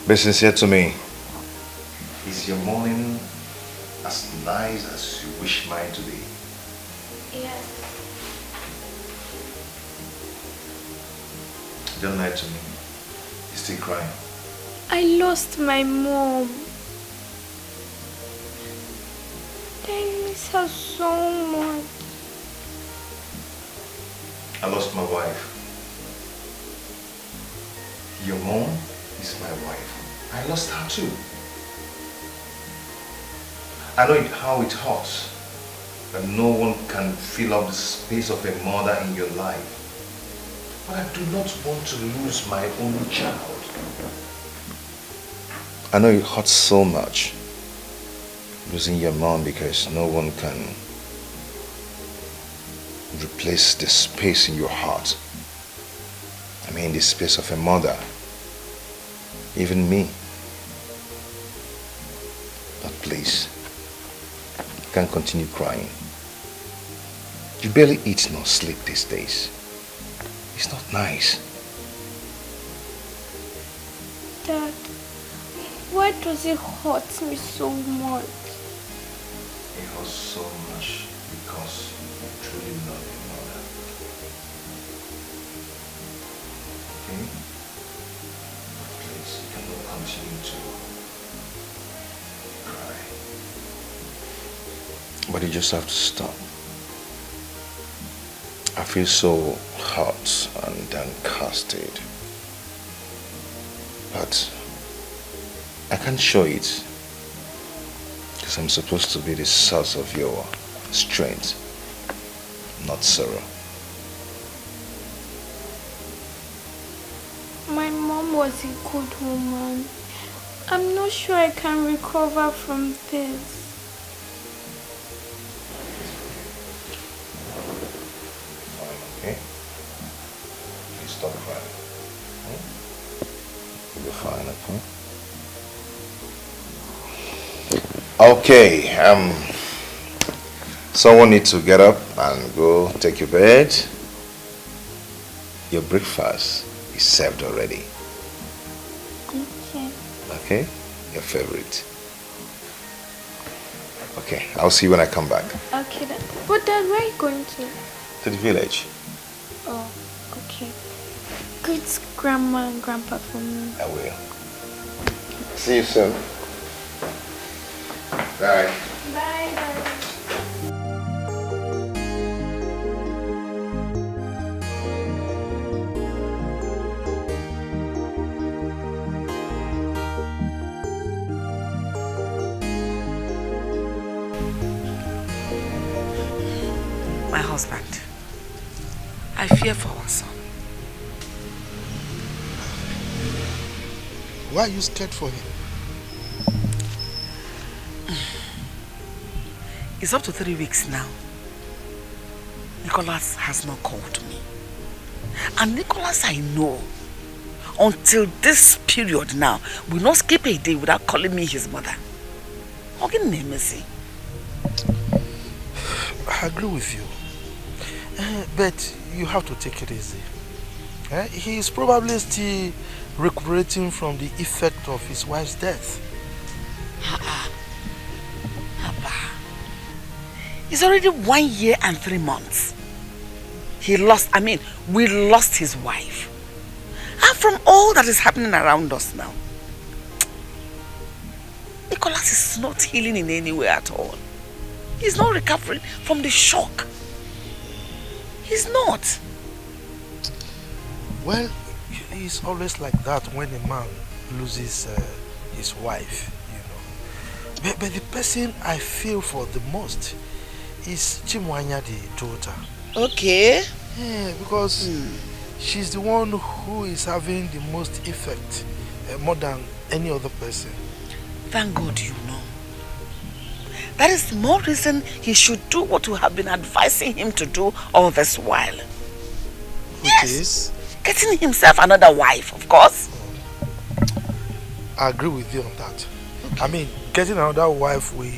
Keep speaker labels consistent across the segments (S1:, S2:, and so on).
S1: Be sincere to me. Is your morning as nice as you wish mine to be?
S2: Yes.
S1: Don't lie to me. You're still crying.
S2: I lost my mom. I miss her so much.
S1: I lost my wife. Your mom is my wife. I lost her too. I know how it hurts that no one can fill up the space of a mother in your life. But I do not want to lose my own child. I know it hurts so much losing your mom because no one can replace the space in your heart. I mean the space of a mother. Even me. But please, you can't continue crying. You barely eat nor sleep these days. It's not nice.
S2: Dad, why does it hurt me so much?
S1: It hurts so much because you truly love your mother. Okay? Please, you cannot continue to cry. But you just have to stop. I feel so hurt and downcasted. But I can't show it because I'm supposed to be the source of your strength, not sorrow.
S2: My mom was a good woman. I'm not sure I can recover from this.
S1: Okay? Please stop crying. You'll be fine, okay? Okay, someone needs to get up and go take your bed. Your breakfast is served already.
S2: Okay.
S1: Okay? Your favorite. Okay, I'll see you when I come back.
S2: Okay, Dad. But Dad, where are you going to?
S1: To the village.
S2: Oh, okay. Greet Grandma and Grandpa for me.
S1: I will. See you soon. Bye.
S2: Bye, Dad.
S3: My husband, I fear for our son.
S4: Why are you scared for him?
S3: It's up to 3 weeks now. Nicholas has not called me. And Nicholas, I know, until this period now, will not skip a day without calling me his mother. How can you mercy?
S4: I agree with you. But you have to take it easy. He is probably still recuperating from the effect of his wife's death.
S3: Papa, it's already 1 year and 3 months. We lost his wife. And from all that is happening around us now, Nicholas is not healing in any way at all. He's not recovering from the shock. He's not.
S4: Well, it's always like that when a man loses his wife, you know. But the person I feel for the most is Chimwanya, the daughter.
S3: Okay.
S4: Yeah, because she's the one who is having the most effect, more than any other person.
S3: Thank God you know. That is the more reason he should do what we have been advising him to do all this while.
S4: Which is?
S3: Getting himself another wife, of course.
S4: I agree with you on that. Okay. I mean, getting another wife will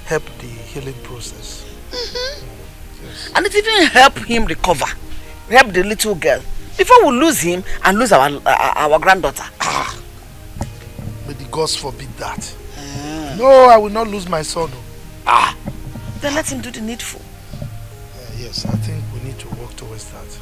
S4: help the healing process. Yes.
S3: And it even help him recover. Help the little girl. Before we lose him and lose our granddaughter.
S4: God forbid that. No, I will not lose my son.
S3: Then let him do the needful.
S4: Yes, I think we need to work towards that.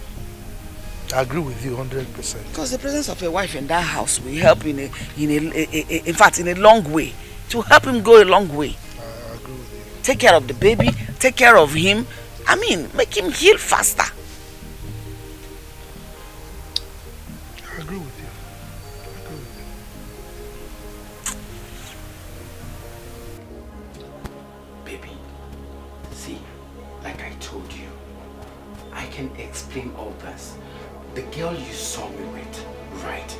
S4: I agree with you 100%.
S3: Because the presence of a wife in that house will help in a long way. To help him go a long way.
S4: I agree with you.
S3: Take care of the baby, take care of him. I mean, make him heal faster.
S4: I agree with you.
S5: Baby, see, like I told you, I can explain all this. The girl you saw me with, right?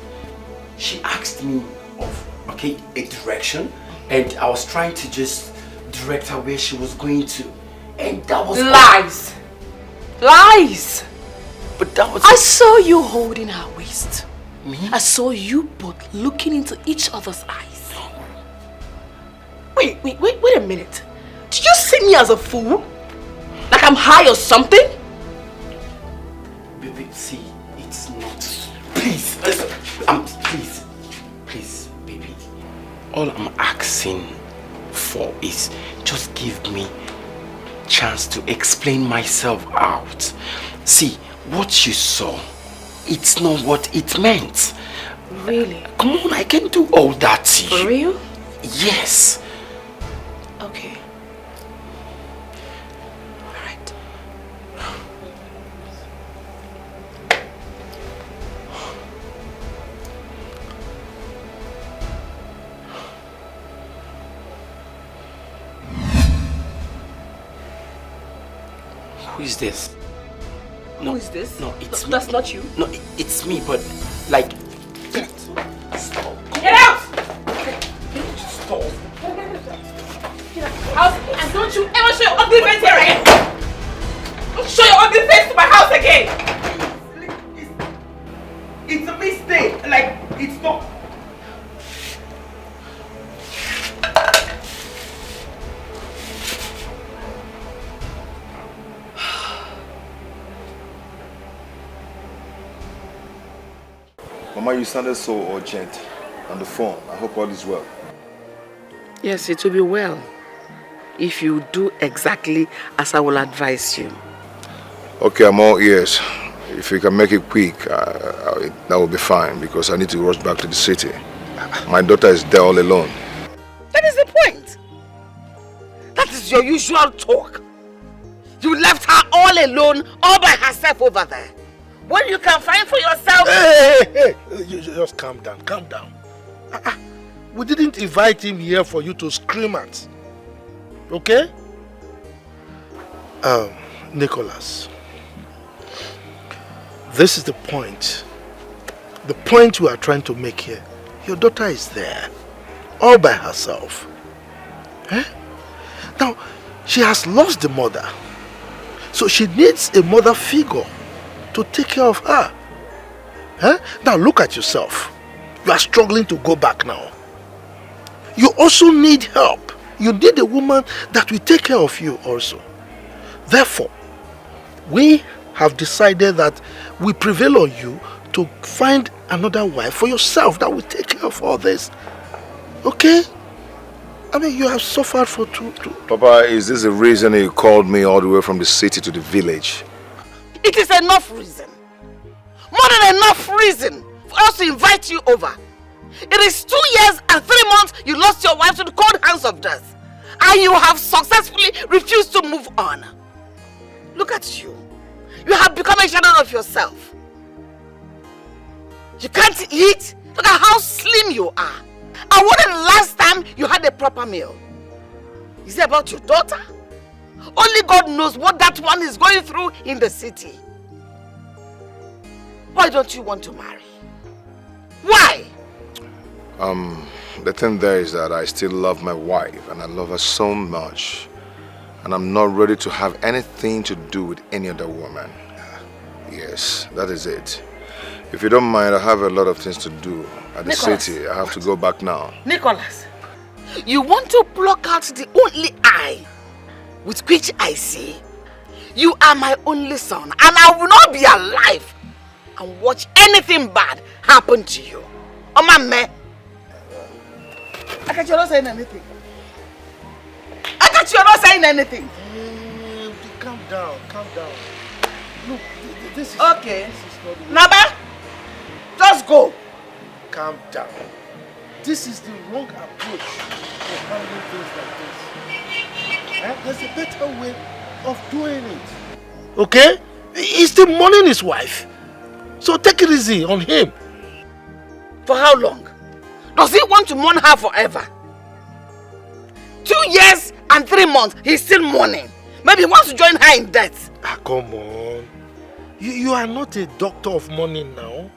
S5: She asked me of, okay, a direction, and I was trying to just direct her where she was going to. And that was...
S6: Lies! Lies!
S5: But that was...
S6: I saw you holding her waist.
S5: Me?
S6: I saw you both looking into each other's eyes. Wait a minute. Did you see me as a fool? Like I'm high or something?
S5: Baby, see, it's not... Please, please, baby. All I'm asking for is just give me chance to explain myself out. See, what you saw, it's not what it meant.
S6: Really?
S5: Come on, I can do all that to you.
S6: For real?
S5: Yes.
S6: Okay. Alright.
S5: Who is this? No,
S6: Who is this?
S5: No, it's me.
S6: That's not you.
S5: No, it's me, but like... Stop.
S6: Get out!
S5: Stop.
S6: House, and don't you ever show your ugly face here again! Don't show your ugly face to my house again!
S5: It's a mistake. Like, it's not...
S1: Mama, you sounded so urgent on the phone. I hope all is well.
S3: Yes, it will be well. If you do exactly as I will advise you.
S1: Okay, I'm all ears. If you can make it quick, that will be fine because I need to rush back to the city. My daughter is there all alone.
S3: That is the point. That is your usual talk. You left her all alone, all by herself over there. When you can find for yourself...
S4: Hey! You just calm down, calm down. We didn't invite him here for you to scream at. Okay? Nicholas. This is the point. The point we are trying to make here. Your daughter is there. All by herself. Eh? Now, she has lost the mother. So she needs a mother figure to take care of her. Eh? Now look at yourself. You are struggling to go back now. You also need help. You need a woman that will take care of you also. Therefore, we have decided that we prevail on you to find another wife for yourself that will take care of all this. Okay? I mean, you have suffered for two.
S1: Papa, is this the reason you called me all the way from the city to the village?
S3: It is enough reason. More than enough reason for us to invite you over. It is 2 years and 3 months you lost your wife to the cold hands of death. And you have successfully refused to move on. Look at you. You have become a shadow of yourself. You can't eat. Look at how slim you are. And when the last time you had a proper meal? Is it about your daughter? Only God knows what that one is going through in the city. Why don't you want to marry? Why?
S1: The thing there is that I still love my wife and I love her so much. And I'm not ready to have anything to do with any other woman. Yes, that is it. If you don't mind, I have a lot of things to do at the city. I have to go back now.
S3: Nicholas, you want to block out the only eye with which I see? You are my only son and I will not be alive and watch anything bad happen to you. Oh, my man. I thought you're not saying anything. I thought you're not saying anything.
S4: Calm down, calm down. Look, this is...
S3: Okay.
S4: This is not the way.
S3: Naba, just go.
S4: Calm down. This is the wrong approach for handling things like this. There's a better way of doing it. Okay? He's still mourning his wife. So take it easy on him.
S3: For how long? Does he want to mourn her forever? 2 years and 3 months, he's still mourning. Maybe he wants to join her in death.
S4: Come on. You are not a doctor of mourning now.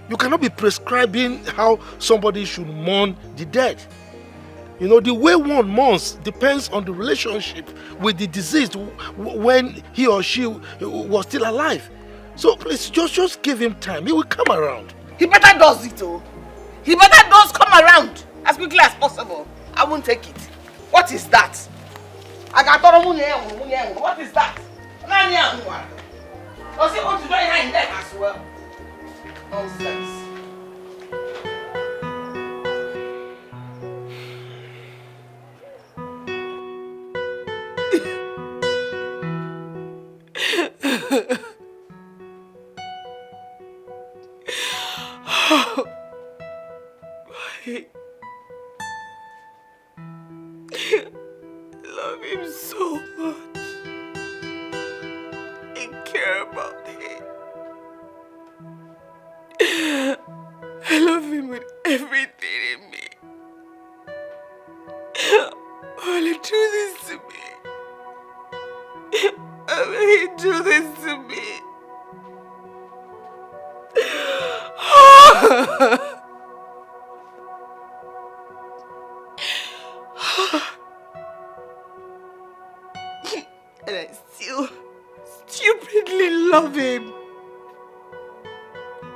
S4: You cannot be prescribing how somebody should mourn the dead. You know, the way one mourns depends on the relationship with the deceased when he or she was still alive. So please, just give him time. He will come around.
S3: He better does it, oh. He better does come around as quickly as possible. I won't take it. What is that? What is that? Does he want to join her in death as well? Nonsense.
S2: Love him so much. I care about him. I love him with everything in me. Why will he do this to me? Why will he do this to me? And I still stupidly love him.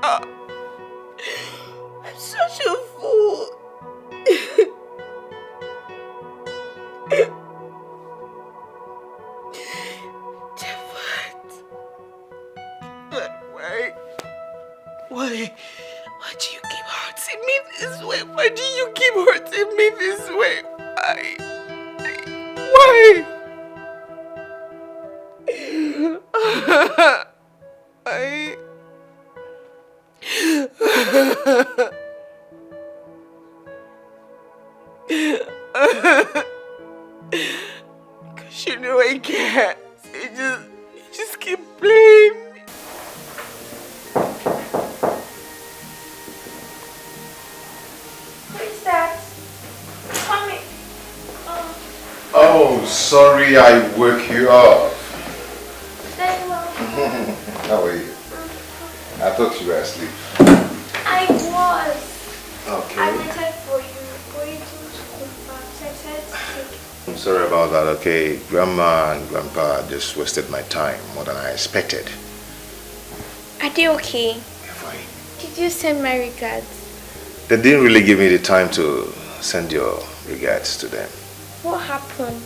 S2: I'm such a fool. But why do you keep hurting me this way? Why do you keep hurting me this way? Why? Cause you know I can't. You just keep playing. Who is that? Coming.
S1: Oh, sorry I woke you up.
S2: Very well.
S1: How are you? I thought you were asleep.
S2: I was.
S1: Okay.
S2: I waited for you to come back. So I said sick.
S1: I'm sorry about that, okay? Grandma and Grandpa just wasted my time more than I expected.
S2: Are they okay?
S1: They're fine.
S2: Did you send my regards?
S1: They didn't really give me the time to send your regards to them.
S2: What happened?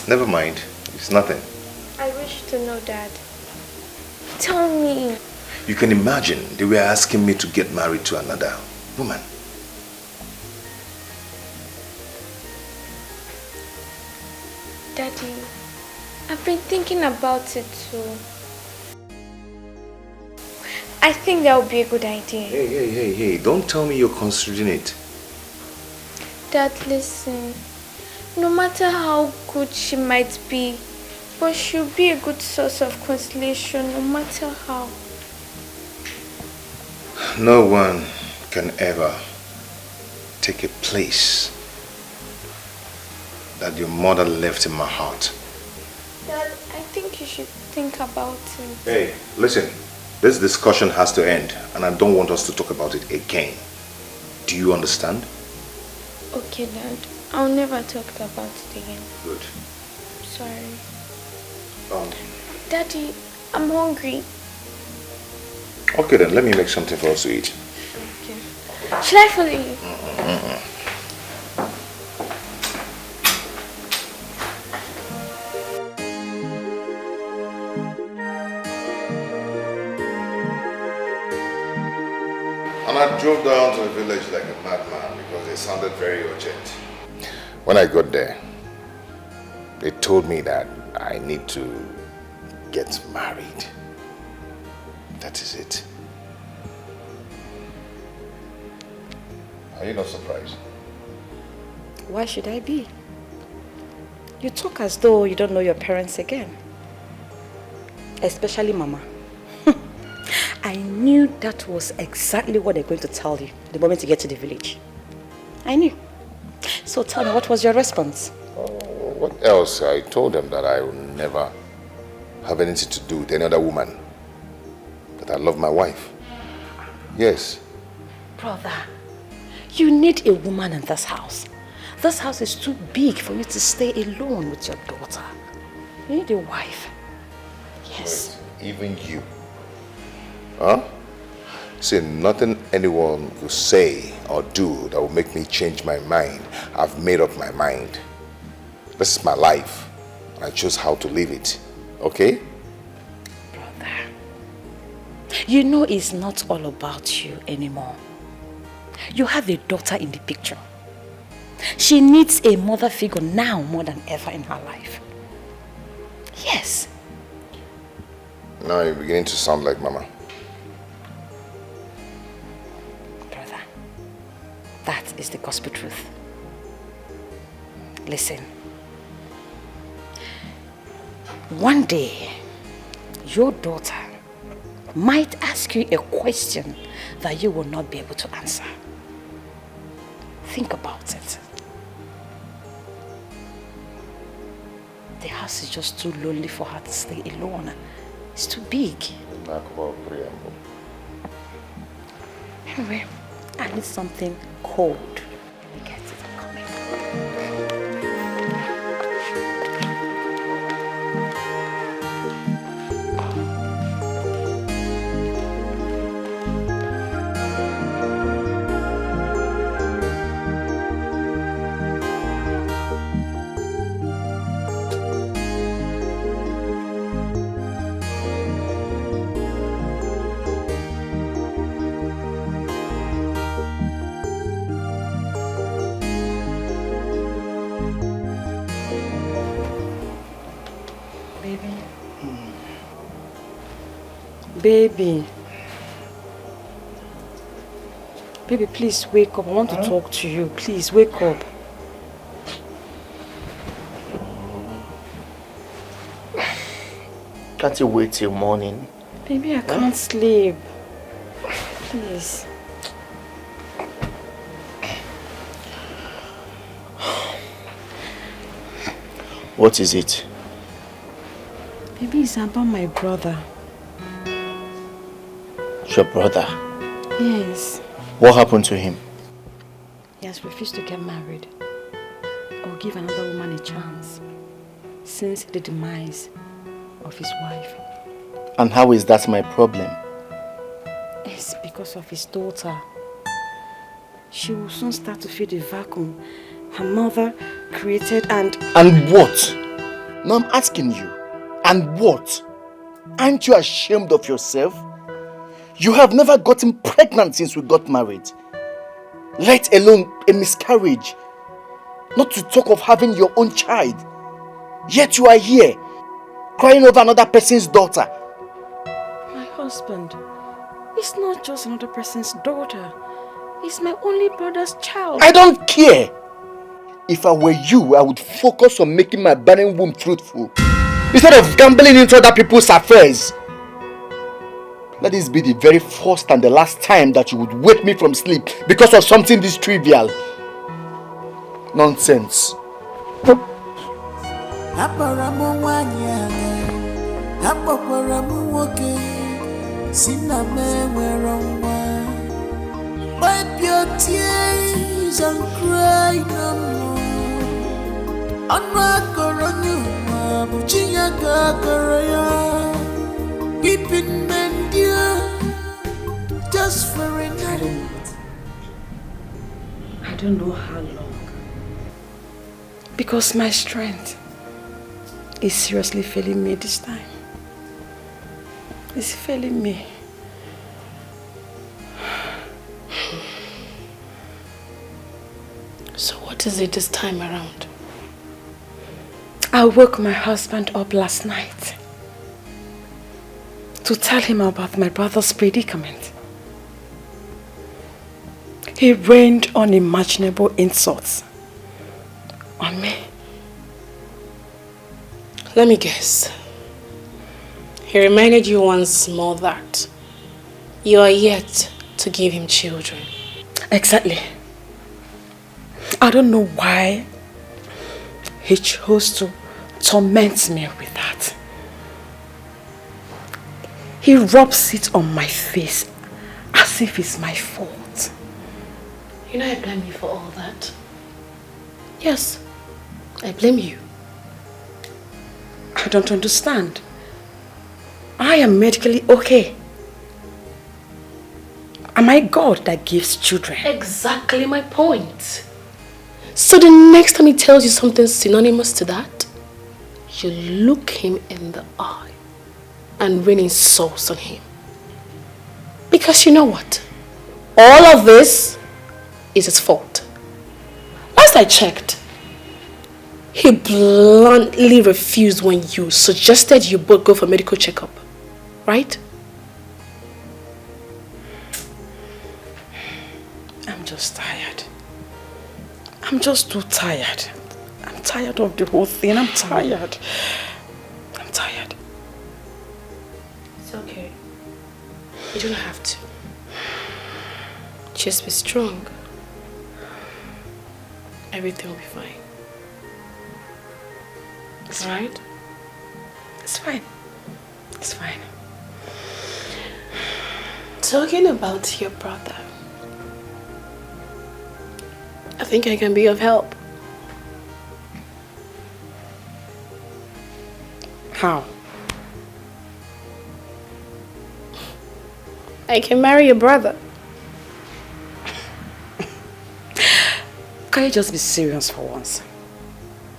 S1: Never mind. It's nothing.
S2: I wish to know, Dad. Tell me.
S1: You can imagine they were asking me to get married to another woman.
S2: Daddy, I've been thinking about it too. I think that would be a good idea.
S1: Hey, don't tell me you're considering it.
S2: Dad, listen. No matter how good she might be, but she'll be a good source of consolation no matter how.
S1: No one can ever take a place that your mother left in my heart.
S2: Dad, I think you should think about it.
S1: Hey, listen. This discussion has to end, and I don't want us to talk about it again. Do you understand?
S2: Okay, Dad. I'll never talk about it again.
S1: Good.
S2: Sorry. Daddy, I'm hungry.
S1: Okay then, let me make something for us to eat.
S2: Okay. Should I follow you?
S1: And I drove down to the village like a madman because it sounded very urgent. When I got there, they told me that I need to get married. That is it. Are you not surprised?
S7: Why should I be? You talk as though you don't know your parents again. Especially Mama. I knew that was exactly what they're going to tell you the moment you get to the village. I knew. So tell me, what was your response?
S1: What else? I told them that I will never have anything to do with any other woman. That I love my wife. Yes.
S7: Brother, you need a woman in this house. This house is too big for you to stay alone with your daughter. You need a wife. Yes.
S1: Wait, even you. Huh? See, nothing anyone will say or do that will make me change my mind. I've made up my mind. This is my life. And I choose how to live it. Okay?
S7: Brother, you know it's not all about you anymore. You have a daughter in the picture. She needs a mother figure now more than ever in her life. Yes.
S1: Now you're beginning to sound like Mama.
S7: Brother, that is the gospel truth. Listen. One day, your daughter might ask you a question that you will not be able to answer. Think about it. The house is just too lonely for her to stay alone. It's too big. Anyway, I need something cold. Let me get it. I'm coming. Baby. Baby, please wake up. I want to talk to you. Please wake up.
S8: Can't you wait till morning?
S7: Baby, I can't sleep. Please.
S8: What is it?
S7: Baby, it's about my brother.
S8: Your brother?
S7: Yes.
S8: What happened to him?
S7: He has refused to get married or give another woman a chance since the demise of his wife.
S8: And how is that my problem?
S7: It's because of his daughter. She will soon start to feel the vacuum her mother created and
S8: what? Now I'm asking you. And what? Aren't you ashamed of yourself? You have never gotten pregnant since we got married. Let alone a miscarriage. Not to talk of having your own child. Yet you are here, crying over another person's daughter.
S7: My husband, it's not just another person's daughter. It's my only brother's child.
S8: I don't care. If I were you, I would focus on making my barren womb fruitful, instead of gambling into other people's affairs. Let this be the very first and the last time that you would wake me from sleep because of something this trivial. Nonsense.
S9: Wipe your tears and cry no more. Weeping men dear, just for a night.
S7: I don't know how long. Because my strength is seriously failing me this time. It's failing me.
S6: What is it this time around?
S7: I woke my husband up last night to tell him about my brother's predicament. He rained unimaginable insults on me.
S6: Let me guess. He reminded you once more that you are yet to give him children.
S7: Exactly. I don't know why he chose to torment me with that. He rubs it on my face as if it's my fault.
S6: You know I blame you for all that. Yes, I blame you.
S7: I don't understand. I am medically okay. Am I God that gives children?
S6: Exactly my point. So the next time he tells you something synonymous to that, you look him in the eye and rain insults on him. Because you know what? All of this is his fault. Last I checked, he bluntly refused when you suggested you both go for medical checkup, right?
S7: I'm just tired. I'm just too tired. I'm tired of the whole thing. I'm tired. I'm tired.
S6: It's okay. You don't have to. Just be strong. Everything will be fine. Alright?
S7: It's fine. It's fine.
S6: Talking about your brother, I think I can be of help.
S7: How?
S6: I can marry your brother.
S7: Can you just be serious for once?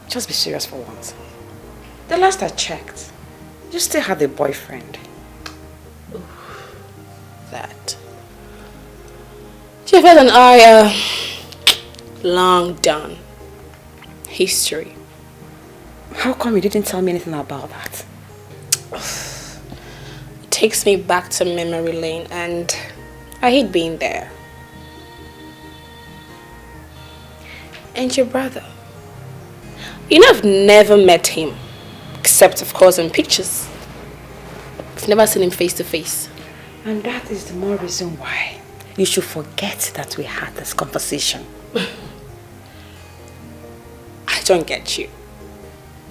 S7: Just be serious for once. The last I checked, you still had a boyfriend.
S6: That. Jeff and I long done history.
S7: How come you didn't tell me anything about that?
S6: It takes me back to memory lane and I hate being there. And your brother? You know I've never met him, except of course in pictures. I've never seen him face to face.
S7: And that is the more reason why you should forget that we had this conversation.
S6: I don't get you.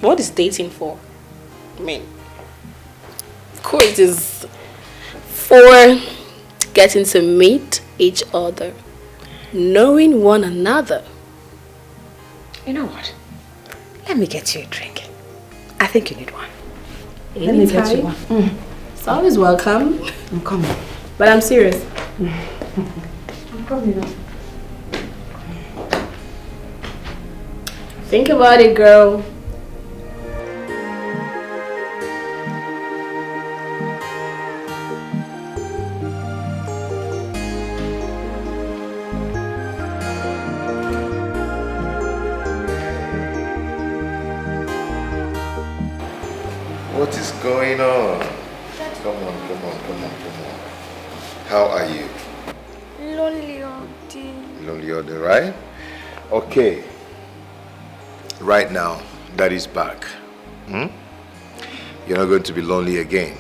S6: What is dating for? I mean, of course it's for getting to meet each other, knowing one another.
S7: You know what? Let me get you a drink. I think you need one.
S6: Let me get you one. It's always welcome.
S7: I'm coming.
S6: But I'm serious.
S7: I'm coming now.
S6: Think about it, girl.
S1: What is going on? Come on. How are you?
S2: Lonely all day.
S1: Lonely all day, right? Okay. Right now, Daddy's back. You're not going to be lonely again.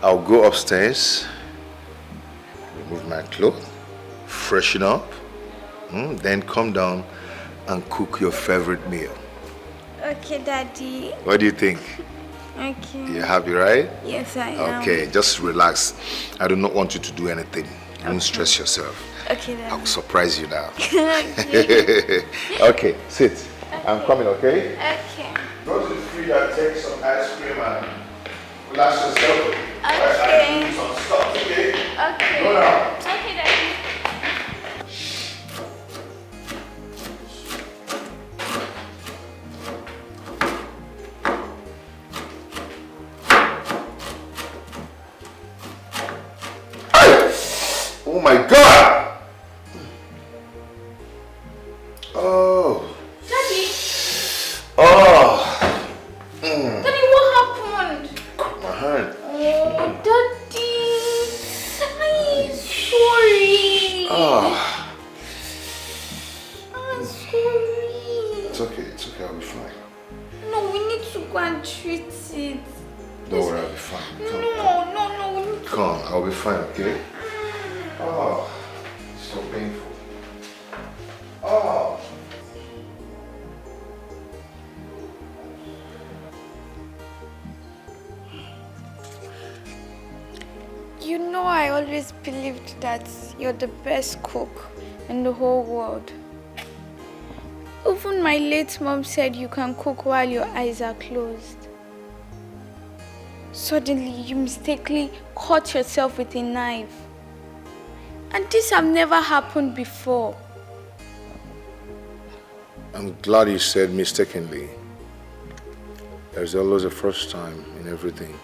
S1: I'll go upstairs, remove my clothes, freshen up, then come down and cook your favorite meal.
S2: Okay, Daddy.
S1: What do you think?
S2: Okay.
S1: You're happy, right?
S2: Yes, I am.
S1: Okay, just relax. I do not want you to do anything. Don't stress yourself.
S2: Okay, Daddy.
S1: I'll surprise you now.
S2: Okay.
S1: Okay, sit. I'm coming, okay?
S2: Okay.
S1: Go to the fridge and take some ice cream and relax yourself.
S2: Okay.
S1: I'll give you some stuff, okay?
S2: Okay.
S1: Go now.
S2: Okay, Daddy.
S1: Oh my God! I'll be fine, okay? Oh, it's so painful. Oh.
S2: You know, I always believed that you're the best cook in the whole world. Even my late mom said you can cook while your eyes are closed. Suddenly, you mistakenly cut yourself with a knife. And this has never happened before.
S1: I'm glad you said mistakenly. There's always a first time in everything.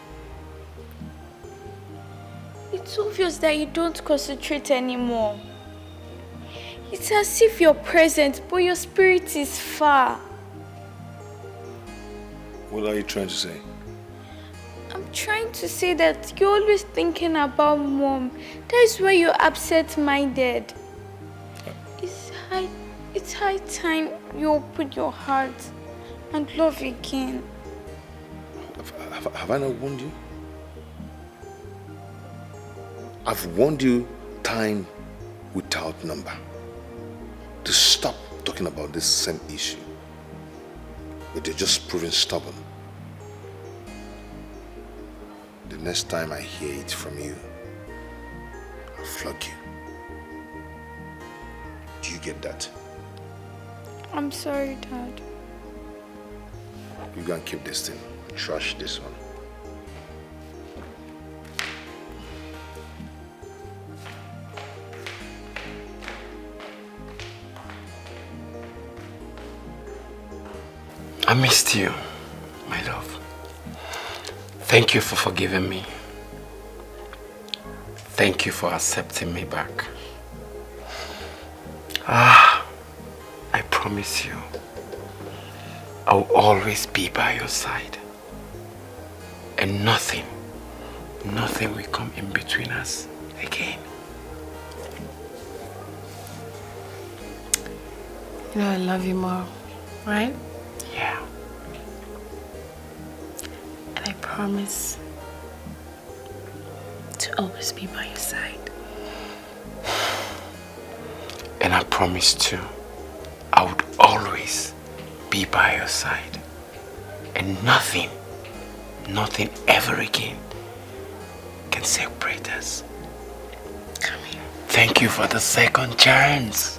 S2: It's obvious that you don't concentrate anymore. It's as if you're present, but your spirit is far.
S1: What are you trying to say?
S2: I'm trying to say that you're always thinking about mom. That is why you're absent-minded. It's high time you open your heart and love again.
S1: Have I not warned you? I've warned you time without number to stop talking about this same issue. But you're just proving stubborn. The next time I hear it from you, I'll flog you. Do you get that?
S2: I'm sorry, Dad.
S1: You can keep this thing. Trash this one.
S5: I missed you, my love. Thank you for forgiving me. Thank you for accepting me back. I promise you, I'll always be by your side. And nothing will come in between us again.
S6: You know I love you more, right?
S5: Yeah.
S6: And I promise to always be by your side.
S5: And I promise too, I would always be by your side. And nothing ever again can separate us.
S6: Come here.
S5: Thank you for the second chance.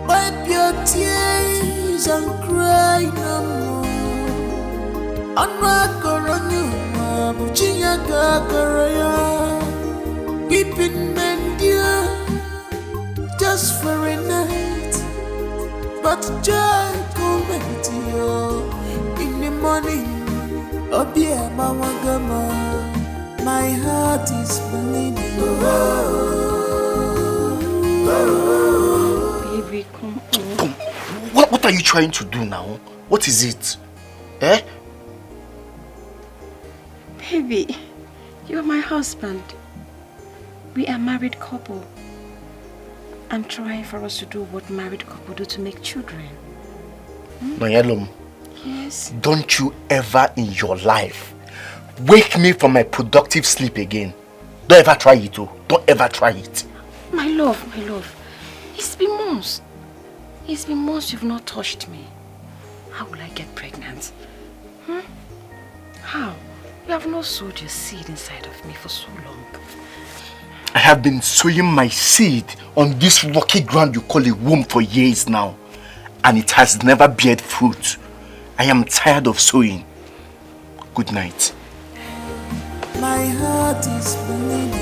S9: Wipe your tears and cry no more. Weeping men dear, just for a night, but joy coming to you in the morning. Oh dear, Mama Gama, my heart is bleeding.
S7: Baby, come on.
S8: What are you trying to do now? What is it? Eh?
S7: Baby, you're my husband. We are a married couple. I'm trying for us to do what married couple do to make children.
S8: Nonyelum,
S7: Yes.
S8: don't you ever in your life wake me from my productive sleep again. Don't ever try it, oh. Don't ever try it.
S7: My love. It's been months. It's been months you've not touched me. How will I get pregnant? How? You have not sowed your seed inside of me for so long.
S8: I have been sowing my seed on this rocky ground you call a womb for years now. And it has never beared fruit. I am tired of sowing. Good night.
S9: My heart is bleeding.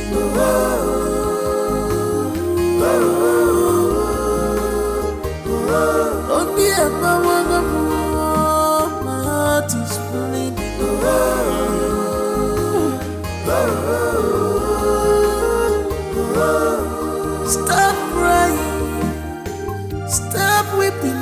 S9: Oh dear, my heart is bleeding. Stop crying, stop weeping.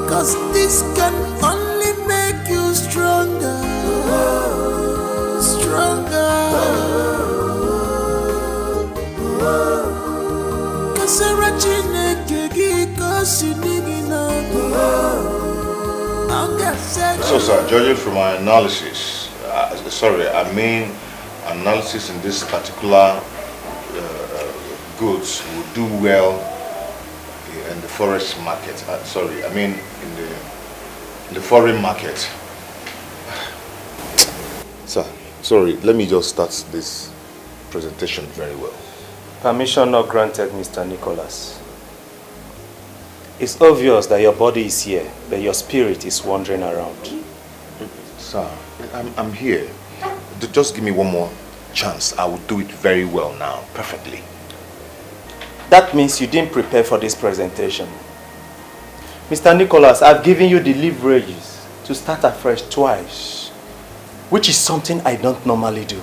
S9: Cause this can only make you stronger.
S1: So sir, judging from my analysis, analysis in this particular goods will do well in the forest market. In the foreign market. Sir, sorry, let me just start this presentation very well.
S10: Permission not granted, Mr. Nicholas. It's obvious that your body is here, but your spirit is wandering around.
S1: Sir, I'm here. Just give me one more chance. I will do it very well now, perfectly.
S10: That means you didn't prepare for this presentation. Mr. Nicholas, I've given you the leverages to start afresh twice, which is something I don't normally do.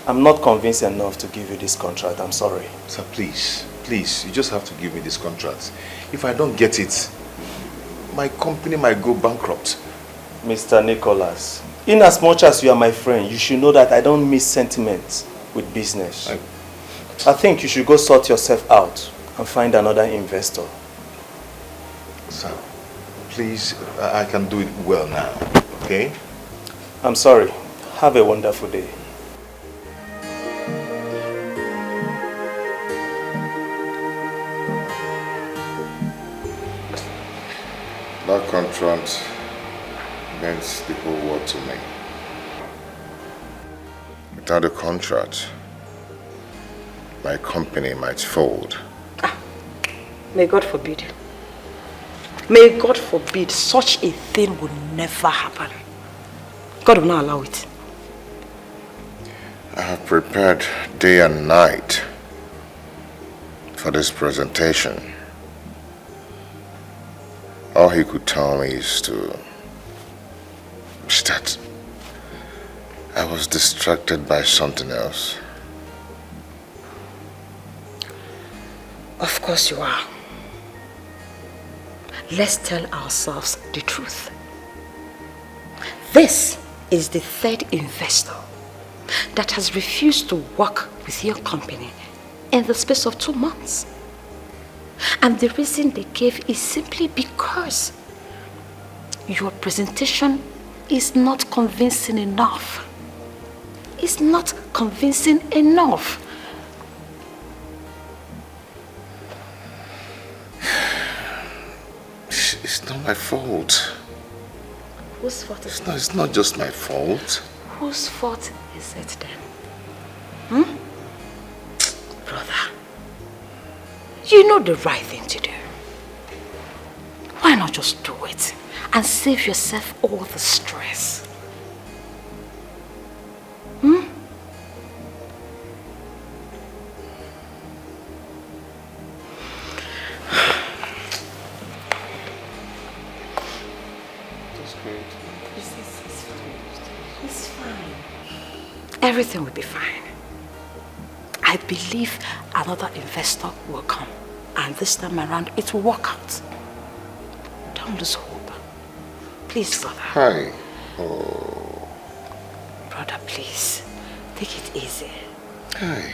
S10: I'm not convinced enough to give you this contract. I'm sorry.
S1: Sir, please, you just have to give me this contract. If I don't get it, my company might go bankrupt.
S10: Mr. Nicholas, in as much as you are my friend, you should know that I don't mix sentiments with business. I think you should go sort yourself out and find another investor.
S1: Sir, please, I can do it well now, okay?
S10: I'm sorry. Have a wonderful day.
S1: That contract meant the whole world to me. Without the contract, my company might fold.
S7: May God forbid. May God forbid such a thing would never happen. God will not allow it.
S1: I have prepared day and night for this presentation. All he could tell me is that I was distracted by something else.
S7: Of course you are. Let's tell ourselves the truth. This is the third investor that has refused to work with your company in the space of 2 months. And the reason they gave is simply because your presentation is not convincing enough. It's not convincing enough.
S1: It's not my fault.
S7: Whose fault is it?
S1: It's not just my fault.
S7: Whose fault is it then? Brother, you know the right thing to do. Why not just do it and save yourself all the stress? It's fine. Everything will be fine. I believe another investor will come, and this time around it will work out. Don't lose hope. Please, brother.
S1: Hi. Oh.
S7: Brother, please. Take it easy.
S1: Hi.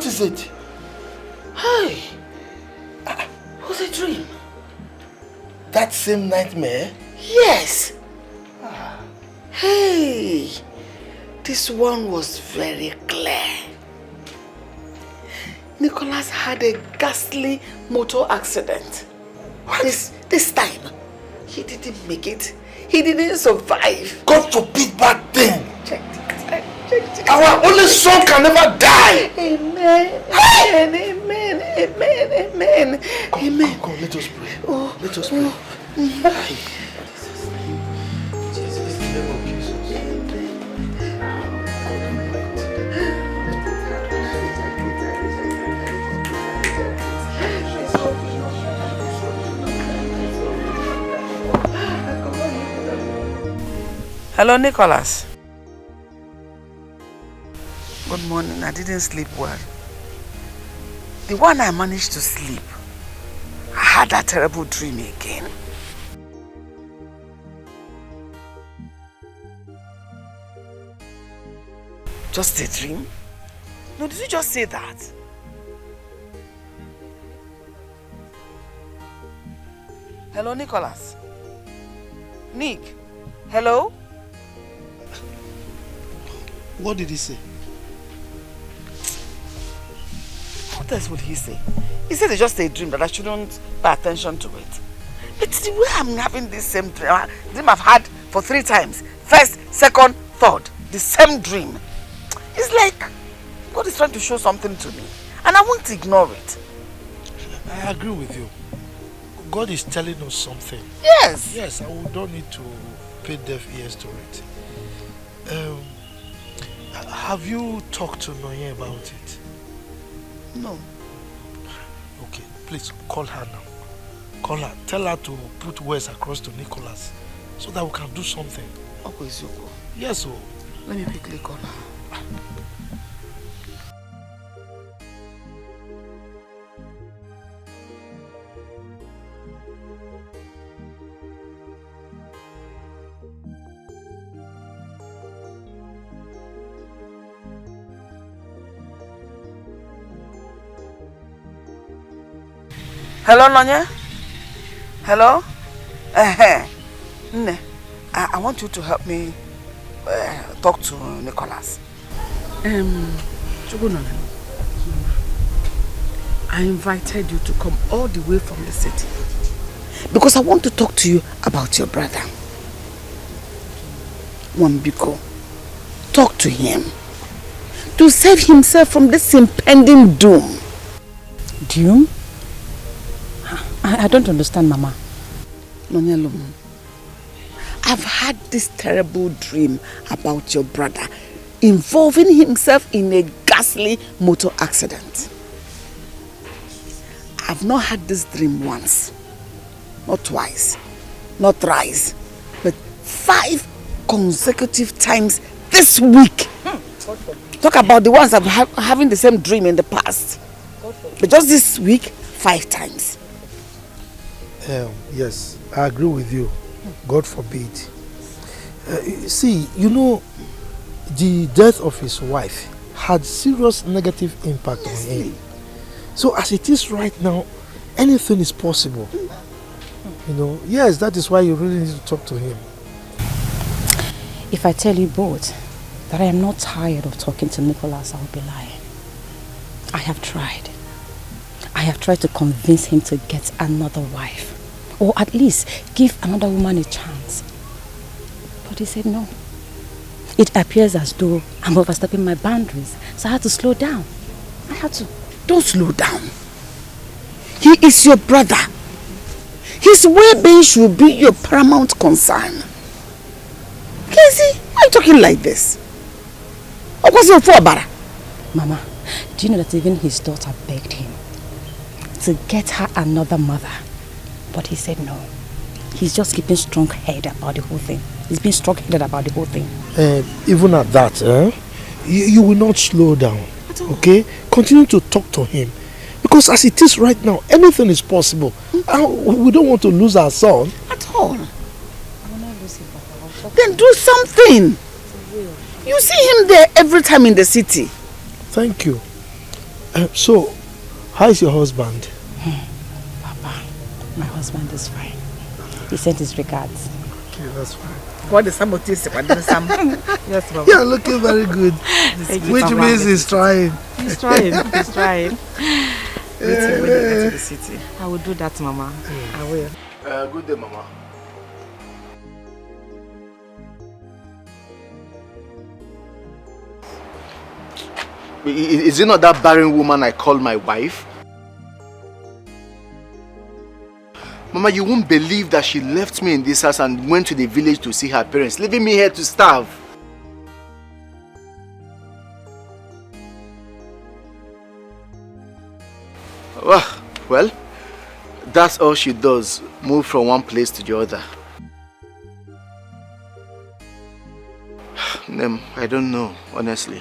S4: What is it?
S8: Hey! What's a dream?
S4: That same nightmare?
S8: Yes! Hey! This one was very clear. Nicholas had a ghastly motor accident. This time, he didn't make it. He didn't survive.
S4: God forbid bad thing.
S8: Check it.
S4: Our only son can never die.
S8: Amen. Amen.
S4: Come, let us pray.
S8: Oh,
S4: let us pray.
S5: Jesus, in the name of Jesus.
S3: Hello, Nicholas. Good morning. I didn't sleep well. The one I managed to sleep, I had that terrible dream again. Just a dream? No, did you just say that? Hello, Nicholas. Nick. Hello?
S4: What did he say?
S3: What else would he say? He said it's just a dream, that I shouldn't pay attention to it. It's the way I'm having this same dream I've had for 3 times. First, second, third. The same dream. It's like God is trying to show something to me. And I won't ignore it.
S4: I agree with you. God is telling us something.
S3: Yes.
S4: Yes, and we don't need to pay deaf ears to it. Have you talked to Noye about it?
S3: No.
S4: Okay, please call her now. Call her. Tell her to put words across to Nicholas so that we can do something.
S3: Okay, Zuko.
S4: Yes, oh.
S3: Let me quickly call her. Hello, Nonya? Hello? Nne, I want you to help me talk to Nicholas. I invited you to come all the way from the city because I want to talk to you about your brother. Wambiko, talk to him to save himself from this impending doom.
S7: Doom? I don't understand, Mama.
S3: Nonyelum, I've had this terrible dream about your brother involving himself in a ghastly motor accident. I've not had this dream once, not twice, not thrice, but 5 consecutive times this week. Talk about the ones I've having the same dream in the past. But just this week, 5 times.
S4: Yes, I agree with you. God forbid. See, you know, the death of his wife had serious negative impact on him. So as it is right now, anything is possible. You know, yes, that is why you really need to talk to him.
S7: If I tell you both that I am not tired of talking to Nicholas, I will be lying. I have tried. I have tried to convince him to get another wife. Or at least give another woman a chance. But he said no. It appears as though I'm overstepping my boundaries. So I had to slow down. I had to.
S3: Don't slow down. He is your brother. His well-being should be your paramount concern. Casey, why are you talking like this?
S7: Mama, do you know that even his daughter begged him to get her another mother? But he said no. He's just keeping strong head about the whole thing. He's been strong-headed about the whole thing.
S4: Even at that, you will not slow down. Okay? Continue to talk to him. Because as it is right now, anything is possible. We don't want to lose our son.
S3: At all. Then do something. You see him there every time in the city.
S4: Thank you. So, how is your husband?
S7: Papa, my husband is fine. He sent his regards.
S4: Okay, that's fine.
S3: What is some of this? Yes, Mama.
S4: You're looking very good. Which means he's trying.
S3: He's trying. He's trying. Wait till we get to the city. I will do that, Mama. I will.
S8: Good day, Mama. Is it not that barren woman I call my wife? Mama, you won't believe that she left me in this house and went to the village to see her parents, leaving me here to starve. Well, that's all she does, move from one place to the other. I don't know, honestly.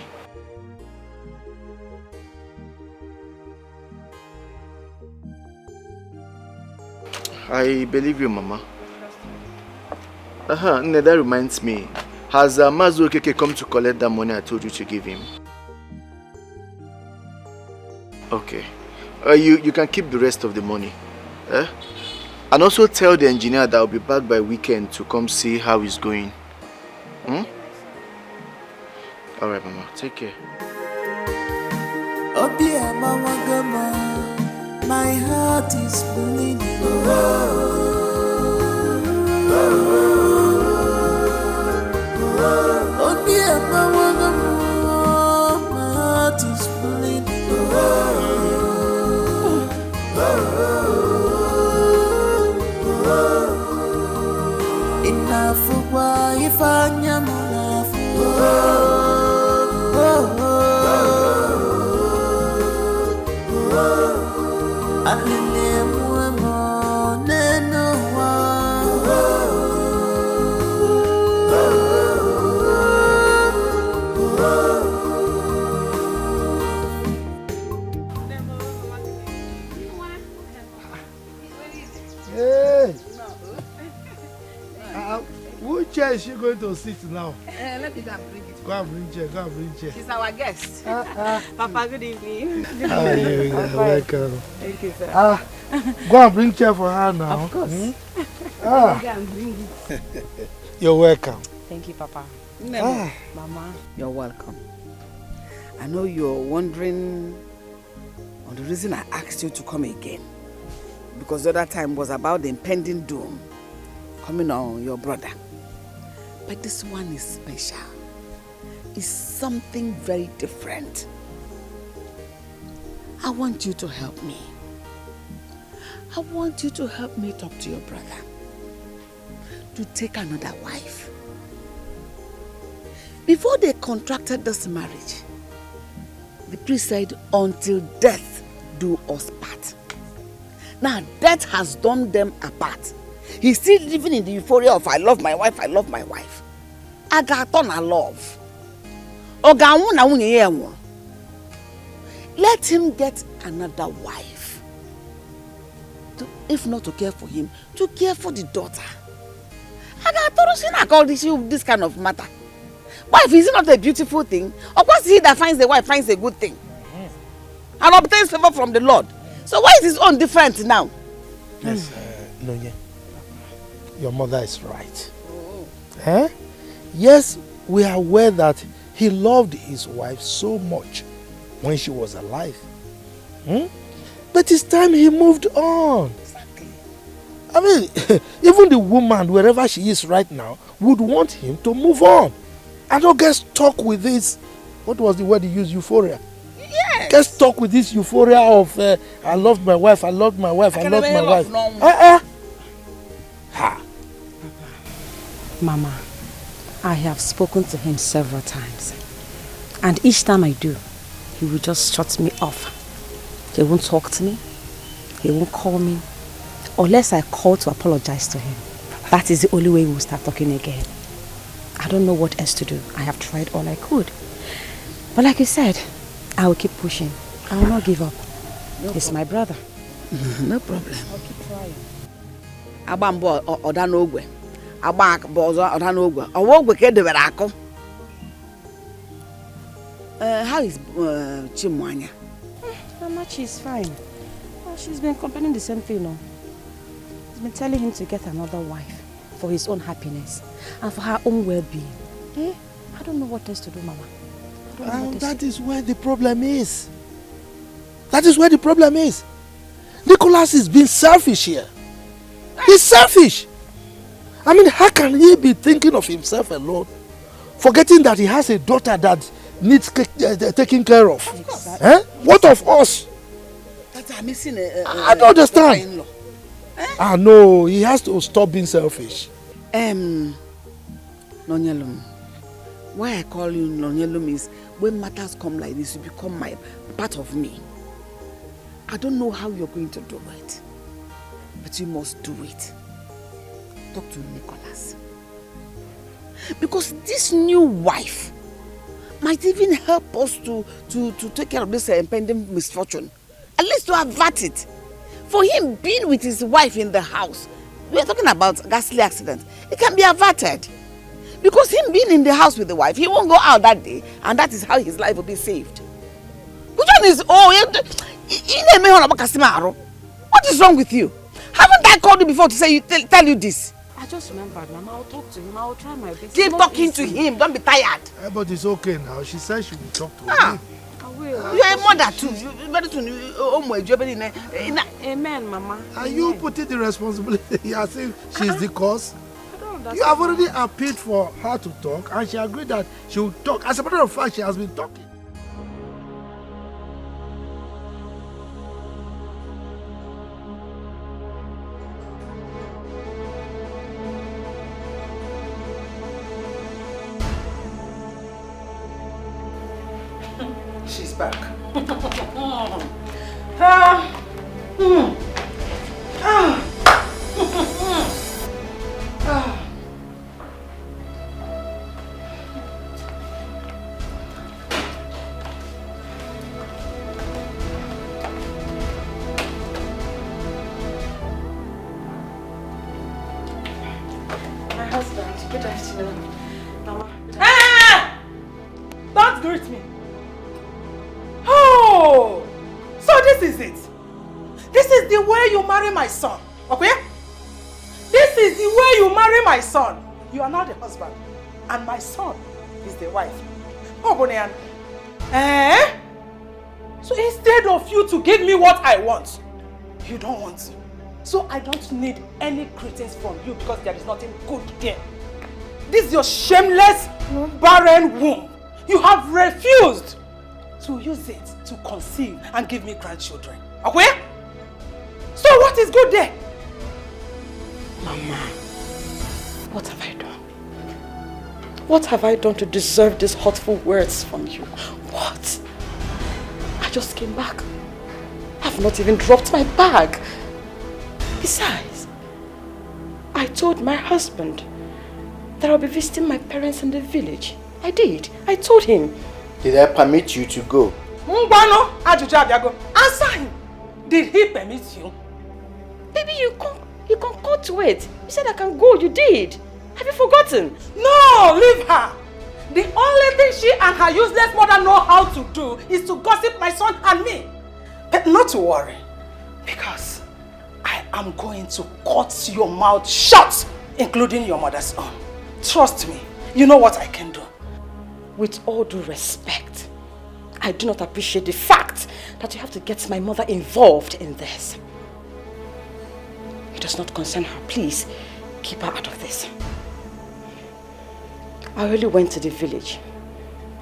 S8: I believe you, Mama. That reminds me. Has Mazu Okeke come to collect that money I told you to give him? Okay. You can keep the rest of the money. And also tell the engineer that I'll be back by weekend to come see how he's going. Alright, Mama. Take care.
S9: Oh dear, Mama Gama, my heart is bleeding. Oh dear, Mama Gama, my heart is bleeding. Enough for why if I am enough.
S4: Hey! Which chair is she going to sit now?
S3: Let me go and bring it.
S4: Go and bring chair, go and bring chair.
S3: She's our guest. Papa, good evening. Good
S4: evening. Welcome.
S3: Thank you, sir.
S4: Go and bring chair for her now.
S3: Of course.
S4: Go and bring it. You're welcome.
S3: Thank you, Papa. Mama, you're welcome. I know you're wondering on the reason I asked you to come again. Because the other time was about the impending doom coming on your brother. But this one is special. It's something very different. I want you to help me. I want you to help me talk to your brother to take another wife. Before they contracted this marriage, the priest said, until death do us part. Now death has done them apart. He's still living in the euphoria of I love my wife, I love my wife. I got on a love. Let him get another wife. If not to care for him, to care for the daughter. I got this kind of matter. Wife, is it not a beautiful thing? Of course, he that finds a wife finds a good thing. And obtains favor from the Lord. So why is his own different now?
S4: Yes, Nonye, your mother is right. Yes, we are aware that he loved his wife so much when she was alive. But it's time he moved on.
S3: Exactly.
S4: I mean, even the woman, wherever she is right now, would want him to move on. And not get stuck with this, what was the word he used, euphoria?
S3: Yes.
S4: Get stuck with this euphoria of, I loved my wife, I loved my wife, I loved my wife.
S7: Mama, I have spoken to him several times. And each time I do, he will just shut me off. He won't talk to me. He won't call me. Unless I call to apologize to him. That is the only way we will start talking again. I don't know what else to do. I have tried all I could. But like you said, I will keep pushing. I will not give up. He's my brother.
S3: No problem.
S7: I'll keep trying.
S3: Abambo odanogwe. Abak bozo odanogwe. Owogwe ke debere akụ. How is Chimwanya?
S7: Mama, she's fine. Well, she's been complaining the same thing, no? She's been telling him to get another wife for his own happiness and for her own well-being. Eh? I don't know what else to do, Mama.
S4: And that is where the problem is. That is where the problem is. Nicholas is being selfish here. He's selfish. I mean, how can he be thinking of himself alone, forgetting that he has a daughter that needs taking care of?
S3: Exactly.
S4: Eh? What of us?
S3: I'm missing
S4: I don't understand. Ah, no, he has to stop being selfish.
S3: Nonyelum. Why I call you Nonyelum is when matters come like this, you become my part of me. I don't know how you're going to do it, but you must do it. Talk to Nicholas. Because this new wife might even help us to take care of this impending misfortune. At least to avert it. For him being with his wife in the house, we are talking about ghastly accident. It can be averted. Because him being in the house with the wife, he won't go out that day, and that is how his life will be saved. Which one is, what is wrong with you? Haven't I called you before to say tell you this?
S7: I just remembered, Mama. I'll talk to him. I'll try my best.
S3: Keep talking to him. Don't be tired.
S4: But it's okay now. She said she will talk to him.
S7: I will.
S3: You're a mother too. Very soon.
S7: Amen, Mama.
S4: Are you putting the responsibility as if she's the cause? You have already appealed for her to talk, and she agreed that she will talk. As a matter of fact, she has been talking.
S3: She's back.
S7: My husband, good afternoon. Mama.
S11: Don't greet me. Oh, so this is it. This is the way you marry my son, okay? This is the way you marry my son. You are not the husband, and my son is the wife. Oh, Bonian. So instead of you to give me what I want, you don't want to. So I don't need any greetings from you because there is nothing good there. This is your shameless, barren womb. You have refused to use it to conceive and give me grandchildren. Okay? So what is good there?
S7: Mama, what have I done? What have I done to deserve these hurtful words from you? What? I just came back. I've not even dropped my bag. Besides, I told my husband that I'll be visiting my parents in the village. I did. I told him.
S8: Did I permit you to go?
S11: Answer him. Did he permit you?
S7: Baby, you can cut to it. You said I can go. You did. Have you forgotten?
S11: No, leave her. The only thing she and her useless mother know how to do is to gossip my son and me. But not to worry, because I am going to cut your mouth shut, including your mother's own. Trust me, you know what I can do.
S7: With all due respect, I do not appreciate the fact that you have to get my mother involved in this. It does not concern her. Please, keep her out of this. I only went to the village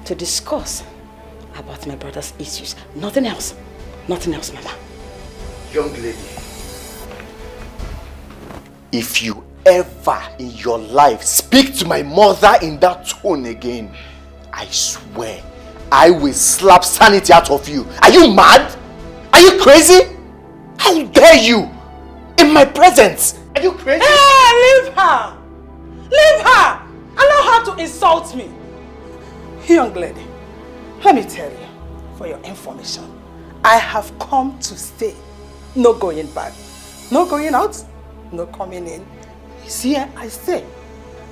S7: to discuss about my brother's issues. Nothing else. Nothing else, Mama.
S8: Young lady, if you ever in your life speak to my mother in that tone again, I swear I will slap sanity out of you. Are you mad? Are you crazy? How dare you? In my presence. Are you crazy?
S11: Hey, leave her! Leave her! Allow her to insult me. Young lady, let me tell you, for your information, I have come to stay. No going back. No going out. No coming in. You see, I say,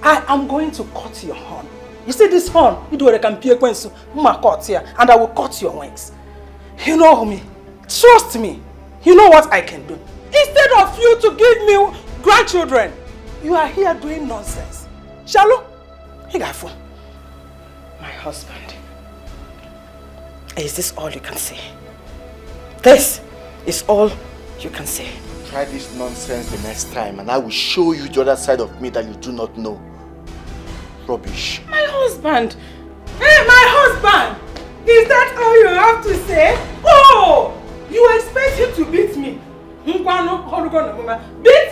S11: I am going to cut your horn. You see this horn? You do what I can pay and I will cut your wings. You know me. Trust me. You know what I can do. Instead of you to give me grandchildren, you are here doing nonsense. Shalom,
S3: my husband, is this all you can say? This is all you can say.
S8: Try this nonsense the next time and I will show you the other side of me that you do not know. Rubbish.
S11: My husband! Hey, my husband! Is that all you have to say? Oh! You expect him to beat me? Beat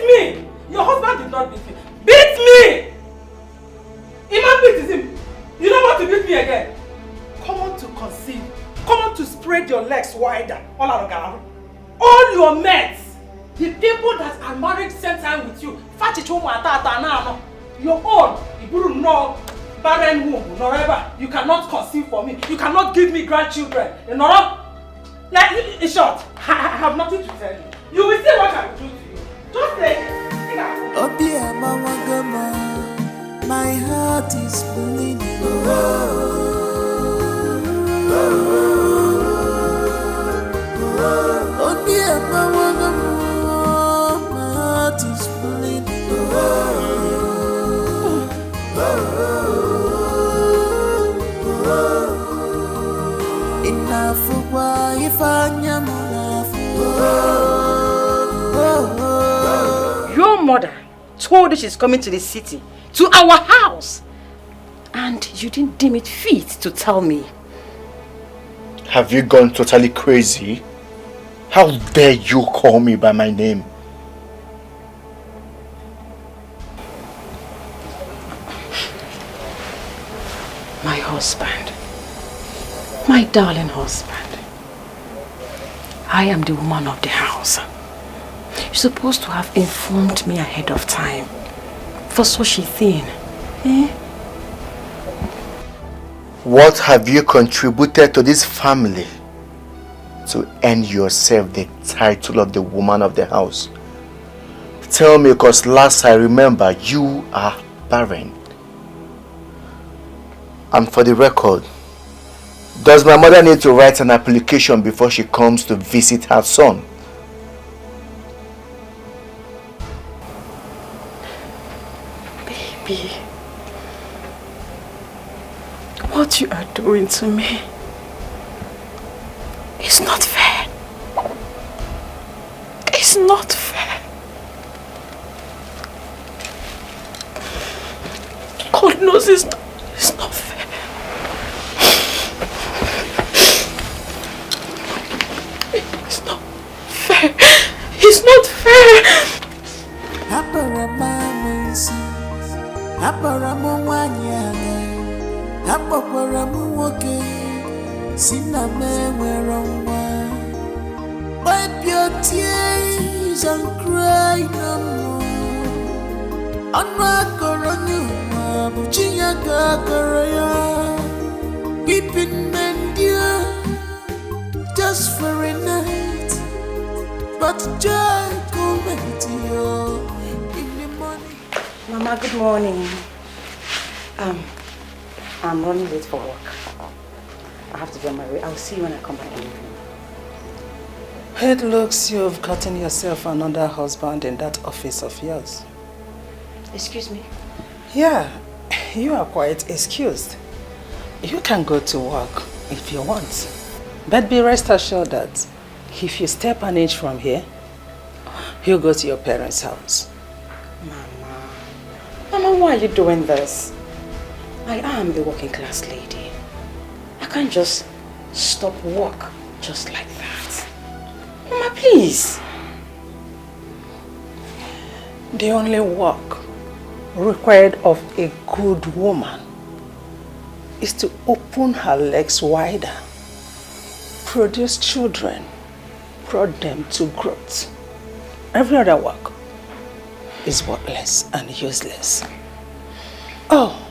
S11: me! Your husband did not beat me. Beat me! Iman beats him. You don't want to beat me again. Come on to conceive. Come on to spread your legs wider. All your mates, the people that are married same time with you, your own, you know, barren womb, wherever, you cannot conceive for me. You cannot give me grandchildren. You know? Like, in short, I have nothing to tell you. You will see what I will do to you. Just take it.
S9: My heart is bleeding. Oh dear, my heart is bleeding. Enough for why if I am
S3: Your mother told you she's coming to the city, to our house, and you didn't deem it fit to tell me.
S8: Have you gone totally crazy? How dare you call me by my name?
S3: My husband, my darling husband, I am the woman of the house. You're supposed to have informed me ahead of time for such a thing. Eh?
S8: What have you contributed to this family to earn yourself the title of the woman of the house? Tell me, because last I remember you are barren. And for the record, does my mother need to write an application before she comes to visit her son?
S3: Baby, what you are doing to me is not fair. It's not fair. God knows it's not fair. It's not fair. It's not fair.
S9: Wipe your tears and cry no more. Weeping men dear, just for a night, but joy coming to you in the morning.
S3: Mama, good morning. I'm running late for work. I have to be on my way. I'll see you when I come back in the evening.
S11: It looks you've gotten yourself another husband in that office of yours.
S3: Excuse me?
S11: Yeah, you are quite excused. You can go to work if you want. But be rest assured that if you step an inch from here, you'll go to your parents' house.
S3: Mama, why are you doing this? I am a working class lady. I can't just stop work just like that. Mama, please.
S11: The only work required of a good woman is to open her legs wider, produce children, brought them to growth. Every other work is worthless and useless. Oh,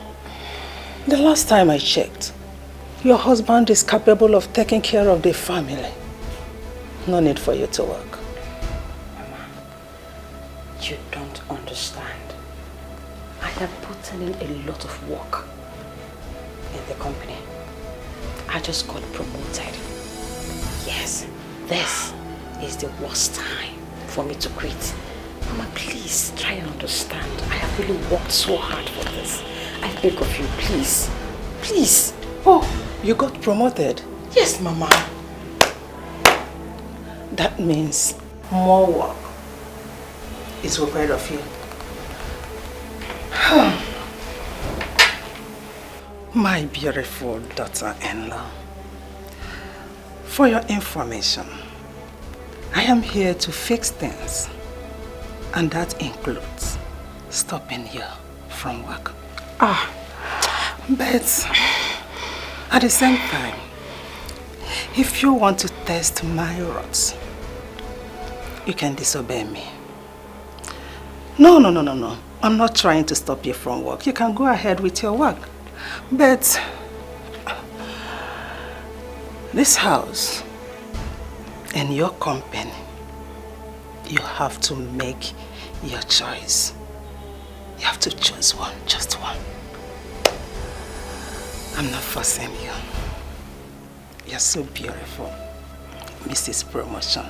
S11: the last time I checked, your husband is capable of taking care of the family. No need for you to work.
S3: Mama, you don't understand. I have put in a lot of work in the company. I just got promoted. Yes,
S7: this is the worst time for me to quit. Mama, please try and understand. I have really worked so hard for this. I beg of you, please. Please.
S11: Oh, you got promoted?
S7: Yes, Mama.
S11: That means more work is required of you. My beautiful daughter-in-law, for your information, I am here to fix things, and that includes stopping you from work. But at the same time, if you want to test my words, you can disobey me. No. I'm not trying to stop you from work. You can go ahead with your work. But this house and your company, you have to make your choice. You have to choose one, just one. I'm not forcing you. You're so beautiful, Mrs. Promotion.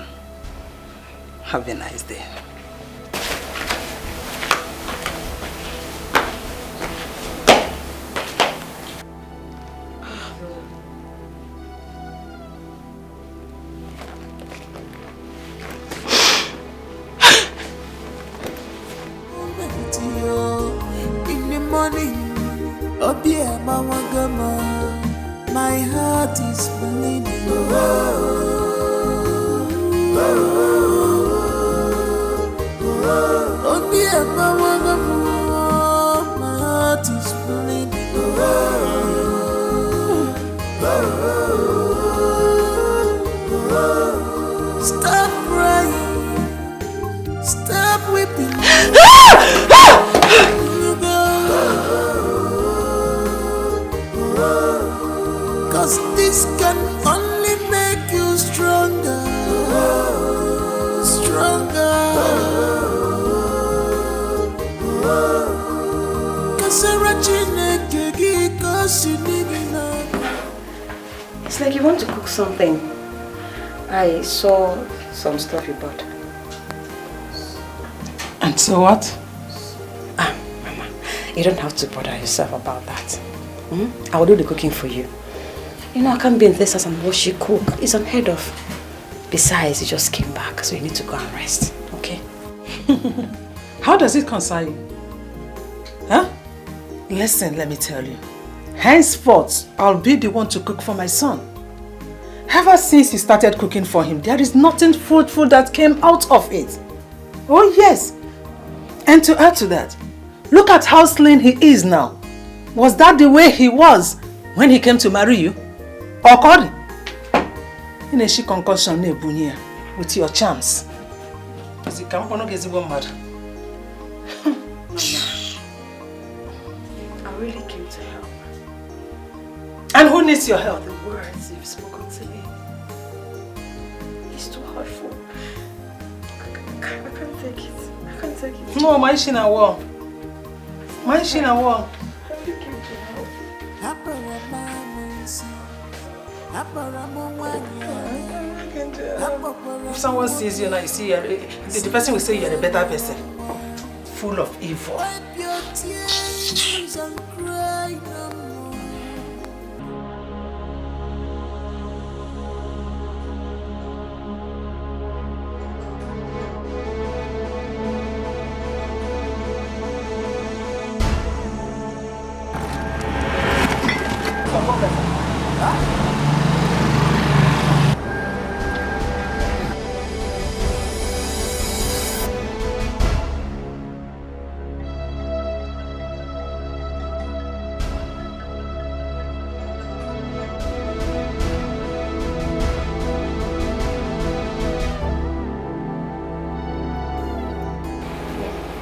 S11: Have a nice day.
S9: In the morning, oh dear, Mama Gama, my heart is bleeding. Oh dear, Mama Gama, my heart is bleeding. Stop crying, stop weeping. Cause this can only make you stronger, stronger.
S7: It's like you want to cook something. I saw some stuff you bought.
S11: And so what?
S7: Mama, you don't have to bother yourself about that. I will do the cooking for you. You know, I can't be in this house and watch you cook. It's unheard of. Besides, you just came back, so you need to go and rest, okay?
S11: How does it concern you? Huh? Listen, let me tell you. Henceforth, I'll be the one to cook for my son. Ever since you started cooking for him, there is nothing fruitful that came out of it. Oh yes. And to add to that, look at how slim he is now. Was that the way he was when he came to marry you? Or Cody? In a concussion with your charms. Is it camp or not?
S7: I really came to help.
S11: And who needs your help?
S7: The words you've spoken to me. It's too hurtful. I can't take it. I can't take it.
S11: No, my shina war. My shina war.
S7: I really came to help.
S11: If someone sees you now, you see the person will say you're a better person. Full of evil.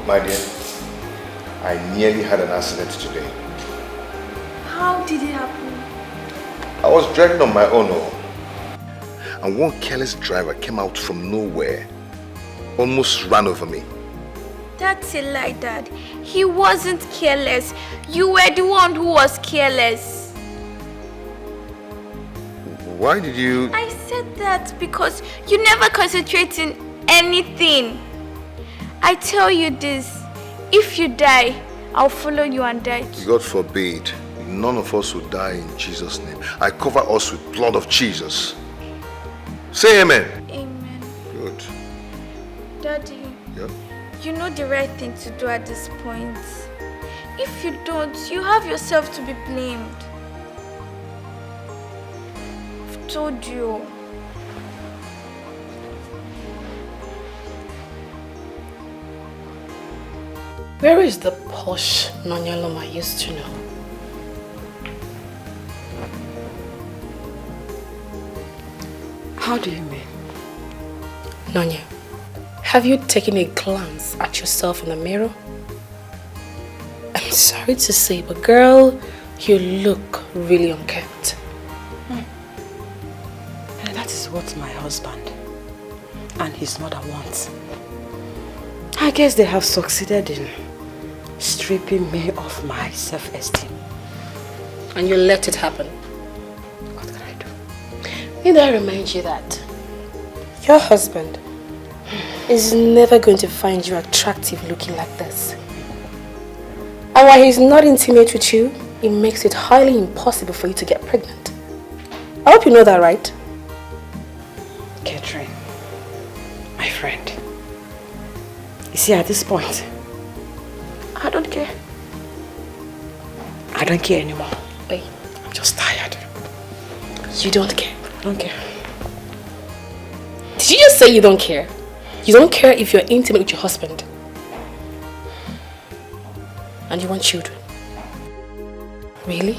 S1: My dear, I nearly had an accident today.
S2: How did it happen?
S1: I was driving on my own, and one careless driver came out from nowhere, almost ran over me.
S2: That's a lie, Dad. He wasn't careless. You were the one who was careless.
S1: Why did you...
S2: I said that because you never concentrate in anything. I tell you this, if you die, I'll follow you and die too.
S1: God forbid. None of us will die in Jesus' name. I cover us with blood of Jesus. Say amen.
S2: Amen.
S1: Good.
S2: Daddy,
S1: Yeah?
S2: you know the right thing to do at this point. If you don't, you have yourself to be blamed. I've told you.
S6: Where is the posh Nonyaloma I used to know?
S7: How do you mean?
S6: Nonya, have you taken a glance at yourself in the mirror? I'm sorry to say, but girl, you look really unkempt.
S7: And that is what my husband and his mother want. I guess they have succeeded in stripping me of my self-esteem.
S6: And you let it happen.
S7: What can I do?
S6: Need I remind you that your husband is never going to find you attractive looking like this. And while he's not intimate with you, it makes it highly impossible for you to get pregnant. I hope you know that, right?
S7: Catherine, my friend, you see, at this point, I don't care. I don't care anymore.
S6: Wait,
S7: I'm just tired.
S6: you don't care?
S7: I don't care.
S6: Did you just say you don't care? You don't care if you're intimate with your husband. And you want children. Really?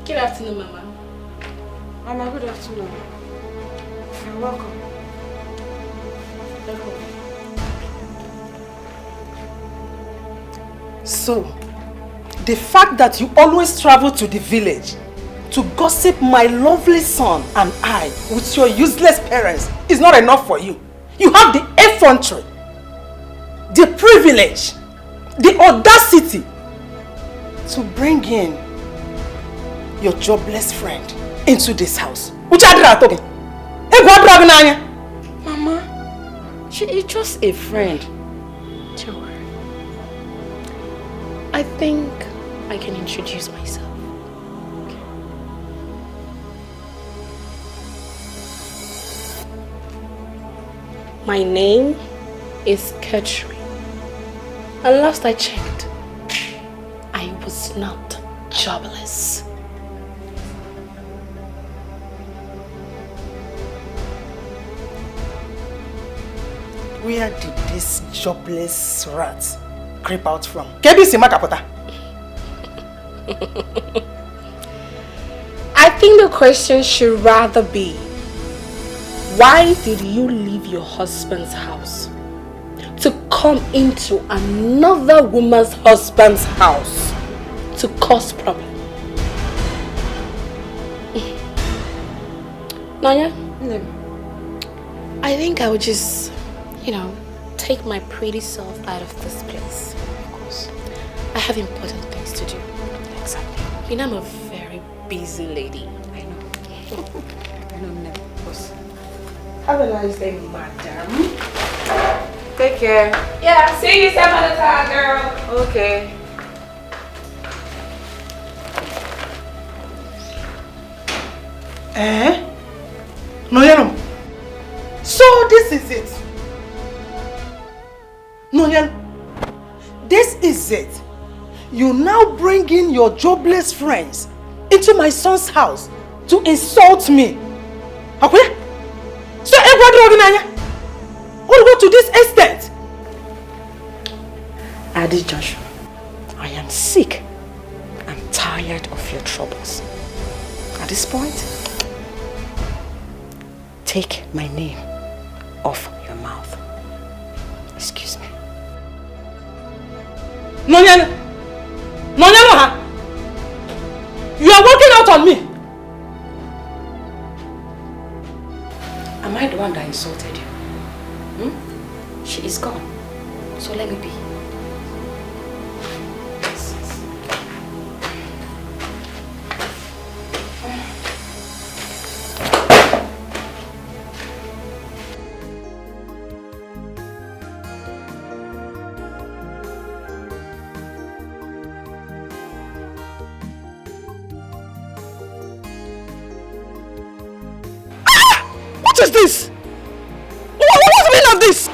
S6: Good afternoon, Mama.
S11: Mama, good afternoon. You're welcome. So, the fact that you always travel to the village to gossip my lovely son and I with your useless parents is not enough for you. You have the effrontery, the privilege, the audacity to bring in your jobless friend into this house.
S7: Mama, she is just a friend.
S6: Don't worry. I think I can introduce myself. My name is Catherine. And last I checked, I was not jobless.
S11: Where did this jobless rat creep out from?
S6: I think the question should rather be, why did you leave your husband's house to come into another woman's husband's house to cause problem? Nanya? I think I would just, take my pretty self out of this place. Of course. I have important things to do. Exactly. I'm a very busy lady.
S7: I know. I know, of course.
S6: Have a nice day, madam.
S7: Take care.
S6: Yeah, see you some other time, girl.
S7: Okay.
S11: No, so this is it. No, this is it. You now bring in your jobless friends into my son's house to insult me. Okay? So everybody will go to this extent.
S7: Adi Joshua, I am sick. I'm tired of your troubles. At this point, take my name off your mouth. Excuse me.
S11: Nonyana, you are working out on me.
S7: Am I the one that insulted you? She is gone. So let me be.
S6: is this? What's the meaning of this?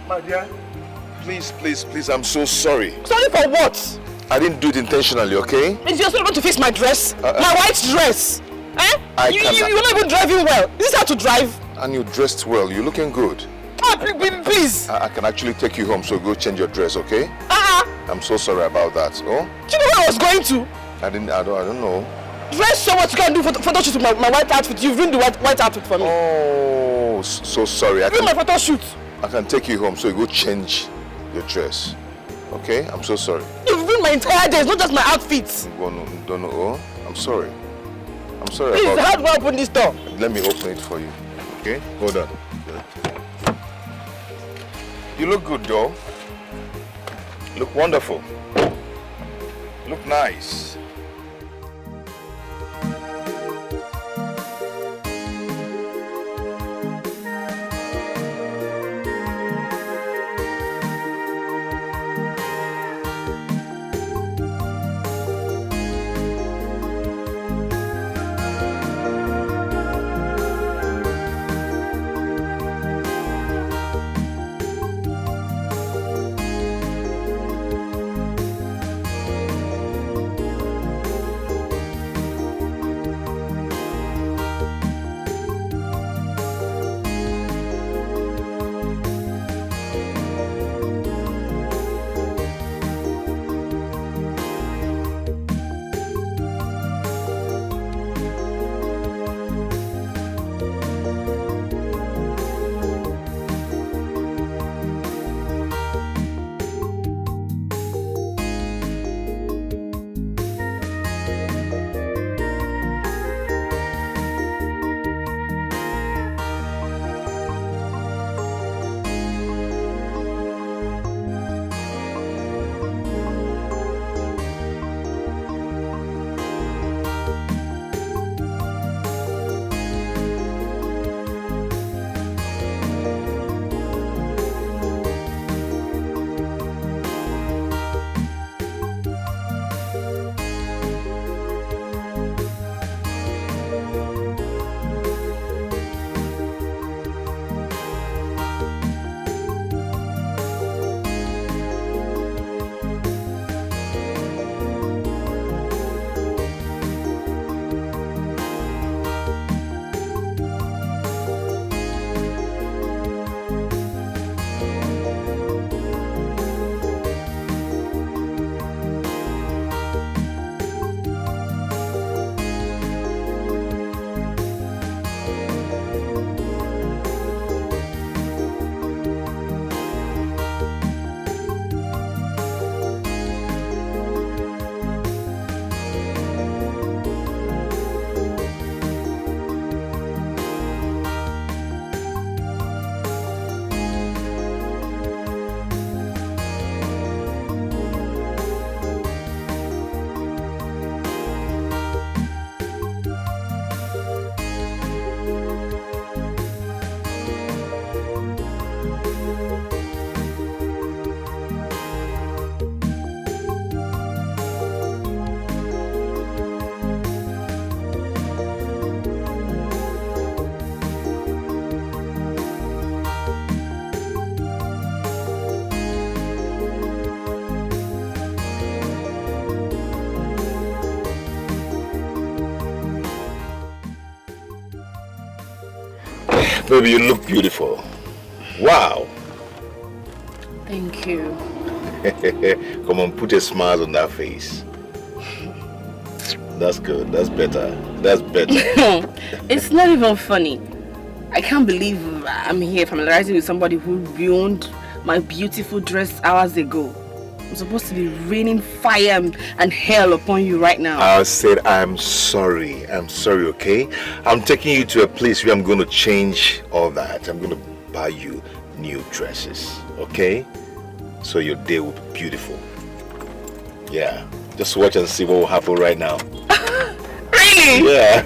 S1: My dear, please, I'm so sorry.
S6: Sorry for what?
S1: I didn't do it intentionally, okay?
S6: Is you also going to fix my dress? My white dress? Eh? You're not even driving well. Is this how to drive?
S1: And you dressed well. You're looking good.
S6: Please.
S1: I can actually take you home, so go change your dress, okay? I'm so sorry about that. Oh?
S6: Do you know where I was going to?
S1: I don't know.
S6: Dress so much you can do photo shoot with my white outfit. You've ruined the white outfit for me.
S1: Oh, so sorry.
S6: Ruin my photo shoot.
S1: I can take you home, so you go change your dress. Okay? I'm so sorry.
S6: You've ruined my entire day. It's not just my outfits.
S1: Don't know. Oh? I'm sorry.
S6: Please, how do I open this door?
S1: Let me open it for you. Okay? Hold on. You look good, though. Look wonderful. Look nice. Baby, you look beautiful. Wow.
S6: Thank you.
S1: Come on, put a smile on that face. That's good. That's better. That's better.
S6: It's not even funny. I can't believe I'm here familiarizing with somebody who ruined my beautiful dress hours ago. I'm supposed to be raining fire and hell upon you right now.
S1: I said I'm sorry. I'm sorry, okay? I'm taking you to a place where I'm going to change all that. I'm going to buy you new dresses, okay? So your day will be beautiful. Yeah. Just watch and see what will happen right now.
S6: Really?
S1: Yeah.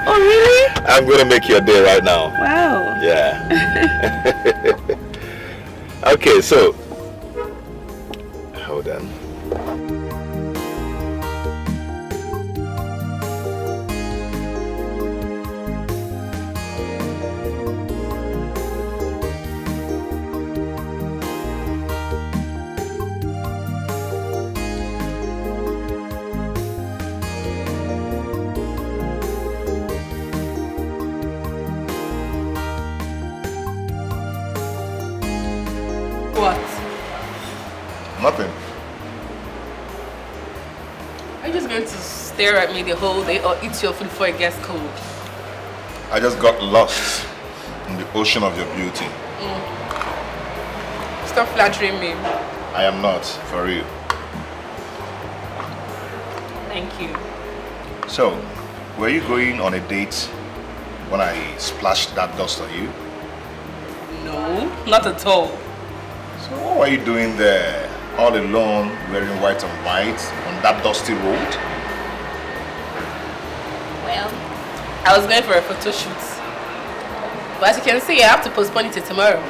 S6: Oh, really?
S1: I'm going to make your day right now.
S6: Wow.
S1: Yeah. Okay, so hold on.
S6: What?
S1: Nothing.
S6: Are you just going to stare at me the whole day or eat your food before it gets cold?
S1: I just got lost in the ocean of your beauty.
S6: Stop flattering me.
S1: I am not, for real.
S6: Thank you.
S1: So, were you going on a date when I splashed that dust on you?
S6: No, not at all.
S1: So what were you doing there, all alone, wearing white and white, on that dusty road?
S6: Well, I was going for a photo shoot. But as you can see, I have to postpone it till tomorrow.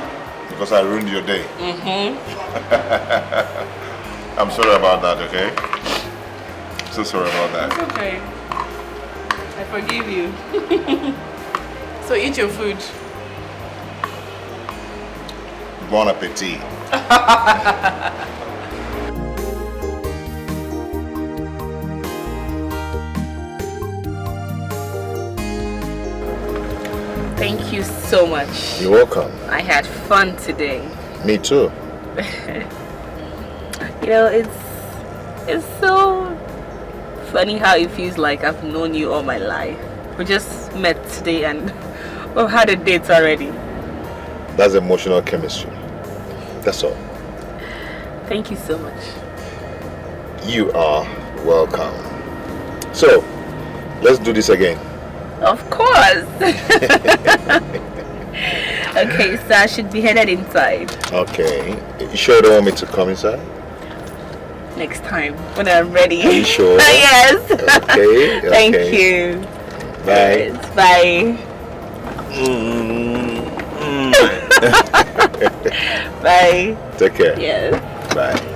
S1: Because I ruined your day. I'm sorry about that, okay? I'm so sorry about that.
S6: It's okay. I forgive you. So eat your food.
S1: Bon appetit.
S6: Thank you so much.
S1: You're welcome.
S6: I had fun today.
S1: Me too.
S6: You know, it's so funny how it feels like I've known you all my life. We just met today and we've had a date already.
S1: That's emotional chemistry. That's all.
S6: Thank you so much.
S1: You are welcome. So, let's do this again.
S6: Of course. Okay, so I should be headed inside.
S1: Okay. You sure you don't want me to come inside?
S6: Next time, when I'm ready.
S1: Are you sure?
S6: Yes.
S1: Okay.
S6: Thank you.
S1: Bye.
S6: Yes, bye. Bye.
S1: Take care.
S6: Yes.
S1: Bye.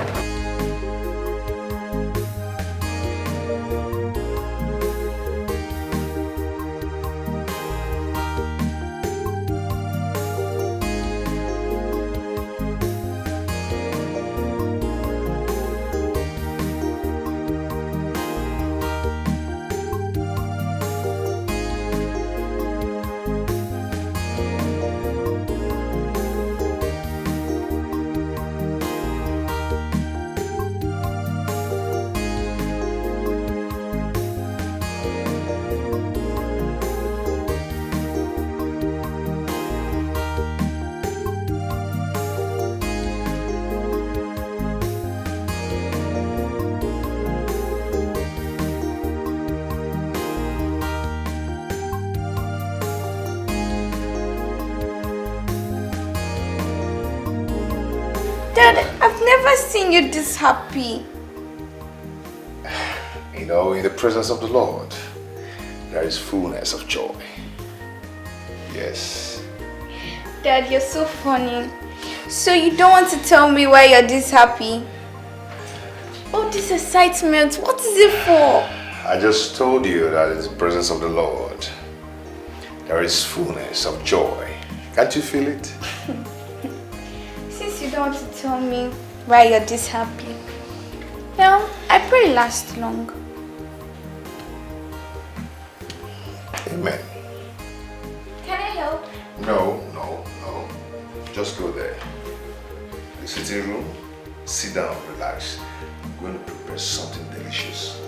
S2: Dad, I've never seen you this happy.
S1: You know, in the presence of the Lord, there is fullness of joy. Yes.
S2: Dad, you're so funny. So you don't want to tell me why you're this happy? Oh, this excitement, what is it for?
S1: I just told you that in the presence of the Lord, there is fullness of joy. Can't you feel it?
S2: Since you don't want to tell me why you're this happy, well, I pray it lasts long.
S1: Amen.
S2: Can I help?
S1: No. Just go there. The sitting room, sit down, relax. I'm going to prepare something delicious.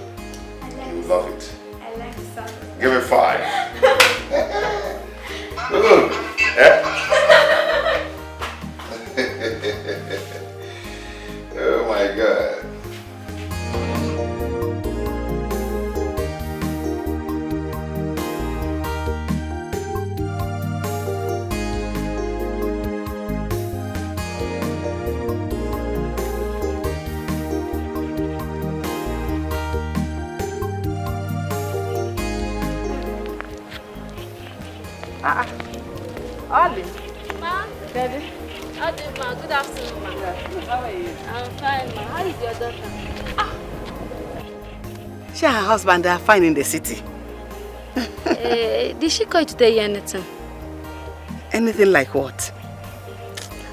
S1: You will love it.
S2: I like something.
S1: Give me 5. Look. Oh my God.
S2: Ma?
S11: Daddy?
S2: How do you, ma? Good afternoon, ma.
S11: How are you?
S2: I'm fine, ma. How is your daughter?
S3: She and her husband are fine in the city.
S2: Did she call you to tell you anything?
S3: Anything like what?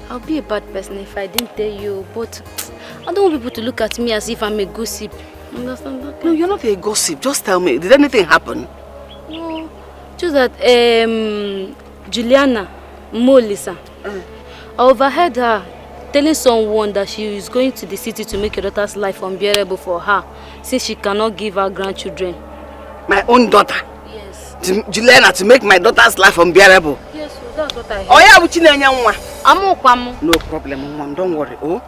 S2: I'll be a bad person if I didn't tell you, but I don't want people to look at me as if I'm a gossip. Understand that?
S3: No, you're not a gossip. Just tell me, did anything happen?
S2: No, just that Juliana Molisa, I overheard her telling someone that she is going to the city to make your daughter's life unbearable for her, since she cannot give her grandchildren.
S3: My own daughter?
S2: Yes.
S3: Juliana, to make my daughter's life unbearable?
S2: Yes, so that's what I heard.
S3: Oh yeah,
S2: no
S3: problem, Mom. Don't worry. Oh,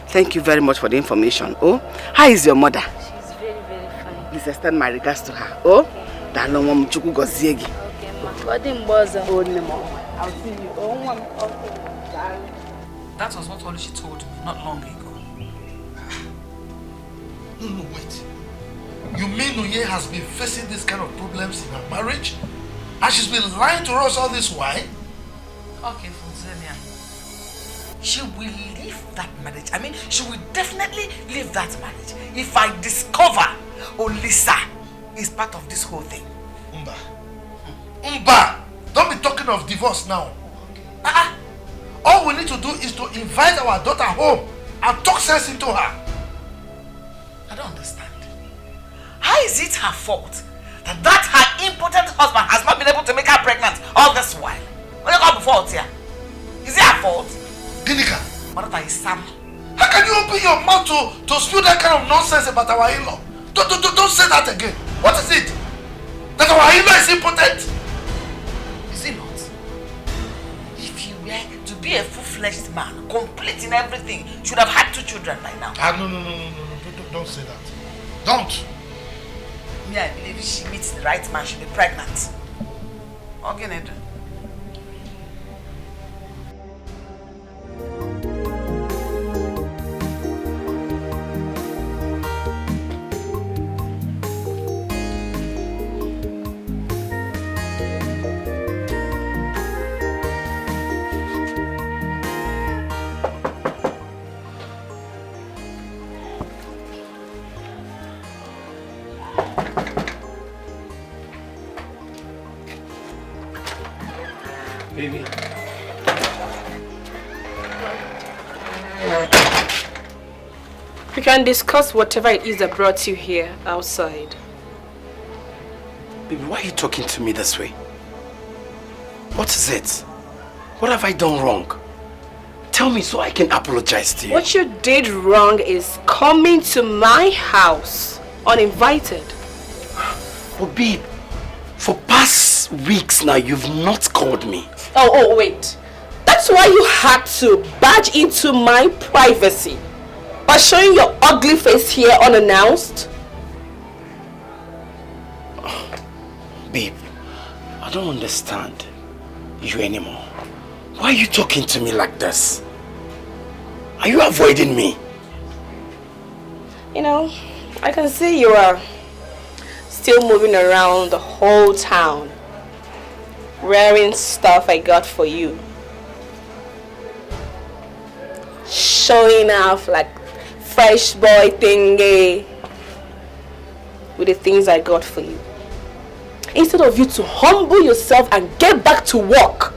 S3: thank you very much for the information. Oh, how is your mother?
S2: She's very, very fine.
S3: Please extend my regards to her. Oh, okay, ma. I'll see you.
S11: That was what Oluchi told me not long ago.
S4: No, wait. You mean Oye has been facing this kind of problems in her marriage? And she's been lying to us all this while?
S11: Okay, Fonselia. She will leave that marriage. I mean, she will definitely leave that marriage if I discover Olisa is part of this whole thing.
S4: Umba! Don't be talking of divorce now. Okay. All we need to do is to invite our daughter home and talk sense into her.
S11: I don't understand. How is it her fault that her impotent husband has not been able to make her pregnant all this while? What do you call fault here? Is it her fault?
S4: Ginika,
S11: what is Sam?
S4: How can you open your mouth to spew that kind of nonsense about our in-law? Don't say that again. What is it? That our in-law is impotent?
S11: Is it not? If you were to be a full-fledged man, complete in everything, should have had 2 children by now.
S4: No. Don't say that. Don't.
S11: Me, I believe if she meets the right man, she'll be pregnant. Okay, Ned.
S5: Baby.
S6: We can discuss whatever it is that brought you here outside.
S5: Baby, why are you talking to me this way? What is it? What have I done wrong? Tell me so I can apologize to you.
S6: What you did wrong is coming to my house uninvited.
S5: Oh, babe, for past weeks now, you've not called me.
S6: Oh, wait. That's why you had to barge into my privacy by showing your ugly face here unannounced?
S5: Babe, I don't understand you anymore. Why are you talking to me like this? Are you avoiding me?
S6: You know, I can see you are still moving around the whole town wearing stuff I got for you, showing off like fresh boy thingy with the things I got for you, instead of you to humble yourself and get back to work.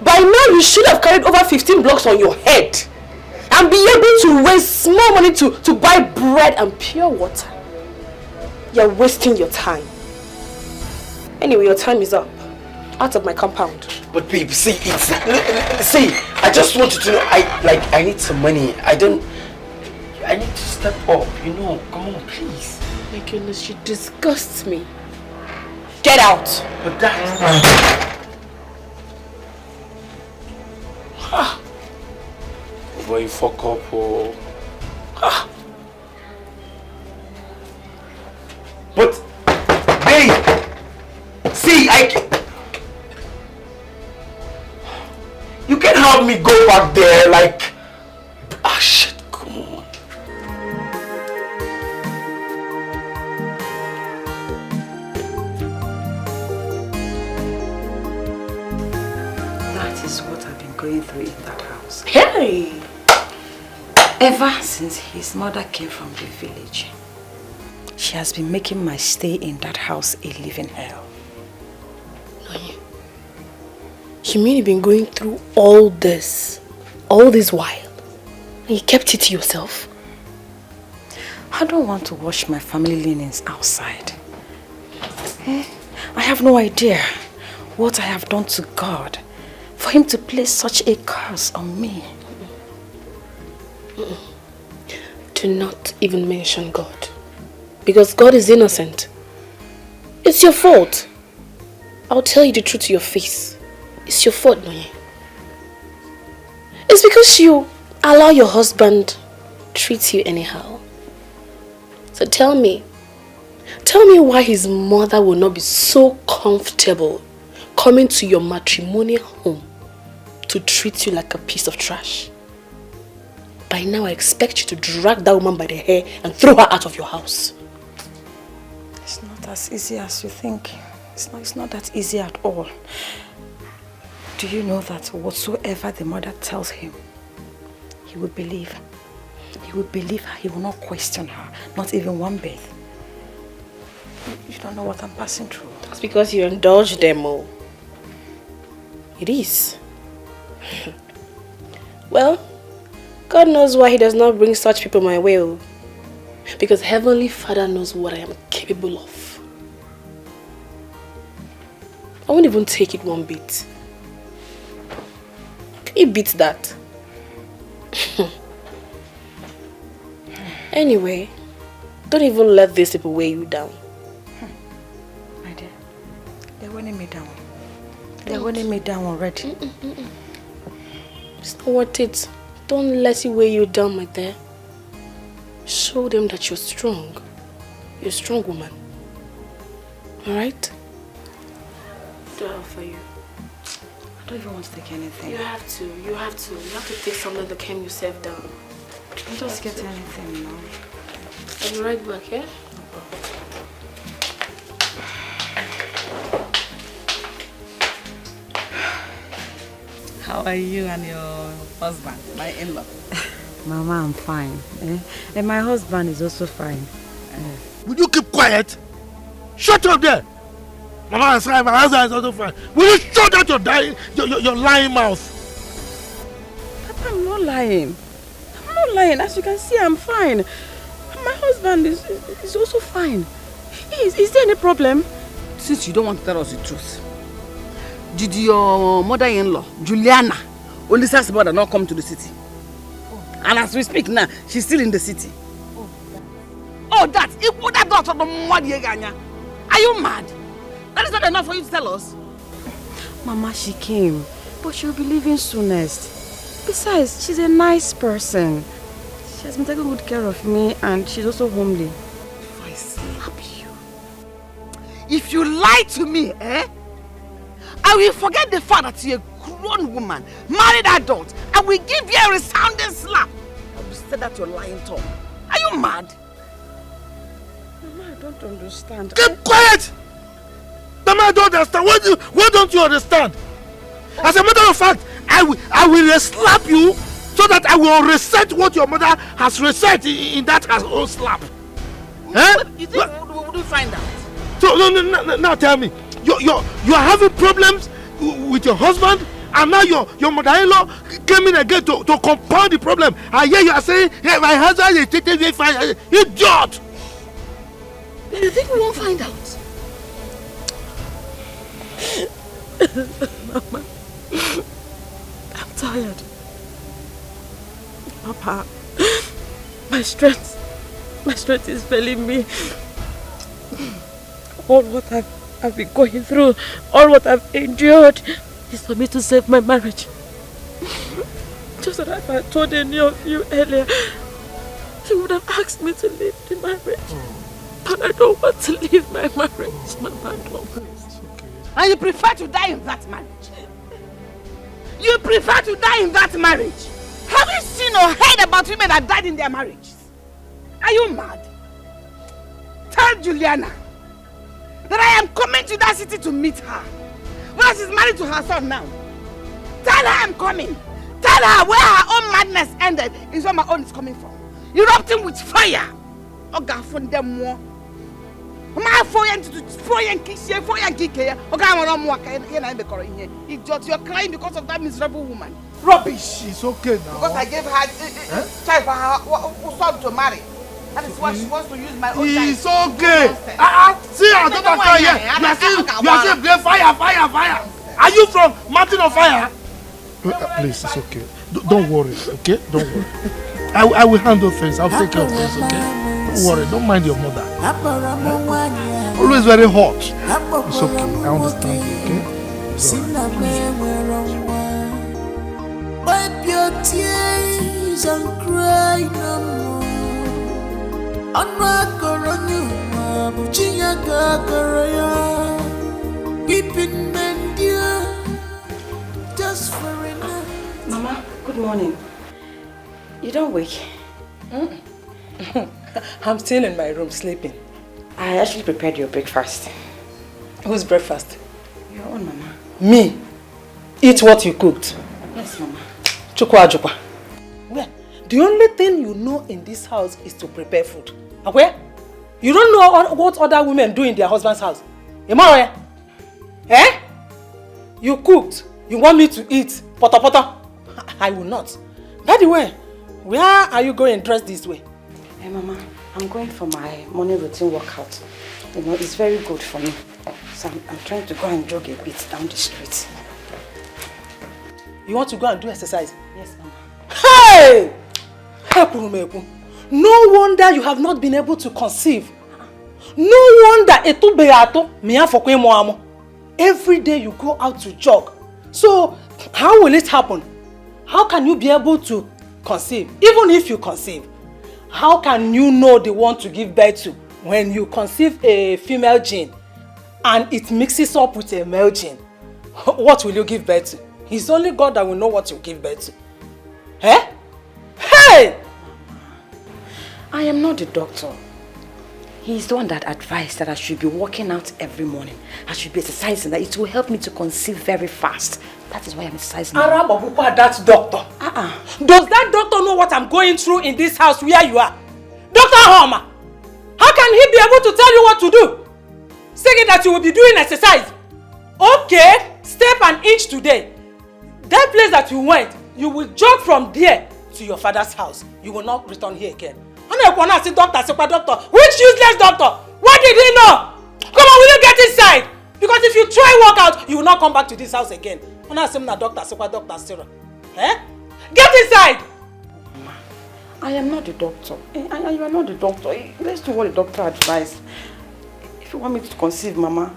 S6: By now you should have carried over 15 blocks on your head and be able to raise small money to buy bread and pure water. You're wasting your time. Anyway, your time is up. Out of my compound.
S5: But babe, see, I just wanted to know, I need some money. I need to step up, you know. Come on, please.
S6: My goodness, you disgust me. Get out.
S5: But that... Boy, you fuck up, oh. But, babe, see, you can help me go back there, like... Ah, shit, come on.
S3: That is what I've been
S7: been going through in that house.
S6: Hey!
S7: Ever since his mother came from the village, she has been making my stay in that house a living hell.
S6: You mean you've been going through all this while, and you kept it to yourself?
S7: I don't want to wash my family linens outside. I have no idea what I have done to God for him to place such a curse on me.
S6: Do not even mention God, because God is innocent. It's your fault. I'll tell you the truth to your face. It's your fault, Noye. It's because you allow your husband treat you anyhow. So tell me why his mother will not be so comfortable coming to your matrimonial home to treat you like a piece of trash. By now I expect you to drag that woman by the hair and throw her out of your house.
S7: It's not as easy as you think. It's not that easy at all. Do you know that whatsoever the mother tells him, he will believe? He will believe her, he will not question her, not even one bit. You don't know what I'm passing through.
S6: That's because you indulge them all. It is. Well, God knows why he does not bring such people my way. Because Heavenly Father knows what I am capable of. I won't even take it one bit. Can you beat that? Anyway, don't even let these people weigh you down.
S7: My dear, they're weighing me down. They're weighing me down already.
S6: It's not worth it. Don't let it weigh you down, my dear. Show them that you're strong. You're a strong woman. Alright? What do I have for you?
S7: I don't even want to take anything.
S6: You have to. You have to take something to calm yourself down.
S7: Don't just get anything, you know.
S6: I'll be right back, yeah?
S11: How are you and your husband, my in-law?
S7: Mama, I'm fine. And my husband is also fine.
S4: Will you keep quiet? Shut up there! Mama is fine, my husband is also fine. Will you shut out your lying mouth?
S11: Papa, I'm not lying. I'm not lying. As you can see, I'm fine. My husband is also fine. Is there any problem? Since you don't want to tell us the truth, did your mother-in-law, Juliana, only says about not come to the city? And as we speak now, she's still in the city. Oh, that! Are you mad? That is not enough for you to tell us.
S7: Mama, she came, but she'll be leaving soonest. Besides, she's a nice person. She has been taking good care of me, and she's also homely.
S11: If I slap you, if you lie to me, I will forget the fact that you're a grown woman, married adult, and will give you a resounding slap. I will say that your lying tongue. Are you mad?
S7: Mama, I don't understand.
S4: Keep quiet! Mama, I don't understand. Why don't you understand? As a matter of fact, I will slap you so that I will reset what your mother has reset in that her own slap.
S11: You think we find out?
S4: So no, now tell me, you're having problems with your husband, and now your mother-in-law came in again to compound the problem. And here you are saying, hey, my husband is taking me fine. Idiot!
S11: You think we won't find out? Mama, I'm tired. Papa, my strength is failing me. All what I've been going through, all what I've endured is for me to save my marriage. Just that if I told any of you earlier, you would have asked me to leave the marriage. But I don't want to leave my marriage, Mama. I don't. And you prefer to die in that marriage? You prefer to die in that marriage? Have you seen or heard about women that died in their marriages? Are you mad? Tell Juliana that I am coming to that city to meet her. Well, she's married to her son now.
S3: Tell her I'm coming. Tell her where her own madness ended is where my own is coming from. Erupting with fire. Oga from them more. My foreign kiss, foreign kick here. Oga, I'm not here. You're crying because of that miserable woman. Rubbish.
S4: It's okay now.
S3: Because I gave her child for her son to marry. That is why she wants to use my own child.
S4: It's okay. See, I don't know here. You are saying fire. Are you from Mountain of Fire? Please, it's okay. Don't worry, okay? Don't worry. I will handle things. I'll take care of things, okay? Don't worry. Don't mind your mother. Always very hot. It's okay. I understand you, okay?
S9: Wipe your tears and cry no more. Weeping men dear, just for enough.
S7: Mama, good morning. You don't wake?
S11: I'm still in my room sleeping.
S7: I actually prepared your breakfast.
S11: Whose breakfast?
S7: Your own, Mama.
S11: Me? Eat what you cooked?
S7: Yes, Mama.
S11: Chukwa. Well, the only thing you know in this house is to prepare food. Okay? You don't know what other women do in their husband's house. Imare? Eh? You cooked. You want me to eat? Poto. I will not. By the way, where are you going dressed this way?
S7: Hey, Mama, I'm going for my morning routine workout. You know, it's very good for me. So I'm trying to go and jog a bit down the street.
S11: You want to go and do exercise?
S7: Yes, Mama.
S11: Hey! No wonder you have not been able to conceive. No wonder every day you go out to jog. So, how will it happen? How can you be able to conceive? Even if you conceive, how can you know the one to give birth to when you conceive a female gene and it mixes up with a male gene? What will you give birth to? It's only God that will know what you give birth to. Eh? Hey!
S7: I am not the doctor. He's the one that advised that I should be working out every morning. I should be exercising, that it will help me to conceive very fast. That is why I'm exercising.
S11: That doctor. Does that doctor know what I'm going through in this house where you are? Dr. Homer, how can he be able to tell you what to do? Saying that you will be doing exercise. Okay, step an inch today. That place that you went, you will jog from there to your father's house. You will not return here again. Doctor, which useless doctor? What did he know? Come on, will you get inside? Because if you try work out, you will not come back to this house again. Doctor Sarah. Eh? Get inside!
S7: I am not the doctor. You are not the doctor. Let's do what the doctor advised. If you want me to conceive, Mama.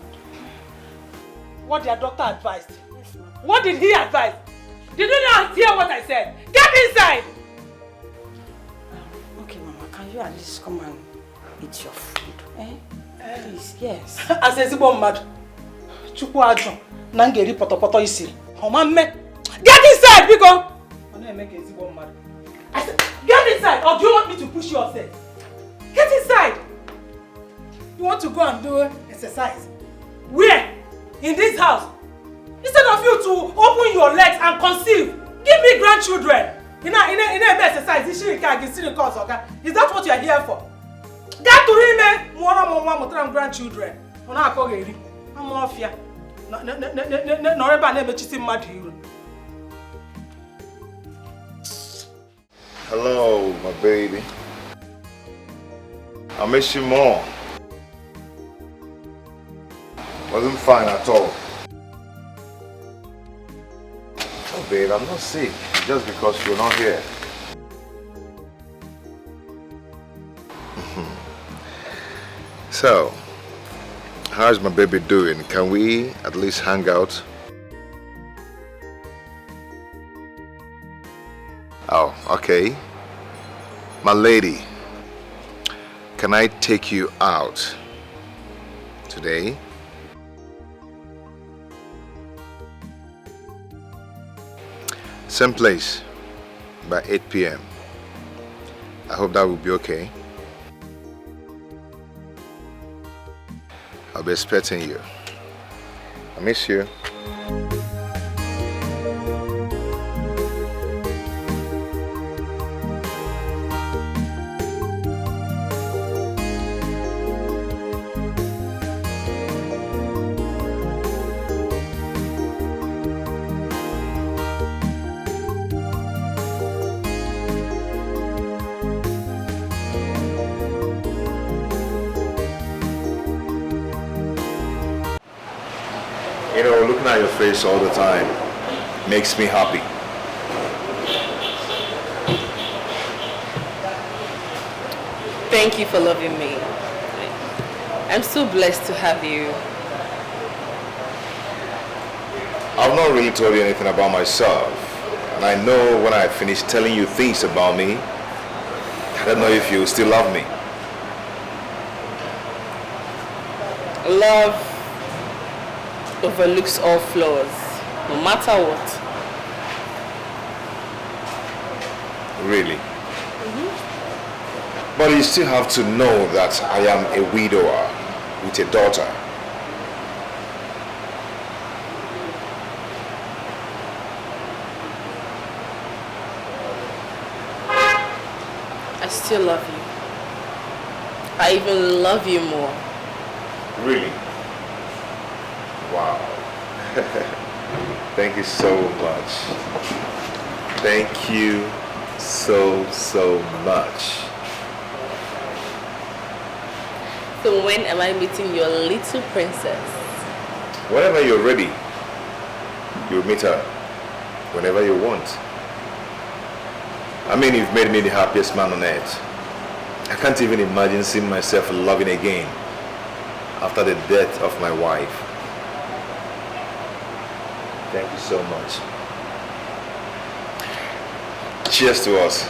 S11: What your doctor advised? Yes, what did he advise? Did you not hear what I said? Get inside!
S7: Okay, Mama, can you at least come and eat your food? Eh? Please, yes.
S11: As a zibo mad. Chukwu ajo. Nangeri poto isi. Get inside, Biko! I said, get inside, or do you want me to push you upstairs? Get inside! You want to go and do exercise? Where? In this house? Instead of you to open your legs and conceive, give me grandchildren. In a exercise, is that what you are here for? Get to him, more grandchildren. I'm off here.
S1: Hello, my baby. I miss you more. Wasn't fine at all. Oh, babe, I'm not sick. Just because you're not here. So, how's my baby doing? Can we at least hang out? Oh, okay. My lady, can I take you out today? Same place, by 8 p.m. I hope that will be okay. I'll be expecting you. I miss you. You know, looking at your face all the time makes me happy.
S6: Thank you for loving me. I'm so blessed to have you.
S1: I've not really told you anything about myself. And I know when I finish telling you things about me, I don't know if you still love me.
S6: Love overlooks all flaws, no matter what.
S1: Really? But you still have to know that I am a widower with a daughter.
S6: I still love you. I even love you more.
S1: Really? Wow. Thank you so much. Thank you so much.
S6: So when am I meeting your little princess?
S1: Whenever you're ready, you'll meet her. Whenever you want. I mean, you've made me the happiest man on earth. I can't even imagine seeing myself loving again after the death of my wife. Thank you so much. Cheers to us.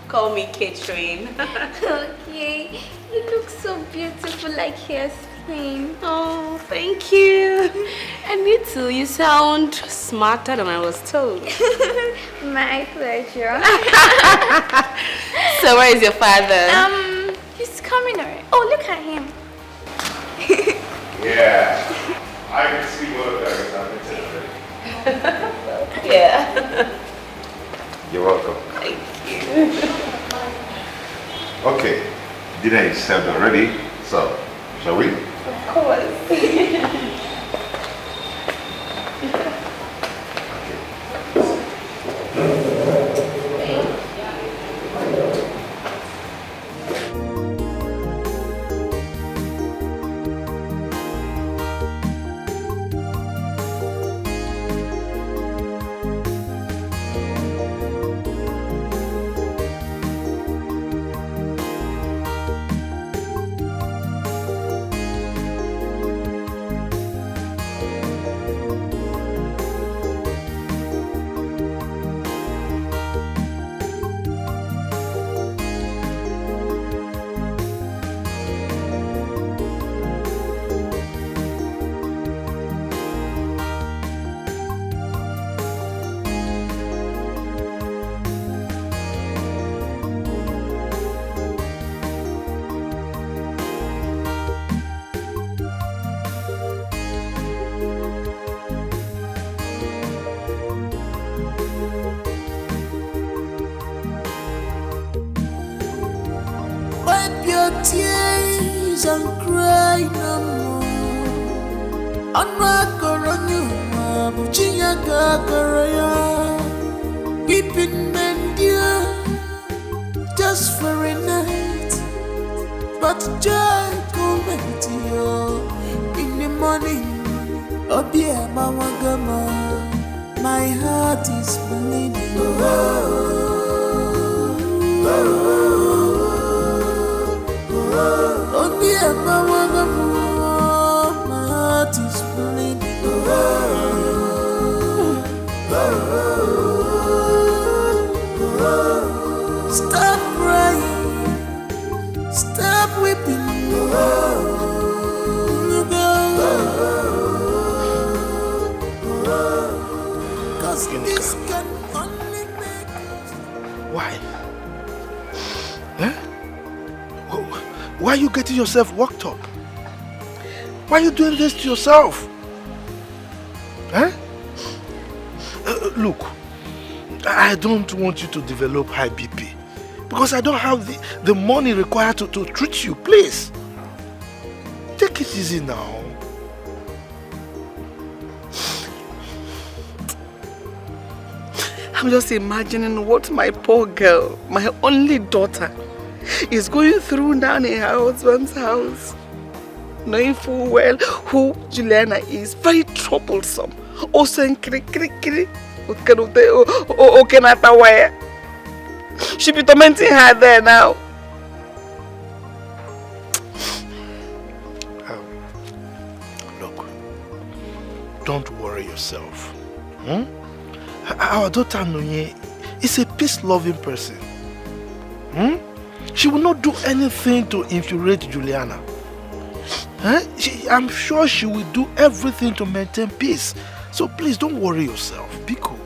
S6: Call me Catherine.
S2: Okay, you look so beautiful like hairspring.
S6: Oh, thank you. And you too, you sound smarter than I was told.
S2: My pleasure.
S6: So where is your father?
S2: He's coming already. Oh, look at him.
S1: Yeah, I can see what that is happening.
S6: Yeah.
S1: You're welcome.
S6: Thank you.
S1: Okay, dinner is served already, so shall we?
S2: Of course.
S9: Tears and cry no more. Anwakoronyuma buchinya kakaraya. Weeping men dear, just for a night. But joy coming to you in the morning. Obia mawagama, my heart is bleeding. Oh dear, my heart is bleeding. Stop crying, stop weeping.
S4: Cause this can only make us... Why? Eh? Why are you getting yourself worked up? Why are you doing this to yourself? Eh? Look, I don't want you to develop high BP because I don't have the money required to treat you. Please, take it easy now.
S3: I'm just imagining what my poor girl, my only daughter, is going through down in her husband's house. Knowing full well who Juliana is, very troublesome. Also, she'll be tormenting her there now.
S4: Look, don't worry yourself. Our daughter Nonye is a peace-loving person. She will not do anything to infuriate Juliana. I'm sure she will do everything to maintain peace. So please don't worry yourself. Be cool.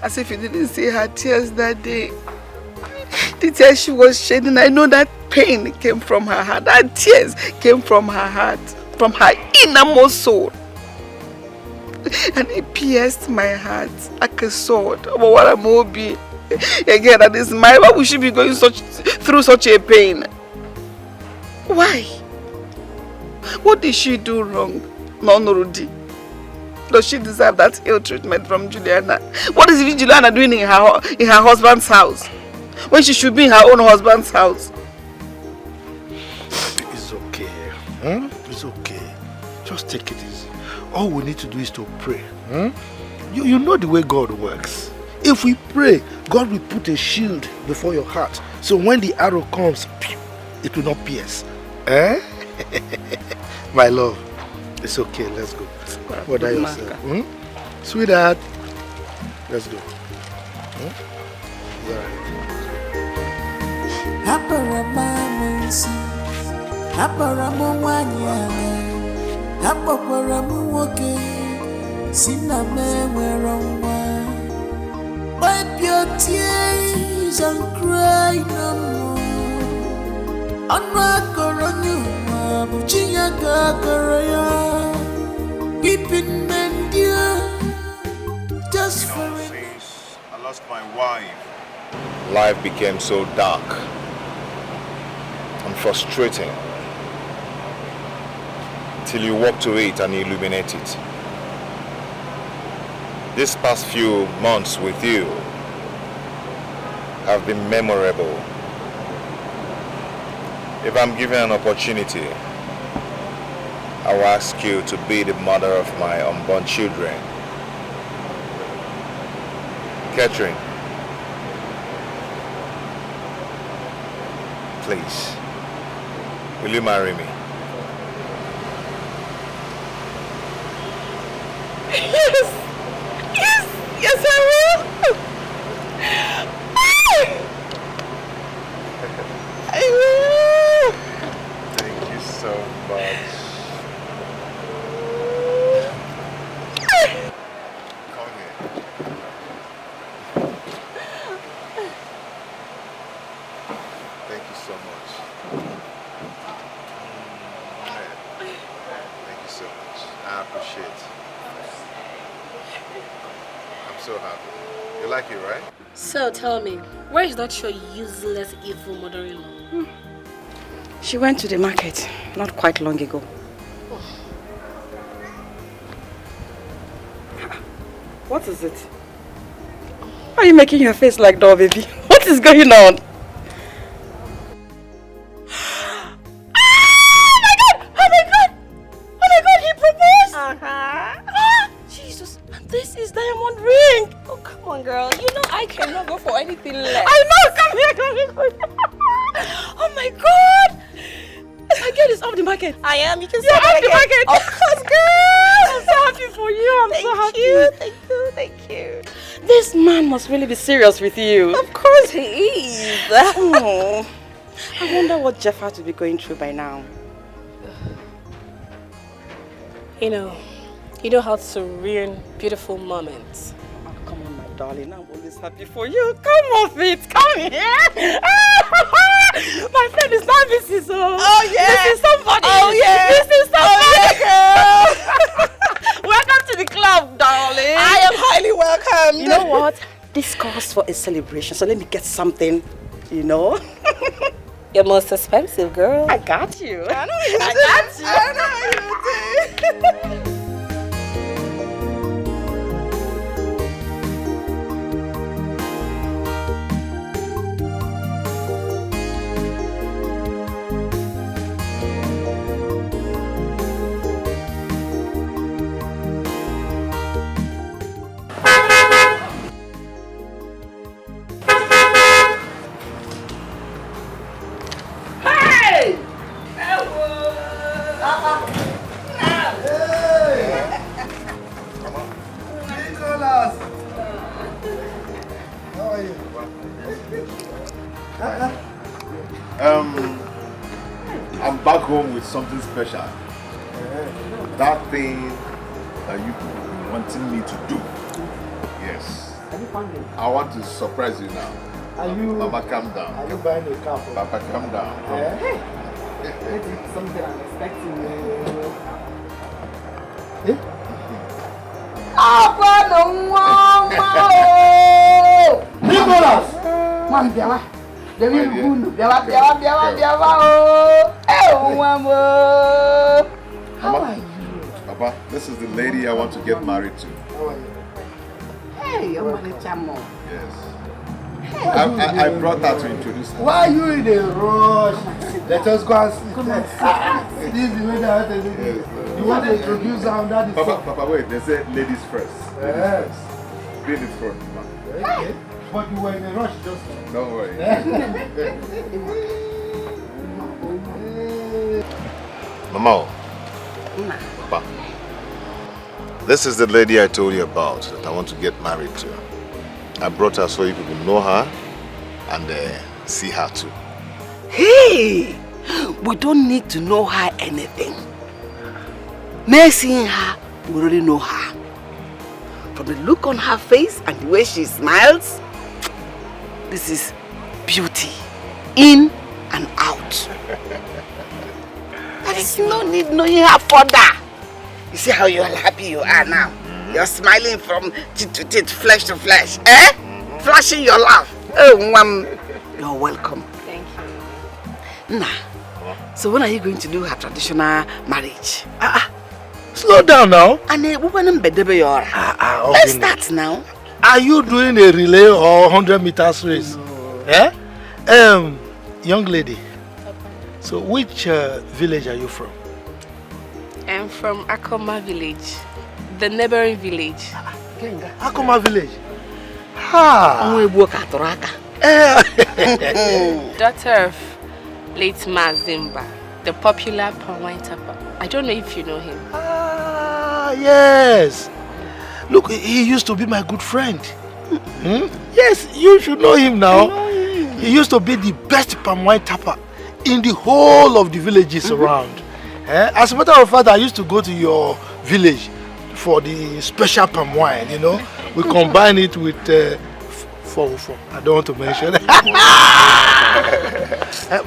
S3: As if you didn't see her tears that day. The tears she was shedding, I know that pain came from her heart. That tears came from her heart, from her innermost soul. And it pierced my heart like a sword. But what I'm hoping again, that is why would she be going through such a pain? Why? What did she do wrong? No, Norudi. Does she deserve that ill treatment from Juliana? What is Juliana doing in her husband's house when she should be in her own husband's house?
S4: It's okay. It's okay. Just take it easy. All we need to do is to pray. You know the way God works. If we pray, God will put a shield before your heart. So when the arrow comes, it will not pierce. My love, it's okay. Let's go. What are yourself? Sweetheart, let's go.
S9: Wipe your tears and cry no more. Weeping men dear, just for it.
S1: Since I lost my wife, life became so dark and frustrating till you walk to it and illuminate it. These past few months with you have been memorable. If I'm given an opportunity, I will ask you to be the mother of my unborn children. Catherine, please, will you marry me?
S3: Yes, I will. I will.
S1: Thank you so much. Come here. Thank you so much. Thank you so much. I appreciate it. I'm so happy. You like it, right?
S6: So tell me, where is that your useless evil mother-in-law?
S7: She went to the market not quite long ago. What is it? Why are you making your face like that, baby? What is going on?
S6: Diamond ring! Oh, come on, girl. You know I cannot go for anything less.
S7: I know! Come here, come here.
S6: Oh my god!
S7: My girl is off the market.
S6: I am. You can say
S7: You're off the market.
S6: Of course, girl!
S7: I'm so happy for you. I'm so happy.
S6: Thank you.
S7: This man must really be serious with you.
S6: Of course he is.
S7: Oh, I wonder what Jeff had to be going through by now.
S6: You You know how to ruin beautiful moments.
S3: Oh, come on, my darling. I'm always happy for you. Come off it. Come here. My friend is not Mrs. Oh, yeah. This is somebody. Oh, yeah. This is somebody. Oh, yeah, welcome to the club, darling. I am highly welcome. You know what? This calls for a celebration, so let me get something, you know.
S6: You're most expensive, girl.
S3: I got you. I know you I got you. I know you do.
S1: I'm back home with something special. That thing that you've been wanting me to do. Yes. I want to surprise you now. Mama, calm down.
S12: Are you buying a car for
S1: Papa, calm down.
S12: It's something I'm expecting. Nicholas! Man, Biawa.
S1: How are you? Papa, this is the lady I want to get married to.
S12: How are you?
S3: Hey, you're my chamo.
S1: Yes. I brought her to introduce her.
S12: Why are you in a rush? Let us go and see. This is the way that I do it. You want to introduce her on that?
S1: Papa, wait. They say ladies first. Ladies first. Be in the front, man.
S12: Okay. But you were in a rush just now.
S1: Don't worry. Mama. Papa. This is the lady I told you about that I want to get married to. I brought her so you people know her and see her too.
S3: Hey! We don't need to know her anything. May seeing her, we already know her. From the look on her face and the way she smiles, this is beauty, in and out. There is no need knowing her further. You see how happy you are now? You're smiling from teeth to teeth, flesh to flesh, eh? Flashing your laugh. Oh, you're welcome.
S6: Thank you.
S3: Nah. So when are you going to do her traditional marriage?
S12: Slow down now.
S3: Let's start now.
S12: Are you doing a relay or 100 meters race? No. Eh? Young lady. So which village are you from?
S6: I'm from Akoma village, the neighboring village.
S12: Akoma village?
S6: Daughter of late Mazimba, the popular palm wine tapper. I don't know if you know him.
S12: Yes. Look, he used to be my good friend. Yes, you should know him now. He used to be the best palm wine tapper in the whole of the villages around. As a matter of fact, I used to go to your village for the special palm wine, you know. We combine it with I don't want to mention it.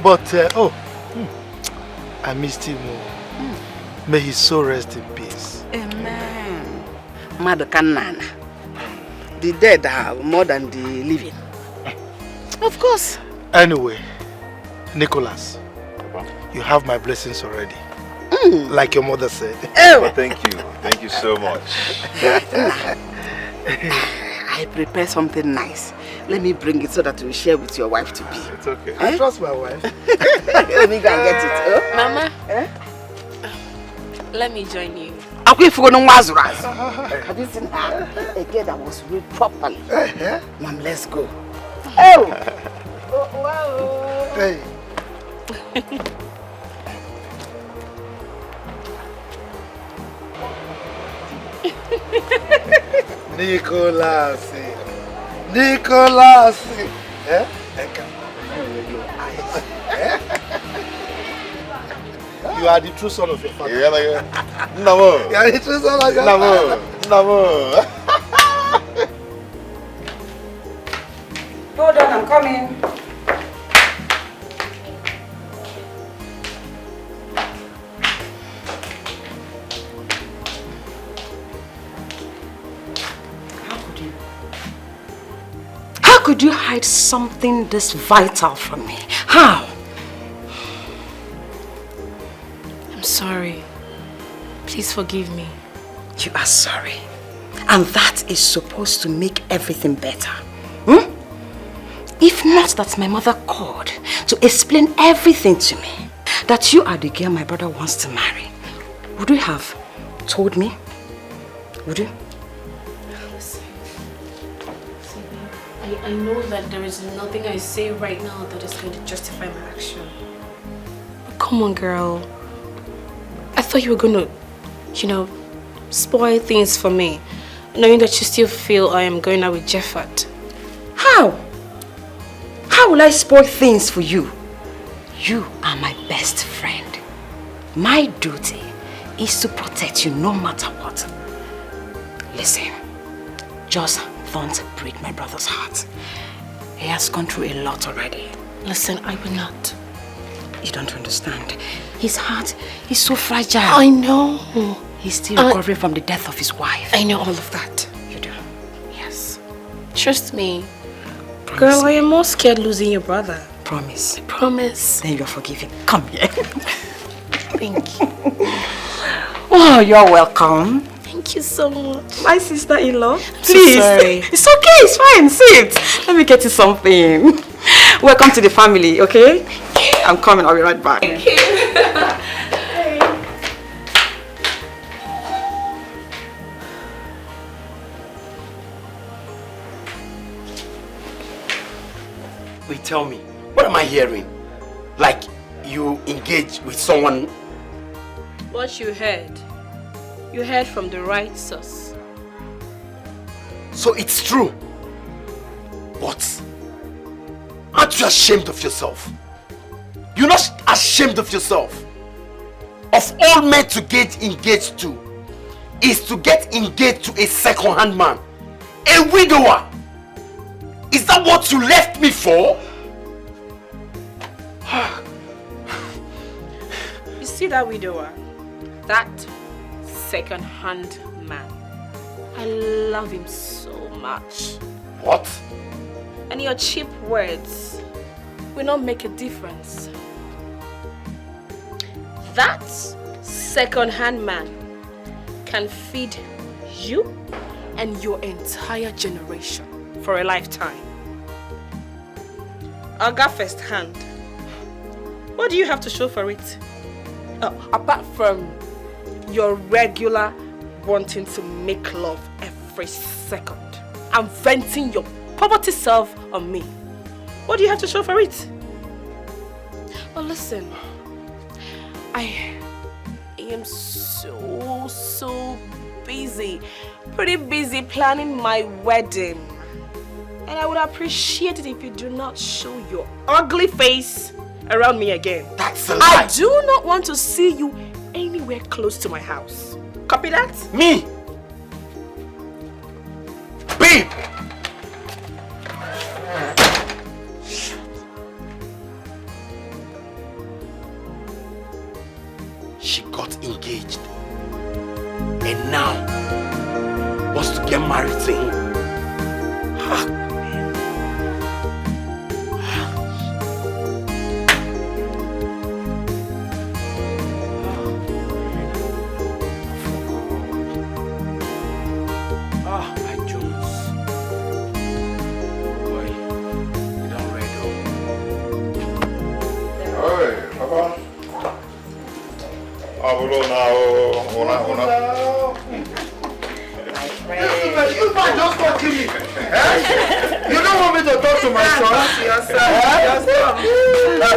S12: But, I missed him. May his soul rest in peace.
S3: Amen. Madakanana. The dead are more than the living. Of course.
S12: Anyway, Nicholas, you have my blessings already. Like your mother said.
S1: Well, thank you. Thank you so much.
S3: I prepared something nice. Let me bring it so that you share with your wife to be.
S1: It's okay.
S12: I trust my wife.
S3: Let me go and get it.
S6: Mama, let me join you.
S3: Have you seen her? A girl that was read properly. Mom, let's go. Oh! Wow!
S12: Hey. Nicholas. Nicholas. You are the true son of your father.
S1: Yeah. Namo.
S12: You are the true son of your
S1: father. Namo.
S11: Hold on, I'm coming.
S7: How could you hide something this vital from me? How?
S6: I'm sorry. Please forgive me.
S7: You are sorry. And that is supposed to make everything better. Hmm? If not that my mother called to explain everything to me, that you are the girl my brother wants to marry, would you have told me? Would you?
S6: I know that there is nothing I say right now that is going to justify my action. But come on, girl. I thought you were going to, spoil things for me, knowing that you still feel I am going out with Jeffat.
S7: How? How will I spoil things for you? You are my best friend. My duty is to protect you no matter what. Listen, just don't break my brother's heart. He has gone through a lot already.
S6: Listen, I will not.
S7: You don't understand. His heart is so fragile.
S6: I know.
S7: He's still recovering from the death of his wife.
S6: I know all of that.
S7: You do? Yes.
S6: Trust me.
S7: Promise
S6: Girl,
S7: me.
S6: I am more scared losing your brother.
S7: Promise.
S6: I promise.
S7: Then you're forgiven. Come here.
S6: Thank you.
S7: Oh, you're welcome.
S6: Thank you so much.
S7: My sister-in-law.
S6: Please.
S7: So sorry. It's okay, it's fine. Sit. Let me get you something. Welcome to the family, okay? I'm coming. I'll be right back.
S6: Thank you.
S5: Wait, tell me, what am I hearing? Like you engaged with someone?
S6: What you heard from the right source.
S5: So it's true. But aren't you ashamed of yourself? You're not ashamed of yourself? Of all men to get engaged to is to get engaged to a second-hand man, a widower. Is that what you left me for?
S6: You see that widower? That second-hand man. I love him so much.
S5: What?
S6: And your cheap words will not make a difference. That second-hand man can feed you and your entire generation for a lifetime. I'll go first hand. What do you have to show for it? Apart from your regular wanting to make love every second and venting your poverty self on me. What do you have to show for it? Well, listen. I am so busy. Pretty busy planning my wedding. And I would appreciate it if you do not show your ugly face around me again.
S5: That's a lie.
S6: I do not want to see you anywhere close to my house. Copy that?
S5: Me? Babe! She got engaged. And now wants to get married to him.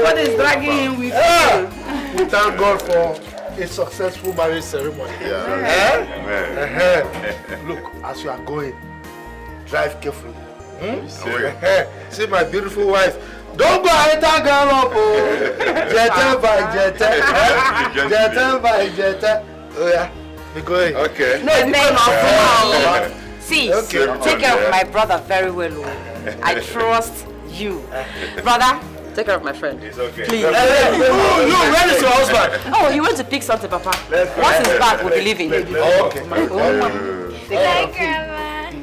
S11: What is dragging him with you?
S12: We thank God for a successful marriage ceremony. Look, as you are going, drive carefully. See my beautiful wife.
S8: Don't go ahead and come up. Jetta by Jetta. Jetta by Jetta. Oh yeah. Because
S1: okay.
S7: No, see, take care of my brother very well. I trust you. Brother, take care of my friend.
S1: It's okay.
S7: Please.
S8: where is your husband?
S7: Oh, he went to pick something, Papa. Once he's back, we'll be leaving.
S8: Okay.
S2: Bye, Grandma.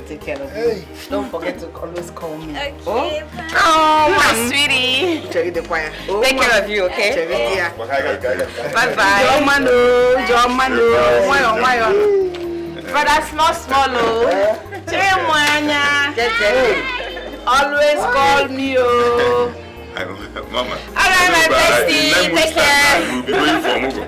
S7: Take care of you. Don't forget to always call me.
S2: Okay.
S7: Oh, my sweetie. Take care of you, okay? Bye-bye. Brother, small. Always call me, oh.
S1: Mama.
S7: Alright, my bestie. Take care.
S1: We'll be going for Mugo.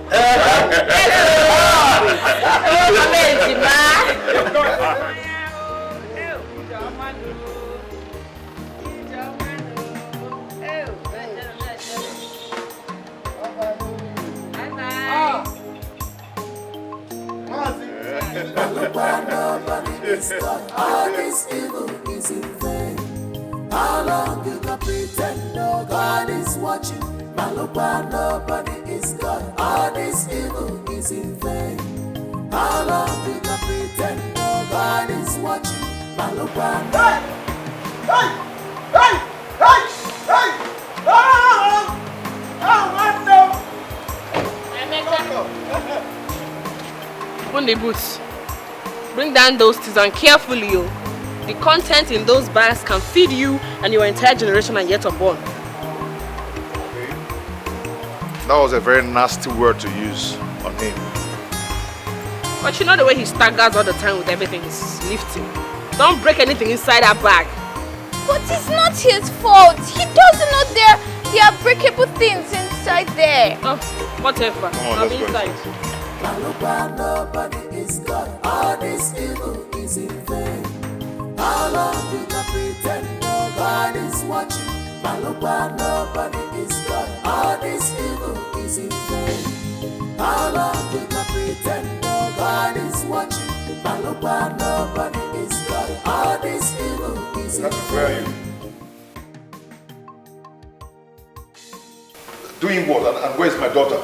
S9: Nobody is God. All this evil is in vain. How long you can pretend no God is watching? Malupa, nobody is God. All this evil is in vain. How long you can pretend no God is watching? Malupa,
S6: Open the boots. Bring down those teas and carefully, yo. The content in those bags can feed you and your entire generation and yet unborn.
S1: That was a very nasty word to use on him.
S6: But you know the way he staggers all the time with everything he's lifting. Don't break anything inside that bag.
S2: But it's not his fault. He doesn't know there are breakable things inside there.
S6: Oh, whatever. I'm inside.
S9: Malupa, nobody is God. All this evil is in vain. How long you can pretend no God is watching? Malupa, nobody is God. All this evil is in vain. How long you can pretend no God is watching? Malupa, nobody is God. All this evil is in vain.
S1: Where are you? Doing what? And where's my daughter?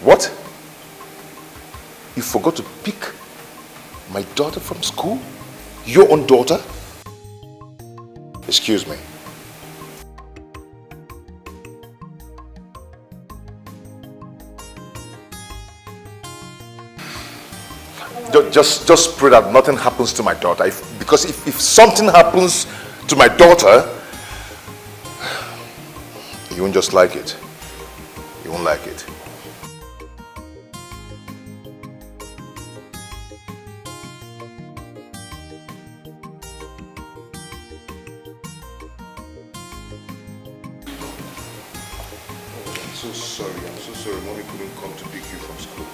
S1: What? You forgot to pick my daughter from school? Your own daughter? Excuse me. Just pray that nothing happens to my daughter. Because if something happens to my daughter, you won't just like it. You won't like it. I'm so sorry. Mommy couldn't come to pick you from school.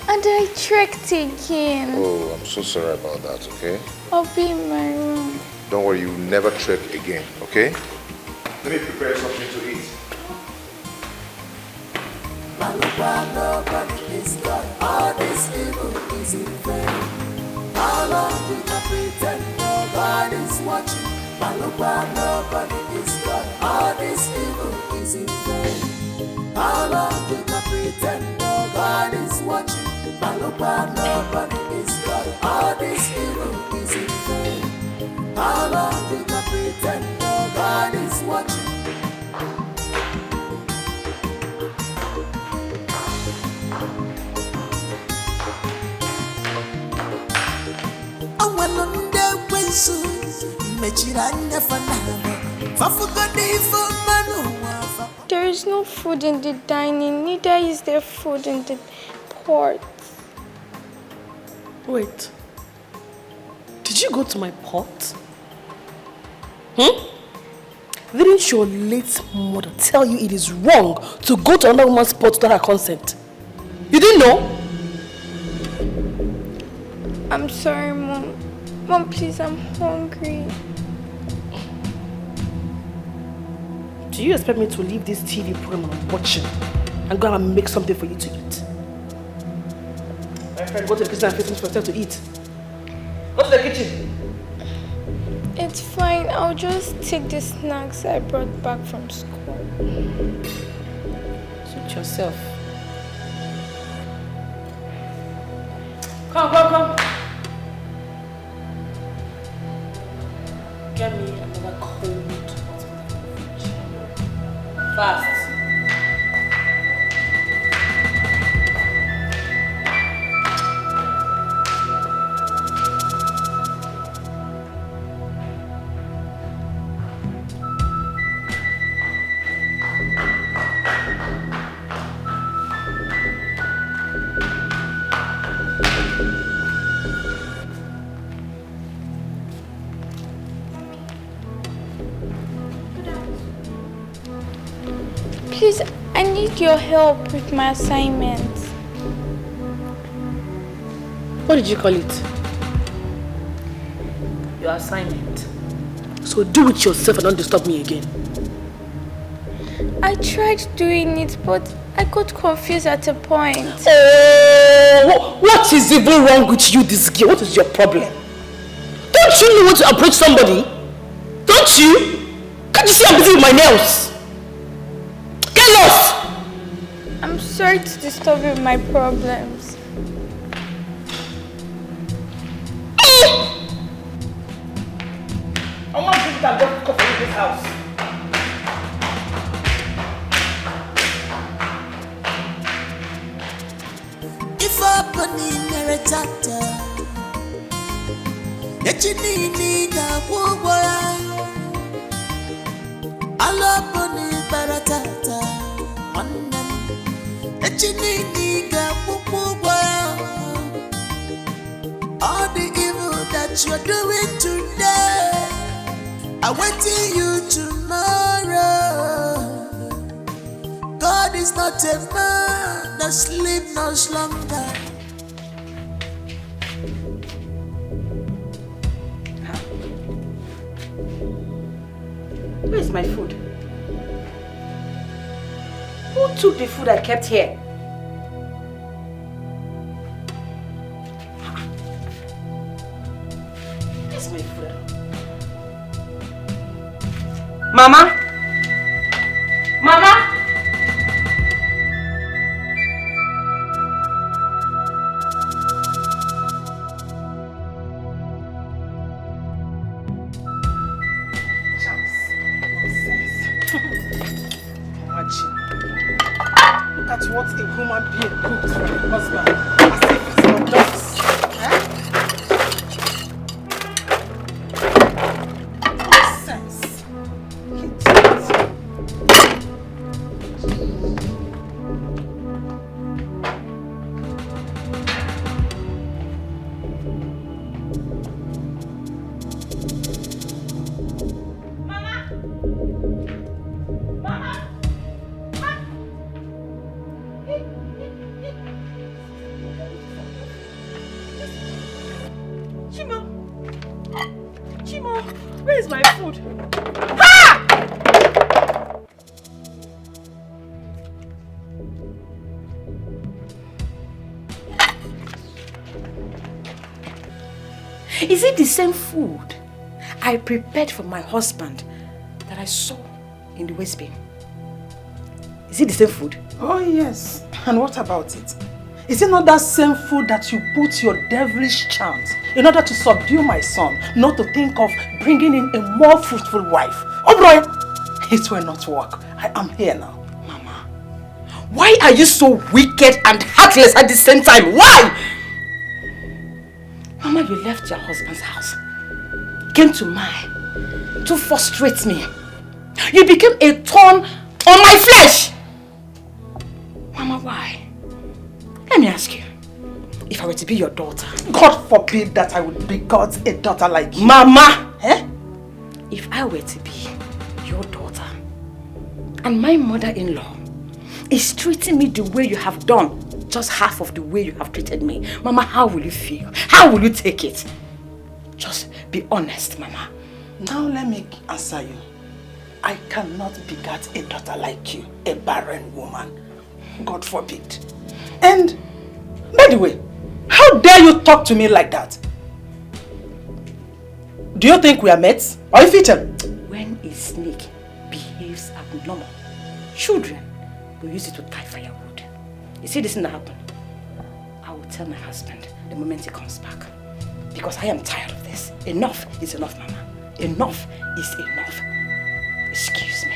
S2: And I tricked again.
S1: Oh, I'm so sorry about that, okay?
S2: I'll be in my room.
S1: Don't worry, you'll never trek again, okay? Let me prepare something to eat.
S9: Malupa, nobody is God. All this evil is in vain. How long we can pretend no God is watching? Malupa, nobody is God. All this evil is in vain. How long we can pretend no God is watching? Malupa, nobody is God. All this evil is in vain. How long we can pretend no God is watching?
S2: There is no food in the dining, neither is there food in the pot.
S6: Wait. Did you go to my pot? Didn't your late mother tell you it is wrong to go to another woman's pot without her consent? You didn't know?
S2: I'm sorry, Mom. Mom, please, I'm hungry.
S6: Do you expect me to leave this TV program I'm watching and go and make something for you to eat? My friend, go to the kitchen and fix things for yourself to eat. Go to the kitchen.
S2: It's fine. I'll just take the snacks I brought back from school.
S6: Suit yourself. Come. Get me another cold water. Fast.
S2: Please, I need your help with my assignments.
S6: What did you call it? Your assignment. So do it yourself and don't disturb me again.
S2: I tried doing it, but I got confused at a point.
S6: Oh, what is even wrong with you, this girl? What is your problem? Don't you know how to approach somebody? Don't you? Can't you see I'm busy with my nails? Get lost!
S2: I'm sorry to disturb you with my problems.
S11: I want to that go for this house.
S9: If opening meretata, echinini ga wogwara. Aloponi baratata, manam. Echinini ga wogwara. All the evil that you're doing today, I wait till you tomorrow. God is not a man that sleep no slumber.
S7: Where is my food? Who took the food I kept here? Where's my food? Mama? Mama?
S11: Look at what a human being cooked for her husband, as if it's not dogs. Nonsense. Chimo, where is my food? Ha!
S7: Is it the same food I prepared for my husband that I saw in the waste bin? Is it the same food?
S11: Oh yes. And what about it? Is it not that same food that you put your devilish charms in order to subdue my son, not to think of bringing in a more fruitful wife? Oh boy, it will not work. I am here now.
S7: Mama, why are you so wicked and heartless at the same time? Why? Mama, you left your husband's house, came to mine to frustrate me. You became a thorn on my flesh. Mama, why? Let me ask you, if I were to be your daughter.
S11: God forbid that I would begot a daughter like you.
S7: Mama! If I were to be your daughter and my mother-in-law is treating me the way you have done, just half of the way you have treated me, Mama, how will you feel? How will you take it? Just be honest, Mama.
S11: Now let me answer you. I cannot beget a daughter like you, a barren woman. God forbid. And, by the way, how dare you talk to me like that? Do you think we are mates? Or you fit him?
S7: When a snake behaves abnormal, children will use it to tie firewood. You see this thing that happened? I will tell my husband the moment he comes back. Because I am tired of this. Enough is enough, Mama. Enough is enough. Excuse me.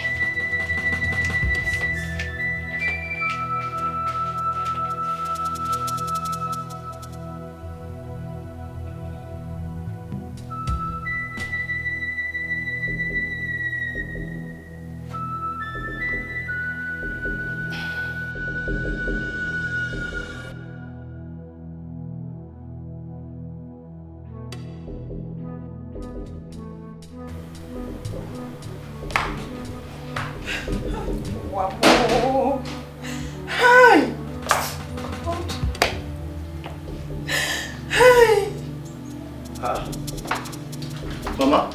S8: Mama,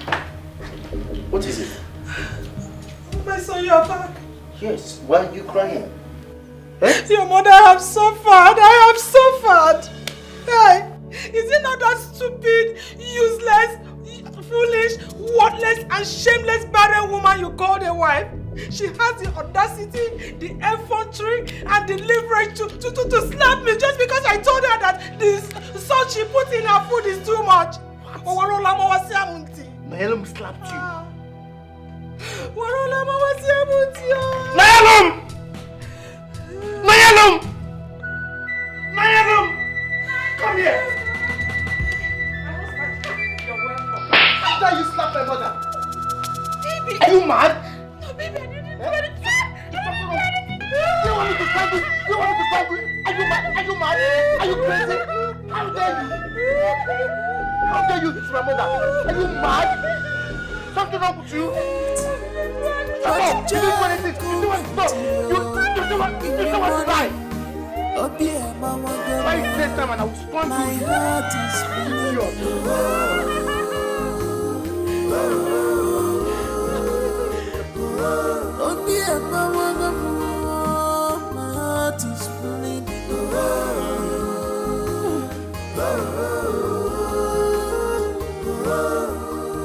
S8: what is it?
S11: My son, you are back.
S8: Yes, why are you crying?
S11: Your mother has suffered. I have suffered. Hey, is it not that stupid, useless, foolish, worthless, and shameless barren woman you called a wife? She has the audacity, the effrontery, and the leverage to slap me just because I told her that this salt she put in her food is too much.
S8: Naelum slapped you.
S11: Naelum!
S8: Naelum! Naelum! Come here!
S11: You're welcome.
S8: After you slapped my mother.
S11: Baby!
S8: Are you mad?
S11: No, baby, I didn't do anything.
S8: You want me to stand with? You want me to stand with? Are you mad? Are you mad? Are you crazy? How dare you? How dare you hit my mother? Are you mad? Something wrong with you? Shut up! You didn't do anything. You do what? No. You do what to lie. Try it next time and I will spawn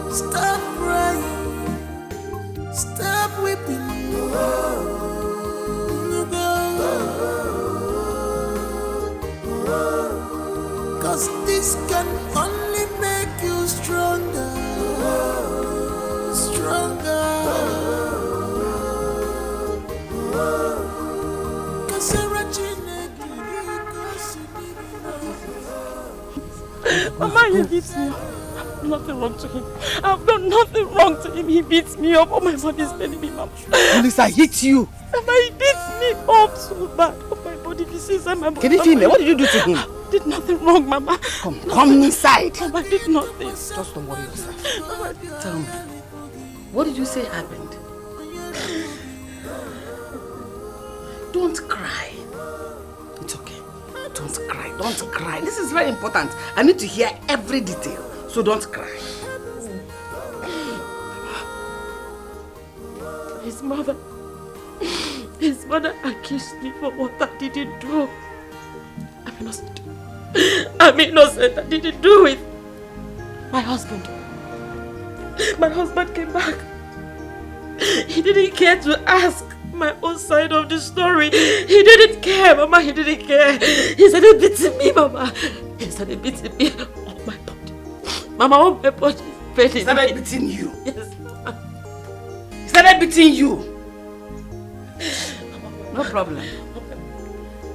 S9: Stop crying, stop weeping, cause this can only make you stronger, stronger.
S7: Mama, he beats me up. Nothing wrong to him. I've done nothing wrong to him. He beats me up. Oh, my body is telling me, Mama.
S3: Lisa hit you.
S7: Mama, he beats me up so bad. Oh, my body, this is my body.
S3: Can you feel me? What did you do to him?
S7: I did nothing wrong, Mama.
S3: Come inside.
S7: Mama, I did nothing.
S3: Just don't worry yourself.
S7: Mama,
S6: Tell me, what did you say happened? Don't cry.
S3: It's okay. Don't cry. Don't cry. This is very important. I need to hear every detail. So don't cry.
S7: His mother accused me for what I didn't do. I'm innocent. I'm innocent. I didn't do it. My husband came back. He didn't care to ask my own side of the story. He didn't care, Mama. He didn't care. He started beating me, Mama. He started beating me on my body. Mama, on my body.
S3: He started beating you?
S7: Yes, Mama.
S3: He started beating you? No problem.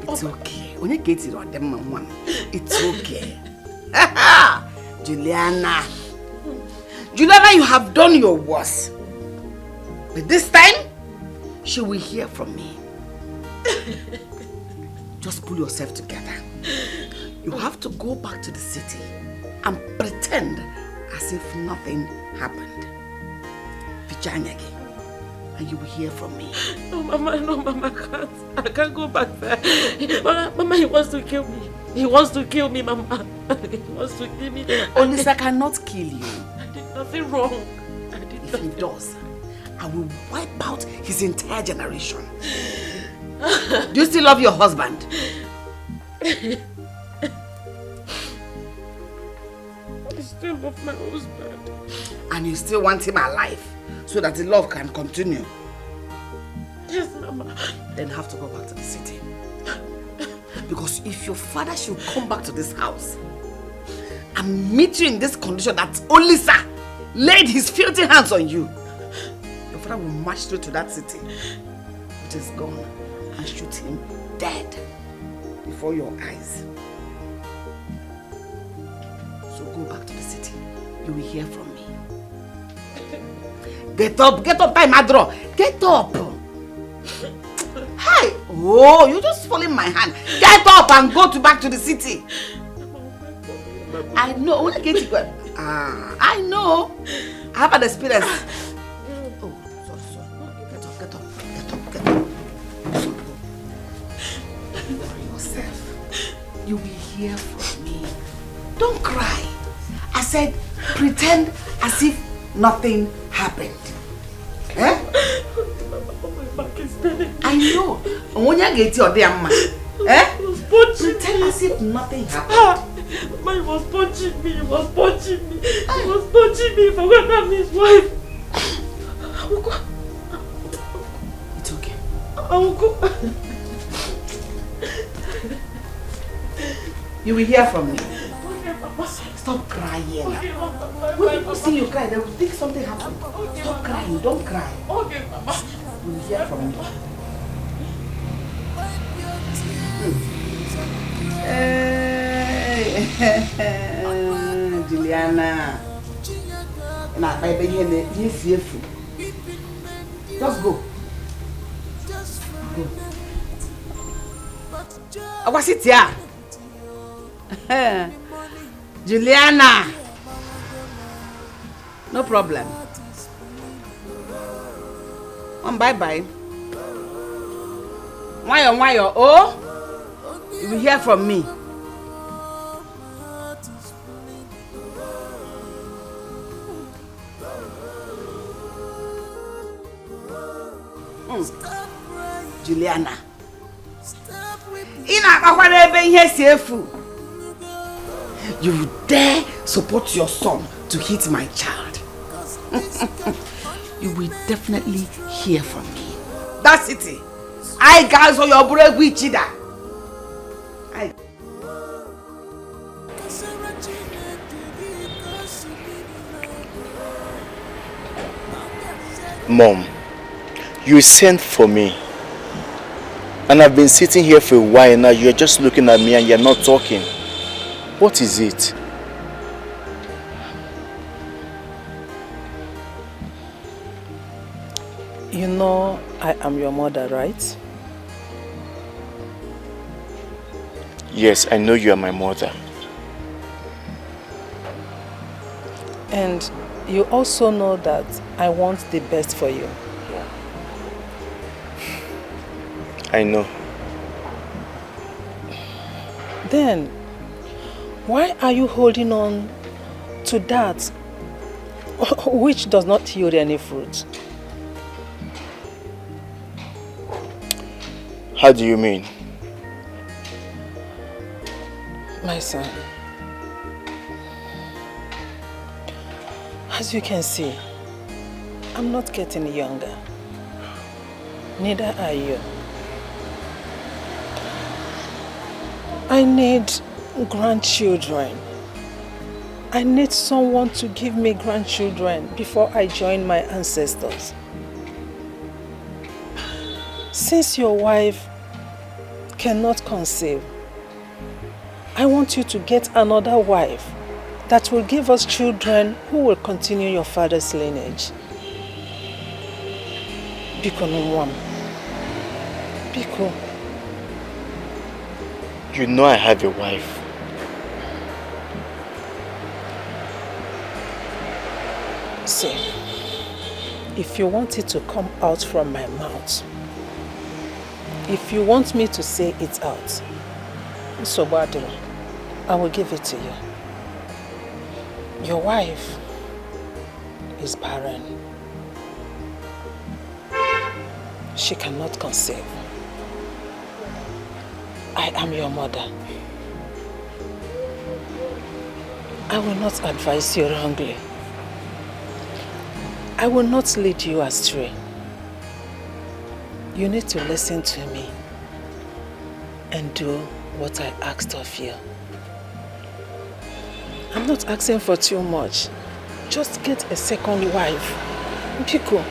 S3: It's okay. When you get it on them, one, it's okay. Juliana, you have done your worst. But this time, she will hear from me. Just pull yourself together. You have to go back to the city and pretend as if nothing happened. Vijayanya again. And you will hear from me.
S7: No, Mama, I can't go back there. Mama, he wants to kill me. He wants to kill me, Mama. He wants to kill me.
S3: Olisa cannot kill you.
S7: I did nothing wrong.
S3: If he does, I will wipe out his entire generation. Do you still love your husband?
S2: still love my husband.
S3: And you still want him alive so that the love can continue?
S2: Yes, Mama.
S3: Then you have to go back to the city. Because if your father should come back to this house and meet you in this condition that Olisa laid his filthy hands on you, your father will march straight to that city with his gun and shoot him dead before your eyes. So go back to the city. You will hear from me. Get up, time Adro. Get up. Hi! Oh, you're just following my hand. Get up and go back to the city. I know. I know. I have an experience. Oh, sorry. Get up. For yourself. You will hear from me. Don't cry. I said, pretend as if nothing happened. Eh? I know. When you get your damn man, pretend as if nothing happened.
S2: He was punching me. He was punching me for when I'm his wife. I will go.
S3: It's okay.
S2: I will go.
S3: You will hear from me.
S2: Okay, Mama.
S3: Stop crying.
S2: Okay, Mama.
S3: When people see you cry, they will think something happened. Stop crying. Don't cry.
S2: Okay, Mama.
S3: You will hear from me. Hey, Juliana. Now, baby, just go. What's it here? Juliana. No problem. Bye-bye. Why? Oh? You will hear from me. Juliana. You dare support your son to hit my child. You will definitely hear from me. That's it. I guys on your brave with either.
S8: Mom, you sent for me. And I've been sitting here for a while now. You're just looking at me and you're not talking. What is it?
S11: You know I am your mother, right?
S8: Yes, I know you are my mother.
S11: And you also know that I want the best for you.
S8: I know.
S11: Then, why are you holding on to that which does not yield any fruit?
S8: How do you mean?
S11: My son, as you can see, I'm not getting younger. Neither are you. I need grandchildren. I need someone to give me grandchildren before I join my ancestors. Since your wife cannot conceive, I want you to get another wife that will give us children who will continue your father's lineage. Biko no one. Biko.
S8: You know I have a wife.
S11: See, if you want it to come out from my mouth, if you want me to say it out, Sobadro, I will give it to you. Your wife is barren. She cannot conceive. I am your mother. I will not advise you wrongly. I will not lead you astray. You need to listen to me and do what I asked of you. I'm not asking for too much. Just get a second wife. Pico.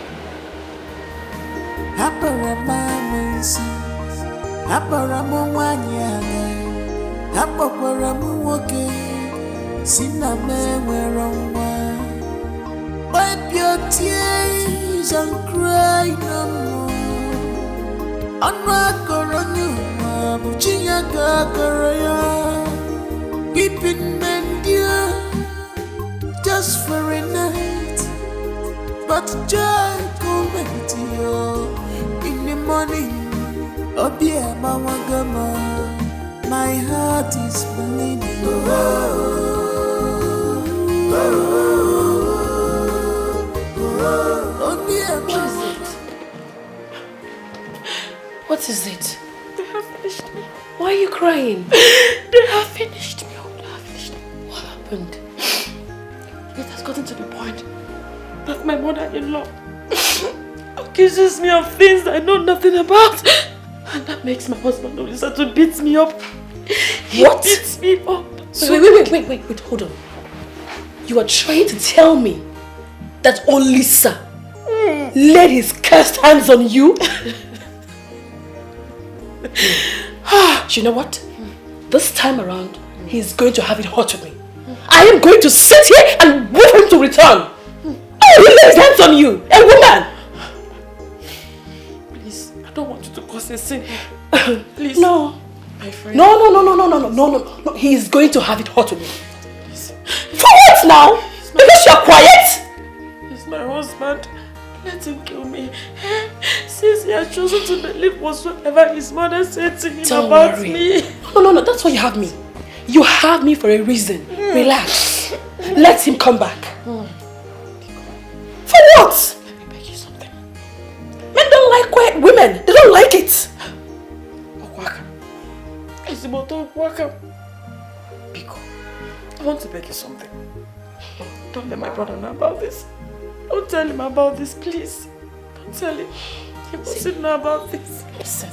S9: Wipe your tears and cry no more. Anwakoronyuma buchinya kakaraya. Weeping men dear, just for a night, but joy coming to you in the morning. Obia mawagama, my heart is bleeding.
S6: What is it?
S2: They have finished me.
S6: Why are you crying?
S2: They have finished me. They have finished me.
S6: What happened?
S2: It has gotten to the point that my mother-in-law accuses me of things I know nothing about. And that makes my husband Olisa to beat me up. He beats me up.
S6: Wait, hold on. You are trying to tell me that Olisa laid his cursed hands on you? You know what? This time around, he's going to have it hot with me. I am going to sit here and wait for him to return. Oh, he laid his hands on you, a woman!
S2: Please, I don't want you to cause a sin. Please.
S6: No.
S2: My friend.
S6: No. He is going to have it hot with me. Please. For what now? Because you are quiet?
S2: He's my husband. Let him kill me. Since he has chosen to believe whatsoever his mother said to him about me.
S6: No, that's why you have me. You have me for a reason. Relax. Let him come back. For what?
S2: Let me beg you something.
S6: Men don't like quiet women. They don't like it.
S2: Okwaka. Isimoto Okwaka. Biko, I want to beg you something. Don't let my brother know about this. Don't tell him about this, please. Don't tell him. He mustn't know about this.
S6: Listen,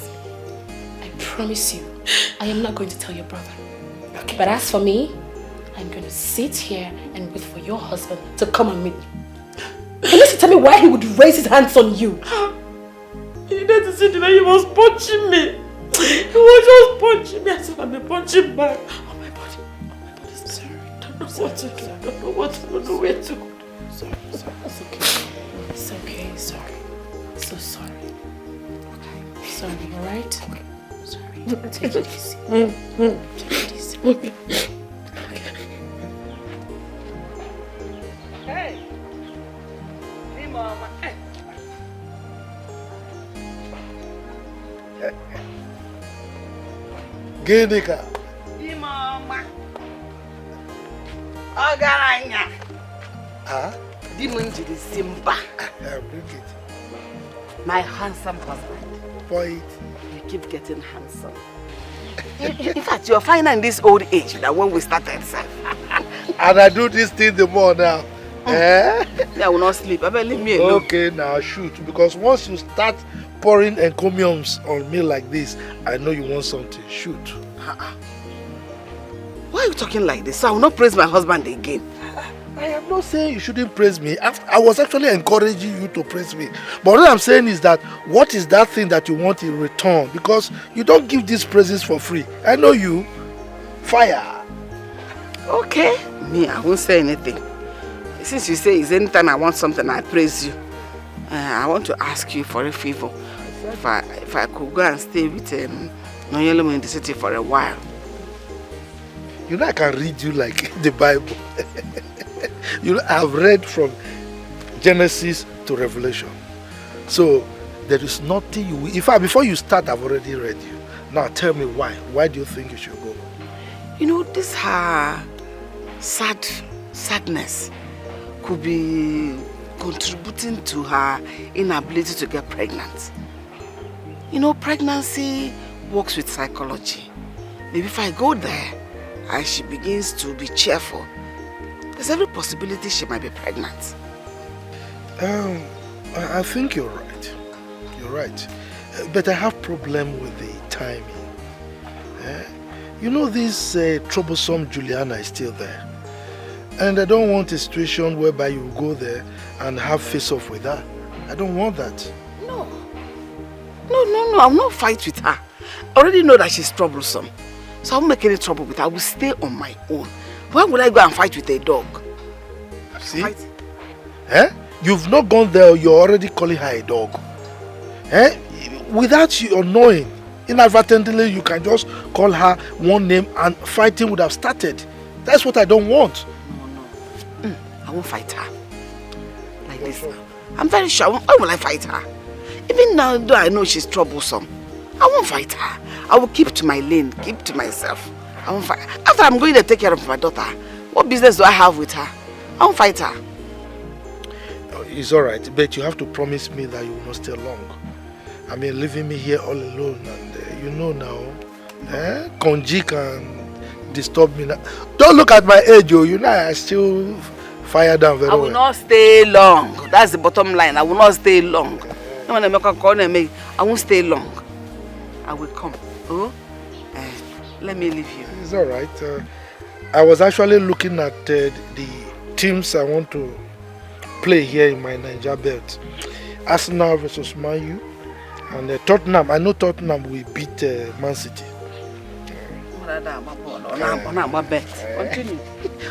S6: I promise you, I am not going to tell your brother. Okay. But as for me, I'm going to sit here and wait for your husband to come and meet me. Unless you tell me why he would raise his hands on you.
S2: You needed to see the way he was punching me. He was just punching me as if I'm punching back. Oh my body. Sorry. I don't know what to do. I don't know what to do. I don't know where to go.
S6: Sorry. It's okay. Sorry. So sorry. Okay. Sorry, alright? Okay. Sorry. Take it easy. Take it easy.
S2: Okay.
S3: Hey! Hey, Mama. Hey.
S12: Ginika.
S3: Hey, Mama. Ogaranya.
S12: Ah?
S3: Dimunjiri Simba.
S12: Bring it.
S3: My handsome husband.
S12: Boy,
S3: You keep getting handsome. In fact, you're finer in this old age than when we started, sir.
S12: and I do this thing the more now. Eh?
S3: I will not sleep. I better leave me alone.
S12: Okay, now shoot. Because once you start pouring encomiums on me like this, I know you want something. Shoot.
S3: Why are you talking like this? So I will not praise my husband again.
S12: I am not saying you shouldn't praise me. I was actually encouraging you to praise me. But what I'm saying is that, what is that thing that you want in return? Because you don't give these praises for free. I know you. Fire.
S3: Okay. Me, I won't say anything. Since you say it's anytime I want something, I praise you. I want to ask you for a favor. If I could go and stay with Nonyelemo in the city for a while.
S12: You know I can read you like the Bible. You know, I've read from Genesis to Revelation. So there is nothing you will... In fact, before you start, I've already read you. Now tell me why. Why do you think you should go?
S3: You know, this her sadness could be contributing to her inability to get pregnant. You know, pregnancy works with psychology. Maybe if I go there and she begins to be cheerful, There's every possibility she might be pregnant.
S12: I think you're right. You're right. But I have problem with the timing. You know, this troublesome Juliana is still there. And I don't want a situation whereby you go there and have face-off with her. I don't want that.
S3: No. I will not fight with her. I already know that she's troublesome. So I won't make any trouble with her. I will stay on my own. Why would I go and fight with a dog?
S12: See? You've not gone there, you're already calling her a dog. Without you knowing, inadvertently you can just call her one name and fighting would have started. That's what I don't want.
S3: No. I won't fight her. Like this now. I'm very sure. Why will I fight her? Even now, though I know she's troublesome, I won't fight her. I will keep to my lane, keep to myself. I won't fight. After I'm going to take care of my daughter, what business do I have with her? I won't fight her.
S12: It's alright, but you have to promise me that you will not stay long. I mean, leaving me here all alone, and you know now, Konji can disturb me now. Don't look at my age, you know I still fire down very well.
S3: I will not stay long. That's the bottom line. I will not stay long. I won't stay long. I will come. Oh, let me leave you.
S12: It's alright. I was actually looking at the teams I want to play here in my Niger belt. Arsenal versus Man U. And Tottenham. I know Tottenham will beat Man City.
S3: Continue.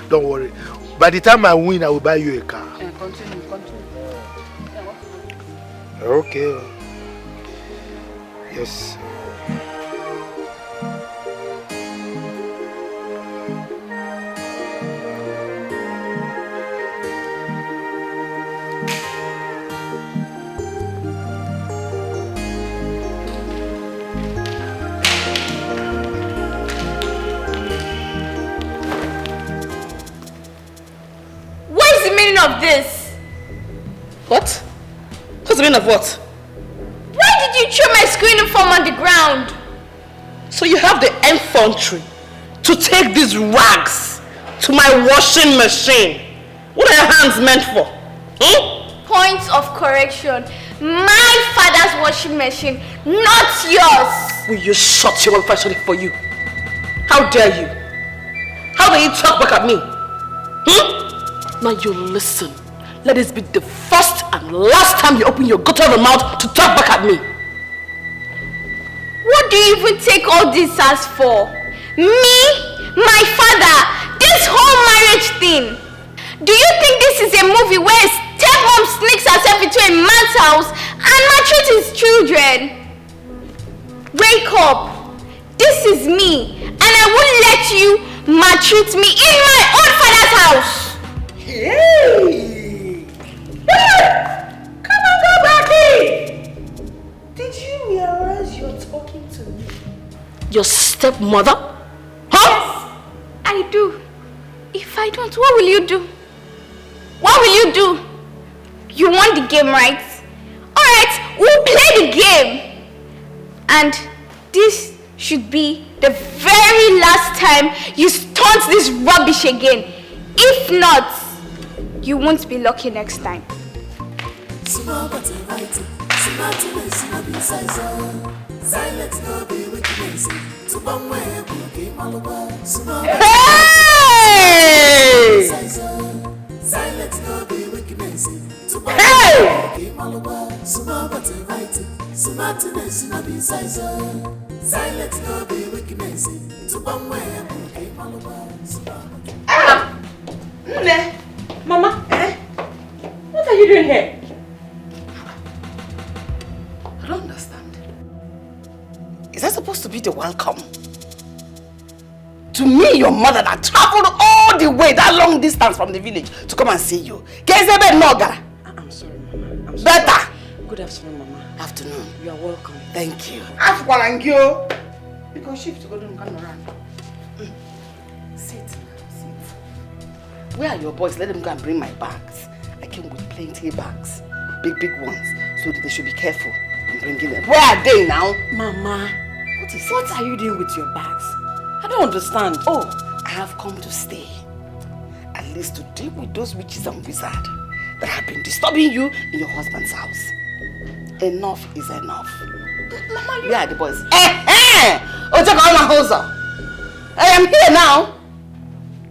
S12: Don't worry. By the time I win, I will buy you a car.
S3: Continue.
S12: Okay. Yes.
S6: Of this.
S2: What? What's the meaning of what?
S6: Why did you throw my school uniform on the ground?
S2: So you have the infantry to take these rags to my washing machine. What are your hands meant for?
S6: Point of correction. My father's washing machine, not yours.
S2: Will you shut your mouth if I shut it for you? How dare you? How dare you talk back at me? Now you listen. Let this be the first and last time you open your gutter of a mouth to talk back at me.
S6: What do you even take all this as for? Me? My father? This whole marriage thing? Do you think this is a movie where a stepmom sneaks herself into a man's house and maltreats his children? Wake up. This is me, and I won't let you maltreat me in my own father's house.
S2: Hey! Come on, go back in! Did you realize you're talking to me? Your stepmother?
S6: Huh? Yes, I do. If I don't, what will you do? What will you do? You want the game, right? Alright, we'll play the game. And this should be the very last time you stunt this rubbish again. If not, you won't be lucky next time.
S9: Small but right, smart to be silent, no be weakness. To bomb where we all over. Small silent, no be weakness. To bomb where we all over. Small but right, smartness, no be silent, no be weakness. To bomb where we all over.
S2: Mama, what are you doing here?
S3: I don't understand. Is that supposed to be the welcome? To me, your mother that traveled all the way, that long distance from the village to come and see you.
S2: I'm sorry, Mama. I'm sorry.
S3: Better.
S2: Good afternoon, Mama.
S3: Afternoon.
S2: You are welcome.
S3: Thank you. Because shift to go to around. Sit. Where are your boys? Let them go and bring my bags. I came with plenty of bags. Big ones. So that they should be careful in bringing them. Where are they now?
S2: Mama,
S3: What are you doing with your bags?
S2: I don't understand.
S3: Oh, I have come to stay. At least to deal with those witches and wizards that have been disturbing you in your husband's house. Enough is enough. Mama, you are the boys. I am here now.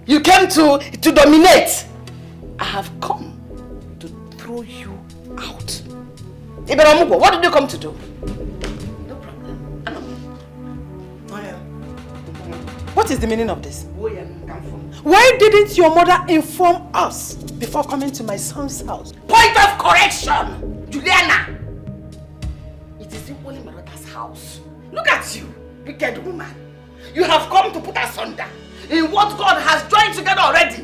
S3: You came to dominate. I have come to throw you out. Iberamugo, what did you come to do? No problem.
S11: What is the meaning of this? Why didn't your mother inform us before coming to my son's house?
S3: Point of correction, Juliana. It is simply my daughter's house. Look at you, wicked woman. You have come to put us under in what God has joined together already.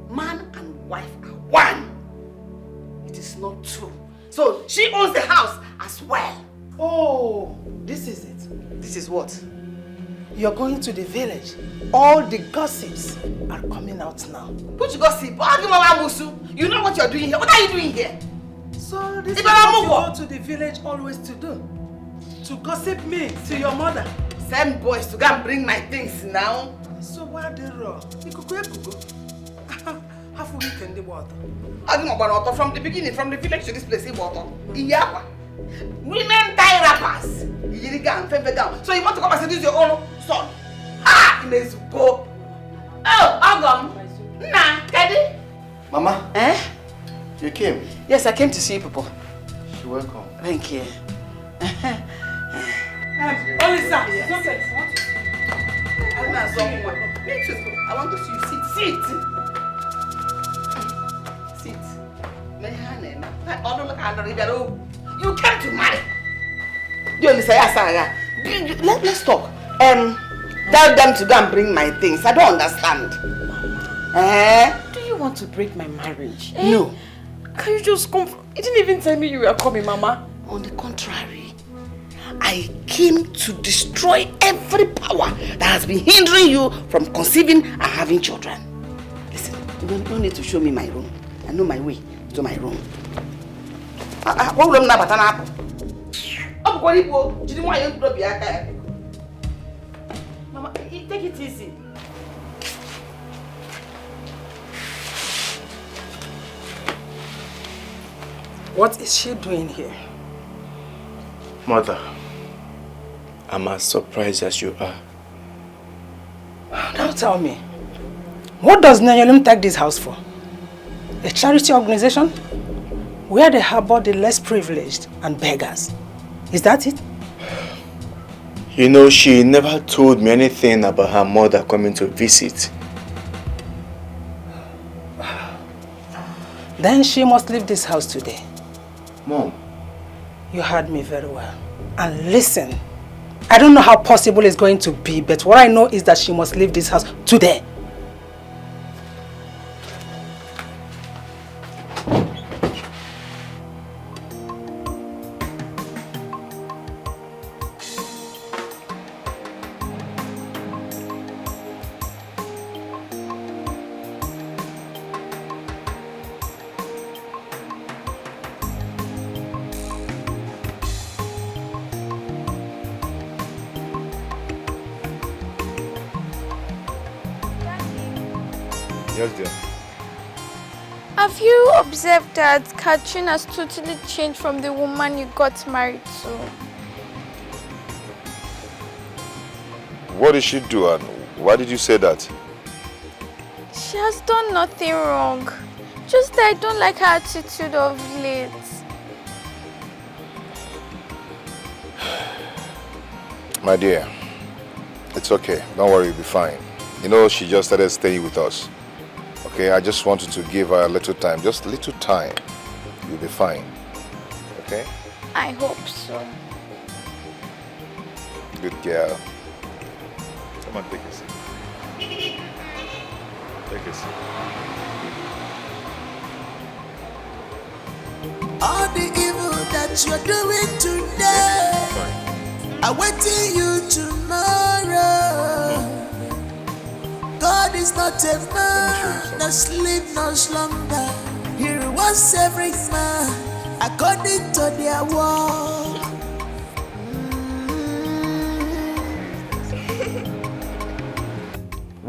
S3: Man and wife are one. It is not true. So she owns the house as well.
S11: Oh, this is it.
S3: This is what?
S11: You're going to the village. All the gossips are coming out now.
S3: Which gossip? You know what you're doing here. What are you doing here?
S11: So this is what you go to the village always to do. To gossip me to your mother.
S3: Send boys to go and bring my things now.
S11: So why the raw? Half a week in the water.
S3: From the beginning, from the village to this place, water. Women tie wrappers. So you want to come and seduce your own son? Ah, you may go. Oh, Agam. Nah, Daddy.
S10: Mama.
S3: Eh?
S10: You came?
S3: Yes, I came to see you people.
S10: You're welcome.
S3: Thank you.
S11: Olisa,
S3: I want to see you sit. You came to marry. Let's talk. Tell them to go and bring my things. I don't understand.
S2: Do you want to break my marriage?
S3: No.
S2: Can you just come? You didn't even tell me you were coming, Mama.
S3: On the contrary, I came to destroy every power that has been hindering you from conceiving and having children. Listen, you don't need to show me my room. I know my way to my room. What room now?
S2: Mama, take it easy.
S11: what is she doing here?
S10: Mother, I'm as surprised as you are.
S11: Now tell me, what does Nanyolum take this house for? A charity organization where they harbor the less privileged and beggars. Is that it?
S10: You know, she never told me anything about her mother coming to visit.
S11: Then she must leave this house today.
S10: Mom.
S11: You heard me very well. And listen, I don't know how possible it's going to be, but what I know is that she must leave this house today.
S1: Yes, dear.
S13: Have you observed that Katrin has totally changed from the woman you got married to?
S1: What did she do and why did you say that?
S13: She has done nothing wrong. Just that I don't like her attitude of late.
S1: My dear, it's okay. Don't worry, you'll be fine. You know, she just started staying with us. Okay, I just wanted to give her a little time. Just a little time. You'll be fine. Okay?
S13: I hope so.
S1: Good girl. Come on, take a seat. Take a seat.
S9: All the evil that you're doing today, I'm waiting you tomorrow. God is not a man, no sleep, no slumber. He rewards every man according to their work.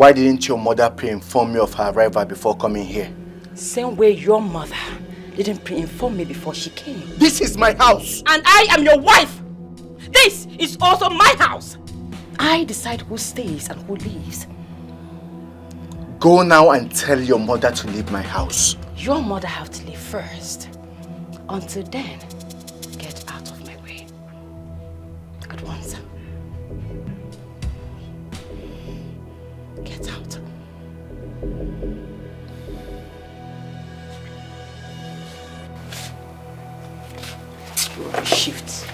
S8: Why didn't your mother pre-inform me of her arrival before coming here?
S7: Same way your mother didn't pre-inform me before she came.
S8: This is my house!
S7: And I am your wife! This is also my house! I decide who stays and who leaves.
S8: Go now and tell your mother to leave my house.
S7: Your mother have to leave first. Until then, get out of my way. At once. Get out. Shift.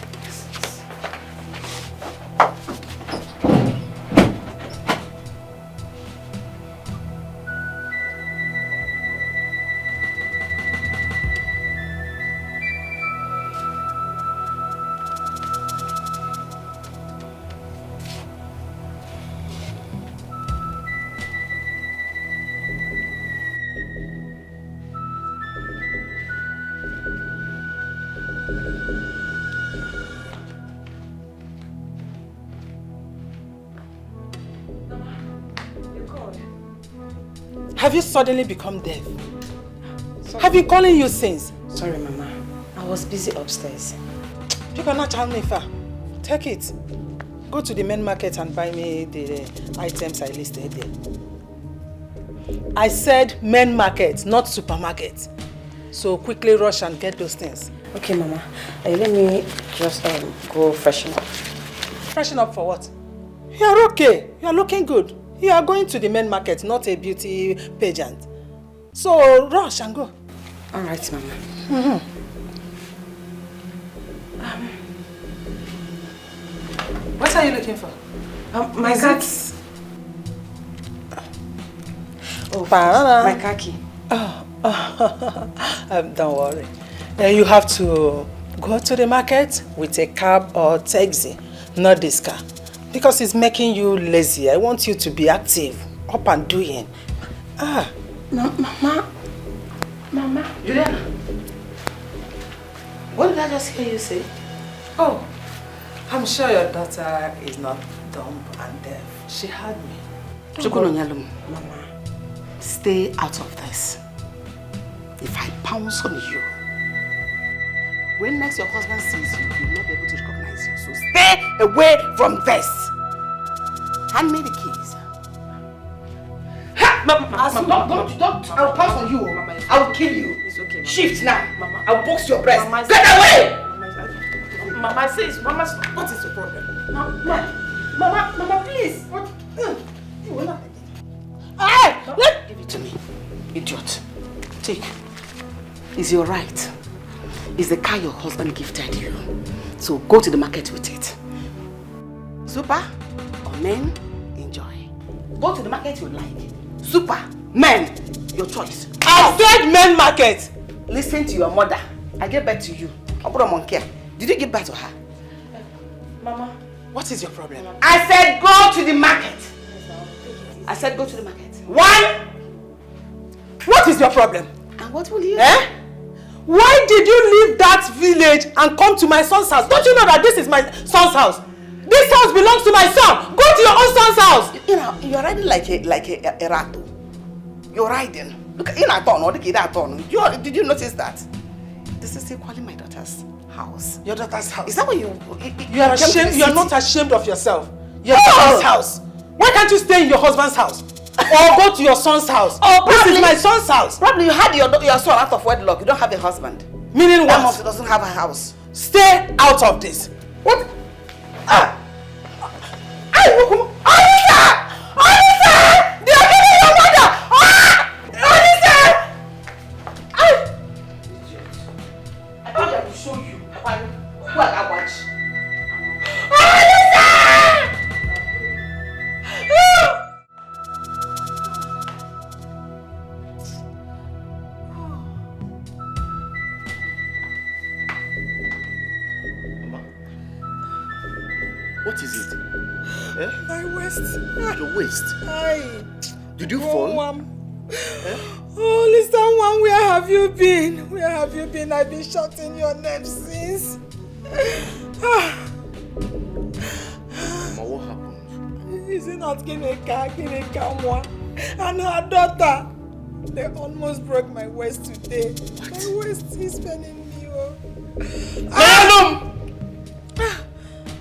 S11: Have you suddenly become deaf? Have been calling you since?
S7: Sorry, Mama. I was busy upstairs.
S11: You cannot tell me, Fa. Take it. Go to the main market and buy me the items I listed there. I said main market, not supermarket. So quickly rush and get those things.
S7: Okay, Mama. Let me just go freshen up.
S11: Freshen up for what? You are okay. You are looking good. You are going to the main market, not a beauty pageant. So rush and go.
S7: All right, Mama.
S11: What are you looking for?
S7: My khaki.
S11: Oh, my
S7: khaki.
S11: Don't worry. You have to go to the market with a cab or taxi, not this car. Because it's making you lazy. I want you to be active, up and doing.
S7: Mama. Juliana. What did I just hear you say?
S11: Oh, I'm sure your daughter is not dumb and deaf. She heard me.
S3: Mama, stay out of this. If I pounce on you, when next your husband sees you, he will not be able to recognize you. So stay away from this. Hand me the keys. Mama, don't. I'll pounce on you. Mama, I'll kill you.
S7: It's okay, Mama.
S3: Shift now.
S7: Mama.
S3: I'll box your breast.
S7: Mama,
S3: Get away!
S7: Mama says, Mama, what is the problem? Mama, please. What?
S3: Give it to me, idiot. Take. It's your right. It's the car your husband gifted you. So go to the market with it. Super or men, enjoy. Go to the market you like. Super, men, your choice.
S11: I said men market.
S3: Listen to your mother. I get back to you. Did you give back to her?
S11: Mama, what is your problem?
S3: I said go to the market. I said go to the market. One.
S11: What is your problem?
S3: And what will you?
S11: Why did you leave that village and come to my son's house? Don't you know that this is my son's house? This house belongs to my son. Go to your own son's house.
S3: You know, you're riding like a rat. You're riding. Look, did you notice that? This is equally my daughter's house.
S11: Your daughter's house.
S3: Is that what you
S11: are ashamed? You are not ashamed of yourself. Your daughter's house. Why can't you stay in your husband's house? Or go to your son's house? This is my son's house.
S3: Probably you had your son out of wedlock. You don't have a husband.
S11: Meaning what?
S3: That mom doesn't have a house.
S11: Stay out of this. What? They are killing your mother!
S3: I thought I would show you who I watch.
S8: What is it?
S11: My waist.
S8: Your waist? Did you fall?
S11: Oh, listen, one, where have you been? Where have you been? I've been shouting your name since.
S8: Mama, what happened?
S11: Is it not Kineka one? And her daughter. They almost broke my waist today. What? My waist is paining me.
S8: Mayalum!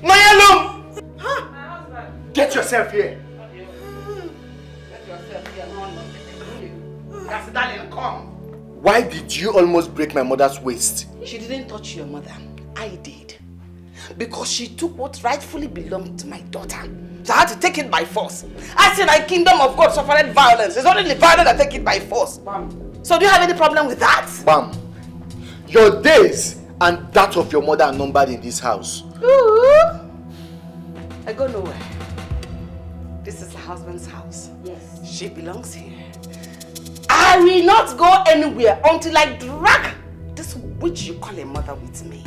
S8: Mayalum! Huh? My husband. Get yourself here.
S3: Get yourself here. No. That's darling, come.
S8: Why did you almost break my mother's waist?
S3: She didn't touch your mother. I did. Because she took what rightfully belonged to my daughter. So I had to take it by force. I said, the kingdom of God suffered violence. It's only the violent that take it by force. Bam. So do you have any problem with that?
S8: Bam. Your days and that of your mother are numbered in this house.
S3: Ooh. I go nowhere. This is her husband's house. Yes. She belongs here. I will not go anywhere until I drag this witch you call a mother with me.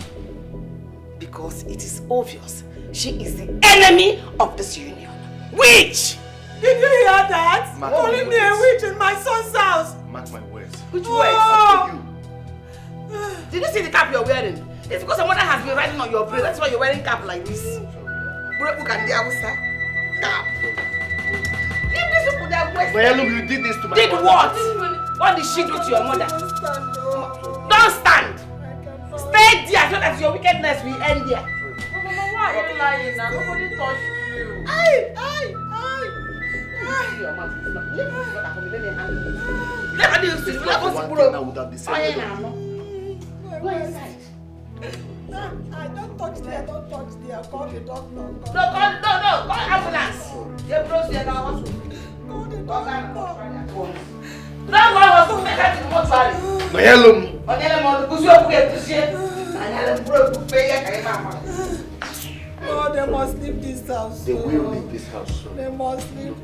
S3: Because it is obvious she is the enemy of this union. Witch!
S11: Did you hear that? Calling me a witch in my son's house.
S8: Mark my words.
S3: Which words? Did you see the cap you're wearing? It's because someone has been riding on your brain. That's why you're wearing cap like this. Cap. Leave this people their waist.
S8: Mayalum, you did this to my
S3: Did
S8: mother.
S3: what? What did she do to your mother? Don't stand. Stay there so that your wickedness will end there.
S11: Mama, why are you lying now? Nobody touched you.
S3: Go inside.
S11: I don't touch there, Call the doctor.
S3: No, call ambulance. Call the doctor. Don't go hospital, make it to the mortuary.
S8: Mayalum.
S11: Oh, they must leave this house.
S8: They will leave this house.
S11: They must leave.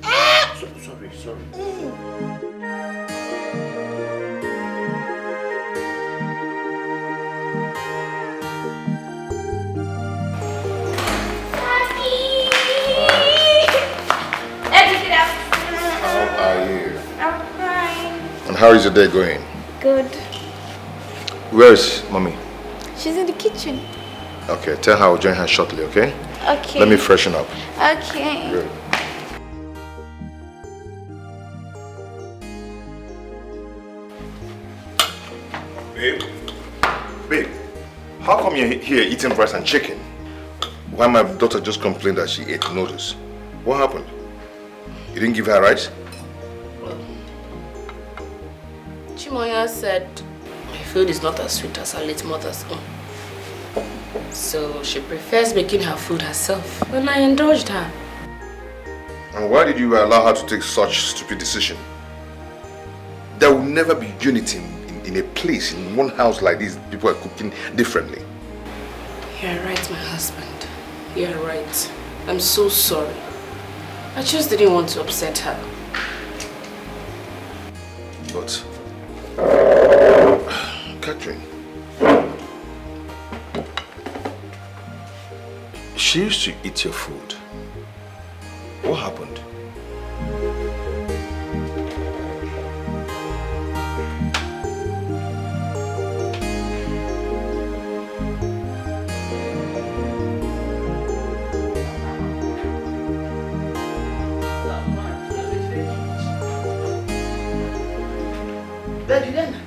S8: Sorry.
S1: How are you?
S13: I'm fine.
S1: And how is your day going?
S13: Good.
S1: Where is mommy?
S13: She's in the kitchen.
S1: Okay, tell her I'll join her shortly, okay?
S13: Okay.
S1: Let me freshen up.
S13: Okay.
S1: Good. Babe, how come you're here eating rice and chicken? Why my daughter just complained that she ate noodles? What happened? You didn't give her rice?
S6: Chimoya said my food is not as sweet as her late mother's own. So she prefers making her food herself. And I indulged her.
S1: And why did you allow her to take such stupid decision? There will never be unity in a place, in one house like this. People are cooking differently.
S6: You're right, my husband. You're right. I'm so sorry. I just didn't want to upset her.
S1: But, Catherine, she used to eat your food. What happened?
S3: But Juliana,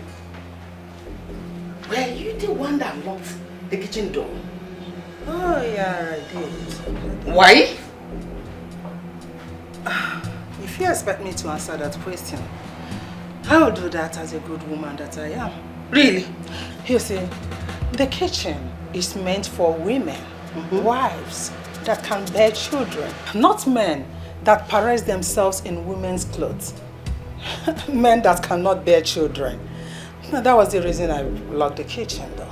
S3: were you the one that locked the kitchen door?
S11: Oh, yeah, I did.
S3: Why?
S11: If you expect me to answer that question, I will do that as a good woman that I am.
S3: Really?
S11: You see, the kitchen is meant for women, wives that can bear children, not men that parade themselves in women's clothes. Men that cannot bear children. That was the reason I locked the kitchen, though.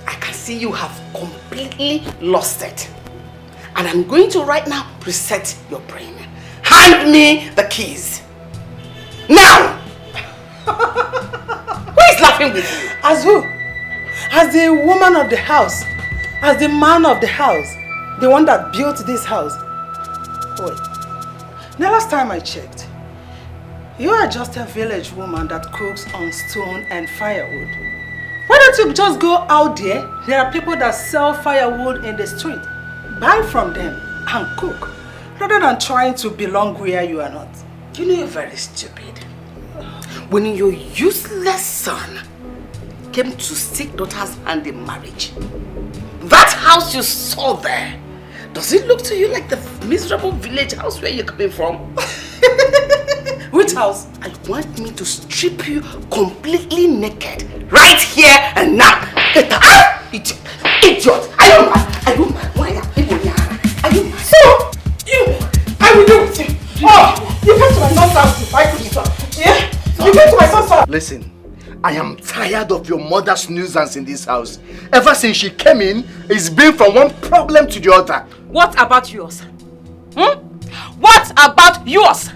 S3: I can see you have completely lost it. And I'm going to right now reset your brain. Hand me the keys. Now! Who is laughing with you?
S11: As who? As the woman of the house. As the man of the house. The one that built this house. Wait. The last time I checked, you are just a village woman that cooks on stone and firewood. Why don't you just go out there? There are people that sell firewood in the street. Buy from them and cook. rather than trying to belong where you are not.
S3: You know you're very stupid. When your useless son came to seek daughter's hand in marriage, that house you saw there, does it look to you like the miserable village house where you're coming from?
S11: Which house?
S3: I want me to strip you completely naked right here and now. Idiot! Idiot! Are you mad? Are you mad? Why are you mad?
S11: So, you, I will do with you. Oh, you came to my son's house to fight with me. Yeah? You came to my son's house.
S8: Listen, I am tired of your mother's nuisance in this house. Ever since she came in, it's been from one problem to the other.
S7: What about yours? What about yours?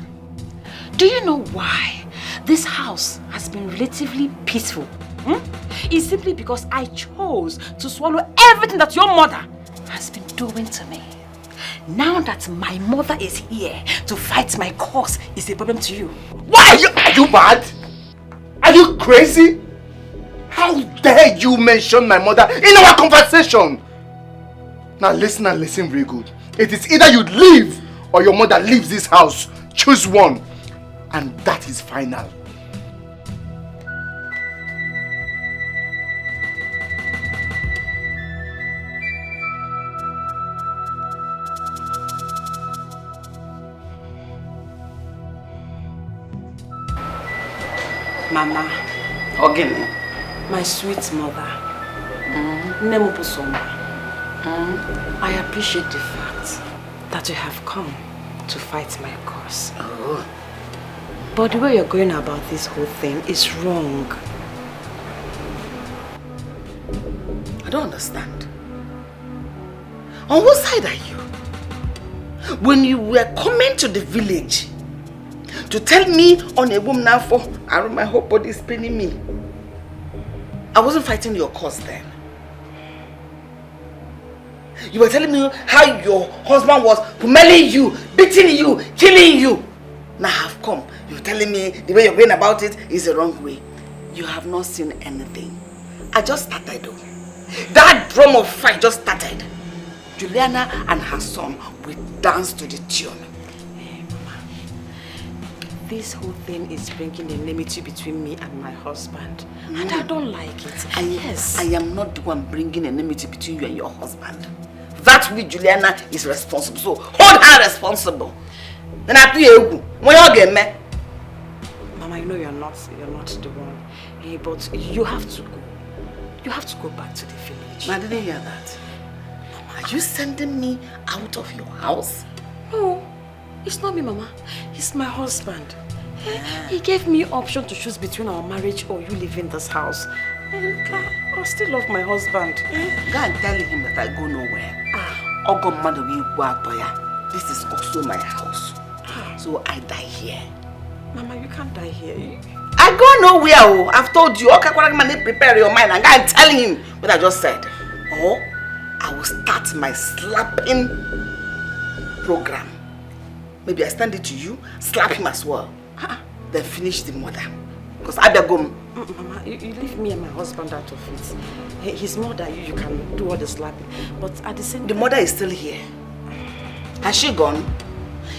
S7: Do you know why this house has been relatively peaceful? It's simply because I chose to swallow everything that your mother has been doing to me. Now that my mother is here to fight my cause is a problem to you.
S8: Why? Are you mad? Are you crazy? How dare you mention my mother in our conversation? Now listen and listen very good. It is either you leave or your mother leaves this house. Choose one. And that is final.
S3: Mama, Ogini, my sweet mother, I appreciate the fact that you have come to fight my cause. But the way you're going about this whole thing is wrong. I don't understand. On what side are you? When you were coming to the village to tell me on a woman now for my whole body is paining me, I wasn't fighting your cause then. You were telling me how your husband was pummeling you, beating you, killing you. Now I've come. You're telling me the way you're going about it is the wrong way. You have not seen anything. I just started though. That drum of fight just started. Juliana and her son will dance to the tune. Hey, Mama. This whole thing is bringing enmity between me and my husband. And I don't like it. Yes. I am not the one bringing enmity between you and your husband. That with Juliana is responsible. So hold her responsible. Then I do you. Mama, you know you're not the one. Hey, but you have to go. You have to go back to the village. I didn't hear that. Mama, are you sending me out of your house? No, it's not me, Mama. It's my husband. He gave me option to choose between our marriage or you leaving this house. And I still love my husband. Go and tell him that I go nowhere. This is also my house. So I die here. Mama, you can't die here. I go nowhere. I've told you. Okay, prepare your mind and go and tell him what I just said. Or I will start my slapping program. Maybe I stand it to you, slap him as well. Then finish the mother. Because I better go. Mama, you leave me and my husband out of it. He's more than you. You can do all the slapping. But at the same time, the mother is still here. Has she gone?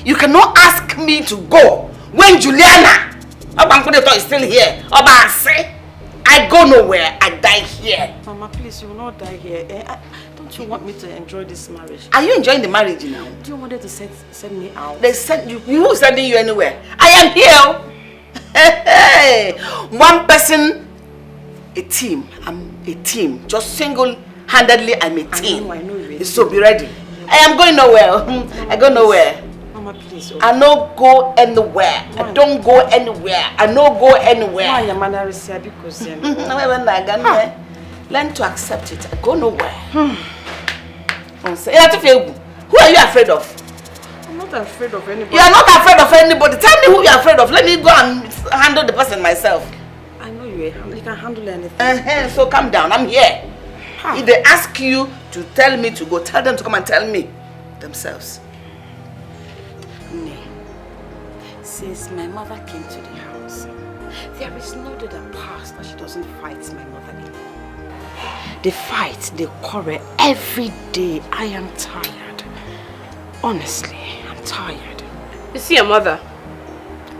S3: You cannot ask me to go when Juliana is still here. I go nowhere. I die here. Mama, please, you will not die here. Don't you want me to enjoy this marriage? Are you enjoying the marriage now? Do you want them to send me out? They send you. Who is sending you anywhere? I am here. One person, a team. I'm a team. Just single-handedly, I'm a team. I know. So be ready. I am going nowhere. I go nowhere. Mama, please. Okay. I don't go anywhere. I don't go anywhere. I don't go anywhere. Why am I because learn to accept it. I go nowhere. Who are you afraid of? I'm not afraid of anybody. You are not afraid of anybody. Tell me who you are afraid of. Let me go and handle the person myself. I know you can handle anything. So calm down. I'm here. If they ask you to tell me to go, tell them to come and tell me themselves. Since my mother came to the house, there is no day that passed that she doesn't fight my mother in. They fight, they quarrel every day. I am tired. Honestly, I'm
S6: I'm tired. You see your mother?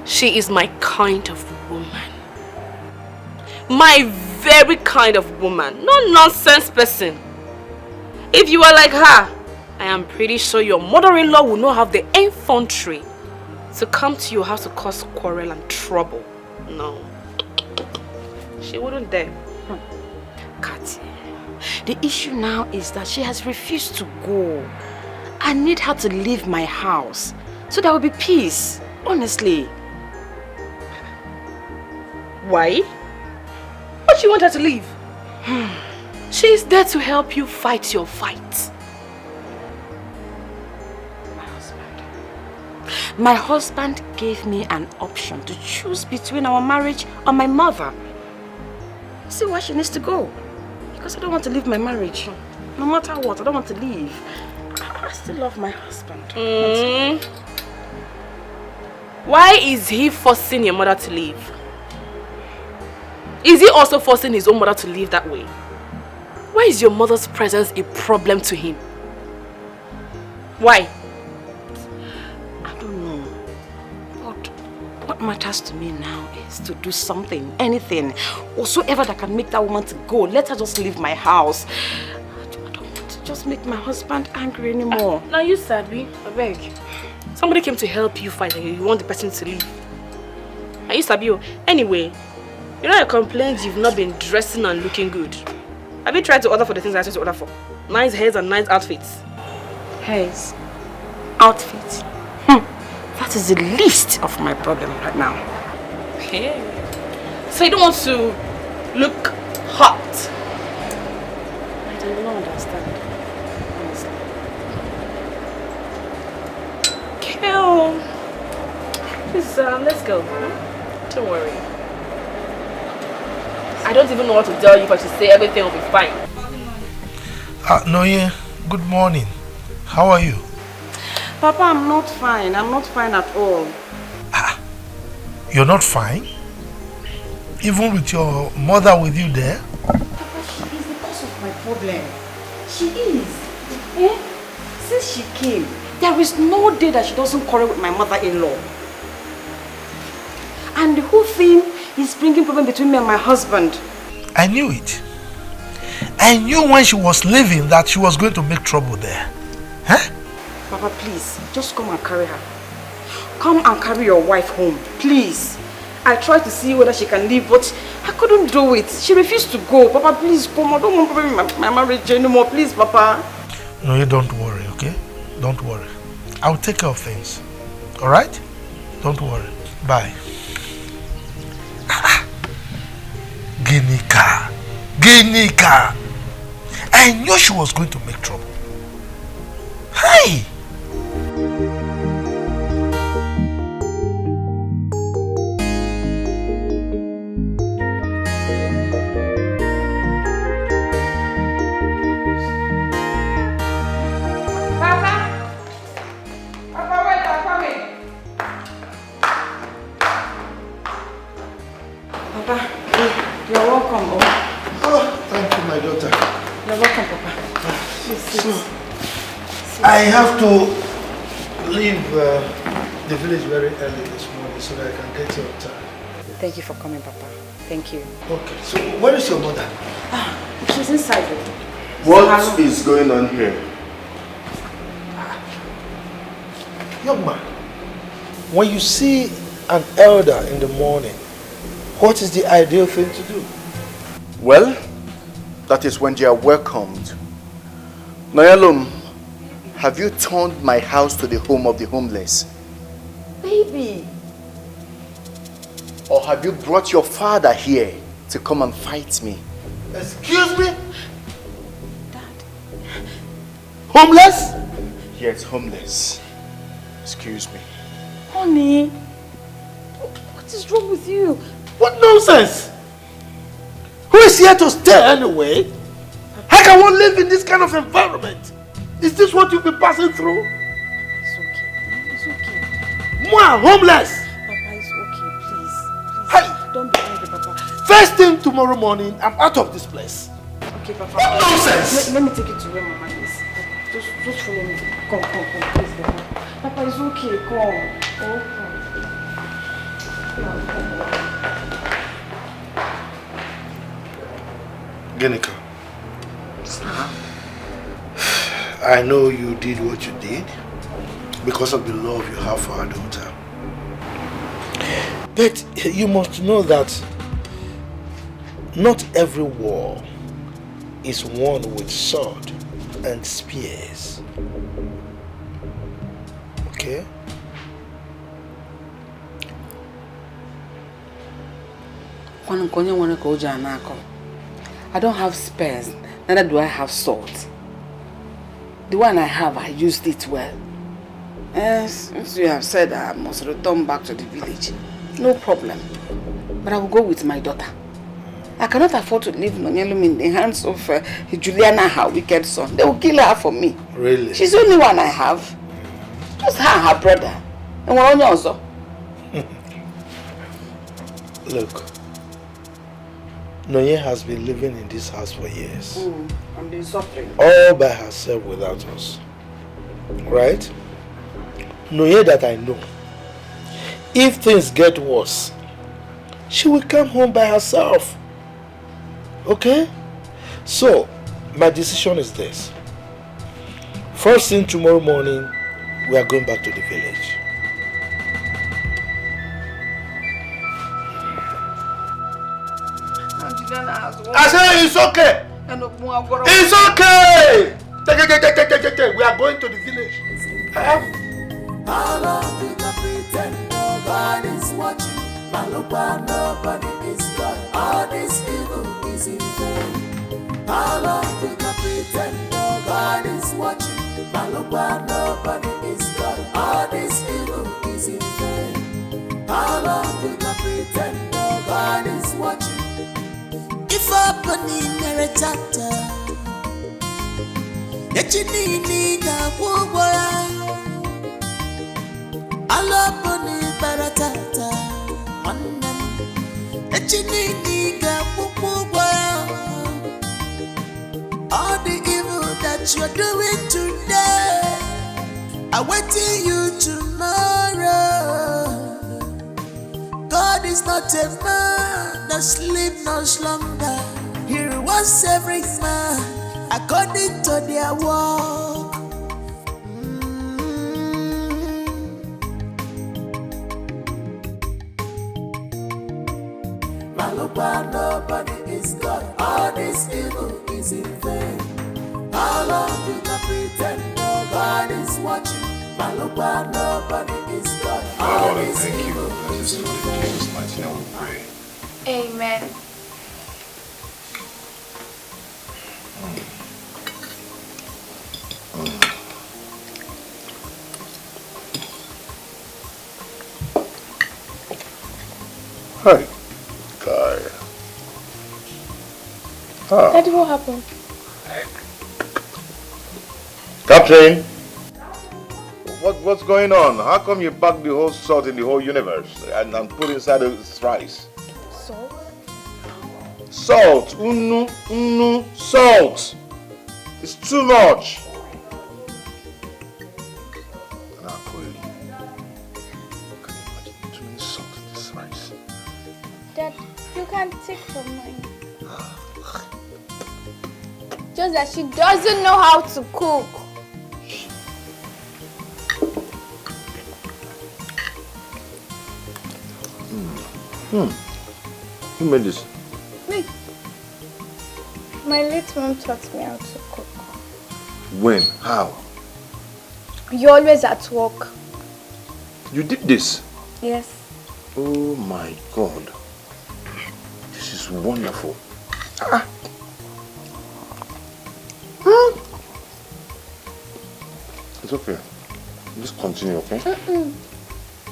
S6: She is my kind of woman. My very kind of woman. No nonsense person. If you are like her, I am pretty sure your mother-in-law will not have the infantry to come to your house to cause quarrel and trouble. No. She wouldn't dare.
S7: Katie, the issue now is that she has refused to go. I need her to leave my house so there will be peace. Honestly.
S6: Why? Why do you want her to leave? She is there to help you fight your fight.
S7: My husband gave me an option to choose between our marriage or my mother. See why she needs to go. Because I don't want to leave my marriage. No matter what, I don't want to leave. I still love my husband.
S6: Why is he forcing your mother to leave? Is he also forcing his own mother to leave that way? Why is your mother's presence a problem to him? Why?
S7: What matters to me now is to do something, anything, whatsoever that can make that woman to go. Let her just leave my house. I don't want to just make my husband angry anymore.
S6: Now you Sabi, I beg. Somebody came to help you fight and you want the person to leave. Are you Sabi? Anyway, you know your complaints you've not been dressing and looking good. Have you tried to order for the things I asked you to order for? Nice hairs and nice outfits.
S7: Hairs? Outfits? That is the least of my problem right now.
S6: Okay. So you don't want to look hot?
S7: I don't understand, honestly.
S6: Okay. Please, let's go. Don't worry. I don't even know what to tell you, but you say everything will be fine.
S12: Noye, good morning. How are you?
S7: Papa, I'm not fine. I'm not fine at all.
S12: You're not fine? Even with your mother with you there?
S7: Papa, she is the cause of my problem. She is. Since she came, there is no day that she doesn't quarrel with my mother-in-law. And the whole thing is bringing problem between me and my husband.
S12: I knew it. I knew when she was leaving that she was going to make trouble there. Huh?
S7: Papa, please, just come and carry her. Come and carry your wife home, please. I tried to see whether she can leave, but I couldn't do it. She refused to go. Papa, please come. I don't want problem with my marriage anymore. Please, Papa.
S12: No, you don't worry, okay? Don't worry. I'll take care of things. Alright? Don't worry. Bye. Ginika. Ginika. I knew she was going to make trouble. Hey! I have to leave the village very early this morning so that I can get here on time.
S7: Thank you for coming, Papa. Thank you.
S12: Okay, so where is your mother?
S7: She's inside.
S8: What is going on here?
S12: Young man, when you see an elder in the morning, what is the ideal thing to do?
S8: Well, that is when they are welcomed. Noyalum, have you turned my house to the home of the homeless?
S7: Baby.
S8: Or have you brought your father here to come and fight me?
S12: Excuse me? Dad. Homeless?
S8: Yes, homeless. Excuse me.
S7: Honey, what is wrong with you?
S12: What nonsense? Who is here to stay anyway? How can one live in this kind of environment? Is this what you've been passing through?
S7: It's okay. It's okay.
S12: Moi, homeless!
S7: Papa, it's okay. Please. Hey. Don't be angry, Papa.
S12: First thing tomorrow morning, I'm out of this place.
S7: Okay, Papa.
S12: What nonsense!
S7: Let me take you to where Mama is. Just follow me. Come, please, Papa.
S2: Papa, it's okay. Come. Oh,
S12: Genika. I know you did what you did because of the love you have for our daughter. But you must know that not every war is won with sword and spears. Okay?
S3: I don't have spears, neither do I have swords. The one I have, I used it well. Since you have said I must return back to the village, no problem. But I will go with my daughter. I cannot afford to leave Nonyelum in the hands of Juliana, her wicked son. They will kill her for me.
S12: Really?
S3: She's the only one I have. Just her and her brother. And one also.
S12: Look, Nonye has been living in this house for years.
S3: And been suffering.
S12: All by herself without us. Right? Nonye that I know, if things get worse, she will come home by herself. Okay? So, my decision is this. First thing tomorrow morning, we are going back to the village. I say it's okay. It's okay. We are going to the village.
S9: How long we can pretend nobody's watching? Malupa, nobody is God. All this evil is in vain. How long we can pretend nobody's watching? Malupa, nobody is God. All this evil is in vain. How long we can pretend nobody's watching? If open in a chapter, yet you need a woman. Aloponi baratata, manam, yet you need a woman. All the evil that you're doing today, awaiting you tomorrow. God is not a man that sleep no slumber. He rewards every man according to their work. Malupa, nobody is God. All this evil is in vain. How long we can pretend nobody's watching? Malupa, nobody is God. All
S1: Lord, I
S9: this
S1: thank you.
S9: evil
S1: This is for the Jesus' mighty name we pray.
S13: Amen.
S1: Hi, guy.
S13: Daddy, what happened?
S1: Captain, what's going on? How come you packed the whole salt in the whole universe and put inside this rice?
S13: Salt?
S1: Salt, salt. It's too much. Can you imagine too many salt in this rice?
S13: Dad, you can take from mine. Just that she doesn't know how to cook.
S1: Who made this?
S13: Me. My late mom taught me how to cook.
S1: When? How?
S13: You're always at work.
S1: You did this?
S13: Yes.
S1: Oh my God. This is wonderful. It's okay. Just continue, okay?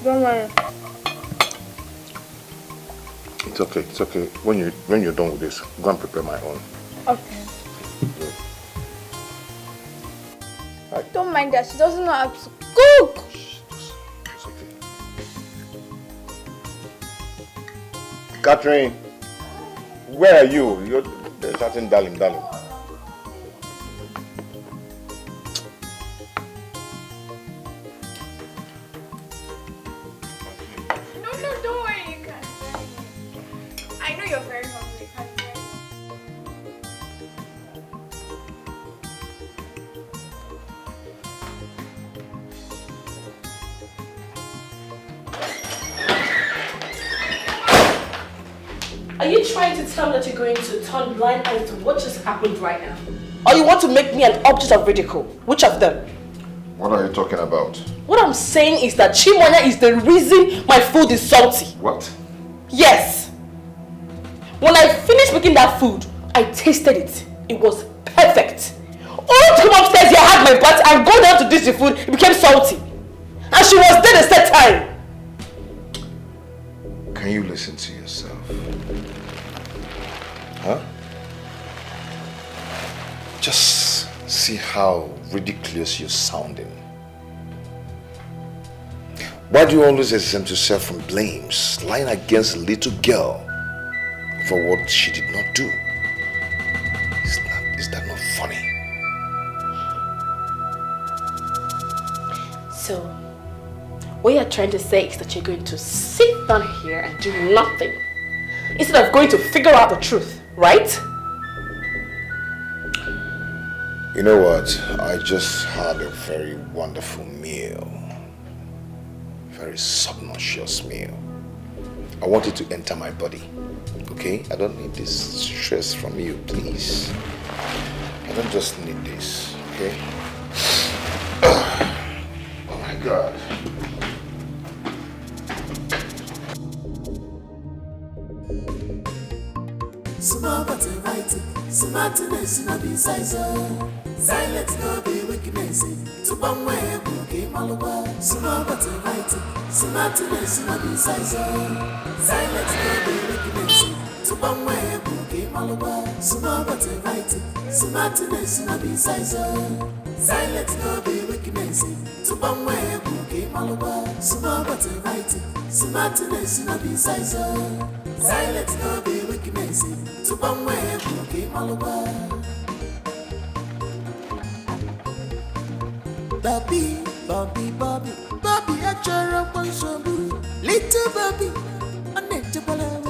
S13: Don't worry.
S1: It's okay, it's okay. When you're done with this, go and prepare my own.
S13: Okay. Don't mind that. She doesn't know how to cook.
S1: It's okay. Catherine, where are you? You're starting darling.
S13: you're very hungry. Can you?
S6: Are you trying to tell me that you're going to turn blind eyes to what just happened right now?
S2: Or you want to make me an object of ridicule? Which of them?
S1: What are you talking about?
S6: What I'm saying is that Chimonya is the reason my food is salty.
S1: What?
S6: Yes. When I finished making that food, I tasted it. It was perfect. Only to come upstairs here, have my bath, and go down to dish the food, it became salty. And she was dead a set time.
S1: Can you listen to yourself? Huh? Just see how ridiculous you're sounding. Why do you always exempt yourself from blames, lying against a little girl for what she did not do? Is that not funny?
S6: So, what you're trying to say is that you're going to sit down here and do nothing instead of going to figure out the truth, right?
S1: You know what? I just had a very wonderful meal. Very subconscious meal. I want it to enter my body. Okay? I don't need this stress from you, please. I don't just need this. Okay? Oh my God.
S9: Small but mighty, smartness in a besides. Silence no be weakness. To one way, cookie malwa. Small but mighty, smartness in a besides. Silence no be weakness. To one way, cookie malwa. Small but mighty, smartness in a besides. Silence no be weakness. To one way, cookie malwa. Small but mighty, smartness in a besides. Silence no be weakness. To one way, cookie malwa. Bobby, Bobby, Bobby, Bobby, I try up on some little Bobby, I need to believe.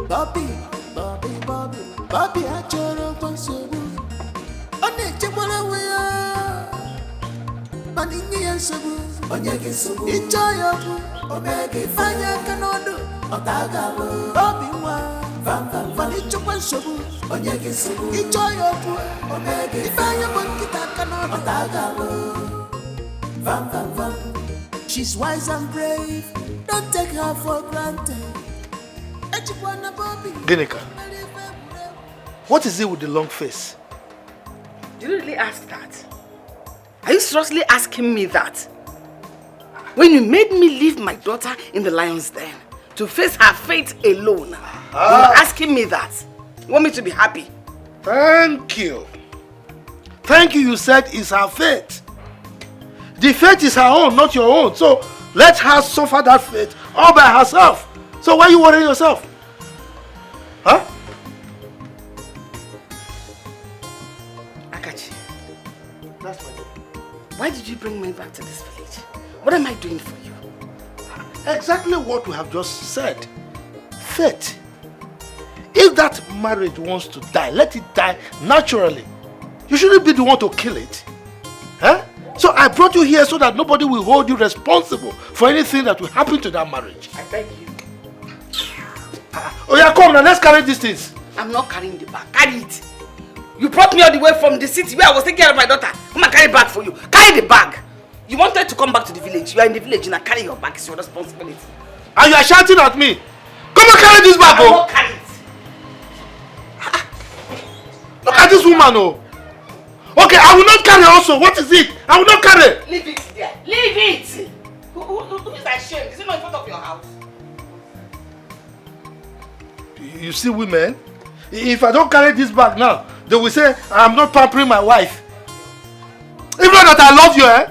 S9: Bobby, Bobby, Bobby, Bobby, I try up on some I need to believe. Manini and Sabu, Onyaki Sabu, enjoyable, Omega, Fire Canodo, Otagalo, Bobby, Van Vanicho and Sabu, Onyaki Sabu, enjoyable, Omega, Fire Monkita Canodo, Otagalo, Van. She's wise and brave, don't take her for granted.
S12: Ginika, what is it with the long face?
S3: Did you really ask that? Are you seriously asking me that? When you made me leave my daughter in the lion's den to face her fate alone, you're asking me that? You want me to be happy?
S12: Thank you. Thank you, you said it's her fate. The fate is her own, not your own. So let her suffer that fate all by herself. So why are you worrying yourself? Huh?
S3: Akachi,
S12: That's my name.
S3: why did you bring me back to this village? What am I doing for you?
S12: Exactly what we have just said. Fate. If that marriage wants to die, let it die naturally. You shouldn't be the one to kill it. Huh? So I brought you here so that nobody will hold you responsible for anything that will happen to that marriage.
S3: I beg you.
S12: Oh yeah, come now, let's carry these things.
S3: I'm not carrying the bag. Carry it. You brought me all the way from the city where I was taking care of my daughter. Come and carry the bag for you. Carry the bag. You wanted to come back to the village. You are in the village now. Carry your bag. It's your responsibility.
S12: And you are shouting at me. Come and carry this bag,
S3: I will
S12: oh.
S3: not carry it.
S12: Look at this woman, oh. Okay, I will not carry also. What is it? I will not carry.
S3: Leave it there. Leave it. Who is ashamed? Is it not in front of your house?
S12: You see women? If I don't carry this bag now, they will say I am not pampering my wife. Even that I love you, eh?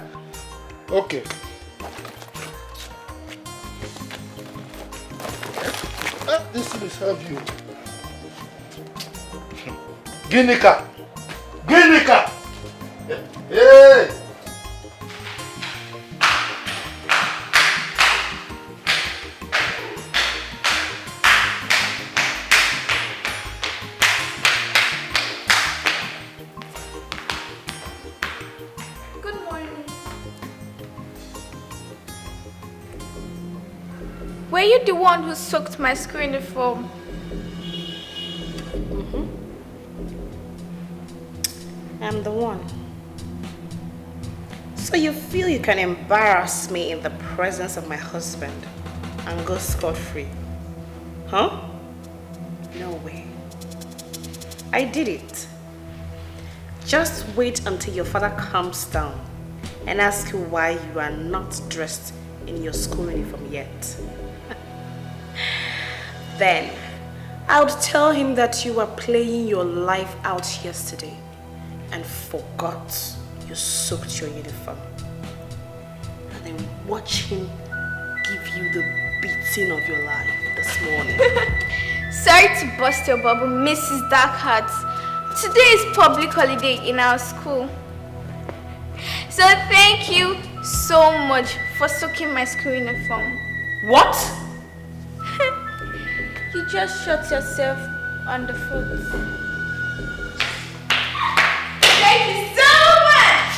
S12: Okay. This will serve you. Ginika! Ginika! Hey!
S13: you the one who soaked my school uniform?
S6: I'm the one. So you feel you can embarrass me in the presence of my husband and go scot-free? Huh? No way. I did it. Just wait until your father comes down and asks you why you are not dressed in your school uniform yet. Then I would tell him that you were playing your life out yesterday and forgot you soaked your uniform. And then watch him give you the beating of your life this morning.
S13: Sorry to bust your bubble, Mrs. Darkheart. Today is public holiday in our school. So thank you so much for soaking my school uniform.
S6: What?
S13: You just shot yourself on the foot. Thank you so much!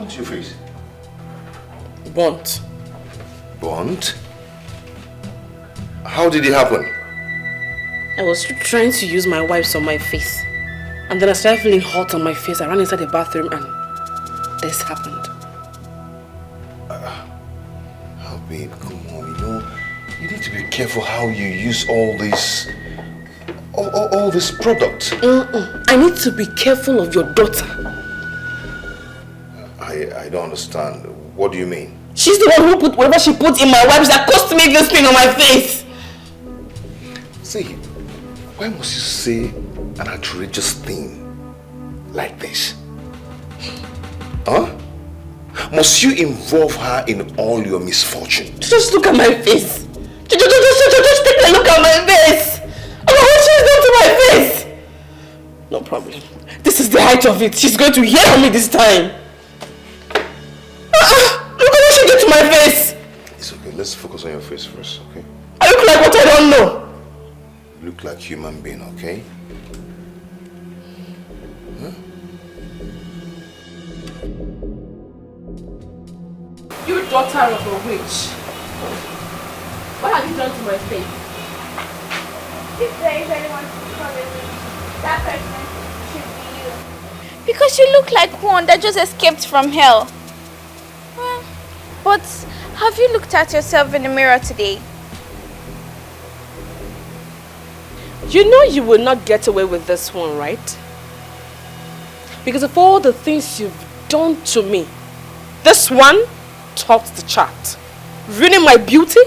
S1: To your face?
S6: Burnt.
S1: Burnt? How did it happen?
S6: I was trying to use my wipes on my face. And then I started feeling hot on my face. I ran inside the bathroom and this happened.
S1: Oh babe, come on, you need to be careful how you use all this product.
S6: I need to be careful of your daughter.
S1: I don't understand. What do you mean?
S6: She's the one who put whatever she put in my wipes that caused me this thing on my face.
S1: See, why must you say an outrageous thing like this? Huh? Must you involve her in all your misfortune?
S6: Just look at my face. Just take a look at my face. Oh, what she's done to my face. No problem. This is the height of it. She's going to hear on me this time. Look at what she did to my face.
S1: It's okay. Let's focus on your face first, okay?
S6: I look like what I don't know.
S1: You look like a human being, okay? Huh?
S6: You daughter of a witch. What have you done to my face?
S13: If there is anyone to call a witch, that person should be you. Because you look like one that just escaped from hell. But have you looked at yourself in the mirror today?
S6: You know you will not get away with this one, right? Because of all the things you've done to me, this one tops the chart. Ruining my beauty,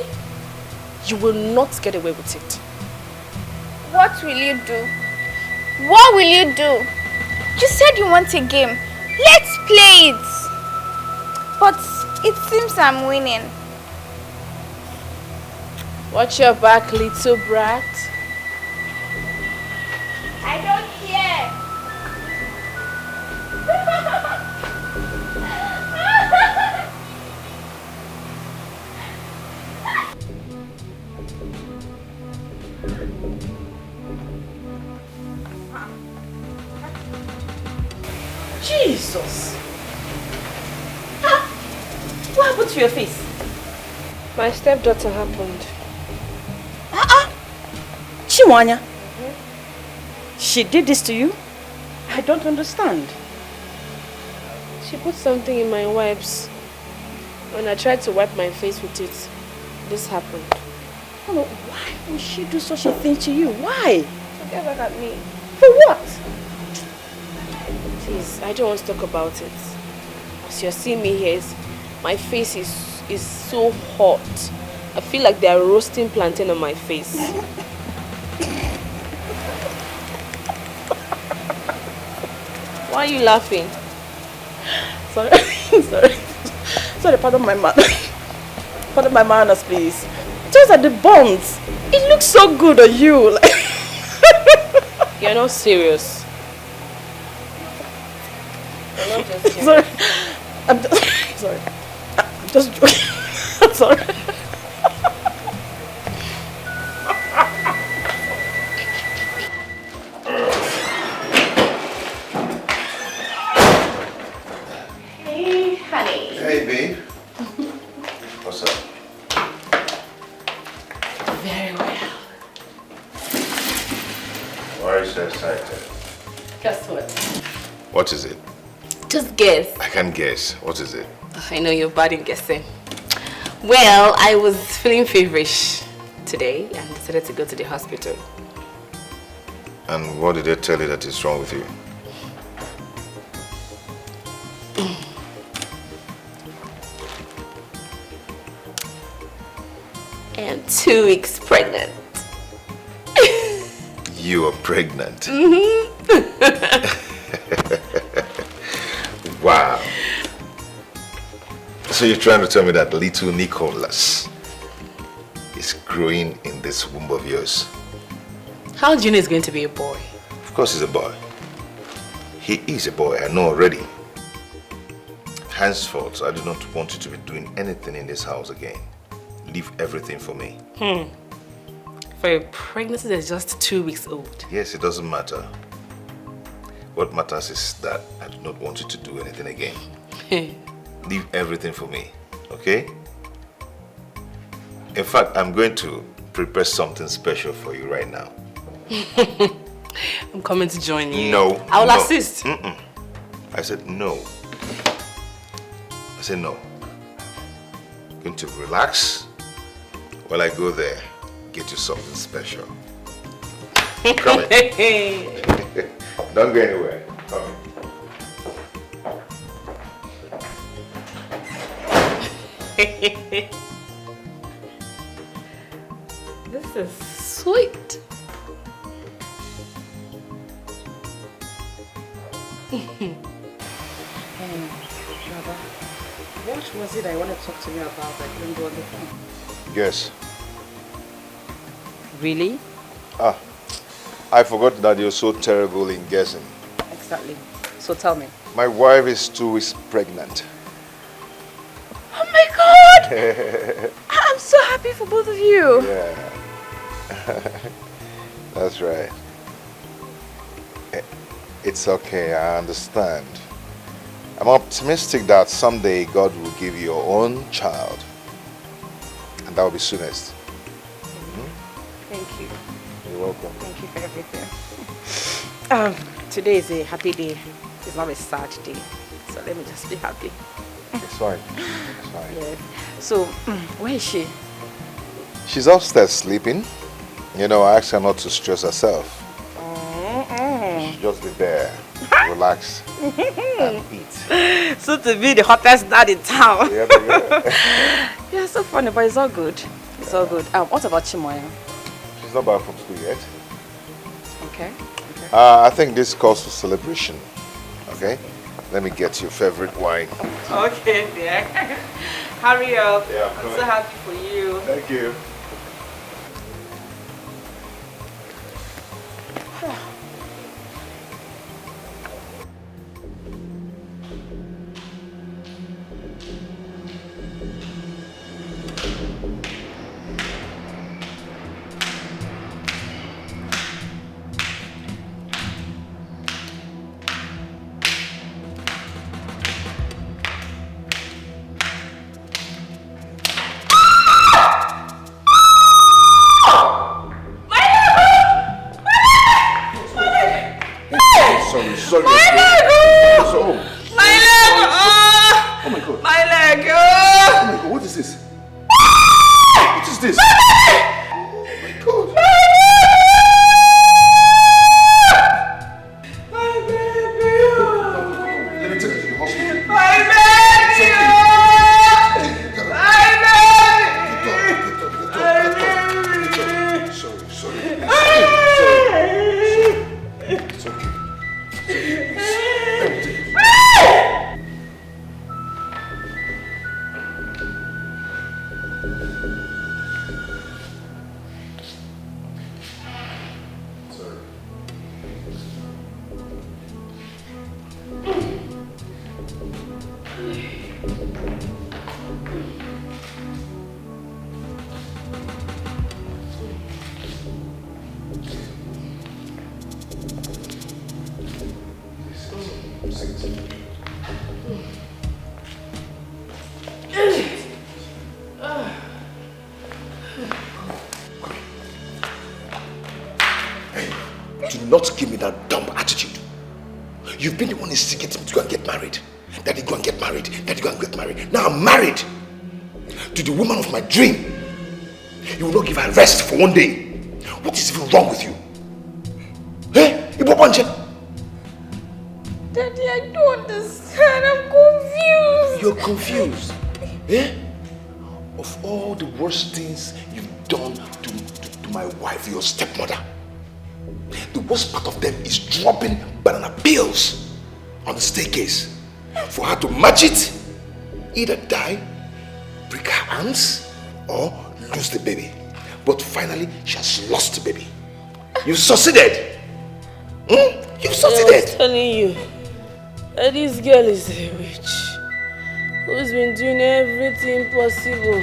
S6: you will not get away with it.
S13: What will you do? What will you do? You said you want a game. Let's play it. But it seems I'm winning.
S6: Watch your back, little brat.
S13: I don't care.
S6: Jesus! What happened to your face?
S14: My stepdaughter happened.
S7: Chimwanya? She did this to you? I don't understand.
S6: She put something in my wipes. When I tried to wipe my face with it, this happened.
S7: Oh, no, why would she do such a thing to you? Why?
S6: So get back at me.
S7: For what?
S6: Please, I don't want to talk about it. As you're seeing me here, my face is so hot. I feel like they are roasting plantain on my face. Why are you laughing?
S7: Sorry, sorry, pardon my man. Pardon my manners, please. Just at the bones. It looks so good on you.
S6: You're not serious. You're not just serious.
S7: Sorry. I'm just sorry. I'm just joking. I'm sorry.
S6: Hey, honey.
S1: Hey, babe. What's up?
S6: Very well.
S1: Why are you so excited?
S6: Guess what?
S1: What is it?
S6: Just guess.
S1: I can't guess. What is it?
S6: I know you're bad in guessing. Well, I was feeling feverish today and decided to go to the hospital.
S1: And what did they tell you that is wrong with you?
S6: I am 2 weeks pregnant.
S1: You are pregnant.
S6: Mm-hmm.
S1: Wow. So you're trying to tell me that little Nicholas is growing in this womb of yours?
S6: How do you know it's going to be a boy?
S1: Of course he's a boy. He is a boy, I know already. Henceforth, I do not want you to be doing anything in this house again. Leave everything for me.
S6: For a pregnancy that's just 2 weeks old.
S1: Yes, it doesn't matter. What matters is that I do not want you to do anything again. Leave everything for me, okay? In fact, I'm going to prepare something special for you right now.
S6: I'm coming to join you.
S1: No.
S6: I will
S1: no.
S6: assist.
S1: I said no. I said no. I'm going to relax while I go there, get you something special. Come in. Don't go anywhere. Come in.
S6: This is sweet.
S7: Baba, what was it I wanted to talk to you about that I couldn't do on the phone?
S1: Yes.
S7: Really?
S1: I forgot that you're so terrible in guessing.
S7: Exactly. So tell me.
S1: My wife is 2 weeks pregnant.
S7: Oh my God! I'm so happy for both of you.
S1: Yeah. That's right. It's okay, I understand. I'm optimistic that someday God will give you your own child. And that will be soonest.
S7: Thank you.
S1: You're welcome.
S7: Thank you for everything. Today is a happy day. It's not a sad day. So let me just be happy.
S1: It's fine. It's fine.
S7: Yeah. So, where is she?
S1: She's upstairs sleeping. You know, I asked her not to stress herself. She should just be there, relax, and eat.
S7: So to be the hottest dad in town.
S1: Yeah, baby.
S7: Yeah, so funny, but it's all good. It's all good. What about Chimoya?
S1: She's not back from school yet.
S7: Okay.
S1: I think this calls for celebration. Okay? Let me get your favorite wine.
S7: Okay, dear. Hurry up.
S1: Yeah,
S7: I'm so happy for you.
S1: Thank you. It's okay. Do not give me that dumb attitude. You've been the one instigating me to go and get married. Daddy, go and get married. Daddy, go and get married. Now I'm married to the woman of my dream. You will not give her rest for one day. What is even wrong with you? Eh?
S13: Daddy, I don't understand. I'm confused.
S1: You're confused. Eh? Of all the worst things you've done to my wife, your stepmother, the worst part of them is dropping banana peels on the staircase for her to match it, either die, break her hands, or lose the baby. But finally, she has lost the baby. You've succeeded. You've succeeded.
S6: I was telling you that this girl is a witch who's been doing everything possible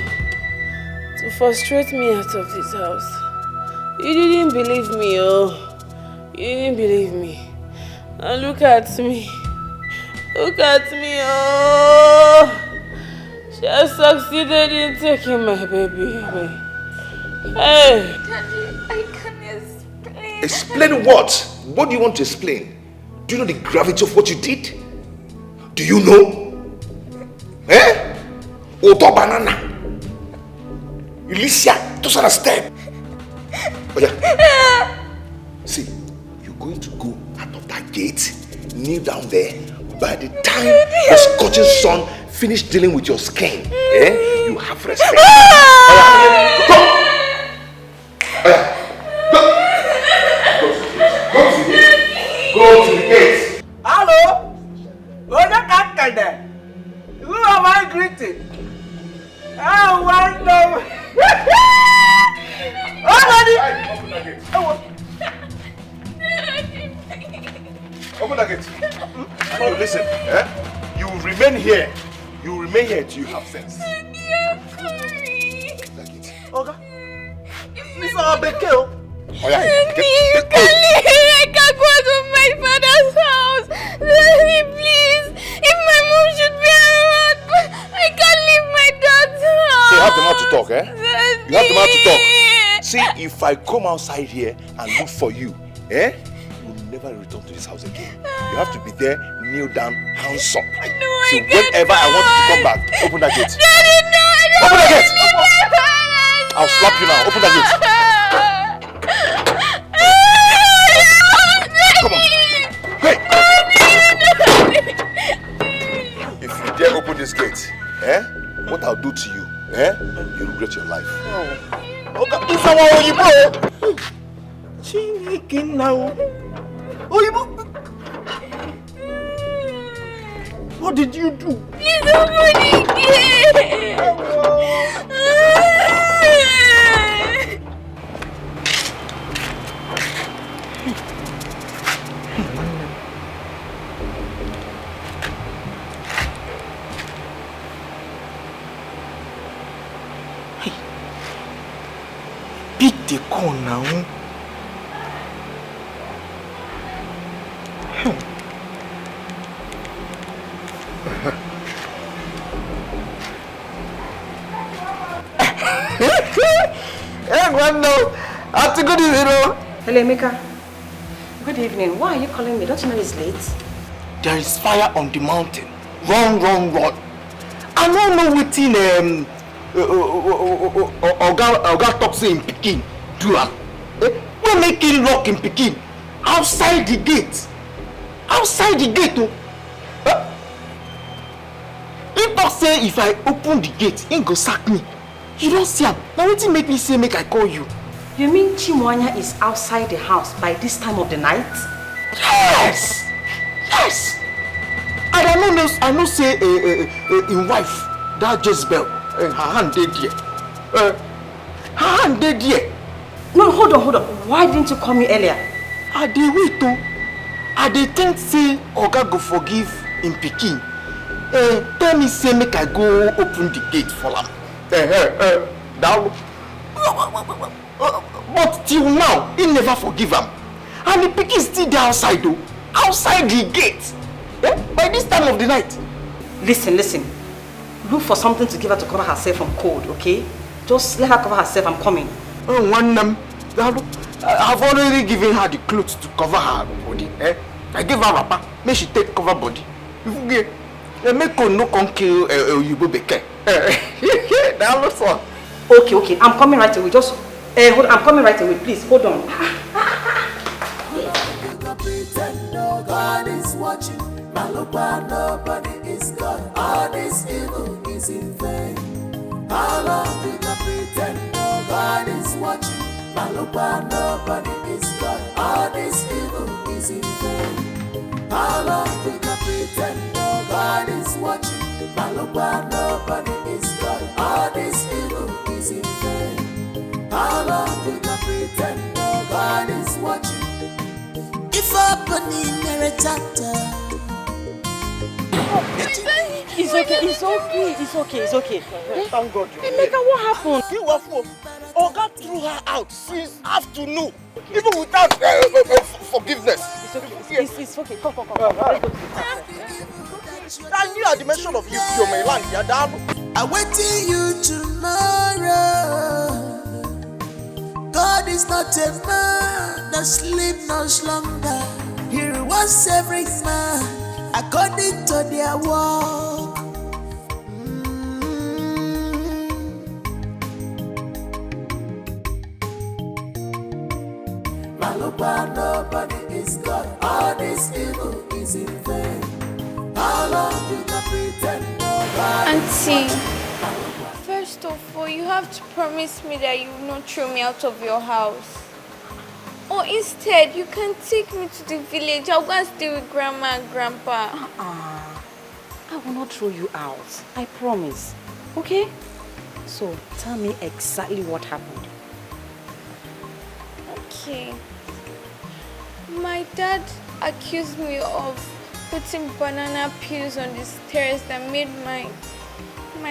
S6: to frustrate me out of this house. You didn't believe me, oh. You didn't believe me. And look at me. Look at me, oh. She has succeeded in taking my baby away. Hey.
S13: Daddy, I can't explain.
S1: Explain what? What do you want to explain? Do you know the gravity of what you did? Do you know? Eh? Oto banana. Alicia, those are the steps. Oh yeah. See, you're going to go out of that gate, kneel down there. By the time the scorching sun finishes dealing with your skin, you have respect. Go! Go to the gate.
S11: Hello? Who am I greeting? I want them.
S1: Open the gate. Open the gate. You listen, you will remain here. You will remain here till you have sense.
S11: Okay. Miss Abeke.
S1: Oh yeah.
S13: You can't leave. I can't go to my father's house. Daddy, please. If my mom should be around, I can't leave my dad's house.
S1: So you have the mouth to talk, eh?
S13: Daddy.
S1: You have the mouth to talk. See, if I come outside here and look for you, you will never return to this house again. You have to be there, kneel down, hands up.
S13: No,
S1: so whenever I want you to come back, open that gate.
S13: Daddy, no, I don't
S1: open the gate.
S13: I'll
S1: slap you now. Open that gate. Come on. Hey. If you dare open this gate, what I'll do to you, you regret your life.
S11: Okay, it's our Oyibo. Chineke now. Oyibo. What did you do?
S13: Please open the gate.
S11: Pick the corn now.
S14: Good evening.
S15: Hello, Emeka. Good evening. Why are you calling me? Don't you know it's late?
S14: There is fire on the mountain. Run, run, run. I don't know what in Oga Toxin in Pekin do. We're making lock in Pekin. Outside the gate. Outside the gate. If say if I open the gate, he go sack me. You don't see him. Now what make me say make I call you?
S15: You mean Chimwanya is outside the house by this time of the night?
S14: Yes! Yes! And I know say in wife, that Jezebel, her hand dead here. Her hand dead here.
S15: No, hold on. Why didn't you call me earlier?
S14: I dey wait too. I dey think say Oga go forgive in Pikin. Tell me say make I go open the gate for am. But till now, he never forgive am. And the Pikin still there outside though. Outside the gate. By this time of the night.
S15: Listen. Look for something to give her to cover herself from cold, okay? Just let her cover herself. I'm coming.
S14: I've already given her the clothes to cover her body. I gave her wrapper. Make she take cover body. Make her no come kill Yubo Beke.
S15: Okay. I'm coming right away. Just hold on. I'm coming right away. Please hold on.
S9: God is watching. Malupa, nobody is God. All this evil is in vain. How long we can pretend? No, God is watching. Malupa, nobody is God. All this evil is in vain. How long we can pretend? No, God is watching. Malupa, nobody is God. All this evil is in vain. How long we can pretend? No, God is watching. If happening meritata.
S15: It's okay.
S14: Thank God.
S15: Emeka, what happened?
S14: Oga threw her out since afternoon, even without forgiveness.
S15: It's okay. Come. Let's go to the house.
S14: And you at the mention of your land, you're down.
S9: I wait till you tomorrow. God is not a man that sleep no slumber. He rewards every man according to their work. Malupa, nobody is God. All this evil is in vain. How long you can pretend nobody?
S13: Auntie, first of all, you have to promise me that you will not throw me out of your house. Or instead, you can take me to the village. I'll go and stay with Grandma and Grandpa.
S15: I will not throw you out. I promise. Okay? So, tell me exactly what happened.
S13: Okay. My dad accused me of putting banana peels on the stairs that made my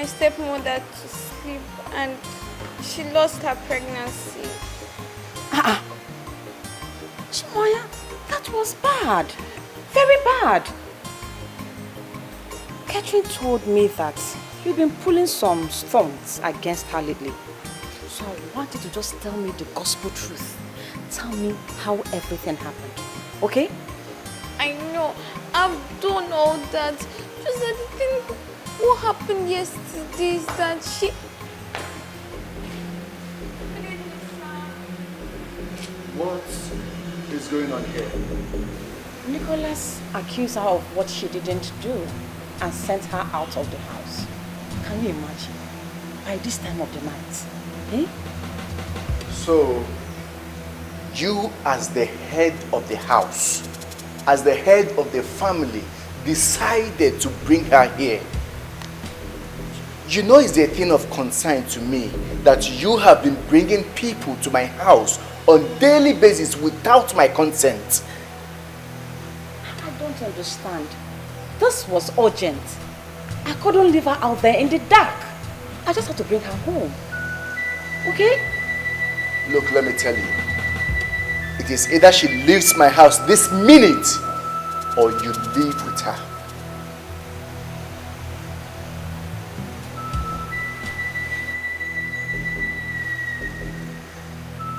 S13: stepmother to sleep, and she lost her pregnancy.
S15: Chimoya, that was bad. Very bad. Catherine told me that you've been pulling some stunts against her lately. So I want you to just tell me the gospel truth. Tell me how everything happened. Okay?
S13: I know. I've done all that. Just that the thing, what happened yesterday is that she...
S14: What is going on here?
S15: Nicholas accused her of what she didn't do and sent her out of the house. Can you imagine? By this time of the night. Eh?
S8: So, you as the head of the house, as the head of the family, decided to bring her here. You know it's a thing of concern to me that you have been bringing people to my house on a daily basis without my consent.
S15: I don't understand. This was urgent. I couldn't leave her out there in the dark. I just had to bring her home. Okay?
S8: Look, let me tell you. It is either she leaves my house this minute or you live with her.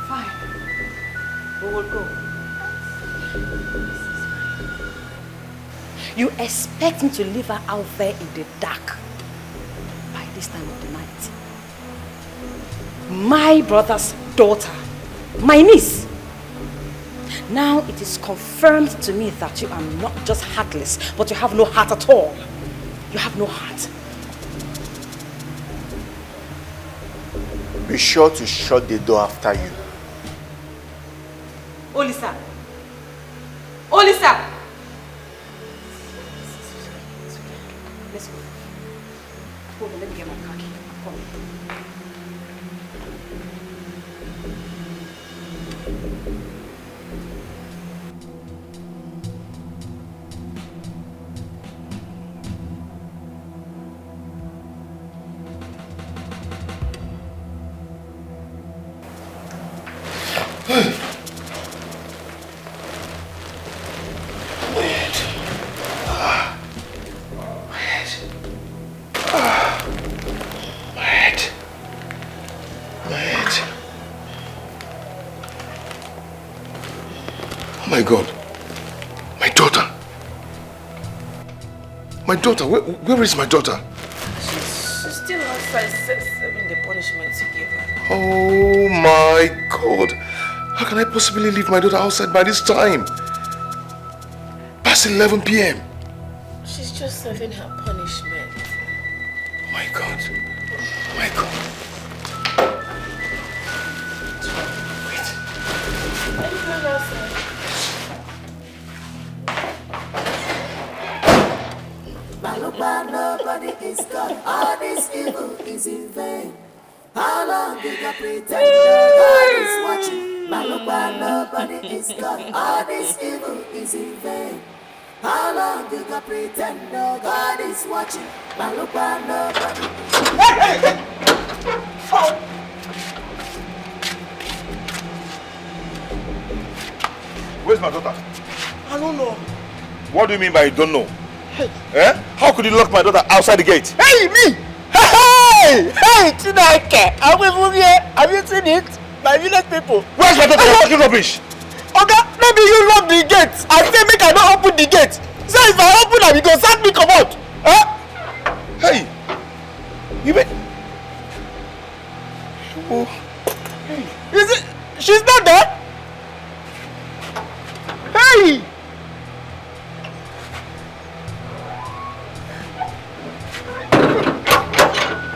S15: Fine. We will go. You expect me to leave her out there in the dark by this time of the night? My brother's daughter, my niece. Now it is confirmed to me that you are not just heartless, but you have no heart at all. You have no heart.
S8: Be sure to shut the door after you.
S11: Olisa. Olisa! Let's go. Hold on, let me get my car key. I'm coming.
S1: My God, my daughter. My daughter, where is my daughter?
S2: She's still outside serving the punishment you gave her.
S1: Oh my God. How can I possibly leave my daughter outside by this time? Past 11 p.m.
S6: She's just serving her punishment.
S1: Oh my God. Oh my God.
S6: Wait. Are you going outside?
S9: Malupa, nobody is God. All this evil is in vain. How long you gonna pretend God is watching? Malupa, nobody is God. All this evil is in vain. How long you gonna pretend God is watching? Malupa, nobody. Hey! Oh.
S1: Where's my daughter?
S12: I don't know.
S1: What do you mean by you don't know? Eh? How could you lock my daughter outside the gate?
S12: Hey, me! Hey! Hey, Chineke! I'm even here. Have you seen it? My village people.
S1: Where's my daughter? You're talking rubbish.
S12: Okay, maybe you lock the gate. I say make I not open the gate. So if I open am, you go sack me come out. Huh?
S1: Hey! You mean... Oh.
S12: Hey. Is it? She's not there? Hey!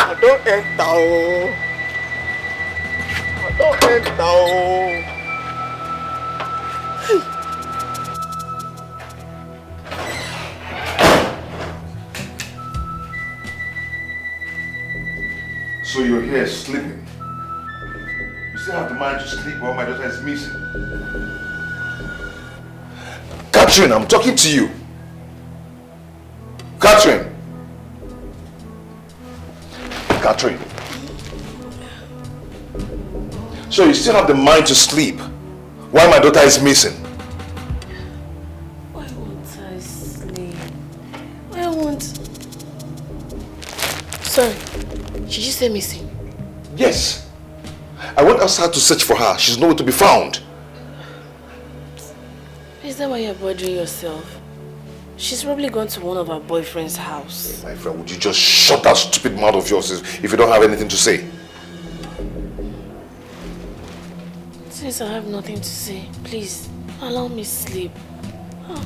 S12: I don't enter. I don't enter.
S1: So you're here sleeping? You still have the mind to sleep while my daughter is missing? Catherine, I'm talking to you. Catherine. Catherine. So you still have the mind to sleep while my daughter is missing?
S6: Why won't I sleep? Why won't... Sorry, did you say missing?
S1: Yes. I went outside to search for her. She's nowhere to be found.
S6: Is that why you're bothering yourself? She's probably gone to one of her boyfriend's house.
S1: My friend, would you just shut that stupid mouth of yours if you don't have anything to say?
S6: Since I have nothing to say, please, allow me sleep. Oh,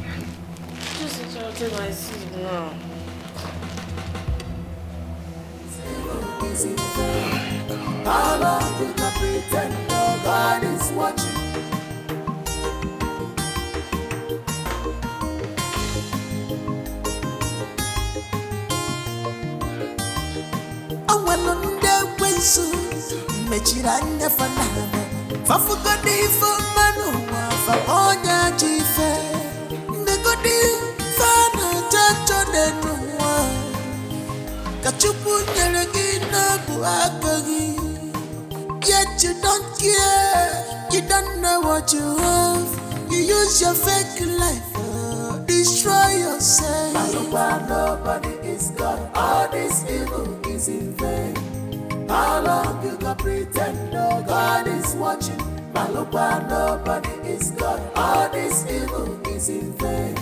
S6: just interrupting my sleep now.
S9: How long will I pretend God is watching? Mechiranya fanana Fafugadi for manuwa Famonya jife Ndegodi fana chacho denuwa Kachupu nyeregina buagagi Yet you don't care You don't know what you have You use your fake life Destroy yourself Malupa, nobody is God All this evil is in vain How long you gonna pretend God is watching? Malupa, nobody is God. All this evil is in vain.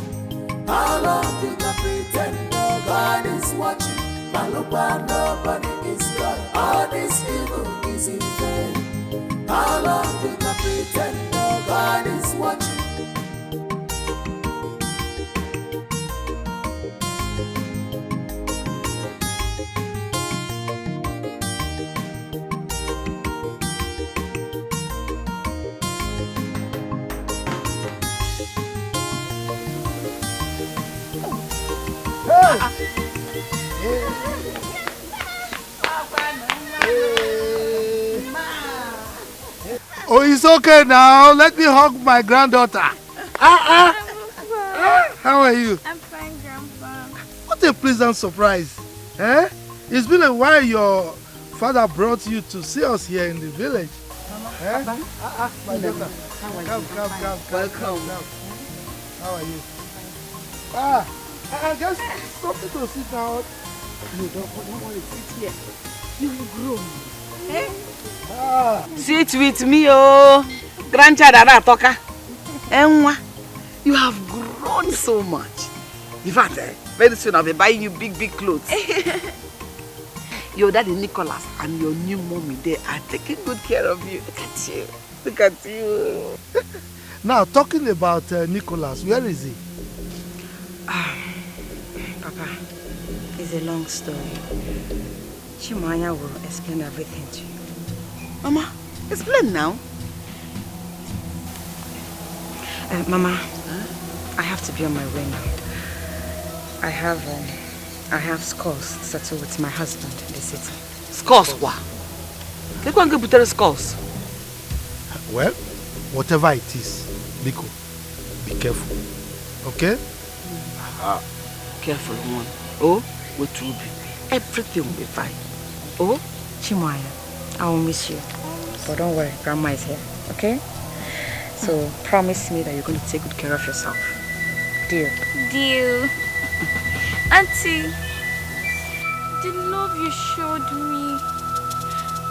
S9: How long you gonna pretend God is watching? Malupa, nobody is God. All this evil is in vain. How long you gonna pretend God is watching?
S12: Oh, it's okay now. Let me hug my granddaughter. How are you?
S13: I'm fine, Grandpa.
S12: What a pleasant surprise. Eh? It's been a while your father brought you to see us here in the village.
S3: Mama,
S12: eh?
S3: Papa.
S12: My daughter. Come.
S3: Welcome.
S12: How are you? I guess something to sit down.
S3: No, don't worry. Sit here. You've grown. Eh?
S11: Sit with me, oh. Grandchild Aratoka. Enwa.
S3: You have grown so much. In fact, very soon I'll be buying you big clothes. Your daddy Nicholas and your new mommy, they are taking good care of you. Look at you.
S12: Now, talking about Nicholas, where is he?
S15: Papa, it's a long story. Chimanya will explain everything to you.
S3: Mama, explain now.
S15: Mama, I have to be on my way now. I have scores to settle with my husband in the city.
S3: Scores what? They can't get better scores.
S12: Well, whatever it is, Biko, be careful. Okay?
S3: Careful, one. Oh, what will be? Everything will be fine. Oh?
S15: Chimaya, I will miss you. But don't worry, Grandma is here, okay? So promise me that you're going to take good care of yourself. Deal.
S13: Deal. Auntie, the love you showed me,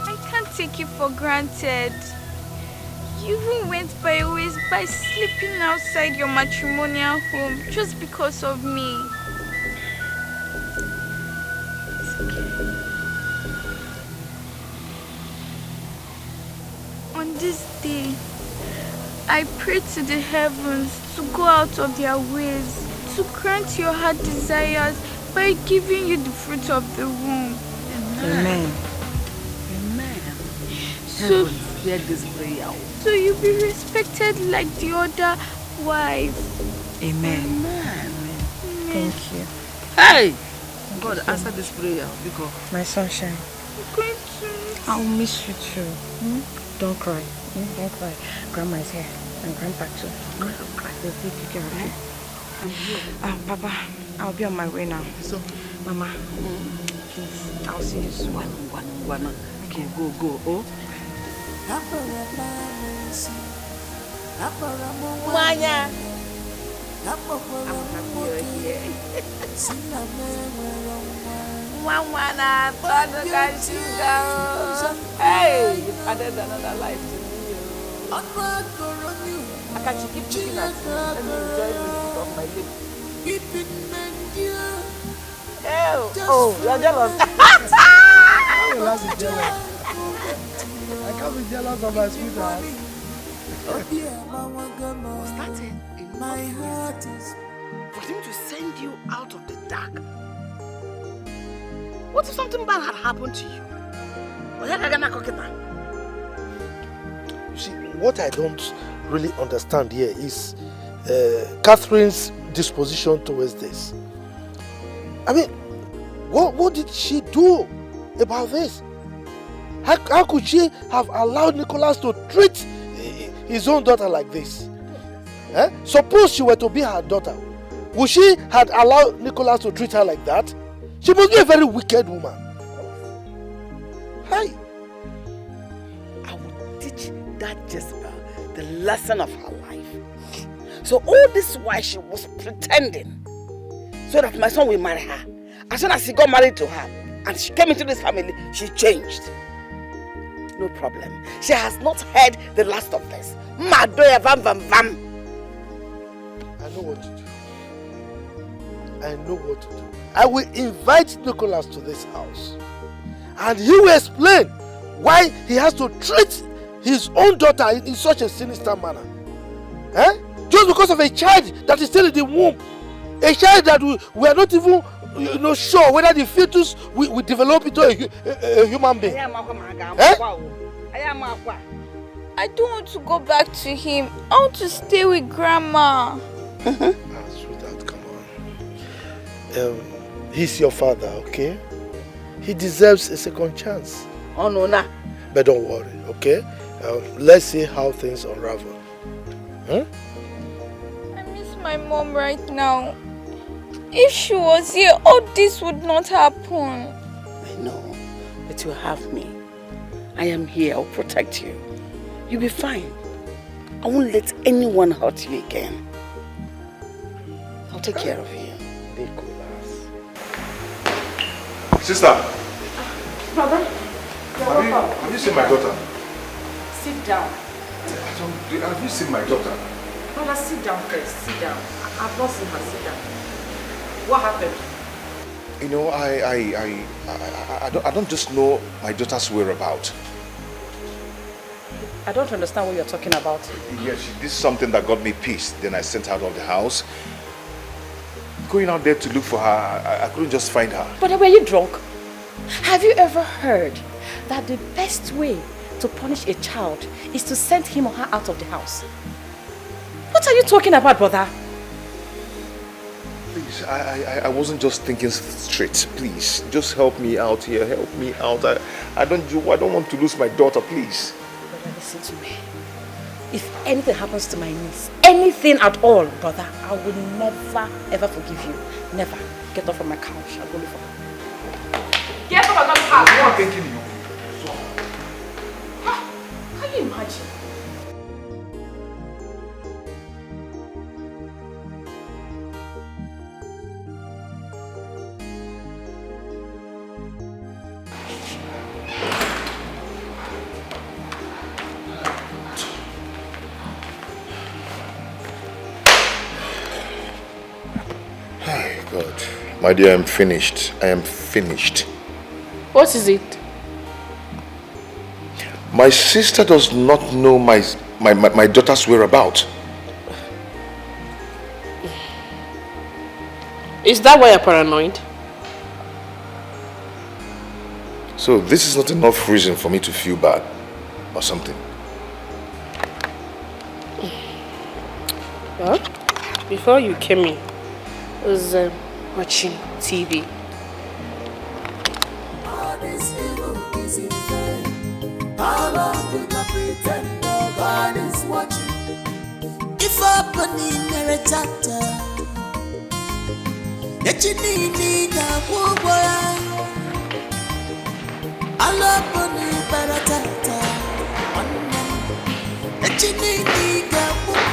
S13: I can't take it for granted. You even went by ways by sleeping outside your matrimonial home just because of me.
S15: It's okay.
S13: On this day, I pray to the heavens to go out of their ways, to grant your heart desires by giving you the fruit of the womb.
S15: Amen.
S13: So,
S3: hear this prayer.
S13: So you be respected like the other wife.
S15: Amen. Thank you.
S3: Hey! God, answer this prayer because
S15: my sunshine.
S13: I'm going to.
S15: I'll miss you too. Don't cry. Don't cry. Grandma is here and Grandpa too. Don't cry. They'll take care of you. Papa, I'll be on my way now.
S12: So,
S15: Mama, please, I'll see you soon.
S3: One. Okay, go. Oh?
S11: Manya. Mwana, father got you down. Hey, you've added another life to me. I can't keep looking at you. Let me enjoy the fruit of my lips. Oh, you're jealous.
S12: I will not be jealous. I can't be jealous of my sweetheart.
S3: Was that my heart is for him to send you out of the dark? What if something bad had happened to you?
S12: You see, what I don't really understand here is Catherine's disposition towards this. I mean, what did she do about this? How could she have allowed Nicholas to treat his own daughter like this? Suppose she were to be her daughter, would she have allowed Nicholas to treat her like that? She must be a very wicked woman. Hey!
S3: I will teach that Jezebel the lesson of her life. So all this while she was pretending so that my son will marry her. As soon as he got married to her and she came into this family, she changed. No problem. She has not heard the last of this. Madoya vam vam vam.
S12: I know what to do. I will invite Nicholas to this house. And he will explain why he has to treat his own daughter in such a sinister manner. Just because of a child that is still in the womb. A child that we are not even sure whether the fetus will develop into a human being.
S13: I don't want to go back to him. I want to stay with Grandma.
S12: Sweetheart, come on. He's your father, okay? He deserves a second chance.
S3: Oh, no, nah.
S12: But don't worry, okay? Let's see how things unravel. Huh?
S13: I miss my mom right now. If she was here, all this would not happen.
S3: I know, but you have me. I am here. I'll protect you. You'll be fine. I won't let anyone hurt you again. I'll take care of you.
S1: Sister.
S11: Brother,
S1: have you seen my daughter?
S11: Sit down.
S1: Have you seen my daughter?
S11: Brother, sit down first. Sit down. I've not seen her. Sit down. What happened?
S1: You know, I don't just know my daughter's whereabouts.
S11: I don't understand what you're talking about.
S1: Yes, she did something that got me pissed. Then I sent her out of the house. Going out there to look for her, I couldn't just find her.
S7: But were you drunk? Have you ever heard that the best way to punish a child is to send him or her out of the house? What are you talking about, brother?
S1: Please, I wasn't just thinking straight. Please, just help me out here. Help me out. I don't want to lose my daughter, please.
S7: Brother, listen to me. If anything happens to my niece, anything at all, brother, I will never, ever forgive you. Never. Get off from my couch. I'll go look for her.
S11: Get off of my couch.
S1: I'm thinking you.
S11: Can you imagine?
S1: God. My dear, I'm finished. I am finished.
S6: What is it?
S1: My sister does not know my daughter's whereabouts.
S6: Is that why you're paranoid?
S1: So this is not enough reason for me to feel bad or something.
S6: Well, before you came in, I was watching TV.
S9: All this evil is in vain. How long will I pretend no God is watching? If open in a chapter, yet you need a woman. I'll open in Baratata. Yet you need a woman.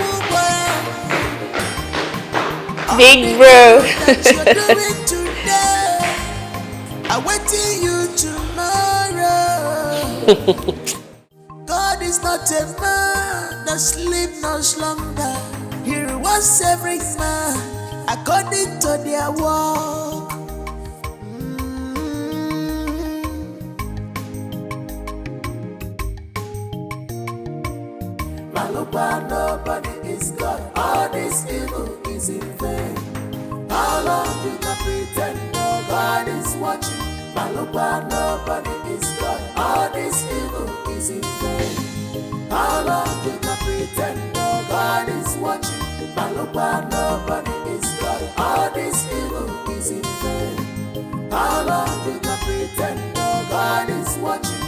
S6: Big bro.
S9: I wait till you tomorrow. God is not a man that sleep no slumber. He rewards every man according to their work. Malupa, nobody is God. All this evil is in vain. How long will I pretend no God is watching? Malupa, nobody is God. All this evil is in vain. How long will I pretend no God is watching? Malupa, nobody is God. All this evil is in vain. How long will I pretend no God is watching?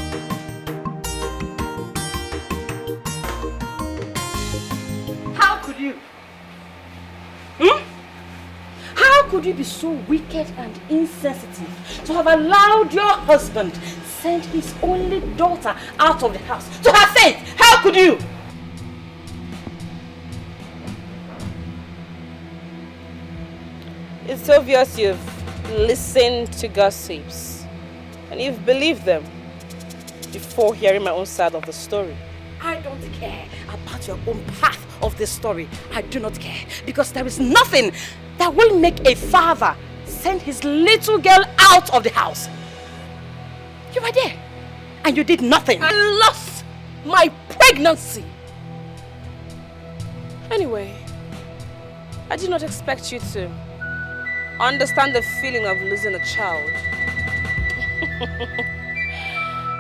S7: How could you? How could you be so wicked and insensitive to have allowed your husband send his only daughter out of the house to her fate? How could you?
S6: It's obvious you've listened to gossips and you've believed them before hearing my own side of the story.
S7: I don't care about your own path of this story. I do not care, because there is nothing that will make a father send his little girl out of the house. You were there and you did nothing.
S6: I lost my pregnancy. Anyway, I did not expect you to understand the feeling of losing a child.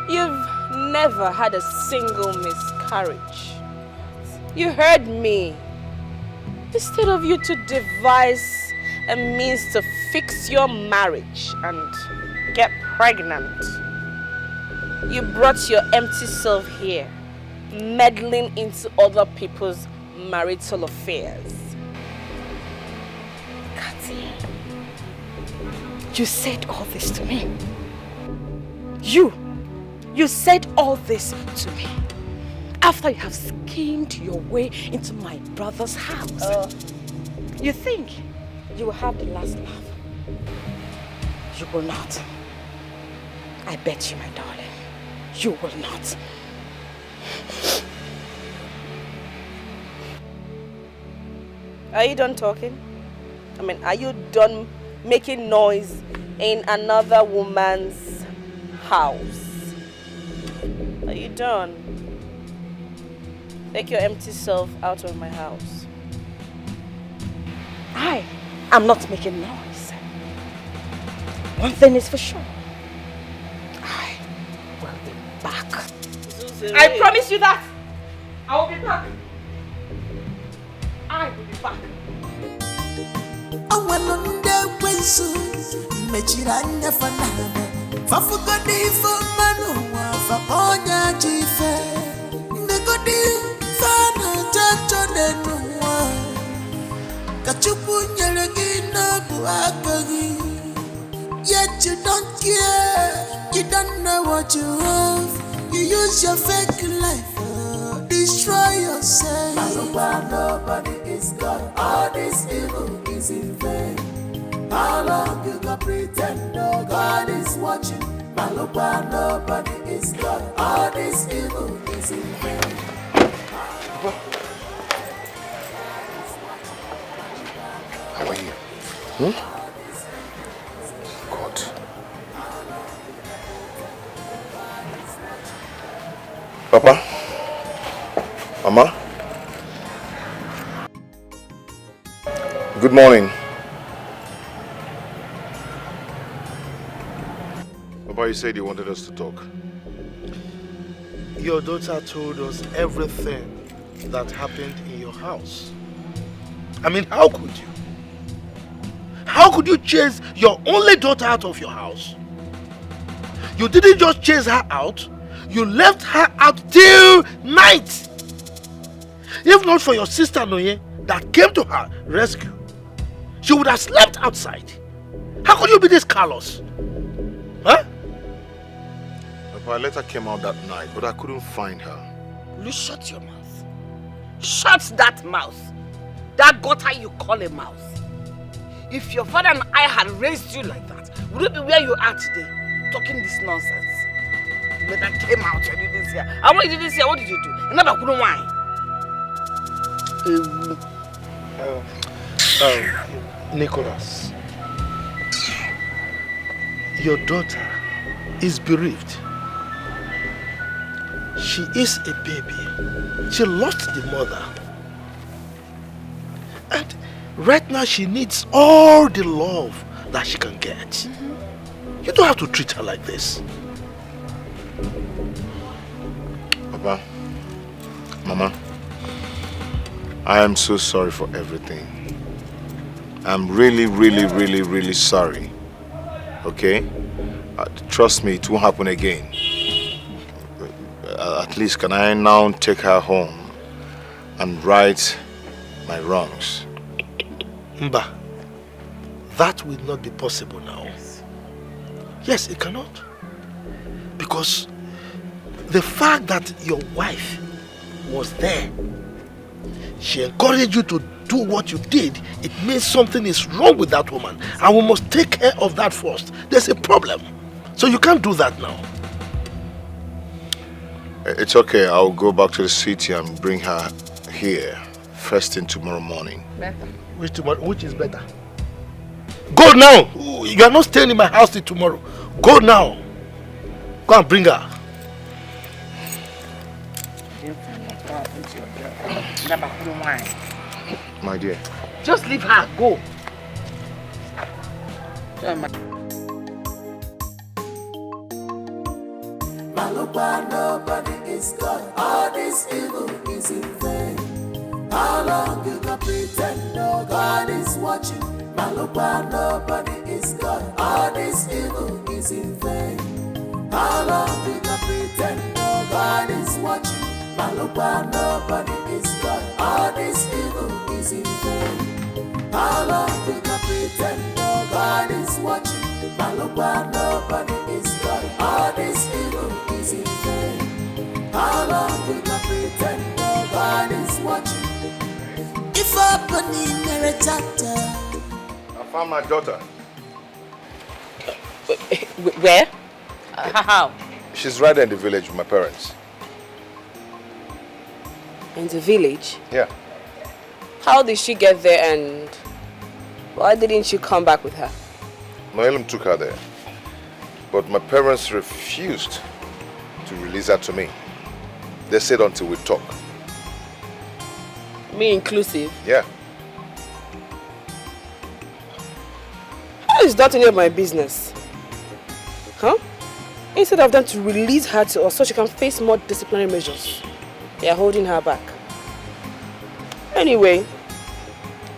S6: You've never had a single miscarriage. You heard me. Instead of you to devise a means to fix your marriage and get pregnant. You brought your empty self here, meddling into other people's marital affairs.
S7: Kati, you said all this to me. You said all this to me after you have schemed your way into my brother's house. You think you will have the last laugh? You will not. I bet you, my darling. You will not.
S6: Are you done talking? I mean, are you done making noise in another woman's house? Are you done? Take your empty self out of my house.
S7: I am not making noise. One thing is for sure. I will be back.
S6: I promise you that. I will be back. I will be back.
S9: Yet you don't care, you don't know what you have. You use your fake life, destroy yourself. Maluba, nobody is God, all this evil is in vain. How long you gonna pretend no God is watching? Maluba, nobody is God, all this evil is in vain.
S1: How are you? God. Papa? Mama? Good morning. Papa, you said you wanted us to talk.
S12: Your daughter told us everything that happened in your house. I mean, how could you? How could you chase your only daughter out of your house? You didn't just chase her out, you left her out till night. If not for your sister Noye that came to her rescue, she would have slept outside. How could you be this callous? Huh?
S1: Papa, a letter came out that night, but I couldn't find her.
S3: Will you shut your mouth? Shut that mouth. That gutter you call a mouth. If your father and I had raised you like that, would you be where you are today? Talking this nonsense. Letter came out and you didn't see her. And when you didn't see her, what did you do? You never couldn't whine.
S12: Nicholas, your daughter is bereaved. She is a baby. She lost the mother. And right now she needs all the love that she can get. You don't have to treat her like this.
S1: Papa, Mama, I am so sorry for everything. I'm really sorry. Okay? Trust me, it won't happen again. At least can I now take her home and right my wrongs?
S12: Mba, that will not be possible now. Yes, it cannot. Because the fact that your wife was there, she encouraged you to do what you did, it means something is wrong with that woman. And we must take care of that first. There's a problem. So you can't do that now.
S1: It's okay, I'll go back to the city and bring her here first thing tomorrow morning.
S3: Better.
S12: Which is better? Go now! You are not staying in my house till tomorrow. Go now. Go and bring her.
S1: My dear.
S3: Just leave her, go.
S9: Maluba, nobody is God, all this evil is in vain. How long you gonna pretend no God is watching? Maluba. Malukwa, nobody is God. All this evil is in vain. How long we can pretend nobody is watching? Malukwa, nobody is God. All this evil is in vain. How long we can pretend nobody is watching? Malukwa, nobody is God. All this evil is in vain. How long we can pretend nobody is watching? If opening a chapter.
S1: I found my daughter.
S6: Where? How?
S1: She's right there in the village with my parents.
S6: In the village?
S1: Yeah.
S6: How did she get there and why didn't you come back with her?
S1: Noelim took her there. But my parents refused to release her to me. They said until we talk.
S6: Me inclusive?
S1: Yeah.
S6: How is that any of my business? Huh? Instead of them to release her to us so she can face more disciplinary measures, they are holding her back. Anyway,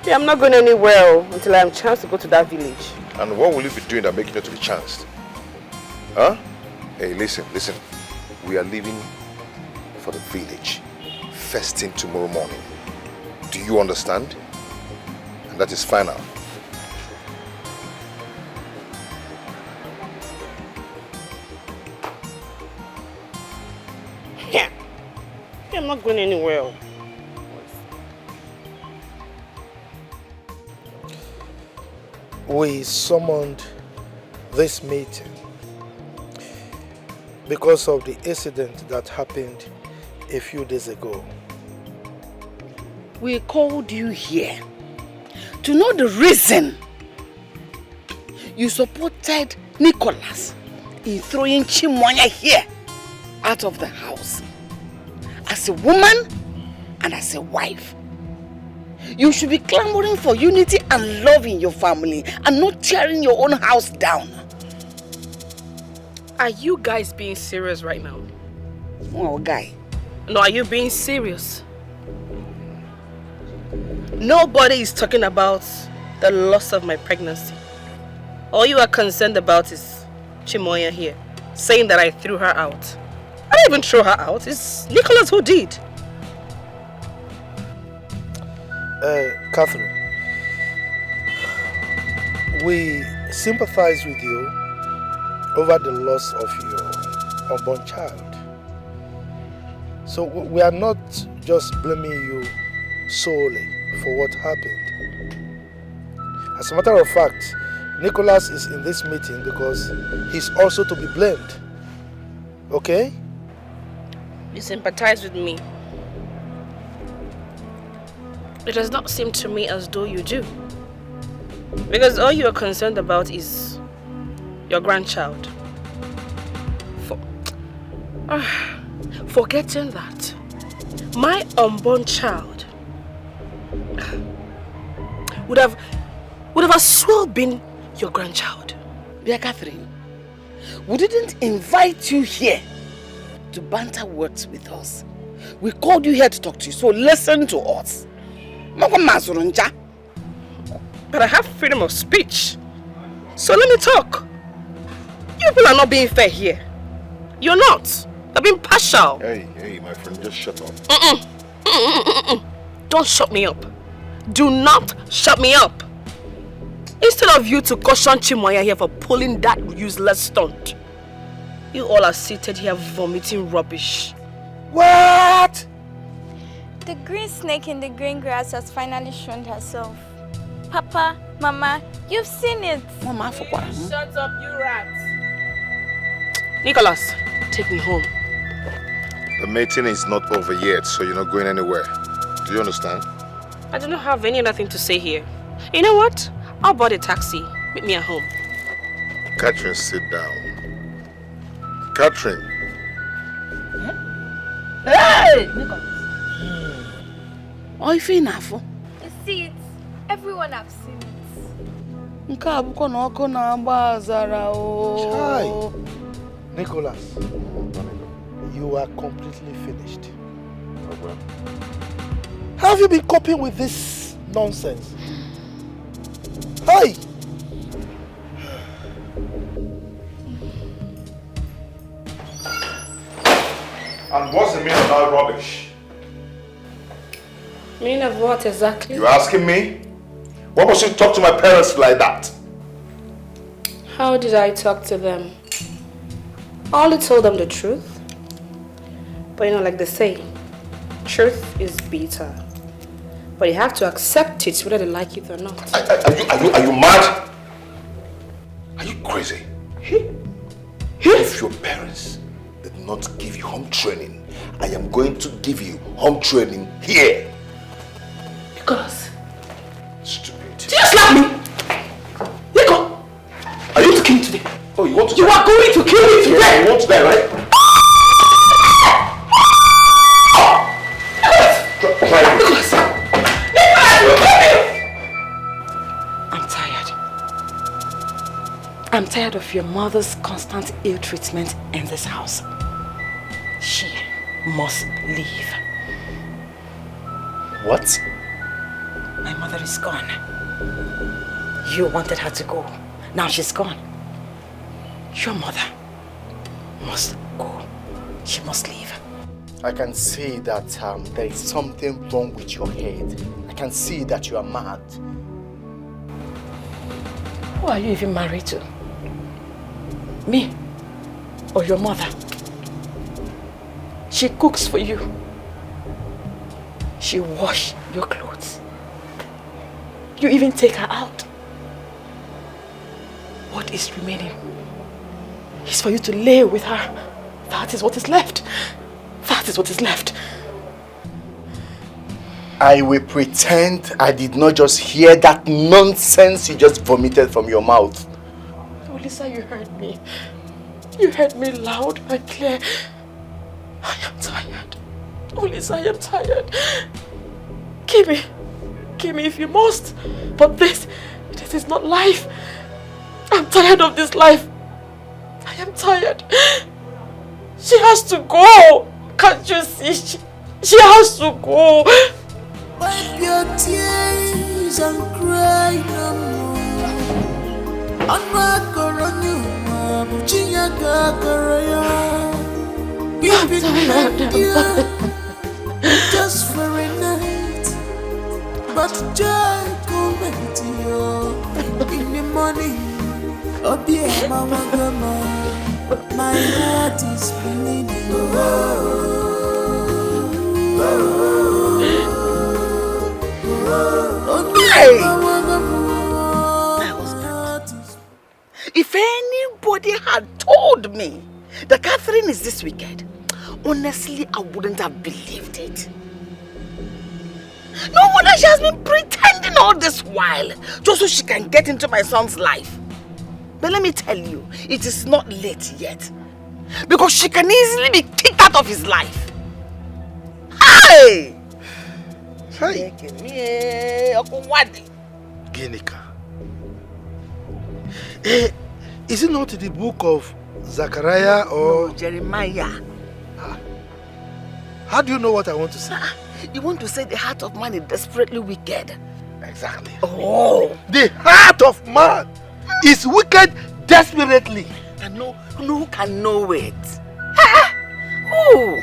S6: yeah, I'm not going anywhere until I have a chance to go to that village.
S1: And what will you be doing that making you to be chanced? Huh? Hey, listen. We are leaving for the village first thing tomorrow morning. Do you understand? And that is final.
S6: Yeah, I'm not going anywhere.
S12: We summoned this meeting because of the incident that happened a few days ago.
S3: We called you here to know the reason you supported Nicholas in throwing Chimwanya here out of the house. As a woman and as a wife, you should be clamoring for unity and love in your family and not tearing your own house down.
S6: Are you guys being serious right now?
S3: Oh, guy.
S6: No, are you being serious? Nobody is talking about the loss of my pregnancy. All you are concerned about is Chimoya here, saying that I threw her out. I didn't even throw her out. It's Nicholas who did.
S12: Catherine, we sympathize with you over the loss of your unborn child. So we are not just blaming you solely for what happened. As a matter of fact, Nicholas is in this meeting because he's also to be blamed. Okay?
S6: You sympathize with me. It does not seem to me as though you do. Because all you are concerned about is your grandchild. Forgetting that my unborn child would have as well been your grandchild.
S3: Dear Catherine, we didn't invite you here to banter words with us. We called you here to talk to you, so listen to us.
S6: But I have freedom of speech. So let me talk. You people are not being fair here. You're not. You're being partial.
S1: Hey, my friend, just shut up.
S6: Don't shut me up. Do not shut me up. Instead of you to caution Chimoya here for pulling that useless stunt, you all are seated here vomiting rubbish.
S12: What?
S13: The green snake in the green grass has finally shown herself. Papa, Mama, you've seen it.
S3: Mama, for what?
S6: Shut up, you rat. Nicholas, take me home.
S1: The meeting is not over yet, so you're not going anywhere. Do you understand?
S6: I do not have any other thing to say here. You know what? I'll board a taxi. Meet me at home.
S1: Catherine, sit down. Catherine.
S3: Hey! Nicholas. Oh, you feel enough?
S13: You see it. Everyone have seen it.
S12: Chai. Nicholas, you are completely finished. How have you been coping with this nonsense?
S8: Hey!
S1: And what's the meaning of that rubbish?
S6: Meaning of what exactly?
S1: You asking me? Why must you talk to my parents like that?
S6: How did I talk to them? I only told them the truth. But you know, like they say, truth is bitter. But you have to accept it whether they like it or not.
S1: Are you mad? Are you crazy? If your parents did not give you home training, I am going to give you home training here.
S6: Nicholas.
S1: Stupid.
S11: Did you slap me? Nico! Are you to kill me today?
S1: Oh, you want to
S11: You
S1: die?
S11: are going to kill me today!
S1: You want to die, right?
S11: Nicholas! Nicholas, you kill me!
S3: I'm tired. I'm tired of your mother's constant ill treatment in this house. She must leave.
S8: What?
S3: My mother is gone. You wanted her to go. Now she's gone. Your mother must go. She must leave.
S8: I can see that there is something wrong with your head. I can see that you are mad.
S3: Who are you even married to? Me or your mother? She cooks for you. She washes your clothes. You even take her out. What is remaining is for you to lay with her. That is what is left. That is what is left.
S8: I will pretend I did not just hear that nonsense you just vomited from your mouth.
S3: Oh, Lisa, you heard me. You heard me loud and clear. I am tired. Oh, Lisa, I am tired. Kill me. Kill me if you must. But this is not life. I'm tired of this life. I am tired. She has to go. Can't you see? She has to go.
S9: Wipe your tears and cry no more. You've been here just for a night, but joy coming to you in the morning. Oh dear, my heart is bleeding.
S3: If anybody had told me that Catherine is this wicked, honestly, I wouldn't have believed it. No wonder she has been pretending all this while, just so she can get into my son's life. But let me tell you, it is not late yet. Because she can easily be kicked out of his life. Hey!
S12: Hey! Ginika. Is it not the book of Zechariah or...
S3: No, Jeremiah.
S12: How do you know what I want to say?
S3: You want to say the heart of man is desperately wicked.
S12: Exactly.
S3: Oh!
S12: The heart of man is wicked desperately.
S3: And who can know it? Who?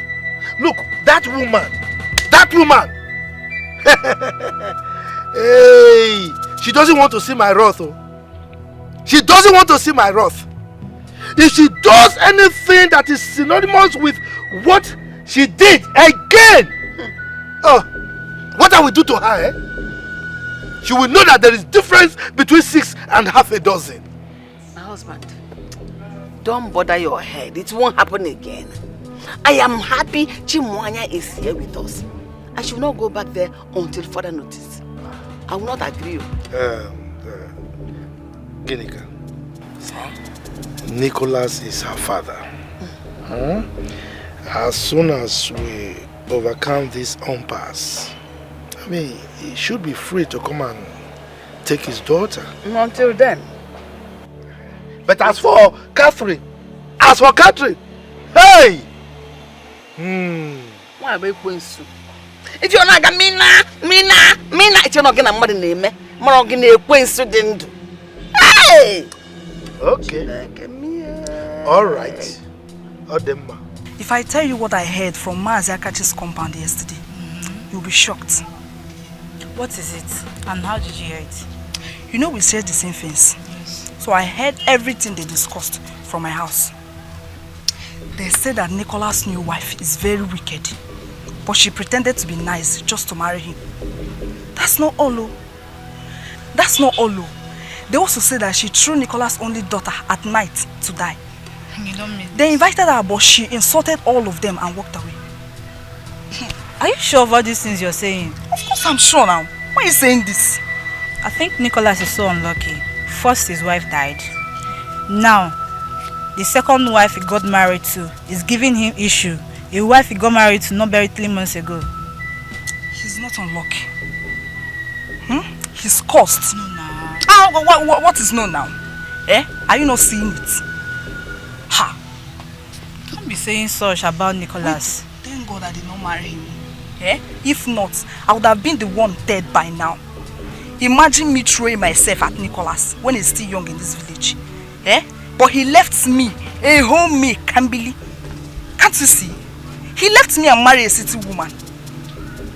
S12: Look, that woman. Hey, she doesn't want to see my wrath. Oh. She doesn't want to see my wrath. If she does anything that is synonymous with what she did again, what I will do to her, eh? She will know that there is difference between 6 and half a dozen.
S3: My husband, don't bother your head. It won't happen again. I am happy Chimwanya is here with us. I should not go back there until further notice. I will not agree.
S12: Ginika. Nicholas is her father. As soon as we overcome this impasse, I mean, he should be free to come and take his daughter.
S3: Until then.
S12: But as for Catherine, hey!
S3: Why are we going so? If you're not Mina, if you're not gonna mother name, more gonna acquaint student.
S8: Hey!
S12: Okay. Alright. Odemma.
S11: If I tell you what I heard from Maziakachi's compound yesterday, you'll be shocked.
S15: What is it? And how did you hear it?
S11: You know we share the same fence. Yes. So I heard everything they discussed from my house. They said that Nicholas' new wife is very wicked. But she pretended to be nice just to marry him. That's not all. Oh. That's not all. Oh. They also said that she threw Nicholas' only daughter at night to die.
S15: You don't mean
S11: They invited her, but she insulted all of them and walked away.
S15: Are you sure of all these things you're saying?
S11: Of course I'm sure now. Why are you saying this?
S15: I think Nicholas is so unlucky. First, his wife died. Now, the second wife he got married to is giving him issue. A wife he got married to not buried 3 months ago.
S11: He's not unlucky. He's cursed.
S15: No, now.
S11: What is no now? Eh? Are you not seeing it? Ha!
S15: Don't be saying such about Nicholas.
S11: Wait, thank God I did not marry him. Eh? If not, I would have been the one dead by now. Imagine me throwing myself at Nicholas when he's still young in this village. Eh? But he left me, a homemade Kambili. Can't you see? He left me and married a city woman.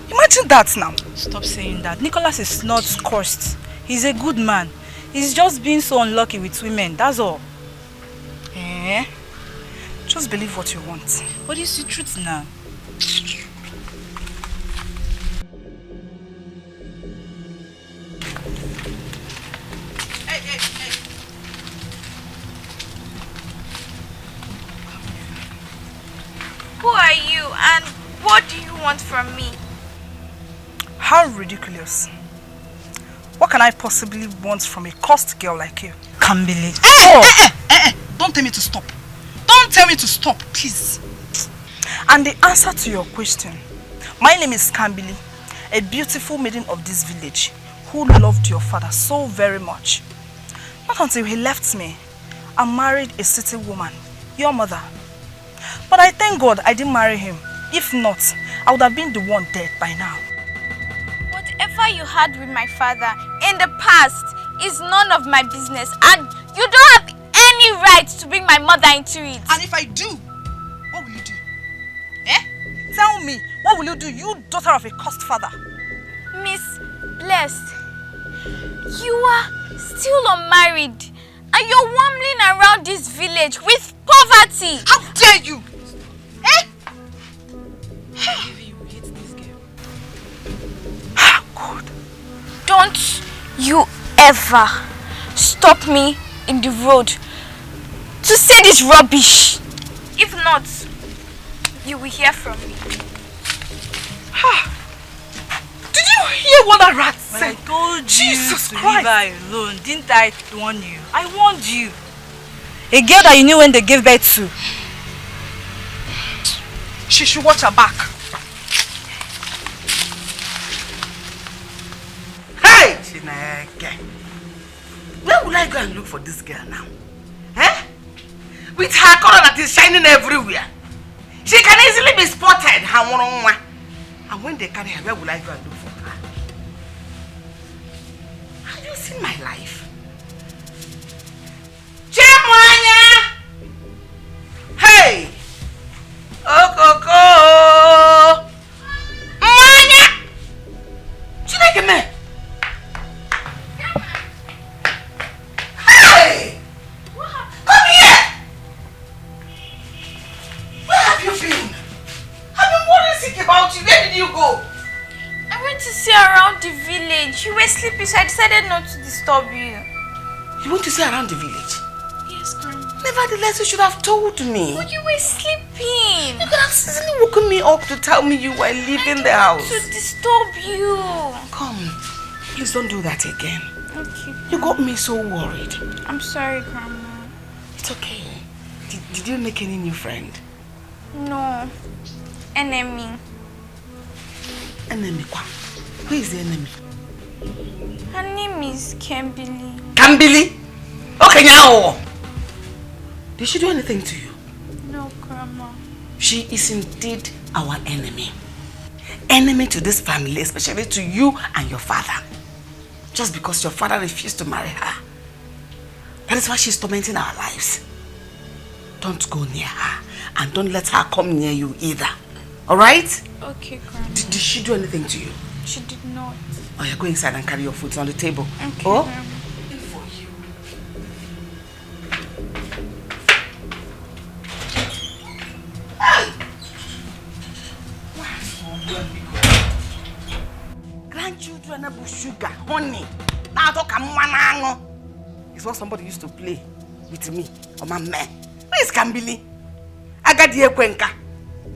S11: Imagine that now.
S15: Stop saying that. Nicholas is not cursed. He's a good man. He's just being so unlucky with women, that's all.
S11: Eh? Just believe what you want.
S15: What is the truth now?
S13: Who are you and what do you want from me?
S11: How ridiculous. What can I possibly want from a cursed girl like you?
S15: Can't believe.
S11: Don't tell me to stop. Don't tell me to stop, please. And the answer to your question, my name is Kambili, a beautiful maiden of this village who loved your father so very much. Not until he left me and married a city woman, your mother. But I thank God I didn't marry him. If not, I would have been the one dead by now.
S13: Whatever you had with my father in the past is none of my business, and you don't have any right to bring my mother into it.
S11: And if I do, what will you do? Eh? Tell me, what will you do, you daughter of a cursed father?
S13: Miss Blessed, you are still unmarried and you're wandering around this village with poverty.
S11: How dare you? Eh? God.
S13: Don't you ever stop me in the road to say this rubbish. If not, you will hear from me.
S11: Did you hear what that rat said?
S15: I told you
S11: Jesus
S15: to
S11: Christ.
S15: leave her alone. Didn't I warn you? I warned you. A girl that you knew when they gave birth to.
S11: She should watch her back.
S3: Hey! Chineke. Where will I go and look for this girl now? Eh? With her color that is shining everywhere. She can easily be spotted. And when they carry her, where will I go and look for her? Have you seen my life? Chimwanya! Hey! Okoko! Mwanya! Chineke me! Hey! Come here! Where have you been? I've been worried sick about you. Where did you go?
S13: I went to see around the village. You were sleeping, so I decided not to disturb you.
S3: You went to see around the village?
S13: Yes, Grandma.
S3: Nevertheless, you should have told me.
S13: But you were sleeping.
S3: You could have easily woken me up to tell me you were leaving the house.
S13: To disturb you.
S3: Come, please don't do that again.
S13: Okay.
S3: You got me so worried.
S13: I'm sorry, Grandma.
S3: It's okay. Did you make any new friend?
S13: No. Enemy.
S3: Enemy? Who is the enemy?
S13: Her name is Kambili.
S3: Kambili? Okay, now. Did she do anything to you?
S13: No, Grandma.
S3: She is indeed our enemy. Enemy to this family, especially to you and your father. Just because your father refused to marry her. That is why she's tormenting our lives. Don't go near her. And don't let her come near you either. Alright?
S13: Okay, Grandma.
S3: Did she do anything to you?
S13: She did not.
S3: Oh, yeah, go inside and carry your food on the table.
S13: Okay,
S3: oh?
S13: Grandma.
S3: For you. Grandchildren have sugar, honey. Now talk am it's what somebody used to play with me or my man. Where is Kambili? Agadi Ekwenka.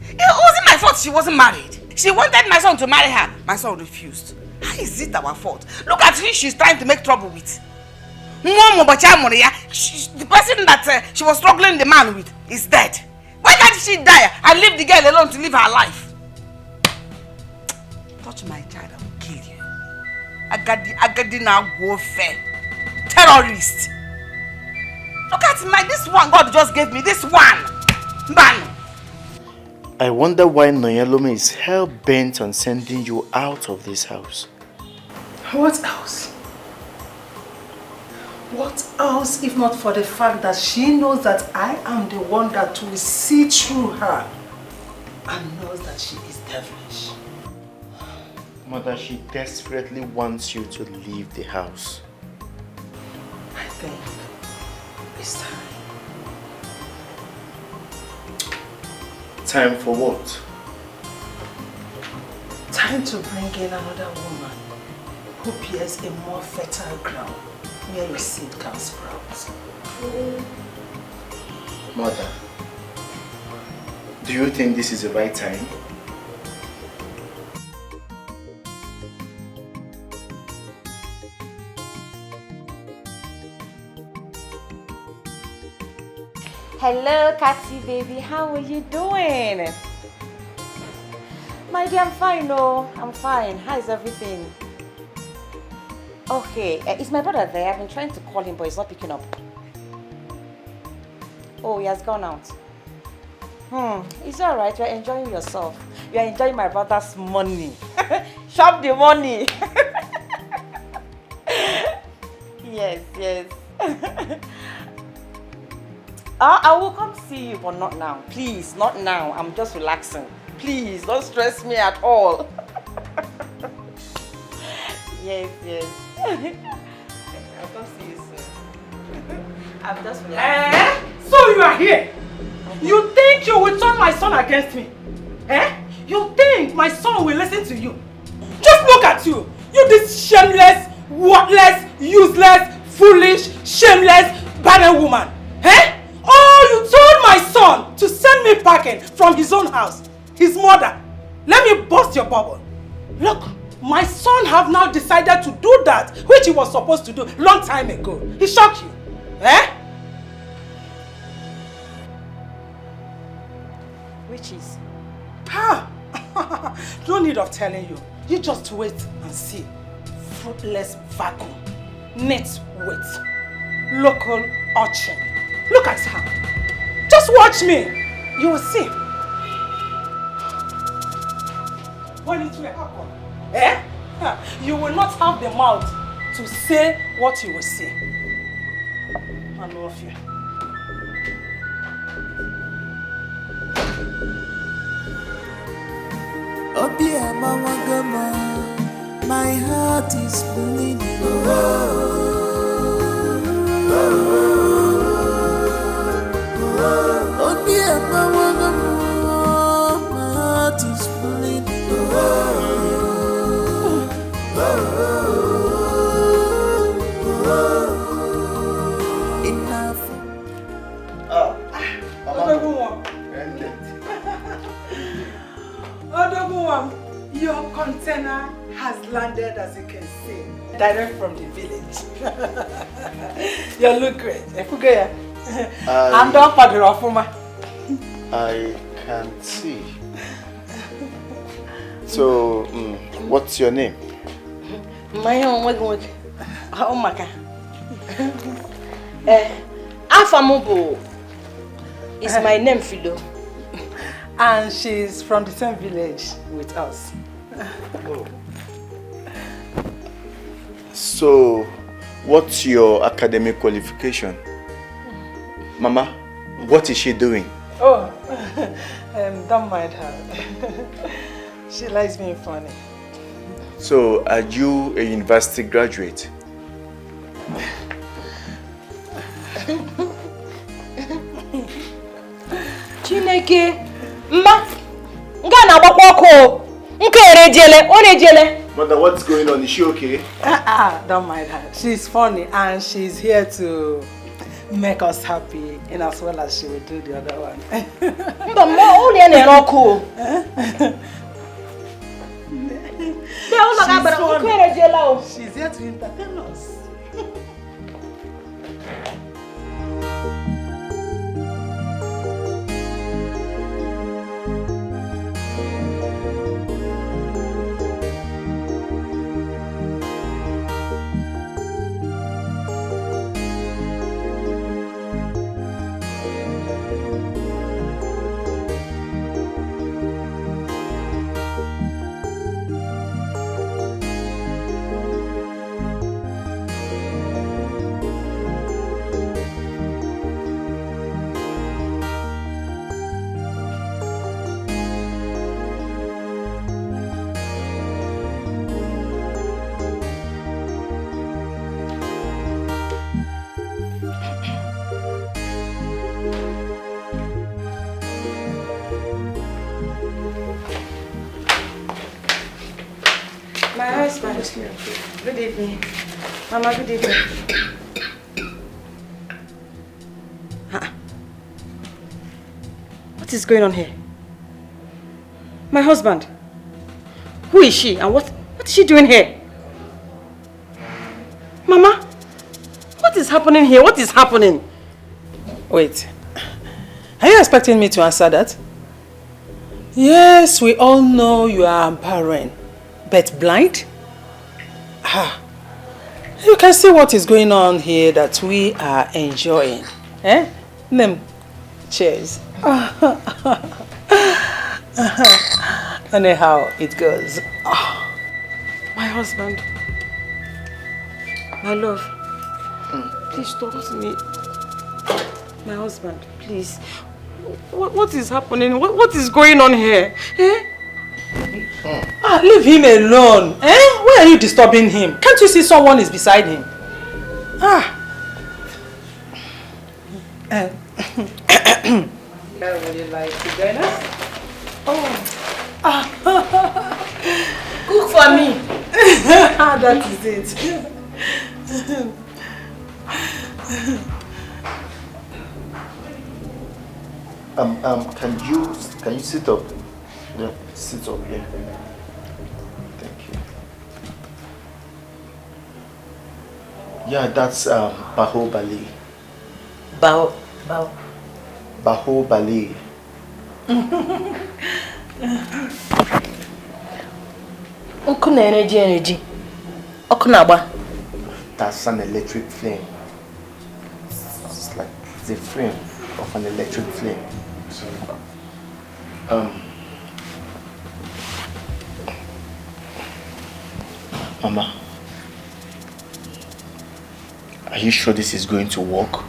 S3: It wasn't my fault she wasn't married. She wanted my son to marry her. My son refused. How is it our fault? Look at who she's trying to make trouble with. The person that she was struggling the man with is dead. Why can't she die and leave the girl alone to live her life? Touch my child, I will kill you. Agadi now warfare. Terrorist. Look at this one God just gave me. This one. Man.
S8: I wonder why Noyelome is hell-bent on sending you out of this house.
S11: What else? What else if not for the fact that she knows that I am the one that will see through her and knows that she is devilish.
S8: Mother, she desperately wants you to leave the house.
S11: I think it's time.
S8: Time for what?
S11: Time to bring in another woman who bears a more fertile ground where your seed can sprout.
S8: Mother, do you think this is the right time?
S15: Hello, Cathy baby. How are you doing? My dear, I'm fine, no. I'm fine. How is everything? Okay, is my brother there? I've been trying to call him, but he's not picking up. Oh, he has gone out. It's alright. You're enjoying yourself. You're enjoying my brother's money. Shop the money. Yes, yes. I will come see you, but not now. Please, not now. I'm just relaxing. Please, don't stress me at all. Yes, yes. I'll come see you soon. I'm just relaxing.
S11: So you are here? You think you will turn my son against me? You think my son will listen to you? Just look at you. You this shameless, worthless, useless, foolish, shameless, barren woman. Oh, you told my son to send me packing from his own house. His mother. Let me burst your bubble. Look, my son have now decided to do that which he was supposed to do long time ago. He shocked you.
S15: Which is?
S11: No need of telling you. You just wait and see. Fruitless vacuum. Net wait. Local urchin. Look at her. Just watch me. You will see. When it will happen, you will not have the mouth to say what you will say. I love you.
S9: My heart is bleeding. My heart is bleeding. Enough.
S11: Your container has landed, as you can see, direct from the village. You look great. I'm done for the Rafuma.
S8: I can't see. So, what's your name?
S2: My own work. Oh my God. Afamubu is my name, Fido.
S11: And she's from the same village with us.
S8: So,
S10: What's your academic qualification? Mama, what is she doing?
S11: Oh, don't mind her. She likes being funny.
S10: So, are you a university graduate?
S15: Chineke, Mma, nga na agbakwa ọkụ. Nke erejele, o rejele.
S10: Mother, what's going on? Is she okay?
S11: Don't mind her. She's funny and she's here to make us happy in as well as she will do the other one.
S15: Mba, mma, o le na ọkụ.
S11: She's here to entertain us.
S15: My husband. Good evening. Mama, good evening. What is going on here? My husband. Who is she and what is she doing here? Mama, what is happening here? What is happening?
S11: Wait. Are you expecting me to answer that? Yes, we all know you are barren. But blind? You can see what is going on here that we are enjoying. Eh? Name, cheers. Anyhow, it goes.
S15: My husband. My love. Please talk to me. My husband, please. What is happening? What is going on here? Eh?
S11: Leave him alone. Eh? Why are you disturbing him? Can't you see someone is beside him? Would you like to join us?
S6: Cook for me.
S11: That is it.
S10: Can you sit up? Yeah, sit up here. Thank you. Yeah, that's Bahubali. Bahubali.
S6: Oku na energy. Oku na agba.
S10: That's an electric flame. It's like the flame of an electric flame. So, Mama, are you sure this is going to work?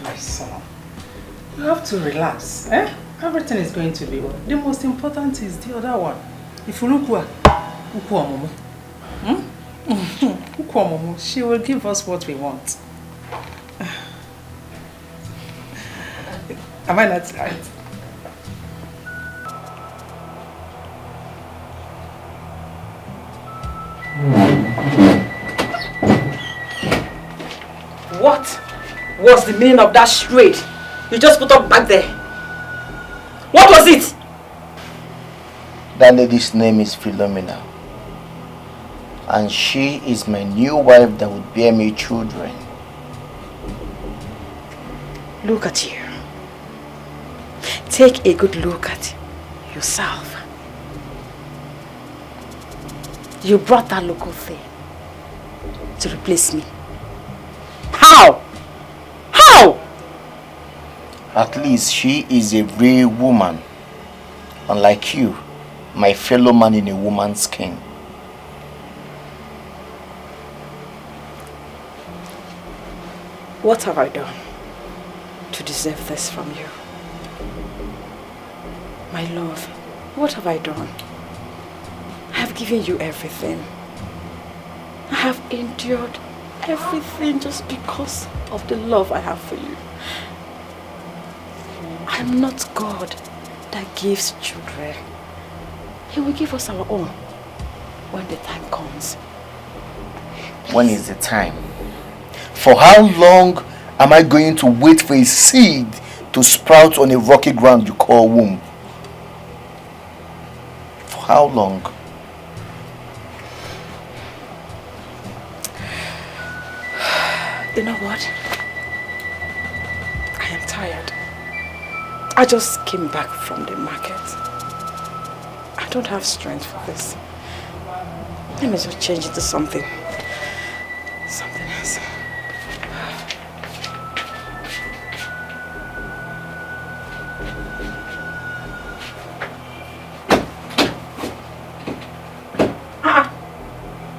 S11: My son, you have to relax. Eh? Everything is going to be well. The most important is the other one. If you look well, she will give us what we want. Am I not right?
S15: What was the meaning of that charade you just put up back there? What was it?
S8: That lady's name is Philomena. And she is my new wife that would bear me children.
S15: Look at you. Take a good look at yourself. You brought that local thing to replace me. How? How?
S8: At least she is a real woman. Unlike you, my fellow man in a woman's skin.
S15: What have I done to deserve this from you? My love, what have I done? I have given you everything. I have endured everything just because of the love I have for you. I'm not God that gives children. He will give us our own when the time comes.
S8: When is the time? For how long am I going to wait for a seed to sprout on a rocky ground you call womb? For how long?
S15: You know what? I am tired. I just came back from the market. I don't have strength for this. Let me just change it to something else.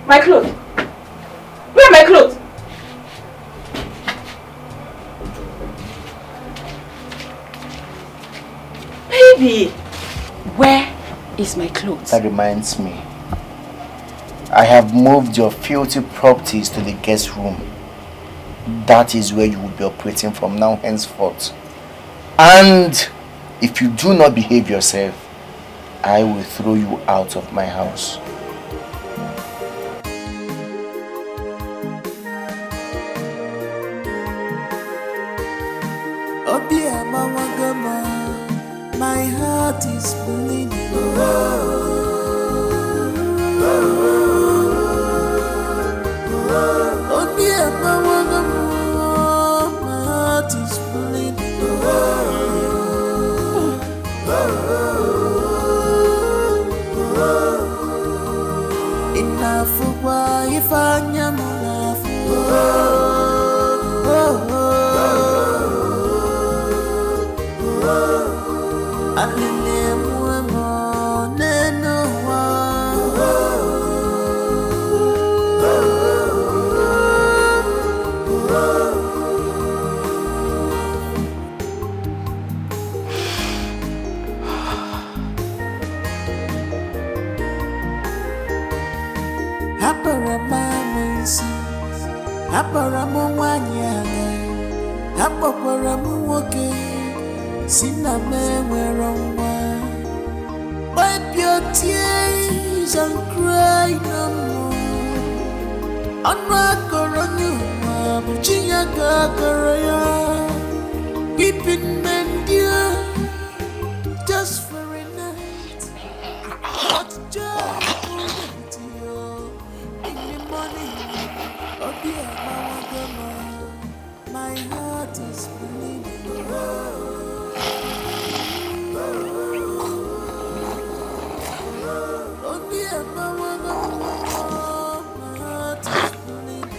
S15: My clothes. Where are my clothes? Baby, where is my clothes?
S8: That reminds me. I have moved your filthy properties to the guest room. That is where you will be operating from now henceforth. And if you do not behave yourself, I will throw you out of my house.
S9: My heart is bleeding. Oh dear, my heart is bleeding. Enough of why if I am wipe your tears and cry no more. Weeping men dear, just for a night. What joy to you in the morning. Oh dear, my heart is bleeding. Oh dear, my heart is bleeding.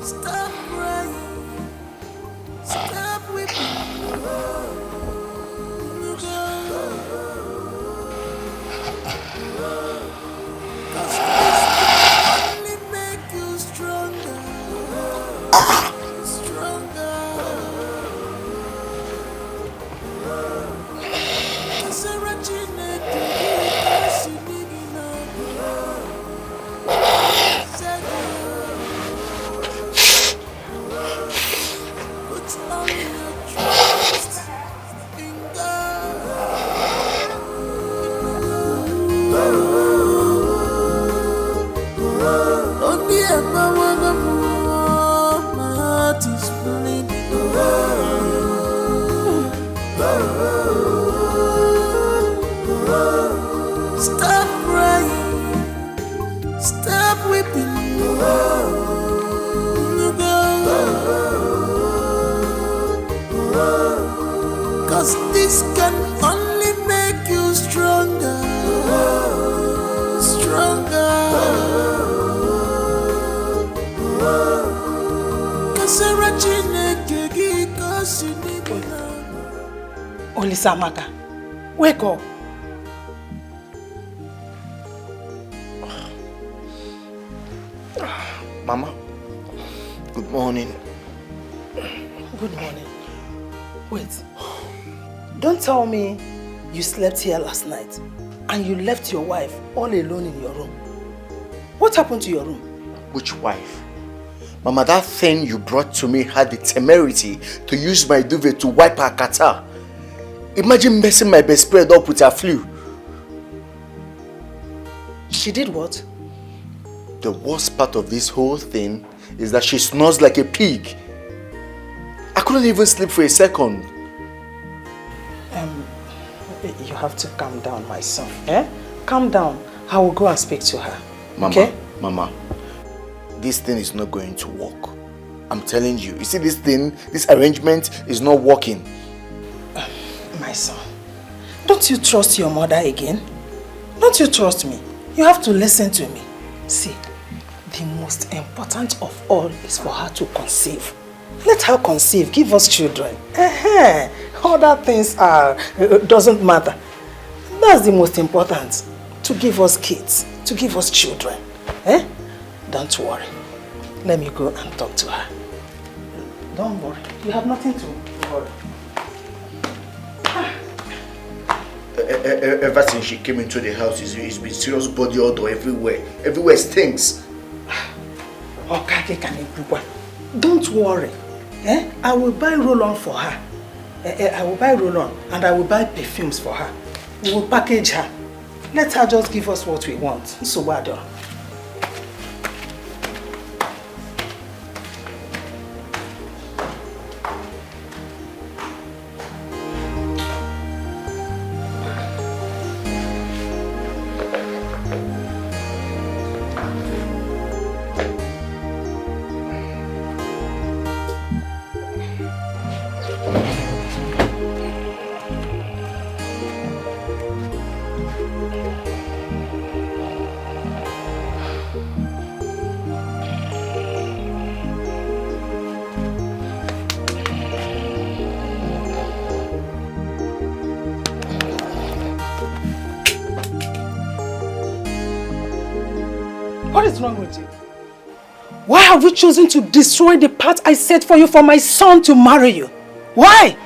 S9: Stop crying, stop weeping. Only make you stronger, stronger. Put all your trust in God. Oh dear, my heart is bleeding. Stop crying, stop weeping. Cause this can only make you stronger, stronger.
S11: Olisamaka, wake up.
S8: Mama, good morning.
S11: Good morning. Wait. Don't tell me you slept here last night and you left your wife all alone in your room. What happened to your room?
S8: Which wife? Mama, that thing you brought to me had the temerity to use my duvet to wipe her catarrh. Imagine messing my bed spread up with her flu.
S11: She did what?
S8: The worst part of this whole thing is that she snores like a pig. I couldn't even sleep for a second.
S11: You have to calm down, my son. Eh? Calm down. I will go and speak to her.
S8: Mama,
S11: okay?
S8: Mama, this thing is not going to work. I'm telling you. You see this thing, this arrangement is not working.
S11: My son, don't you trust your mother again? Don't you trust me? You have to listen to me. See, the most important of all is for her to conceive. Let her conceive, give us children. Other things doesn't matter. That's the most important. To give us kids, to give us children. Don't worry. Let me go and talk to her. Don't worry. You have nothing to worry.
S8: Ever since she came into the house, it's been serious body odor everywhere. Everywhere stinks.
S11: Don't worry. I will buy roll-on for her. I will buy roll-on and I will buy perfumes for her. We will package her. Let her just give us what we want. So bad. What is wrong with you? Why have you chosen to destroy the path I set for you for my son to marry you? Why?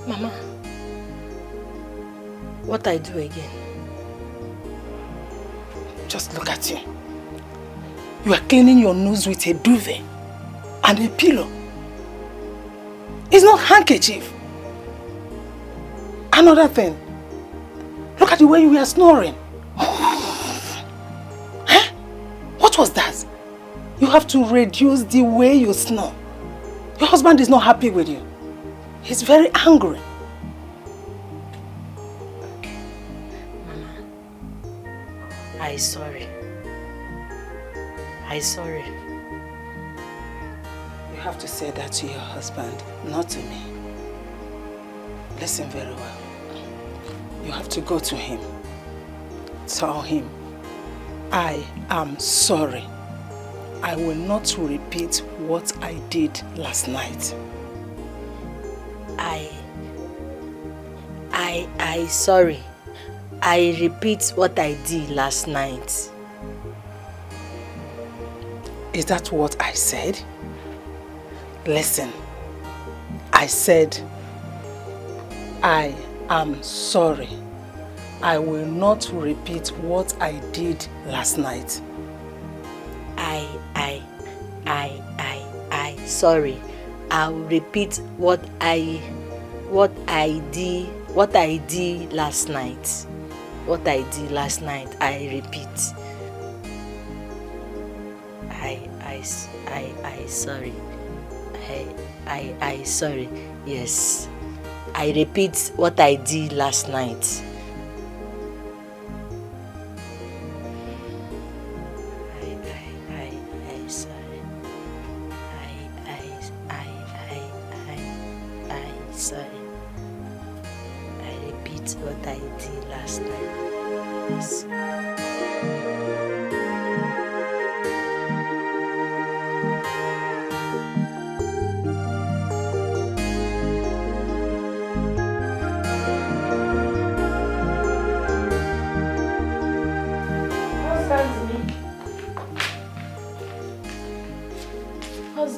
S6: Mama, what I do again?
S11: Just look at you. You are cleaning your nose with a duvet and a pillow. It's not handkerchief. Another thing. Look at the way you are snoring. Huh? What was that? You have to reduce the way you snore. Your husband is not happy with you. He's very angry.
S6: I'm sorry. I'm sorry.
S11: You have to say that to your husband, not to me. Listen very well. You have to go to him. Tell him, I am sorry. I will not repeat what I did last night.
S6: I sorry. I repeat what I did last night.
S11: Is that what I said? Listen, I said, I am sorry. I will not repeat what I did last night.
S6: Sorry. I'll repeat what I did last night. What I did last night, I repeat. I sorry. I sorry. Yes. I repeat what I did last night. I sorry. I sorry. I repeat what I did last night. Yes.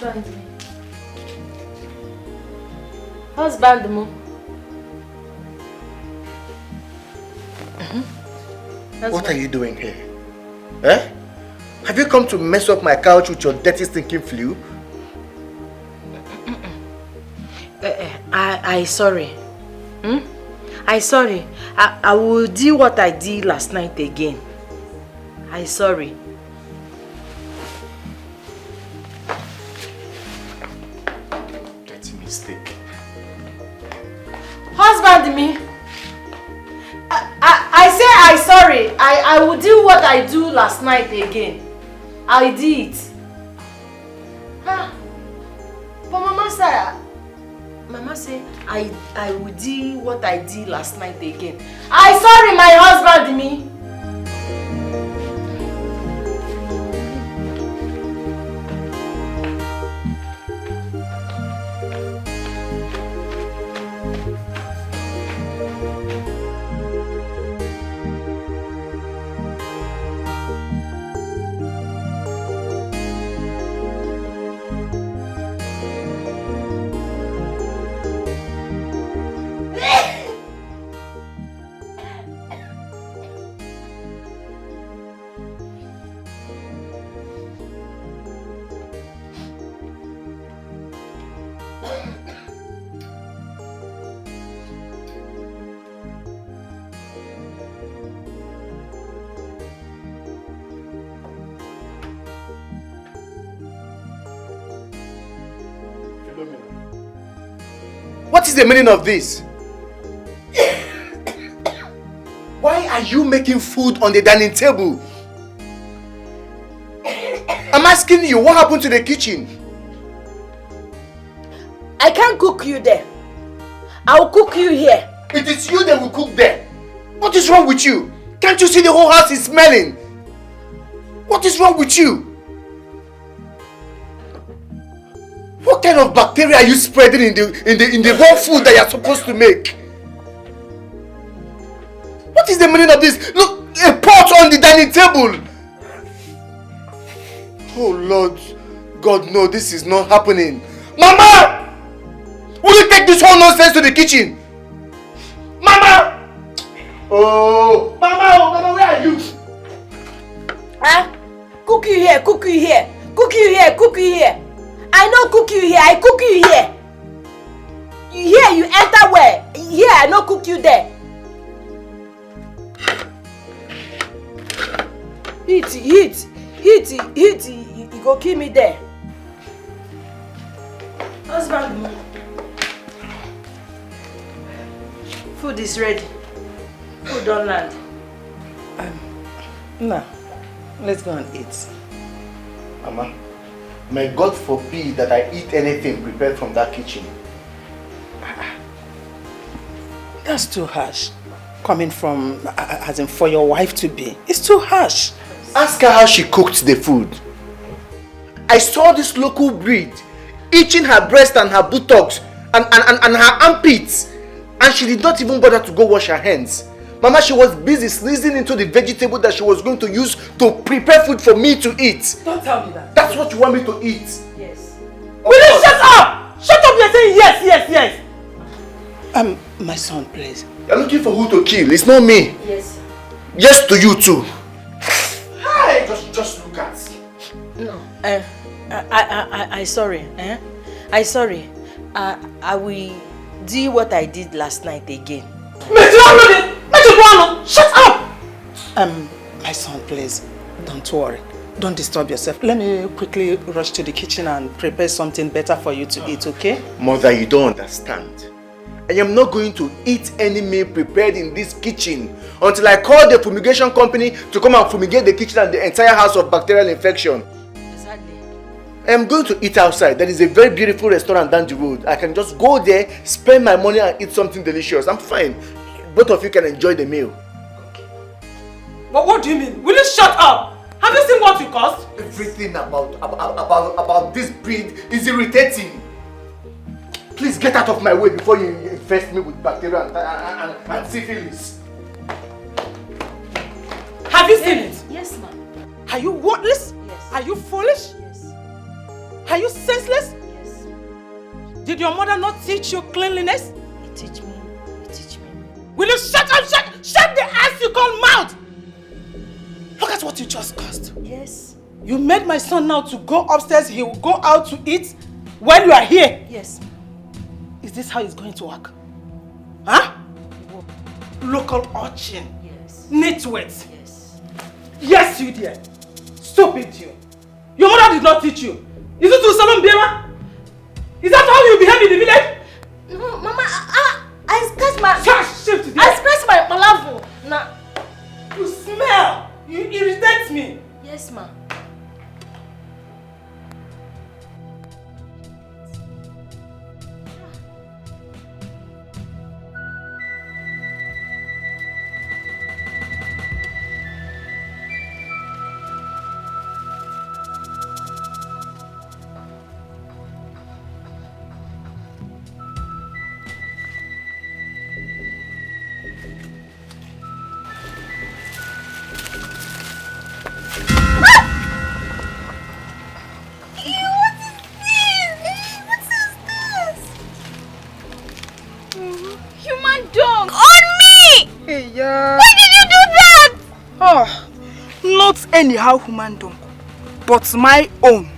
S6: Husband. Husband, Mo.
S8: What are you doing here? Eh? Have you come to mess up my couch with your dirty stinking flu?
S3: I sorry. I sorry. I will do what I did last night again. I sorry.
S8: That's a mistake.
S3: Husband me. I say I sorry. I will do what I do last night again. I did. Huh? But Mama say I will do what I did last night again. I sorry my husband me.
S8: What is the meaning of this? Why are you making food on the dining table? I'm asking you, what happened to the kitchen?
S3: I can't cook you there. I'll cook you here.
S8: It is you that will cook there. What is wrong with you? Can't you see the whole house is smelling? What is wrong with you? What kind of bacteria are you spreading in the raw food that you're supposed to make? What is the meaning of this? Look, a pot on the dining table. Oh Lord, God, no, this is not happening. Mama! Will you take this whole nonsense to the kitchen? Mama! Oh, Mama, where are you?
S3: Huh? Cook you here, cook you here. Cook you here, cook you here. I don't cook you here, I cook you here. Here you enter where? Here I don't cook you there. Heat, you go kill me there. Husband, food is ready. Food don't land.
S11: Nah, let's go and eat.
S8: Mama, may God forbid that I eat anything prepared from that kitchen.
S11: That's too harsh. Coming from, as in for your wife to be. It's too harsh.
S8: Ask her how she cooked the food. I saw this local breed itching her breast and her buttocks and her armpits, and she did not even bother to go wash her hands. Mama, she was busy sneezing into the vegetable that she was going to use to prepare food for me to eat.
S11: Don't tell me that.
S8: That's what you want me to eat?
S11: Yes. Will you shut up? Shut up, you're saying yes. My son, please.
S8: You're looking for who to kill, it's not me.
S3: Yes.
S8: Yes to you too. Hi, just look at.
S3: No. I sorry. I sorry. I will do what I did last night again.
S11: Shut up! My son, please, don't worry. Don't disturb yourself. Let me quickly rush to the kitchen and prepare something better for you to eat, okay?
S8: Mother, you don't understand. I am not going to eat any meal prepared in this kitchen until I call the fumigation company to come and fumigate the kitchen and the entire house of bacterial infection.
S3: Exactly.
S8: I am going to eat outside. There is a very beautiful restaurant down the road. I can just go there, spend my money and eat something delicious. I'm fine. Both of you can enjoy the meal.
S11: Okay. But what do you mean? Will you shut up? Have you seen what you cost?
S8: Everything about this breed is irritating. Please get out of my way before you infest me with bacteria and syphilis.
S11: Have you seen it?
S3: Yes, ma'am.
S11: Are you worthless?
S3: Yes.
S11: Are you foolish?
S3: Yes.
S11: Are you senseless?
S7: Yes.
S11: Did your mother not teach you cleanliness?
S7: You teach me. You teach me.
S11: Will you shut up? Shut the ass you call mouth! Look at what you just caused.
S7: Yes.
S11: You made my son now to go upstairs. He will go out to eat while you are here.
S7: Yes.
S11: Is this how it's going to work? Huh? Local urchin.
S7: Yes.
S11: Nitwit.
S7: Yes.
S11: Yes, you dear. Stupid you. Your mother did not teach you. Is it to Salon Biema? Is that how you behave in the village?
S6: No, Mama, I scratched my...
S11: Shift there.
S6: I scratched my palaver. Nah.
S11: You smell. You irritate me.
S6: Yes, ma.
S13: Human dog on me!
S11: Hey, yeah.
S13: Why did you do that?
S11: Oh, not anyhow human dog, but my own.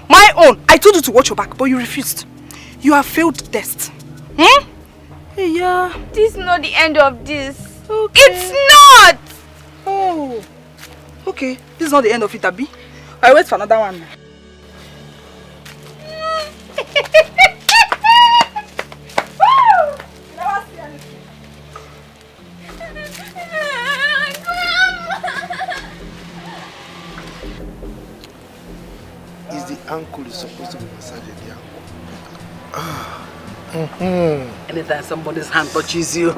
S11: My own. I told you to watch your back, but you refused. You have failed the test. Hmm? Hey, yeah.
S13: This is not the end of this.
S11: Okay.
S13: It's not!
S11: Oh. Okay, this is not the end of it, Abi. I wait for another one.
S12: Is the ankle is supposed to be massaged the ankle?
S3: Anytime somebody's hand touches you.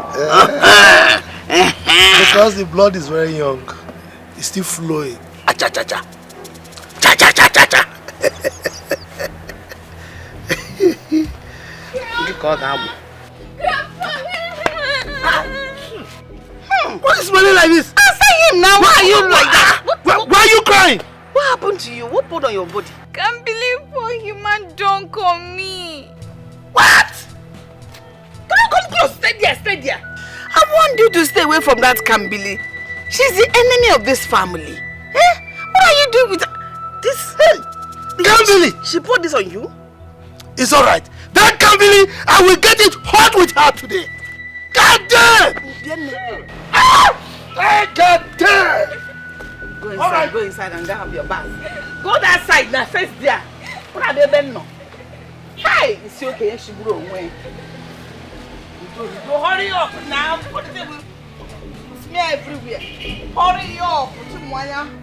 S12: Because the blood is very young. It's still flowing.
S3: Cha-cha-cha. Cha-cha-cha-cha-cha.
S12: What is smelling like this?
S3: Answer him now. Why are you like that?
S12: Why are you crying?
S3: What happened to you? What put on your body?
S13: Can't believe poor human dog on me.
S3: What? Come close. Stay there. Stay there. I want you to stay away from that Kambili. She's the enemy of this family. Eh? What are you doing with this?
S12: Kambili!
S3: She put this on you?
S12: It's alright. That Kambili, I will get it hot with her today. God damn! God damn!
S3: Go inside, go inside and go have your bath. Go that side now, face there. What are they doing now? Hey, it's okay, she will away. Go hurry up now. What is it? Smear everywhere. Hurry up, Chimwanya.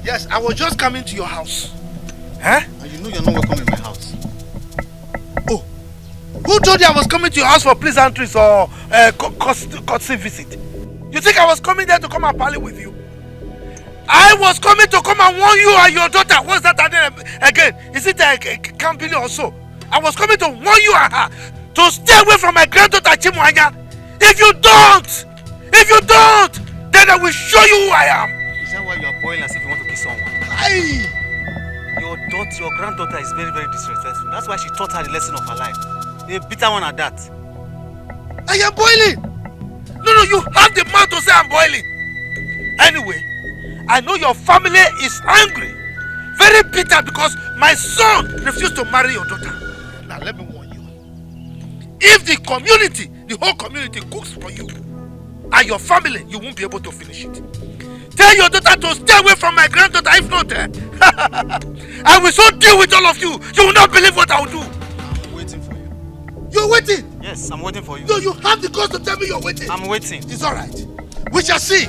S12: Yes, I was just coming to your house. Huh?
S14: And you know you're not welcome in my house.
S12: Oh, who told you I was coming to your house for pleasantries or courtesy visit? You think I was coming there to come and parley with you? I was coming to come and warn you and your daughter. What's that again? Is it Kambili or so? I was coming to warn you and her to stay away from my granddaughter Chimwanya. If you don't, then I will show you who I am.
S14: Is that why you are boiling as if you want to kiss someone?
S12: Aye.
S14: Your granddaughter is very, very disrespectful. That's why she taught her the lesson of her life. A bitter one at that.
S12: I am boiling. No, you have the mouth to say I'm boiling. Anyway, I know your family is angry. Very bitter because my son refused to marry your daughter. Now let me warn you. If the whole community cooks for you and your family, you won't be able to finish it. Tell your daughter to stay away from my granddaughter. If not, I will so deal with all of you. You will not believe what I will do.
S14: I'm waiting for you.
S12: You're waiting?
S14: Yes, I'm waiting for you.
S12: No, you have the guts to tell me you're waiting.
S14: I'm waiting.
S12: It's all right. We shall see.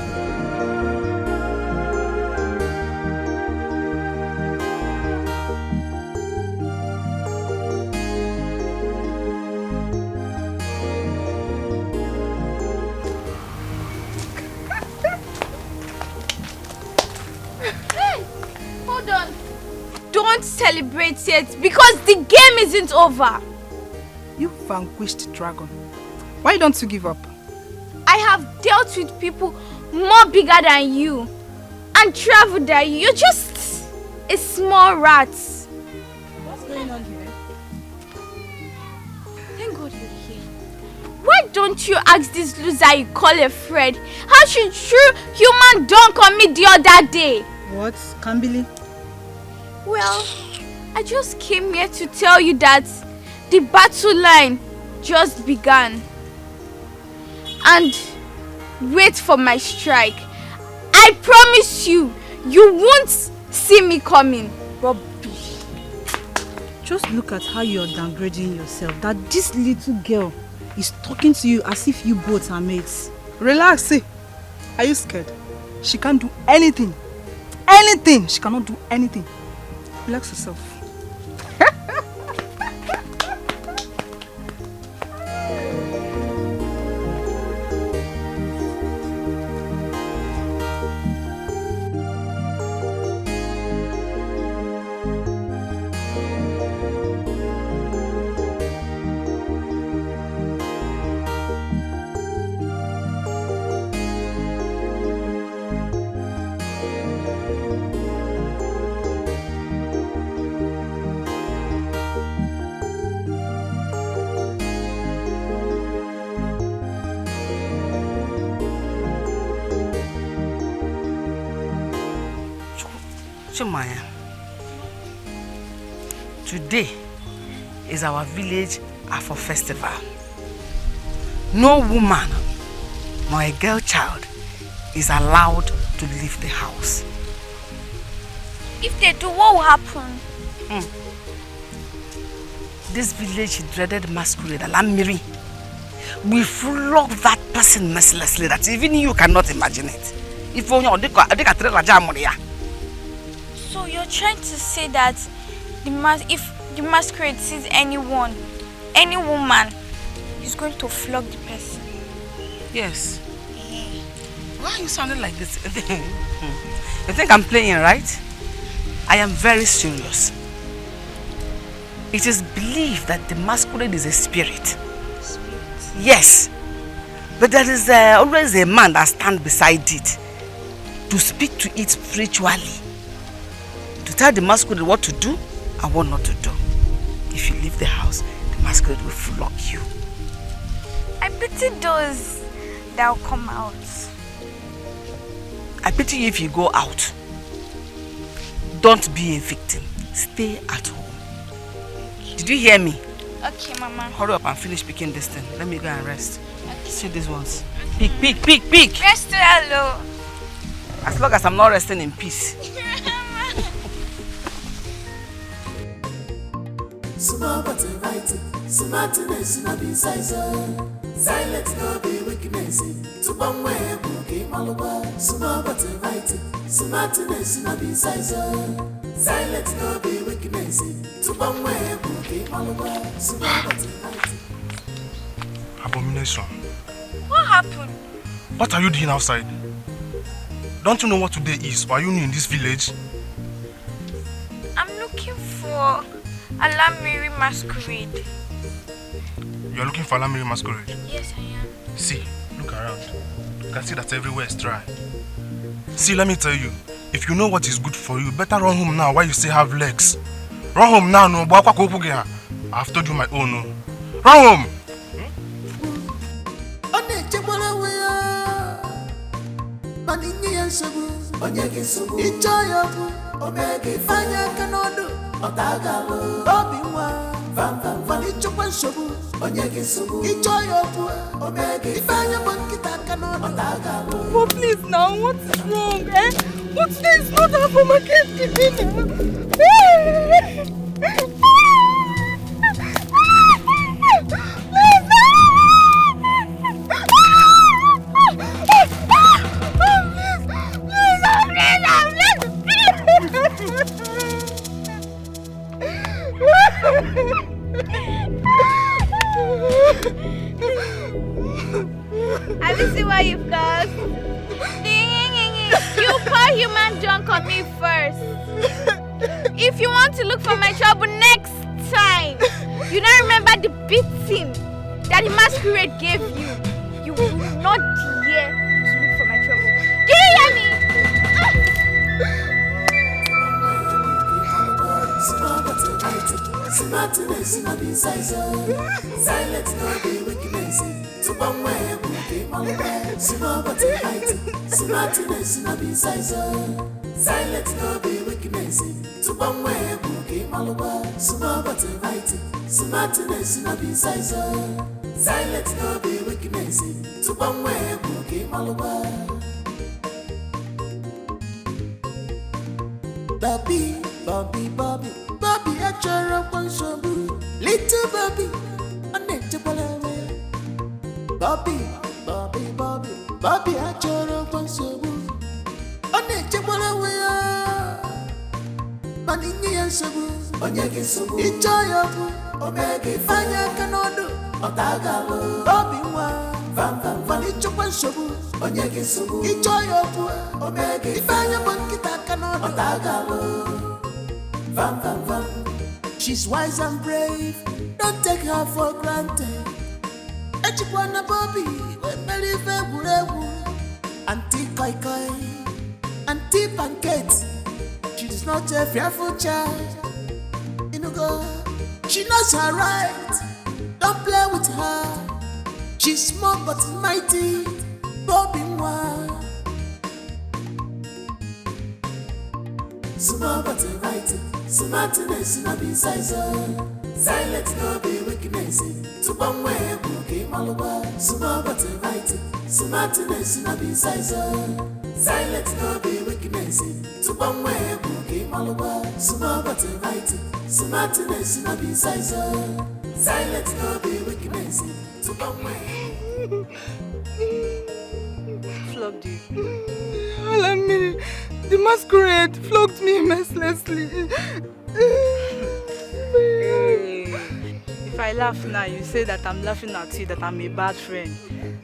S13: celebrate yet because the game isn't over.
S11: You vanquished dragon. Why don't you give up?
S13: I have dealt with people more bigger than you and traveled than you. You're just a small rat.
S11: What's going on here?
S13: Thank God you're here. Why don't you ask this loser you call a friend how she threw human dunk on me the other day?
S11: What? Kambili?
S13: Well, I just came here to tell you that the battle line just began. And wait for my strike. I promise you, you won't see me coming.
S11: Rubbish. Just look at how you're downgrading yourself. That this little girl is talking to you as if you both are mates. Relax, see. Are you scared? She can't do anything. Anything! She cannot do anything. Relax yourself.
S3: Maya, today is our village Afro festival. No woman nor a girl child is allowed to leave the house.
S13: If they do, what will happen?
S3: This village dreaded masquerade, Alamiri, we flog that person mercilessly that even you cannot imagine it. If only
S13: So you're trying to say that if the masquerade sees anyone, any woman, he's going to flog the person?
S3: Yes. Why are you sounding like this? You think I'm playing, right? I am very serious. It is believed that the masquerade is a spirit. Yes. But there is always a man that stands beside it to speak to it spiritually. To tell the masquerade what to do and what not to do. If you leave the house, the masquerade will flog you.
S13: I pity those that will come out.
S3: I pity you if you go out. Don't be a victim. Stay at home. Did you hear me?
S13: Okay, Mama.
S3: Hurry up and finish picking this thing. Let me go and rest. Okay. See these ones. Pick.
S13: Rest alone.
S3: As long as I'm not resting in peace.
S9: Small but right, smartness no be size. Silence no be weakness. To one way, bookie malwa. Small but right, smartness no be size. Silence no be weakness. To one way, bookie malwa. Small but right.
S16: Abomination.
S13: What happened?
S16: What are you doing outside? Don't you know what today is? Or are you new in this village?
S13: I'm looking for Alamiri masquerade.
S16: You are looking for Alamiri masquerade?
S13: Yes, I am.
S16: See, look around. You can see that everywhere is dry. See, let me tell you, if you know what is good for you, better run home now while you still have legs. Run home now, no. I've told you my own, no. Run home!
S11: Oh, please now, what is wrong, eh? What's this? Not happen, my kid,
S13: Have you seen what you've got? You pour human junk on me first. If you want to look for my trouble next time, you don't remember the beating that the masquerade gave you. You will not dare to look for my trouble. Do you hear me?
S9: Smartness no be size, silence no be weakness. To one way, small but height. Smartness no be size, silence no be weakness. To one way, small but height. Smartness no be size, silence no be weakness. To one way, Bobby, Bobby, Bobby. Bobby, I try up on some little Bobby, Bobby, Bobby, Bobby, Bobby, I try up on some Manini and Sabu, Onyaki Sabu, Ichayabu, Omega, Fanya Canodo, Otagalo, Bobby, Van Vanichuan Sabu, Onyaki Sabu, Ichayabu, Omega, Fanya Monkita Canodo, Otagalo. Vam, vam, vam. She's wise and brave, don't take her for granted. Echikwana Bobby, when believe Burebu, Auntie Koi Koi, Auntie Pancake. She's not a fearful child. You know, God, she knows her right. Don't play with her. She's small but mighty. Bobby Mwa. Small but mighty. Smartness no be size, silence no be weakness. To one way, bookie malwa. Small but mighty. Smartness no be size, silence no be weakness. To one way, bookie malwa. Small but mighty. Smartness no be size, silence no be weakness. To one way.
S11: Flogged you. Alamiri, the masquerade flogged me mercilessly. If I laugh now, you say that I'm laughing at you, that I'm a bad friend.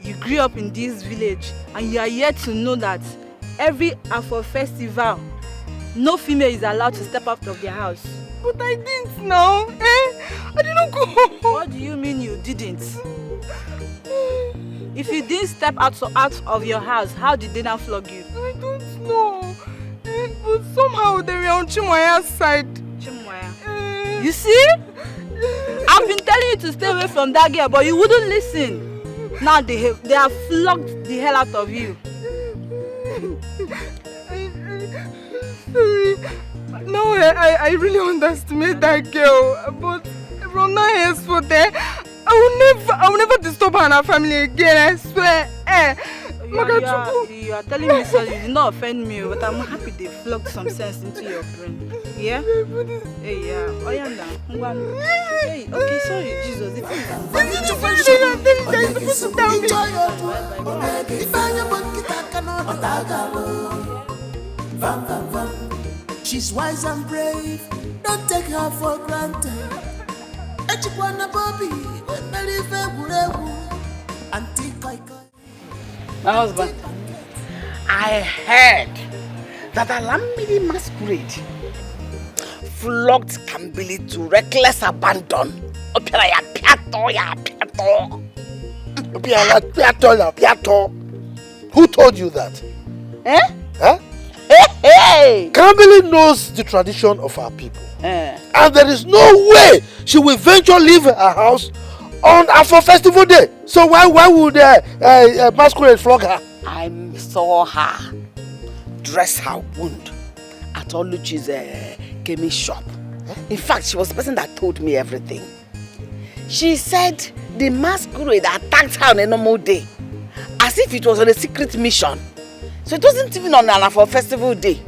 S11: You grew up in this village and you are yet to know that every Afro festival, no female is allowed to step out of their house. But I didn't know. I didn't go. What do you mean you didn't? If you didn't step out of your house, how did they not flog you? I don't know. But somehow they were on Chimoya's side. Chimoya? You see? I've been telling you to stay away from that girl, but you wouldn't listen. Now they have flogged the hell out of you. Sorry. No, I really underestimate that girl. But from now henceforth, I will never disturb her and her family again, I swear. You are telling me sorry, you did not offend me, but I'm happy they flogged some sense into your brain. Yeah? Hey, yeah. Oh, yeah, now. Hey, okay, sorry, Jesus.
S9: She's wise and brave, don't take her for granted. Echikwana Bobby, when believe Burebu, Auntie Koi Koi.
S3: My husband, I heard that Alamiri masquerade flogged Kambili to reckless abandon.
S12: Who told you that?
S3: Eh?
S12: Huh?
S3: Hey!
S12: Kambili knows the tradition of our people. And there is no way she will venture leave her house on Afro Festival Day. So why would masquerade flog her?
S3: I saw her dress her wound at Oluchi's chemist shop. In fact, she was the person that told me everything. She said the masquerade attacked her on a normal day, as if it was on a secret mission. So it wasn't even on an Afro Festival Day.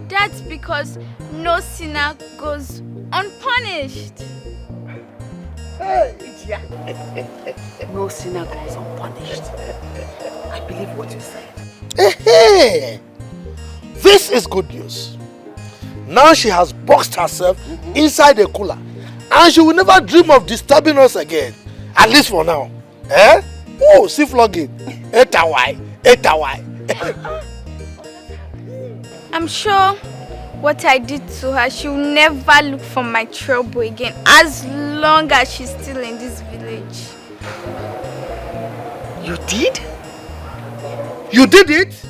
S13: That's because no sinner goes unpunished.
S3: No sinner goes unpunished. I believe what you said.
S12: Hey, this is good news. Now she has boxed herself inside a cooler, and she will never dream of disturbing us again. At least for now. Eh? Oh, see flogging. Etawai.
S13: I'm sure what I did to her, she'll never look for my trouble again as long as she's still in this village.
S8: You did? You did it?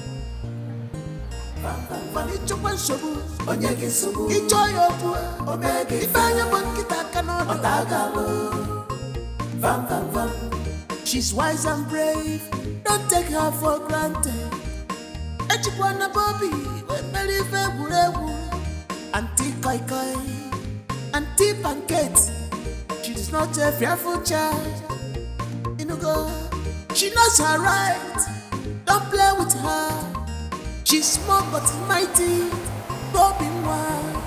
S9: She's wise and brave, don't take her for granted. Echikwana Bobby, Mary Feburebu, Auntie Koi Koi, Auntie Pancake. She's not a fearful child. She knows her right. Don't play with her. She's small but mighty. Bobby one.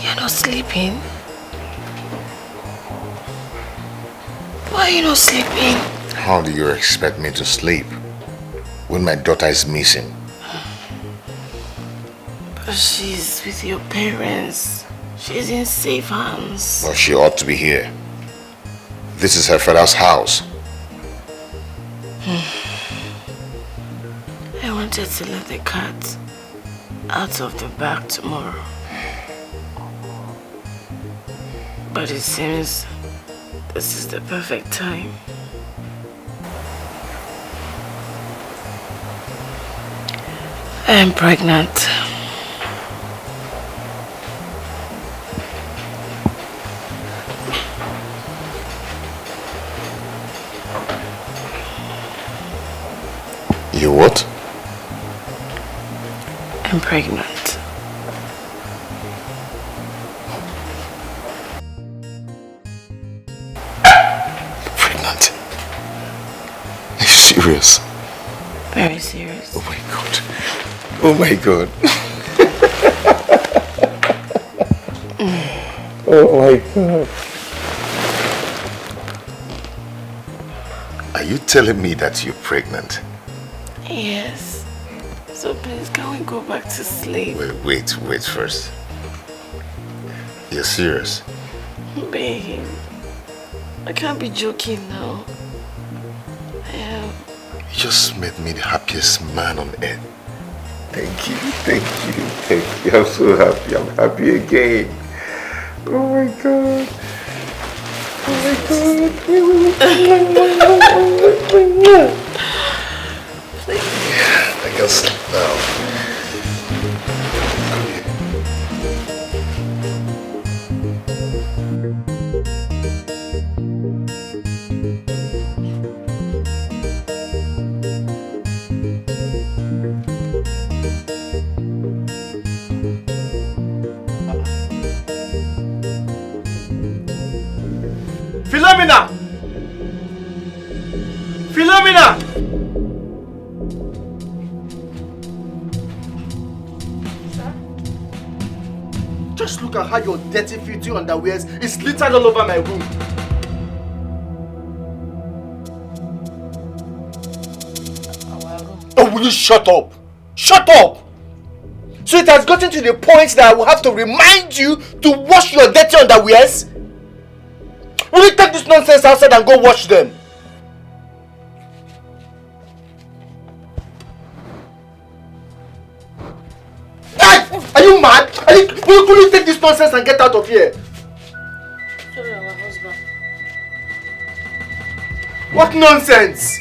S6: You're not sleeping? Why are you not sleeping?
S1: How do you expect me to sleep when my daughter is missing?
S6: But she's with your parents. She's in safe hands.
S1: Well, she ought to be here. This is her father's house.
S6: I wanted to let the cat out of the bag tomorrow. But it seems this is the perfect time. I am pregnant.
S1: You what?
S6: I'm pregnant.
S1: Pregnant? Are you serious?
S6: Very serious.
S1: Oh my God. Oh my God. Oh my God. Are you telling me that you're pregnant?
S6: Yes. So please, can we go back to sleep?
S1: Wait first. You're serious?
S6: Babe, I can't be joking now. I am.
S1: You just made me the happiest man on earth. Thank you. I'm so happy. I'm happy again. Oh my God. I can sleep now.
S8: Philomena! Just look at how your dirty filthy underwears is littered all over my room. Oh, will you shut up? Shut up! So it has gotten to the point that I will have to remind you to wash your dirty underwears? Will you take this nonsense outside and go wash them? Are you mad? Will you take this nonsense and get out of here?
S6: Sorry, our husband.
S8: What nonsense?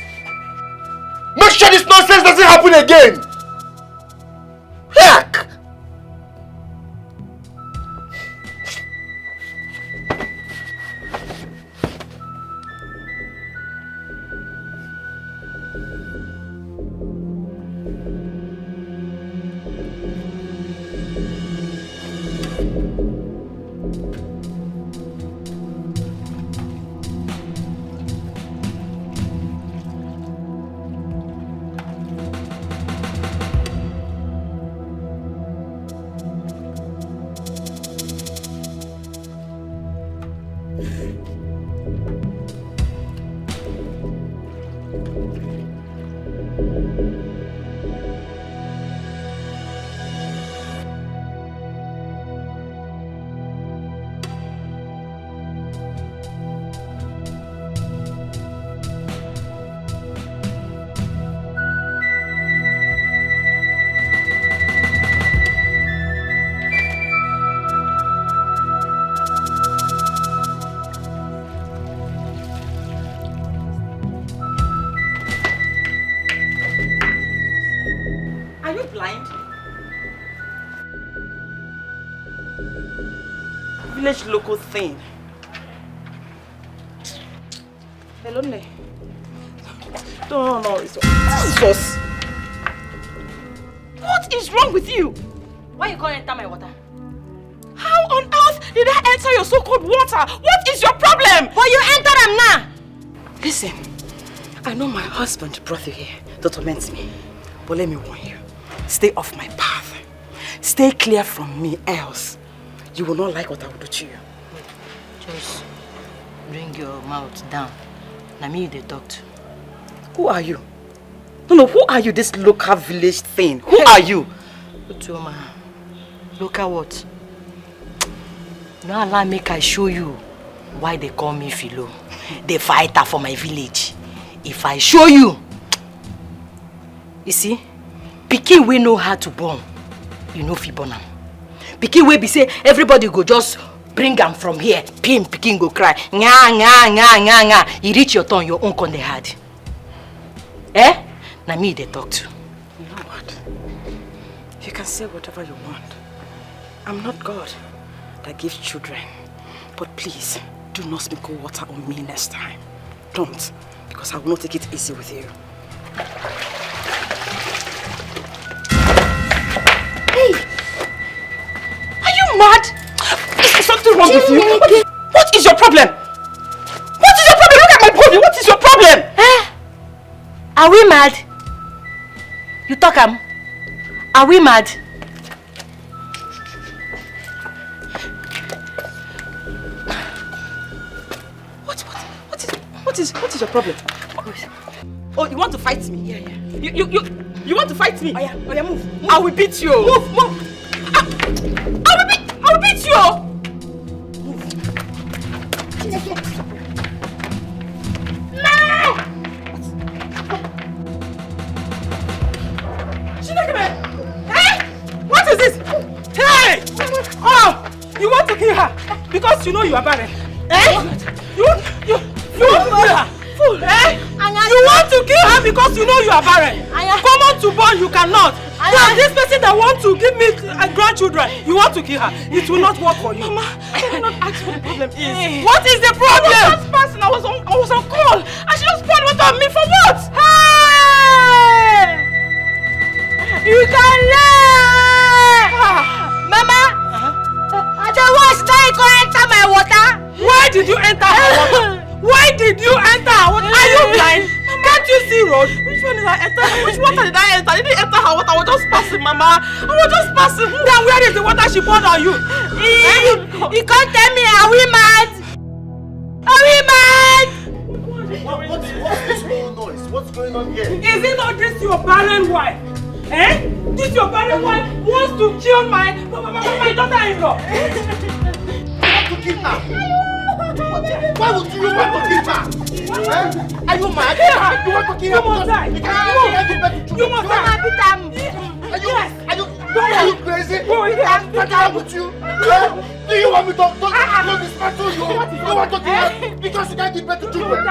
S8: Make sure this nonsense doesn't happen again! Heck!
S11: village local thing. Hello, Ne. No, it's Jesus. What is wrong with you?
S7: Why you can't enter my water?
S11: How on earth did I enter your so-called water? What is your problem?
S7: But you enter them now.
S11: Listen, I know my husband brought you here to torment me. But let me warn you, stay off my path. Stay clear from me, else you will not like what I will do to you.
S7: Just bring your mouth down. Now me they talk to.
S11: Who are you? No, who are you, this local village thing? Who are you?
S7: Utoma. Local what? No allow make I show you why they call me Philo. The fighter for my village. If I show you, you see, pikin we know how to born. You know fi born am. Pikin we be say everybody go just bring am from here. Pikin go cry. Nga. You reach your turn, your own con dey hard. Eh? Na me they talk to.
S11: You know what? You can say whatever you want. I'm not God that gives children. But please, do not sprinkle water on me next time. Don't, because I will not take it easy with you. Hey! Are you mad? Is there something wrong with you? What is your problem? What is your problem? Look at my body. What is your problem?
S7: Eh? Are we mad? You talk Are we mad?
S11: What is your problem? Oh, you want to fight me? Yeah. You want to fight me? Oh yeah, move. I will beat you. Move. I will beat you. Move. What is this? Hey! Oh, you want to kill her because you know you are barren. Eh? You want to kill her? Fool, eh? You want to kill her because you know you are barren. Come on to born, you cannot. But this person that wants to give me grandchildren, you want to kill her. It will not work for you. Mama, I cannot ask what the problem is. What is the problem? I was just passing. I was on call. And she just poured water on me for what? Hey! You can learn! Mama, the worst night you enter my water. Why did you enter her water? Why did you enter her water? Are you blind? Can't you see road? Which one did I enter? Which water did I enter? I didn't enter her water. I was just passing, Mama. I was just passing. Then where is the water she poured on you? You can't tell me, are we mad? Are we mad?
S14: What's this whole noise? What's going on here?
S11: Is it not this your barren wife? Eh? This your barren wife wants to kill my daughter-in-law.
S14: You want to kill her? Why would you want to kill her? Are you mad? You want to kill her? You must die. Are you crazy? What's wrong with you? Do you want me to dismantle you? You want to kill her because you can't give birth to children?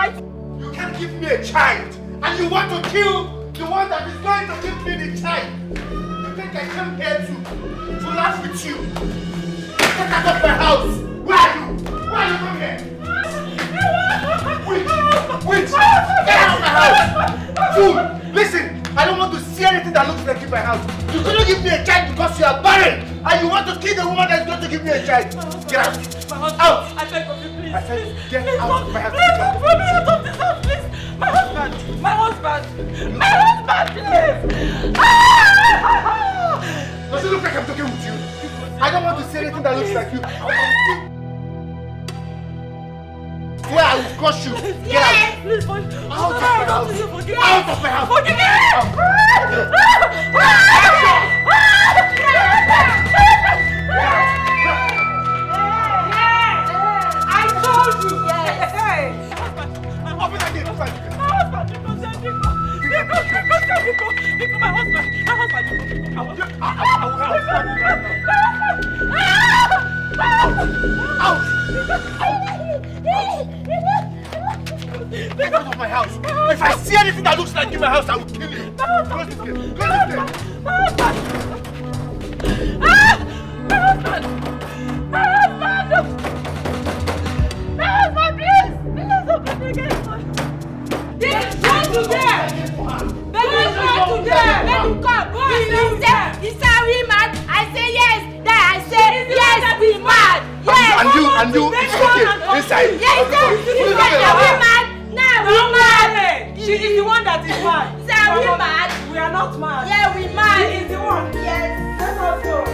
S14: You can't give me a child, and you want to kill the one that is going to give me the child. You think I came here to laugh with you? Get out of my house! Where are you? Why are you coming here? Witch! Get out of my house! Fool! Listen! I don't want to see anything that looks like in my house. You couldn't give me a child because you are barren, and you want to kill the woman that is going to give me a child. Get out! Out!
S11: I beg of you, please.
S14: I said, get out of my house.
S11: Please, don't throw me out of this house, please. My husband, please.
S14: Does it look like I'm talking with you? I don't want to see anything that looks like you. Where I will crush you. Get out.
S11: Please,
S14: out of my house. Out of my house.
S11: Forgive me. I told you. Yes.
S14: Open that gate.
S11: My husband,
S14: Get out of my house! If I see anything that looks like in my house, I will kill you! Close this gate! Close this gate!
S11: My husband!
S12: And you, it's okay. Inside.
S13: Yeah, we're mad. No, we're mad.
S11: She is the one that is mad.
S13: Sir, we're mad.
S11: We are not mad.
S13: Yeah, we're mad.
S11: She is the one.
S13: Yes.
S11: Let us go.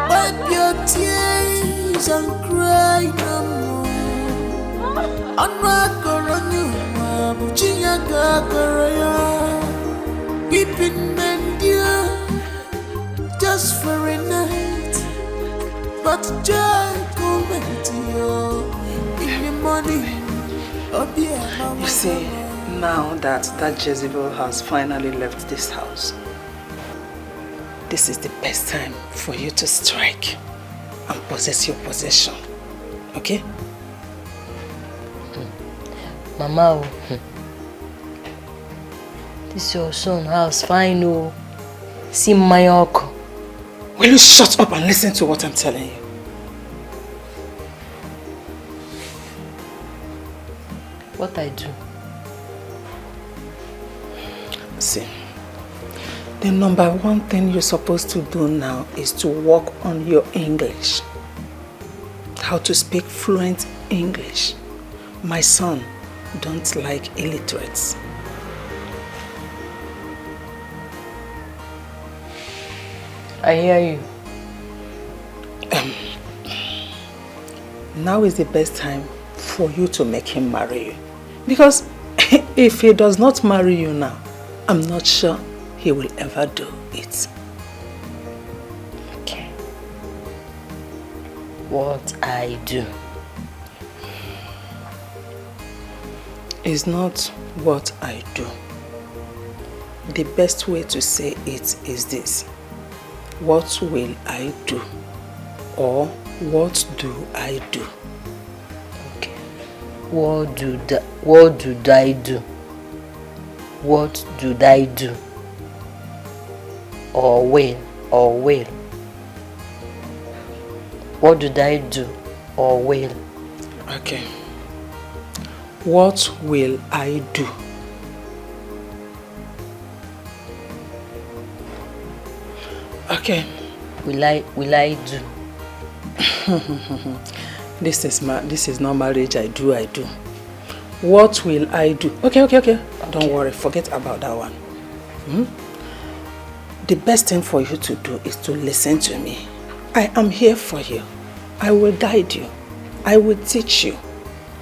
S9: Wipe your tears and cry no more. Weeping men dear, just for a night, but joy coming to you in the morning.
S3: You see, now that Jezebel has finally left this house, this is the best time for you to strike and possess your possession. Okay?
S17: Mama, this your son house fine, oh. See my uncle.
S3: Will you shut up and listen to what I'm telling you?
S17: What I do?
S3: See, the number one thing you're supposed to do now is to work on your English. How to speak fluent English. My son don't like illiterates.
S17: I hear you.
S3: Now is the best time for you to make him marry you. Because if he does not marry you now, I'm not sure he will ever do it.
S17: Okay. What I do?
S3: Is not what I do. The best way to say it is this. What will I do? Or what do I do?
S17: Okay. What do I do? What do I do? Or will? What did I do? Or will?
S3: Okay. What will I do? Okay.
S17: Will I do?
S3: This is not marriage. I do. What will I do? Okay. Don't worry. Forget about that one. The best thing for you to do is to listen to me. I am here for you. I will guide you. I will teach you.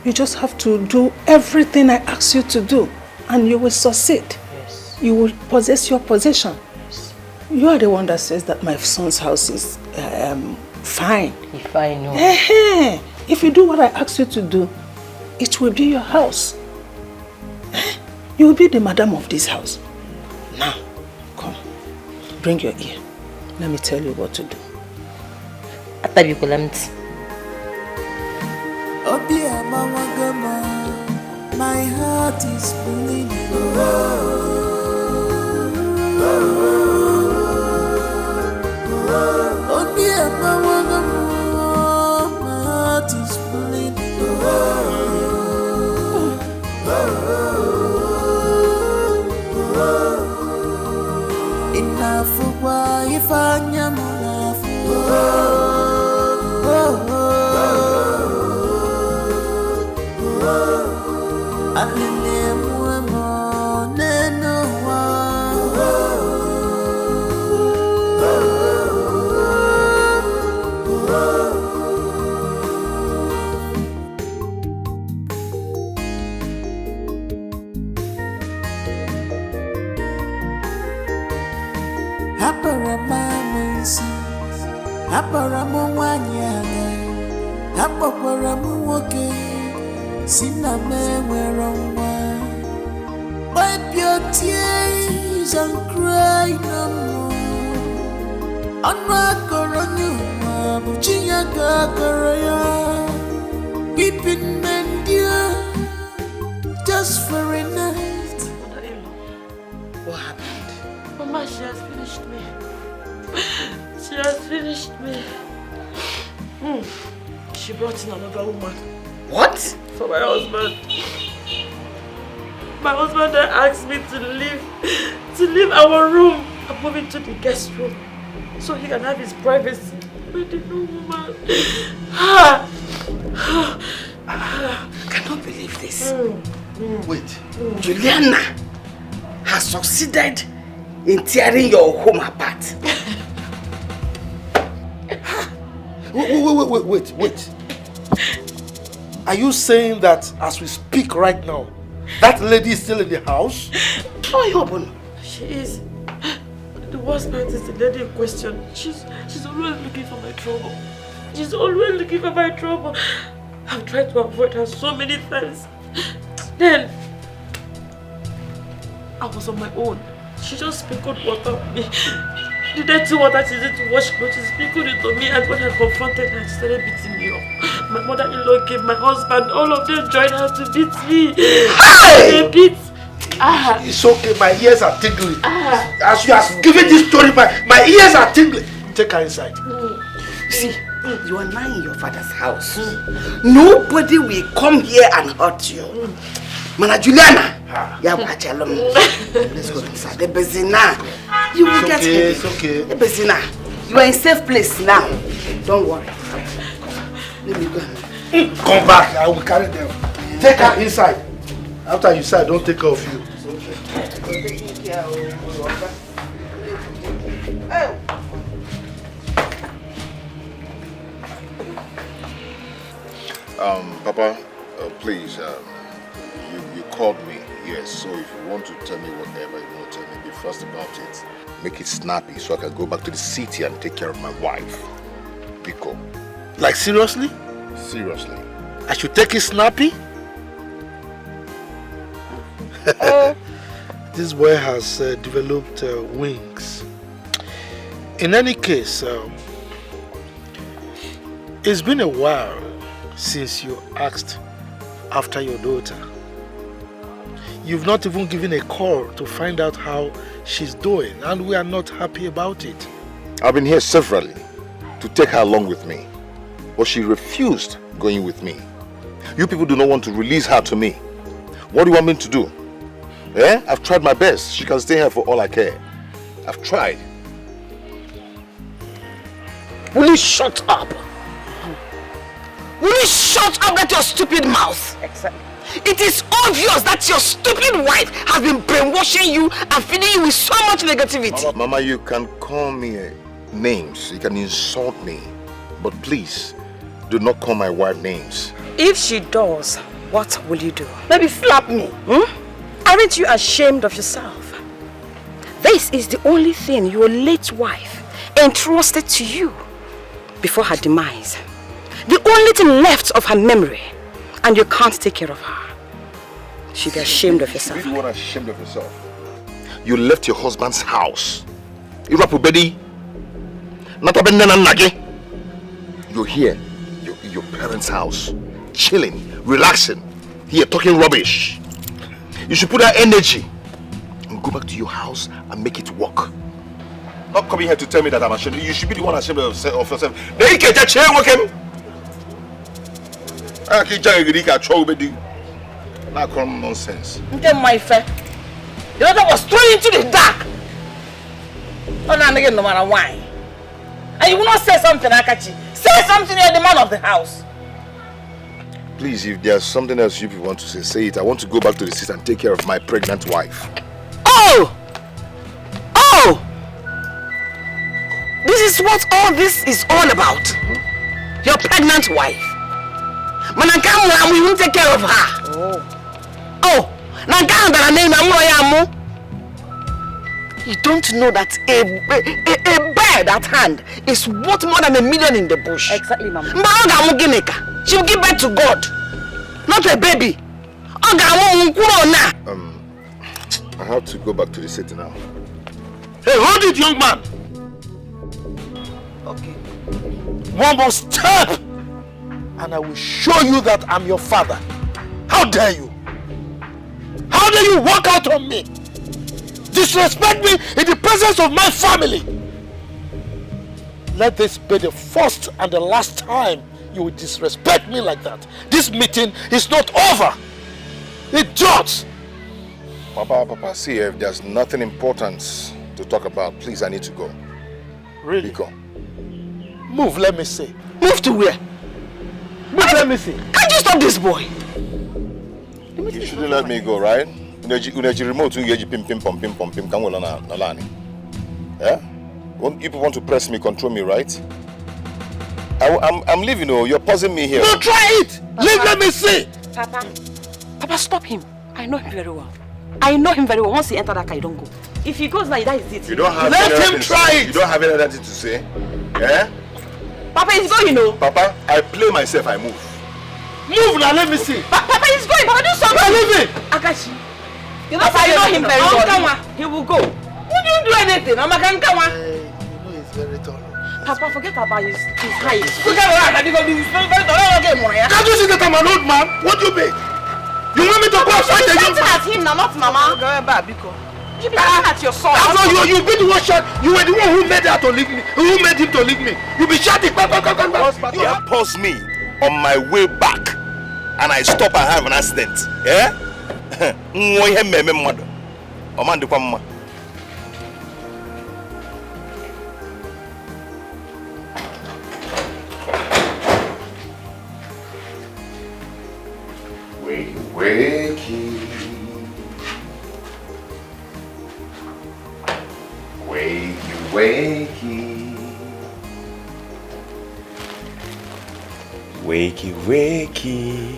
S3: You just have to do everything I ask you to do, and you will succeed.
S17: Yes.
S3: You will possess your possession.
S17: Yes.
S3: You are the one that says that my son's house is fine.
S17: If I know.
S3: If you do what I ask you to do, it will be your house. You will be the madam of this house. Now, come. Bring your ear. Let me tell you what to do.
S9: My heart is bleeding. Oh dear, my heart is bleeding. Enough for why if I am enough. Wipe your tears and cry no more. Weeping men dear, just for a night.
S3: What happened?
S2: Mama, she has finished me. She has finished me. She brought in another woman.
S3: What?
S2: For my husband. My husband then asked me to leave our room and move into the guest room so he can have his privacy. But the no woman.
S3: I cannot believe this. Wait, Juliana has succeeded in tearing your home apart.
S12: Wait. Are you saying that as we speak right now, that lady is still in the house?
S2: Oh, she is. The worst part is the lady in question. She's always looking for my trouble. She's always looking for my trouble. I've tried to avoid her so many times. Then, I was on my own. She just sprinkled water on me. The dirty water she used to wash clothes, she sprinkled it on me, and when I confronted her, she started beating me up. My mother-in-law came, my husband, all of them joined her to beat me. They beat.
S12: It's okay, my ears are tingling. As you have given this story, my ears are tingling. Take her inside.
S3: See, you are now in your father's house. Nobody will come here and hurt you. Mana Juliana, let's go inside. The Bezina, you will get it.
S12: It's okay.
S3: The Bezina, you are in safe place now. Don't worry. Let me go.
S12: Come back, I will carry them. Take her inside. After you say, don't take care of you.
S1: Papa, please, you called me, yes, so if you want to tell me whatever you want to tell me, be first about it. Make it snappy so I can go back to the city and take care of my wife. Biko.
S12: Like seriously?
S1: Seriously.
S12: I should take it snappy? This boy has developed wings. In any case, it's been a while since you asked after your daughter. You've not even given a call to find out how she's doing, and we are not happy about it.
S1: I've been here severally to take her along with me, but she refused going with me. You people do not want to release her to me. What do you want me to do? Eh? I've tried my best. She can stay here for all I care. I've tried.
S3: Will you shut up? Will you shut up with your stupid mouth? Exactly. It is obvious that your stupid wife has been brainwashing you and feeding you with so much negativity.
S1: Mama, you can call me names. You can insult me. But please, do not call my wife names.
S15: If she does, what will you do?
S3: Maybe slap me.
S15: Aren't you ashamed of yourself? This is the only thing your late wife entrusted to you before her demise. The only thing left of her memory, and you can't take care of her. You should be ashamed of yourself.
S1: You are ashamed of yourself. You left your husband's house. You're here, your parents' house, chilling, relaxing, here talking rubbish. You should put that energy and go back to your house and make it work. Not coming here to tell me that I'm ashamed. You should be the one ashamed of yourself. They can't change working. I can't not come nonsense.
S3: My friend, the other was thrown into the dark. Oh, no, no matter why. And you will not say something, Akachi. Say something, you're the man of the house.
S1: Please, if there's something else you want to say it. I want to go back to the city and take care of my pregnant wife.
S3: Oh! Oh! This is what all this is all about. Your pregnant wife. Manakamu, we won't take care of her. Oh! You don't know that a bird at hand is worth more than $1 million in the bush.
S15: Exactly, Mama.
S3: She will give birth to God, not a baby.
S1: I have to go back to the city now.
S12: Hey, hold it, young man.
S3: Okay.
S12: One more step, and I will show you that I'm your father. How dare you? How dare you walk out on me? Disrespect me in the presence of my family. Let this be the first and the last time you will disrespect me like that. This meeting is not over. It just.
S1: Papa, see, if there's nothing important to talk about, please, I need to go.
S12: Really?
S1: Biko.
S12: Move, let me see. Move to where? Move, let me see.
S3: Can't you stop this boy?
S1: You shouldn't let me go, right? Uneji remote ungeji pim come on Nalani. Yeah? You people want to press me, control me, right? I'm leaving, you're pausing me here.
S12: No, try it! Leave, let me see!
S15: Papa, stop him. I know him very well. I know him very well. Once he enters that car, you don't go. If he goes now, that is it.
S1: You don't have
S12: Let him try it!
S1: You don't have anything to say? Yeah?
S15: Papa is going,
S1: Papa, I play myself, I move.
S12: Move now, let me see.
S15: Papa is going. Papa, do something.
S12: Leave it!
S15: Akashi. You know him very well. He will go. Would you do anything? I'm
S12: you know he's very tall.
S15: Papa, forget about his height. Forget about that because he's very tall.
S12: Can't you see that I'm an old man? What do you mean? You want me to go outside the young man?
S15: At him now, not Mama. Go back, because you be shouting at your son.
S12: You be the one shot. You were the one who made her to leave me. Who made him to leave me? You be shouting.
S1: You have paused me on my way back, and I stop and have an accident. Yeah? Wakey.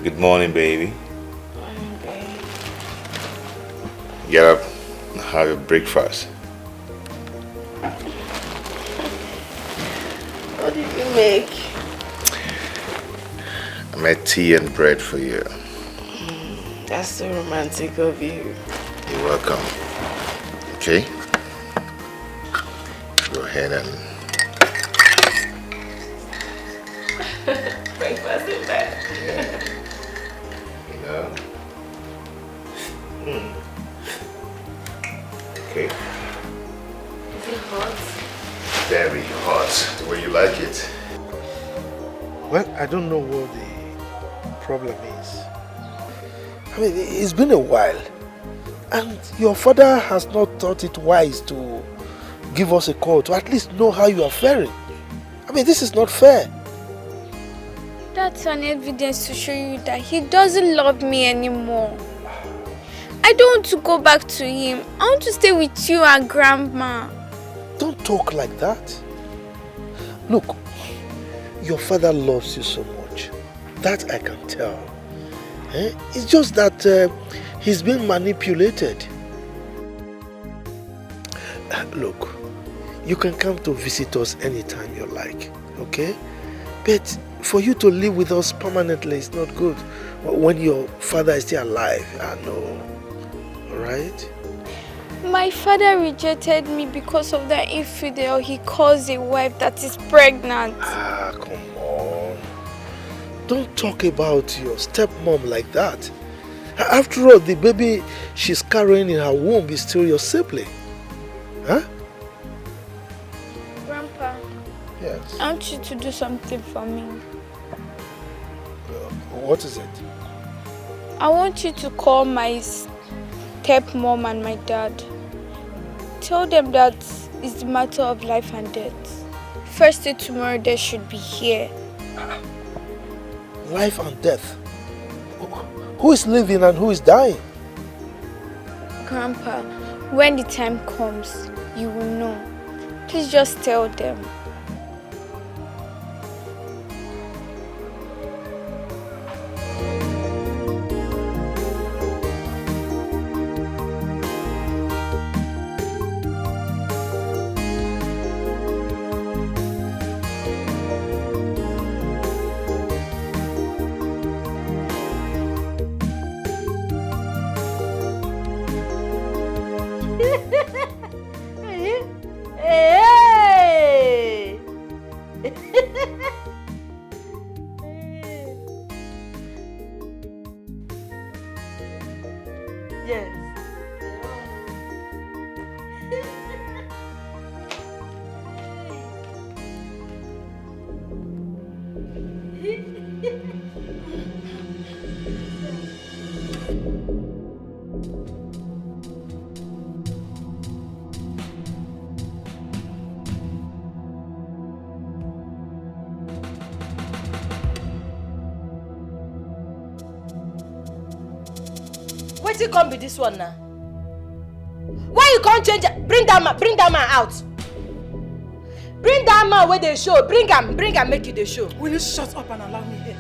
S1: Good morning, baby.
S6: Morning, baby.
S1: Get up and have your breakfast.
S6: What did you make?
S1: I made tea and bread for you.
S6: That's so romantic of you.
S1: You're welcome. Okay? Go ahead and...
S6: Breakfast in bed.
S1: Yeah. You know? Okay.
S6: Is it hot?
S1: Very hot. The way you like it.
S12: Well, I don't know what the problem is. I mean, it's been a while. And your father has not thought it wise to give us a call to at least know how you are faring. I mean, this is not fair.
S13: That's an evidence to show you that he doesn't love me anymore. I don't want to go back to him. I want to stay with you and Grandma.
S12: Don't talk like that. Look, your father loves you so much. That I can tell. It's just that he's been manipulated. Look, you can come to visit us anytime you like, okay? But for you to live with us permanently is not good. When your father is still alive, I know. Alright?
S13: My father rejected me because of that infidel he calls a wife that is pregnant.
S12: Ah, come on. Don't talk about your stepmom like that. After all, the baby she's carrying in her womb is still your sibling. Huh?
S13: Grandpa.
S12: Yes.
S13: I want you to do something for me.
S12: What is it?
S13: I want you to call my stepmom and my dad. Tell them that it's a matter of life and death. First day tomorrow they should be here.
S12: Life and death? Who is living and who is dying?
S13: Grandpa, when the time comes, you will know. Please just tell them.
S3: Hey! Yes.
S17: Wait till come with this one now. Why you can't change it? Bring that man out. Bring that man where they show. Bring him, make you the show.
S11: Will you shut up and allow me here?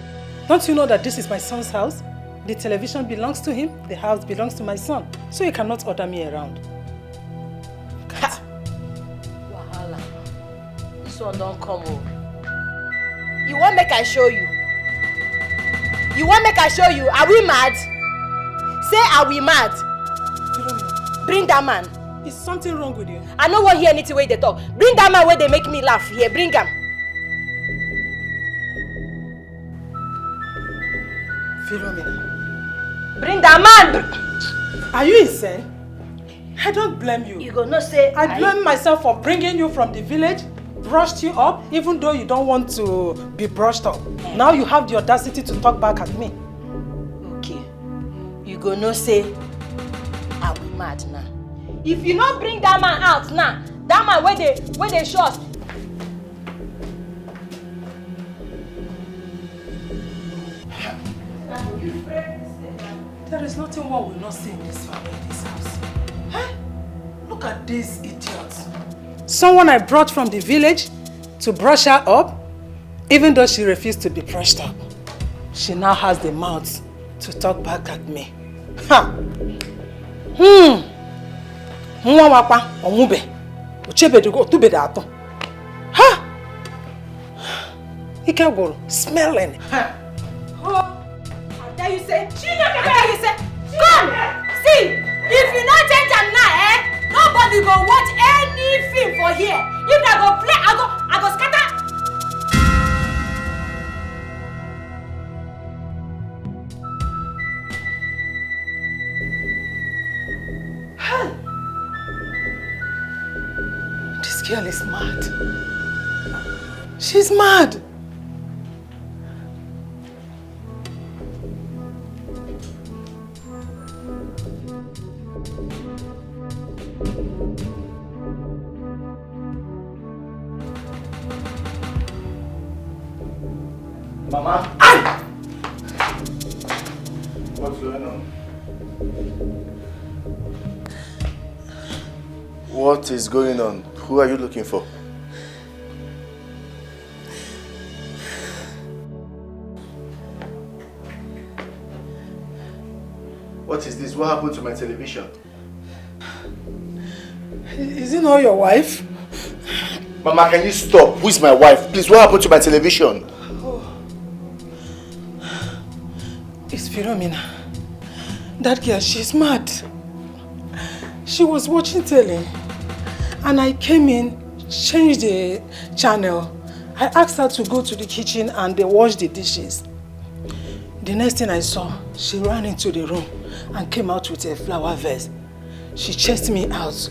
S11: Don't you know that this is my son's house? The television belongs to him, the house belongs to my son. So you cannot order me around.
S17: Ha! Wahala. This one don't come over. You want make I show you? You want make I show you? Are we mad? Say, are we mad? Bring that man.
S11: Is something wrong with you?
S17: I don't want to hear anything where they talk. Bring that man where they make me laugh here. Bring him.
S11: Philomena.
S17: Bring that man.
S11: Are you insane? I don't blame you.
S17: You gonna say
S11: I blame myself for bringing you from the village, brushed you up, even though you don't want to be brushed up. Now you have the audacity to talk back at me.
S17: Okay. You gonna say, are we mad now? If you don't bring that man out now, that man where they show us.
S11: There is nothing one will not see in this family, in this house. Huh? Look at these idiots. Someone I brought from the village to brush her up, even though she refused to be brushed up. She now has the mouth to talk back at me. Ha! Nwa wakwa onwube. Uchebedugo tubede ato. Ha! Ike gwuru smelling. Ha!
S17: I tell you say, come! See! If you not change am now, nobody go watch any film for here. If I go play, I go scatter.
S11: This girl is mad. She's mad.
S10: Mama? What's going on? What is going on? Who are you looking for? What is this? What happened to my television?
S11: Is it not your wife?
S8: Mama, can you stop? Who is my wife? Please, what happened to my television?
S11: It's Philomena. That girl, she's mad. She was watching telly and I came in, changed the channel. I asked her to go to the kitchen and they wash the dishes. The next thing I saw, she ran into the room and came out with a flower vase. She chased me out.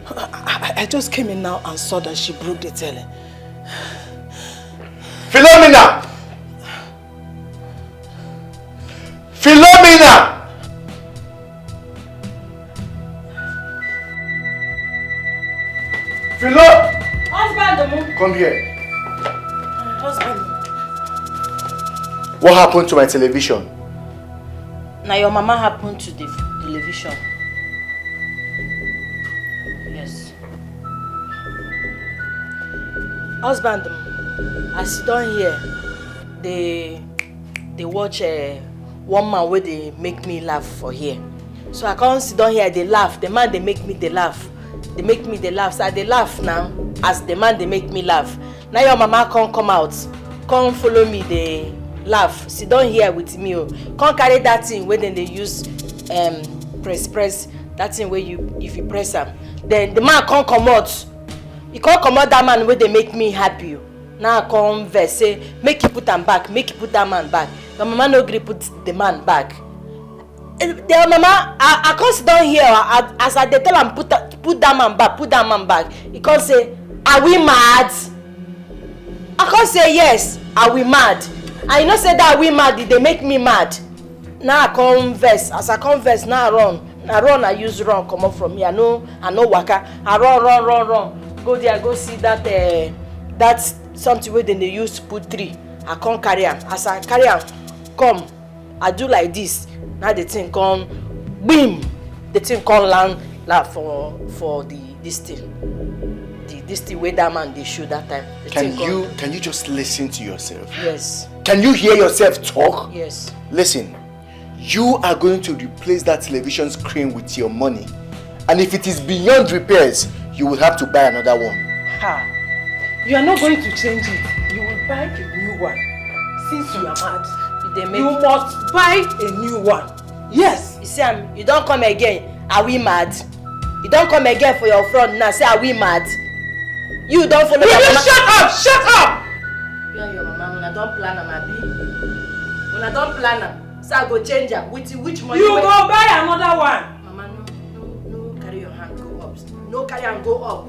S11: I just came in now and saw that she broke the telly.
S8: Philomena! Philomena! Philo!
S17: Husband,
S8: come here.
S17: Husband.
S8: What happened to my television?
S17: Now your mama happened to the television. Yes. Husband, as you don't hear, they watch one man where they make me laugh for here. So I can't sit down here, they laugh. The man they make me they laugh. They make me they laugh. So they laugh now. As the man they make me laugh. Now your mama can't come out. Come follow me, they laugh. Sit down here with me. Can't carry that thing where then they use press. That thing where you if you press them. Then the man can't come out. He can't come out that man where they make me happy. Now I come verse say, make you put them back, make you put that man back. The mama no agree put the man back. The mama, I can't sit down here as I tell him put that man back. He can't say, are we mad? I can't say yes, are we mad? I know say that we mad, they make me mad. Now I come verse, as I come verse, now I run, I use run, come up from here. I know waka. I run. Go there, go see that that's something where they use to put tree. I can't carry am. As I carry am, come, I do like this. Now the thing come, Boom! The thing called land for this thing. This thing where that man they shoot that time.
S8: Can you just listen to yourself?
S17: Yes.
S8: Can you hear yourself talk?
S17: Yes.
S8: Listen, you are going to replace that television screen with your money. And if it is beyond repairs, you will have to buy another one.
S11: Ha! You are not going to change it. You will buy a new one. Since you are mad, you must buy a new one. Yes.
S17: You see, you don't come again. Are we mad? You don't come again for your front now. Say, are we mad? You don't follow.
S11: Will you shut up? Shut up!
S17: You and your mama, when I don't plan them, Abi. When I don't plan them, so I go change them. With which money?
S11: You go buy another one.
S17: Mama, no, carry your hand, go up. No carry and go up.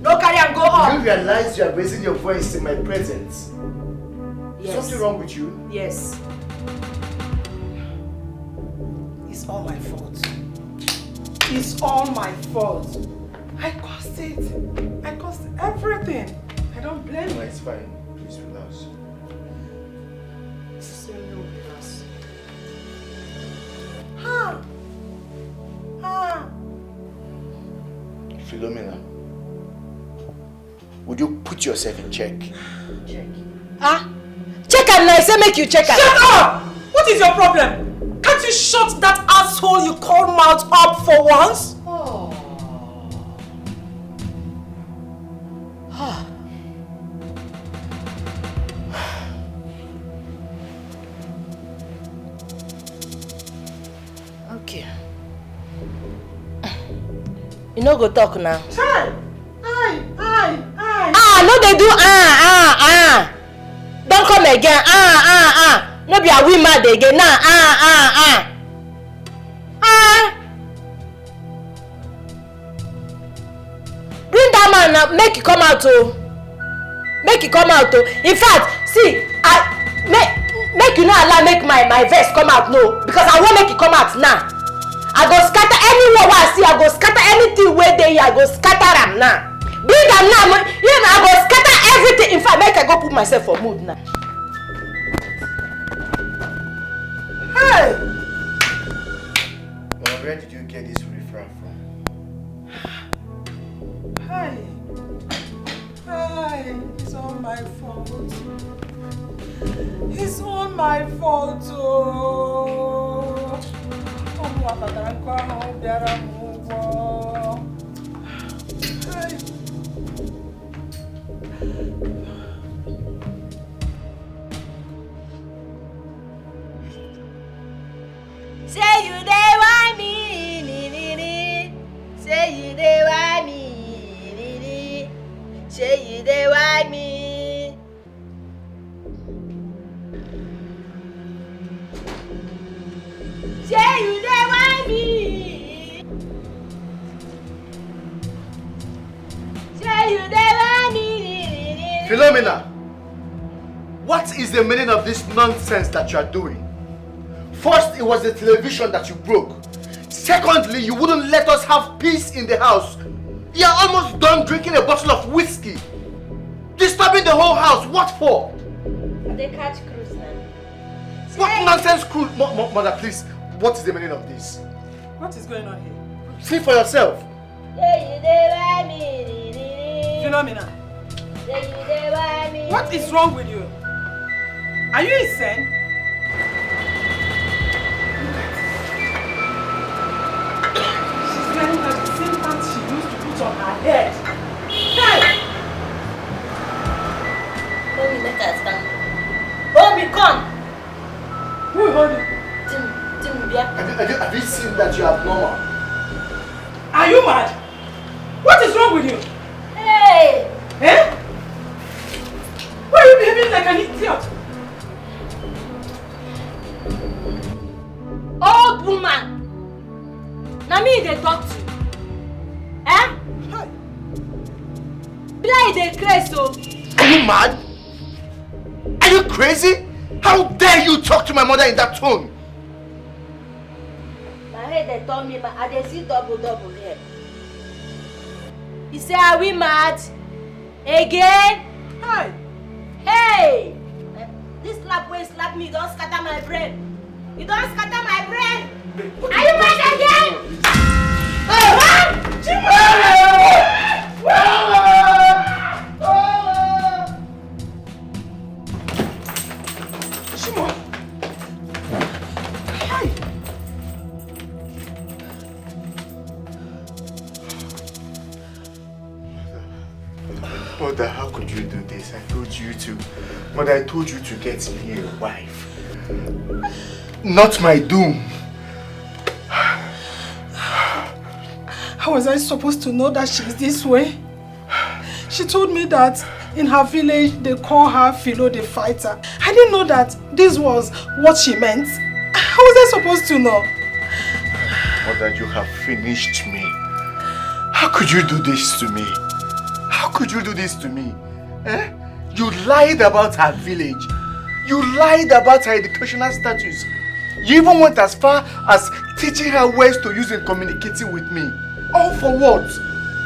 S17: No carry and go up.
S8: Do you realize you are raising your voice in my presence?
S17: Yes.
S8: Something wrong with you?
S17: Yes.
S11: It's all my fault. It's all my fault. I caused it. I caused everything. I don't blame you.
S8: No, it's fine. Please relax. Philomena, would you put yourself in check?
S17: Check. Check and I say make you check.
S11: Shut up! What is your problem? Can't you shut that asshole you call mouth up for once?
S17: Okay. You no go talk now.
S11: Child!
S17: No they do Don't come again. No be a we mad again. Bring that man now, make it come out oh. Make it come out oh. In fact, see, make you not allow make my vest come out no, because I won't make it come out now. I go scatter anywhere where I see. I go scatter anything where they I go scatter them now. Bring them now. I go scatter everything. In fact, make I go put myself for mood now.
S11: Hey!
S8: Well, where did you get this riffraff from?
S11: Hi. It's all my fault. It's all my fault.
S17: Say you dey want me, say you dey want me, say you dey want me. Say you dey want me. Say you dey want me.
S8: Philomena, what is the meaning of this nonsense that you are doing? First, it was the television that you broke. Secondly, you wouldn't let us have peace in the house. You are almost done drinking a bottle of whiskey. Disturbing the whole house, what for?
S17: They catch cruise now.
S8: What nonsense cruise? Mother, please, what is the meaning of this?
S11: What is going on here?
S8: See for yourself.
S11: Philomena. What is wrong with you? Are you insane? She's wearing the same pants she used to put on her head. Hey!
S17: Obi, come!
S11: Who hold you?
S8: Have you seen that you are abnormal?
S11: Are you mad? What is wrong with you?
S17: Hey!
S11: Eh? Why are you behaving like an idiot?
S17: Old woman! Now me they talk to. Eh? Be like they crazy so.
S8: Are you mad? Are you crazy? How dare you talk to my mother in that tone?
S17: My head they told me, I they see double here. He say, are we mad? Again?
S11: Hi.
S17: Hey! This slap way slap me, don't scatter my brain. You don't scatter my brain. Are you mad again?
S14: Mother, how could you do this? I told you to. Mother, I told you to get me a wife. Not my doom.
S11: How was I supposed to know that she's this way? She told me that in her village they call her Philo the fighter. I didn't know that this was what she meant. How was I supposed to know?
S14: Mother, you have finished me. How could you do this to me? How could you do this to me? Eh? You lied about her village. You lied about her educational status. You even went as far as teaching her ways to use in communicating with me. All for what?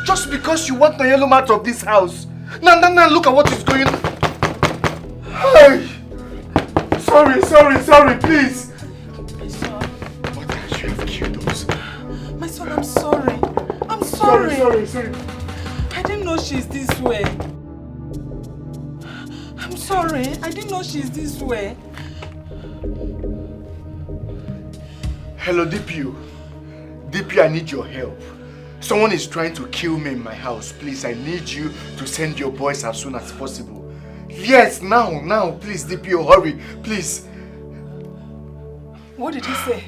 S14: Just because you want the yellow mat of this house. Now, look at what is going on. Hey! Sorry, please.
S11: My son.
S14: What did you have killed us?
S11: My son, I'm sorry. I'm sorry.
S14: Sorry.
S11: I didn't know she's this way. I'm sorry. I didn't know she's this way.
S14: Hello, DPO. DPO, I need your help. Someone is trying to kill me in my house. Please, I need you to send your boys as soon as possible. Yes, now, please, DPO, hurry, please.
S11: What did he say?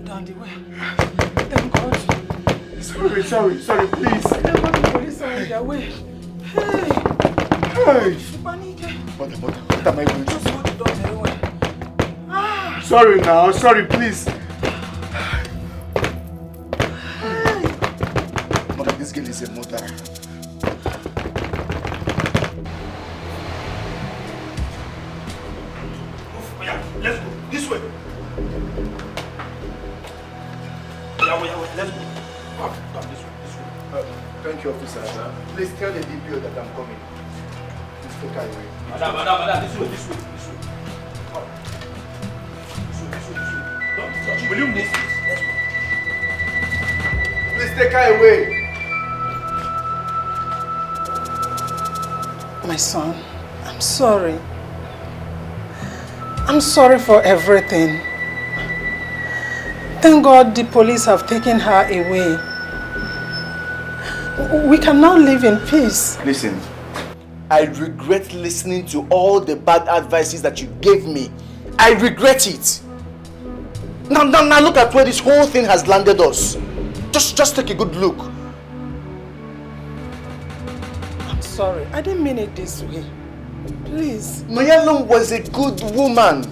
S11: Down the way. Thank God.
S14: Sorry, please.
S11: Thank God the police are on their way. Hey!
S14: Mother, what am I going to do?
S11: Just hold the door very well.
S14: Sorry, please. Mother, this girl is a mother.
S12: Let's go. This way. Yeah, let's go. Down this way.
S14: Thank you, officer. Please tell the DPO that I'm coming. Please take her away.
S12: Madam, this way. This way. Don't touch. Will you miss this? Let's go.
S14: Please take her away.
S11: My son, I'm sorry. I'm sorry for everything. Thank God the police have taken her away. We can now live in peace.
S8: Listen, I regret listening to all the bad advices that you gave me. I regret it. Now look at where this whole thing has landed us. Just take a good look.
S11: I'm sorry. I didn't mean it this way. Please.
S8: Mayalum was a good woman.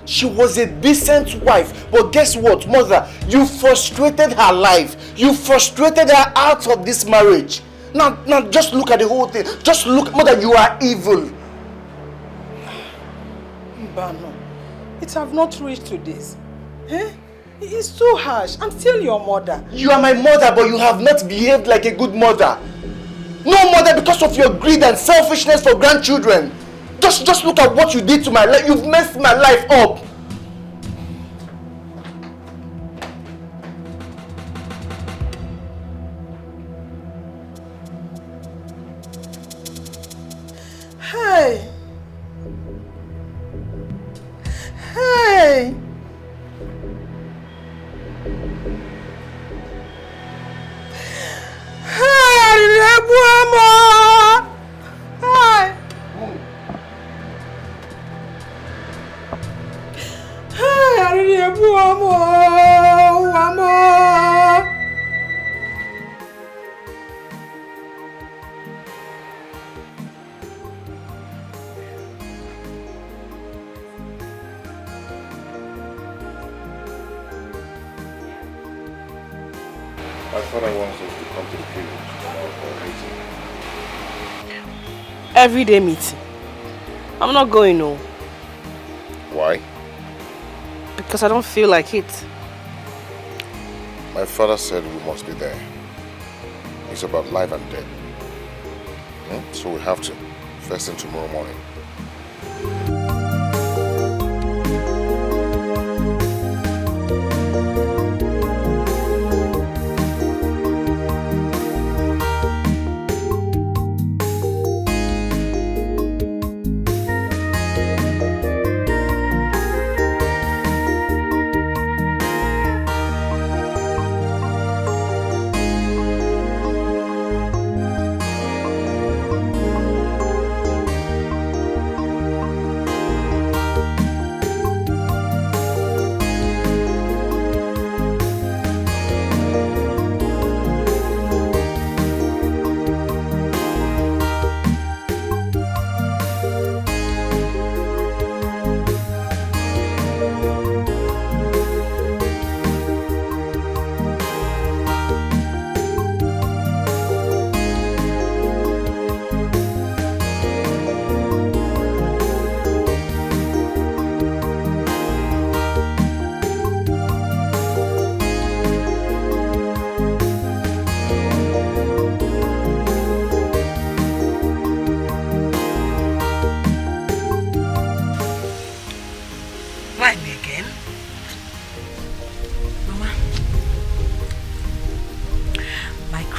S8: She was a decent wife. But guess what, mother? You frustrated her life. You frustrated her out of this marriage. Now just look at the whole thing. Just look, mother, you are evil.
S11: Mbano, it have not reached to this. Eh? It's too harsh. I'm still your mother.
S8: You are my mother, but you have not behaved like a good mother. No mother, because of your greed and selfishness for grandchildren. Just look at what you did to my life. You've messed my life up.
S11: Hey!
S1: My father wants us to come to the village tomorrow for a meeting.
S17: Everyday meeting. I'm not going, no.
S1: Why?
S17: Because I don't feel like it.
S1: My father said we must be there. It's about life and death. So we have to. First thing tomorrow morning.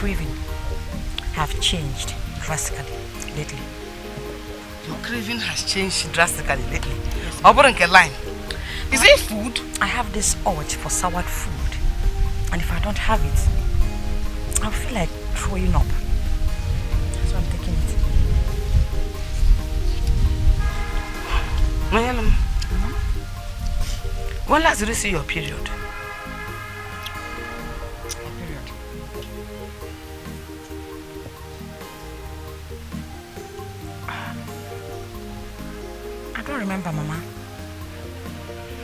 S3: craving have changed drastically lately.
S18: Your craving has changed drastically lately. Yes. Line. Is it food?
S3: I have this urge for soured food. And if I don't have it, I'll feel like throwing up. That's why I'm taking it.
S18: Mayalum, when last did you see your period?
S3: I don't remember, Mama.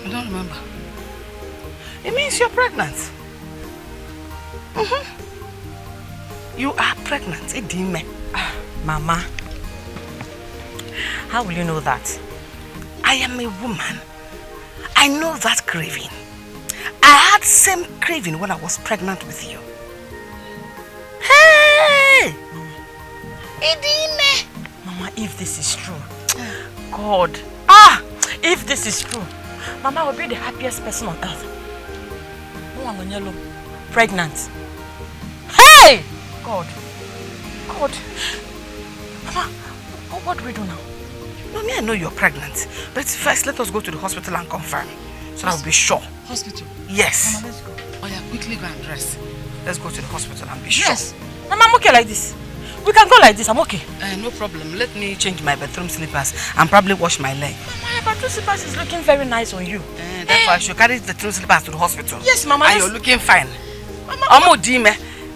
S18: You don't remember? It means you're pregnant. You are pregnant. Idime.
S3: Mama, how will you know that?
S18: I am a woman. I know that craving. I had same craving when I was pregnant with you. Hey! Idime.
S3: Mama, if this is true, God, if this is true, Mama will be the happiest person on earth. Pregnant. Hey! God. Mama, what do we do now?
S18: Mommy, I know you're pregnant. But first, let us go to the hospital and confirm. So I'll be sure.
S2: Hospital?
S18: Yes.
S2: Mama, let's go. Oh yeah, quickly go and dress.
S18: Let's go to the hospital and be sure.
S3: Yes. Mama, I'm okay like this. We can go like this, I'm okay.
S18: No problem. Let me change my bathroom slippers and probably wash my leg.
S3: Mama, your bathroom slippers is looking very nice on you.
S18: That's why I should carry the bathroom slippers to the hospital.
S3: Yes, Mama.
S18: And you're looking fine. Mama.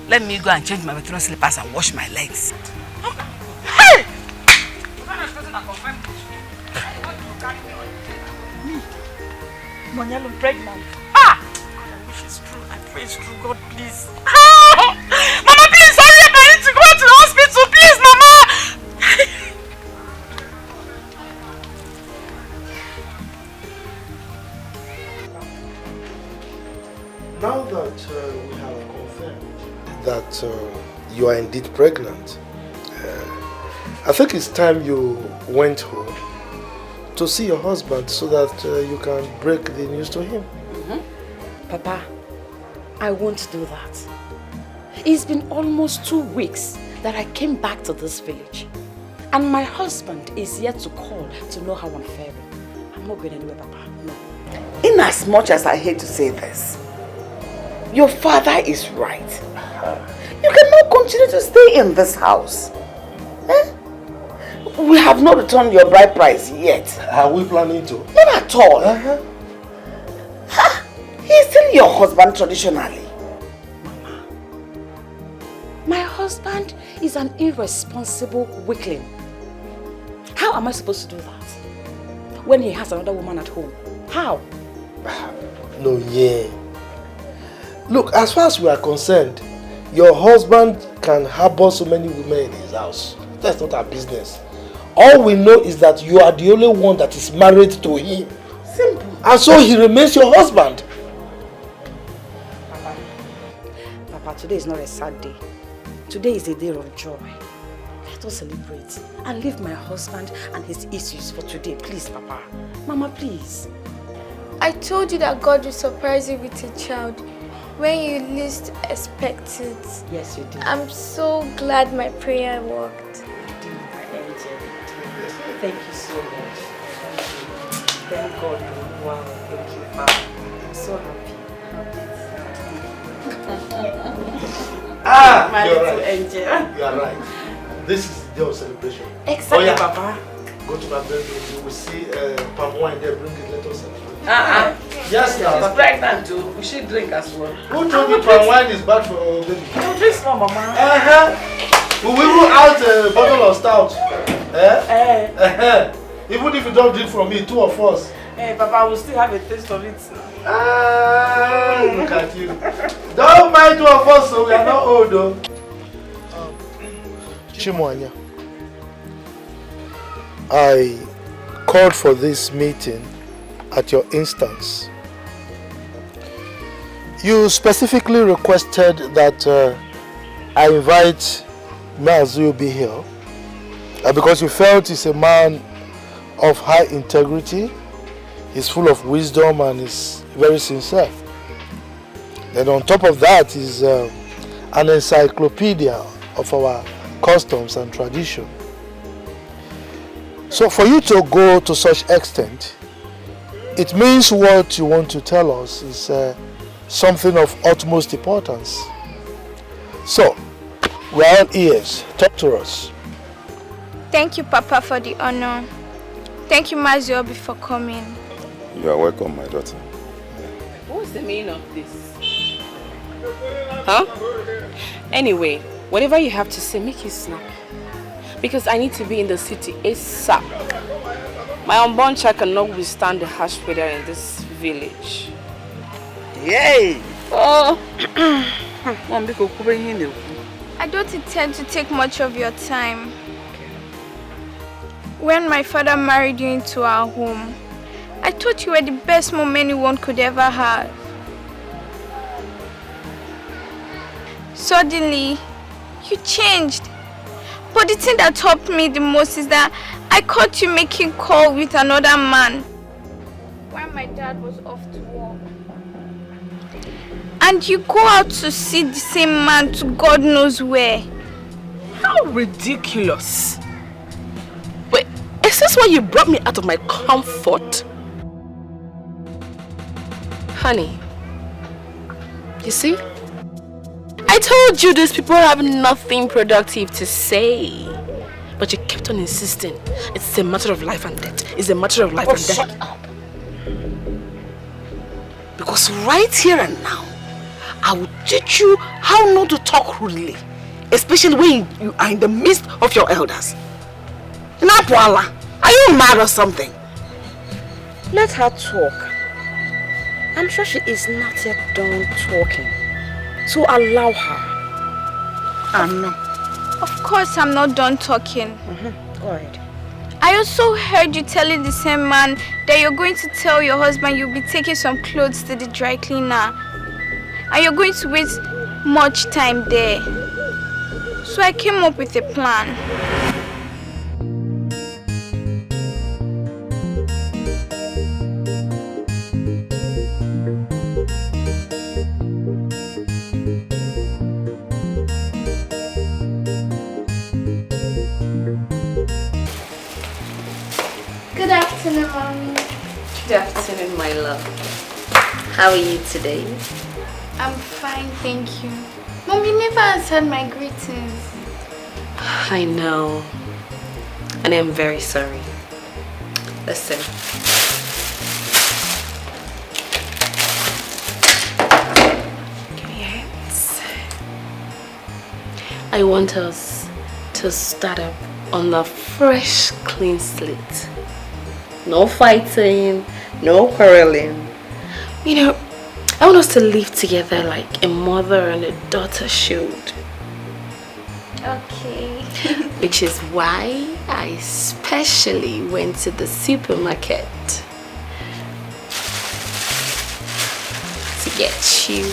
S18: Let me go and change my bathroom slippers and wash my legs. Hey!
S3: Monyalo pregnant. I wish it's true. I pray it's true. God, please. Mama, please hurry up. I need to go to the hospital. Please, Mama.
S12: Now that we have confirmed that you are indeed pregnant, I think it's time you went home to see your husband so that you can break the news to him.
S7: Papa, I won't do that. It's been almost 2 weeks that I came back to this village. And my husband is yet to call to know how I'm faring. I'm not going anywhere, Papa. No.
S3: In as much as I hate to say this, your father is right. You cannot continue to stay in this house. We have not returned your bride price yet.
S12: Are we planning to?
S3: Not at all. He's still your husband traditionally. Mama, my husband is an irresponsible weakling. How am I supposed to do that when he has another woman at home? How?
S12: No, yeah. Look, as far as we are concerned, your husband can harbor so many women in his house. That's not our business. All we know is that you are the only one that is married to him.
S3: Simple.
S12: And so he remains your husband.
S7: Papa, today is not a sad day. Today is a day of joy. Let us celebrate and leave my husband and his issues for today. Please, Papa. Mama, please.
S13: I told you that God will surprise you with a child when you least expect it.
S7: Yes, you did.
S13: I'm so glad my prayer worked.
S7: Thank you so much. Thank God. Wow, thank you, Papa. I'm so happy. My
S12: you're
S7: little
S12: right.
S7: angel.
S12: You are right. This is the day of celebration.
S7: Exactly, Papa.
S12: Go to my bedroom. You will see palm wine there. Bring it. Let us celebrate.
S2: Yes, now. She's pregnant too. We should drink as well.
S12: Who told you palm wine is bad for baby?
S2: No, drink small, Mama.
S12: We will rule out a bottle of stout. Even if you don't drink from me, 2 of us.
S2: Hey, Papa, we'll still have a taste of it.
S12: Look at you. Don't mind 2 of us, so we are not old though. Chimwanya, I called for this meeting at your instance. You specifically requested that I invite Mazu be here because you felt he's a man of high integrity, he's full of wisdom and is very sincere. Then on top of that is an encyclopedia of our customs and tradition. So for you to go to such extent, it means what you want to tell us is something of utmost importance. So, we are all ears. Talk to us.
S13: Thank you, Papa, for the honor. Thank you, Maziobi, for coming.
S19: You are welcome, my daughter.
S6: What's the meaning of this? Huh? Anyway, whatever you have to say, make it snappy. Because I need to be in the city ASAP. My unborn child cannot withstand the harsh weather in this village.
S3: Yay!
S6: Oh!
S13: I don't intend to take much of your time. When my father married you into our home, I thought you were the best mom anyone could ever have. Suddenly, you changed. But the thing that helped me the most is that I caught you making call with another man while my dad was off to work. And you go out to see the same man to God knows where.
S6: How ridiculous. Wait, is this why you brought me out of my comfort? Honey, you see? I told you these people have nothing productive to say. But you kept on insisting. It's a matter of life and death. It's a matter of life and death.
S3: Shut up. Because right here and now, I will teach you how not to talk rudely. Especially when you are in the midst of your elders. Napwala, are you mad or something?
S15: Let her talk. I'm sure she is not yet done talking. So allow her.
S3: Anna.
S13: Of course I'm not done talking.
S15: Go ahead.
S13: I also heard you telling the same man that you're going to tell your husband you'll be taking some clothes to the dry cleaner. And you're going to waste much time there. So I came up with a plan. Good afternoon, Mommy.
S6: Good afternoon, my love. How are you today?
S13: I'm fine, thank you. Mom, you never answered my greetings.
S6: I know. And I'm very sorry. Listen. Give me your hands. I want us to start up on a fresh, clean slate. No fighting, no quarreling. You know, I want us to live together like a mother and a daughter should.
S13: Okay.
S6: Which is why I specially went to the supermarket to get you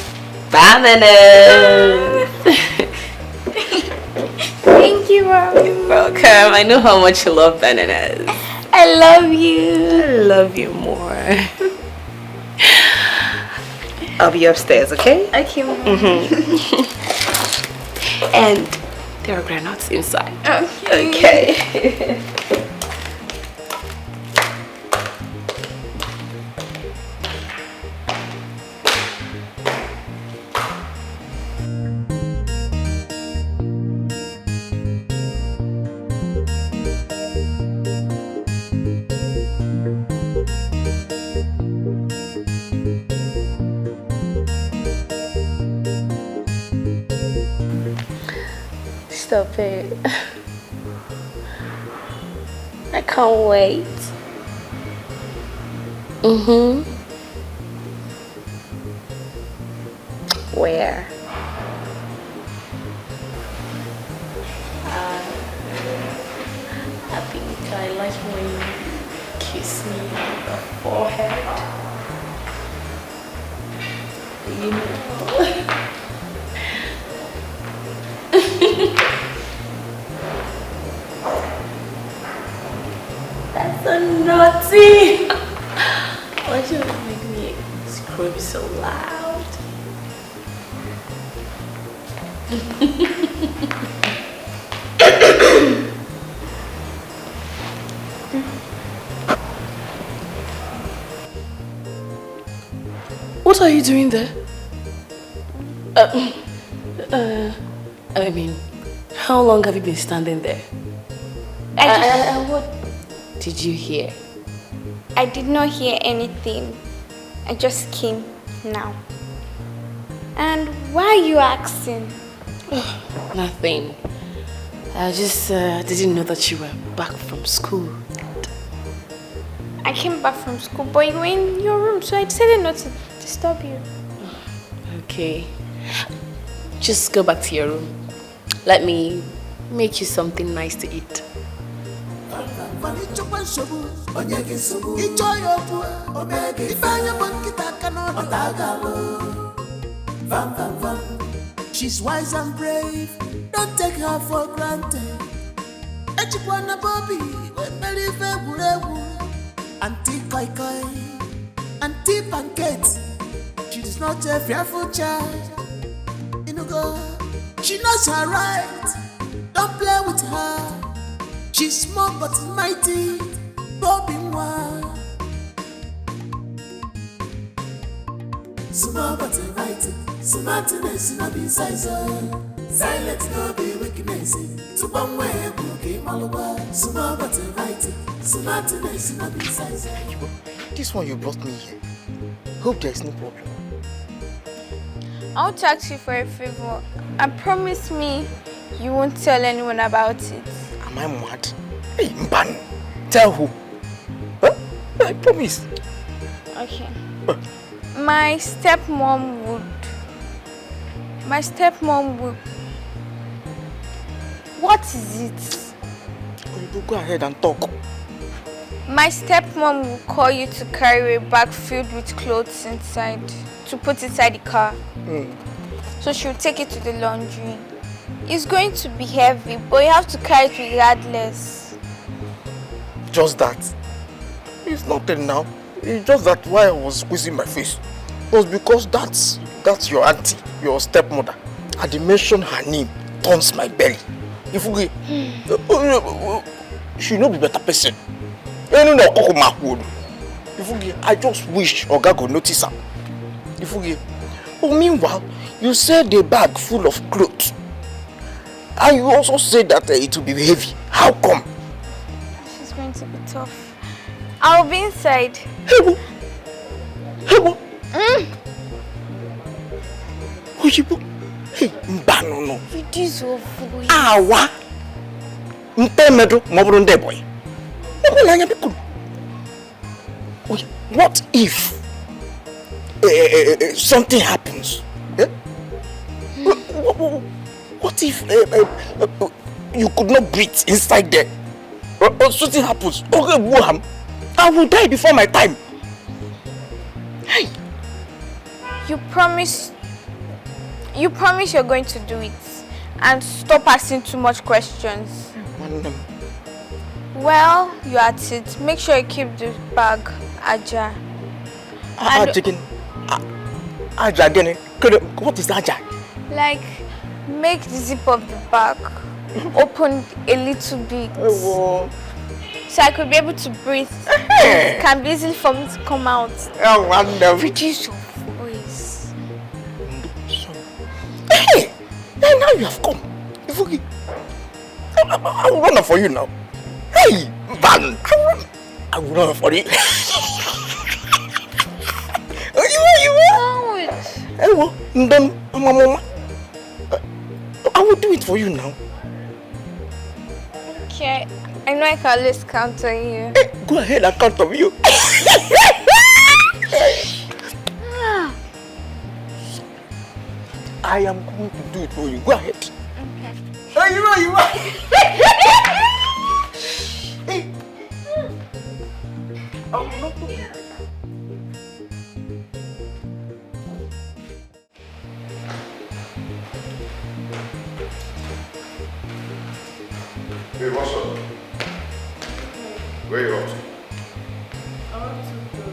S6: bananas.
S13: Thank you, Mommy.
S6: You're welcome. I know how much you love bananas.
S13: I love you.
S6: I love you more. I'll be upstairs, okay?
S13: Okay, Mommy.
S6: And there are granules inside.
S13: Okay.
S6: Okay. Stop it. I can't wait. Where? I think I like when you kiss me on the forehead. You know. That's so naughty. Why should you make me scream so loud? What are you doing there? I mean, how long have you been standing there?
S13: What
S6: did you hear?
S13: I did not hear anything. I just came now. And why are you asking?
S6: Nothing. I just didn't know that you were back from school.
S13: I came back from school, but you were in your room, so I decided not to disturb you.
S6: Okay. Just go back to your room. Let me make you something nice to eat.
S9: She's wise and brave, don't take her for granted. Echipwana Bobby, when believe Auntie Koi Koi, Auntie Pancake. She is not a fearful child. She knows her right, don't play with her. She's small but mighty, Bobby Mwa. Small but mighty, smartness no be size. Silence no be weakness. To one way, bookie Malawa. Small but mighty, smartness no be size.
S14: This one you brought me here. Hope there is no problem.
S13: I want to ask you for a favor. And promise me you won't tell anyone about it.
S14: Am I mad? Hey, Mban. Tell who? Huh? I promise.
S13: Okay. My stepmom would... What is it?
S14: You go ahead and talk.
S13: My stepmom will call you to carry a bag filled with clothes inside, to put inside the car. So she'll take it to the laundry. It's going to be heavy, but you have to carry it regardless.
S14: Just that. It's nothing now. It's just that why I was squeezing my face was because that's your auntie, your stepmother. At the mention her name turns my belly. If we she no be better person. I just wish Oga go notice her. But meanwhile, you said a bag full of clothes. And you also said that it will be heavy. How come?
S13: She's going to be tough. I'll be inside.
S14: Hebo. Hey, Mbano.
S13: Reduce your voice.
S14: Awa. Mpemedo, Mobronde boy. What if something happens? What if you could not breathe inside there? Or something happens? Okay, I will die before my time. Hey.
S13: You promise you're going to do it and stop asking too much questions. Well, you're at it. Make sure you keep the bag ajar.
S14: Ajar again? What is ajar?
S13: Like, make the zip of the bag open a little bit. So I could be able to breathe. It can be easy for me to come out.
S14: Oh, wonderful.
S13: Reduce your voice.
S14: Hey! Now you have come. I will run for you now. Hey! Van! I will run for you. I will do it for you now.
S13: Okay, I know I can always count on you.
S14: Hey, go ahead and count on you. I am going to do it for you. Go ahead.
S13: Okay.
S14: Hey, you are. Hey. I will not do it.
S1: Hey, what's up? Where are you off to?
S6: I want to go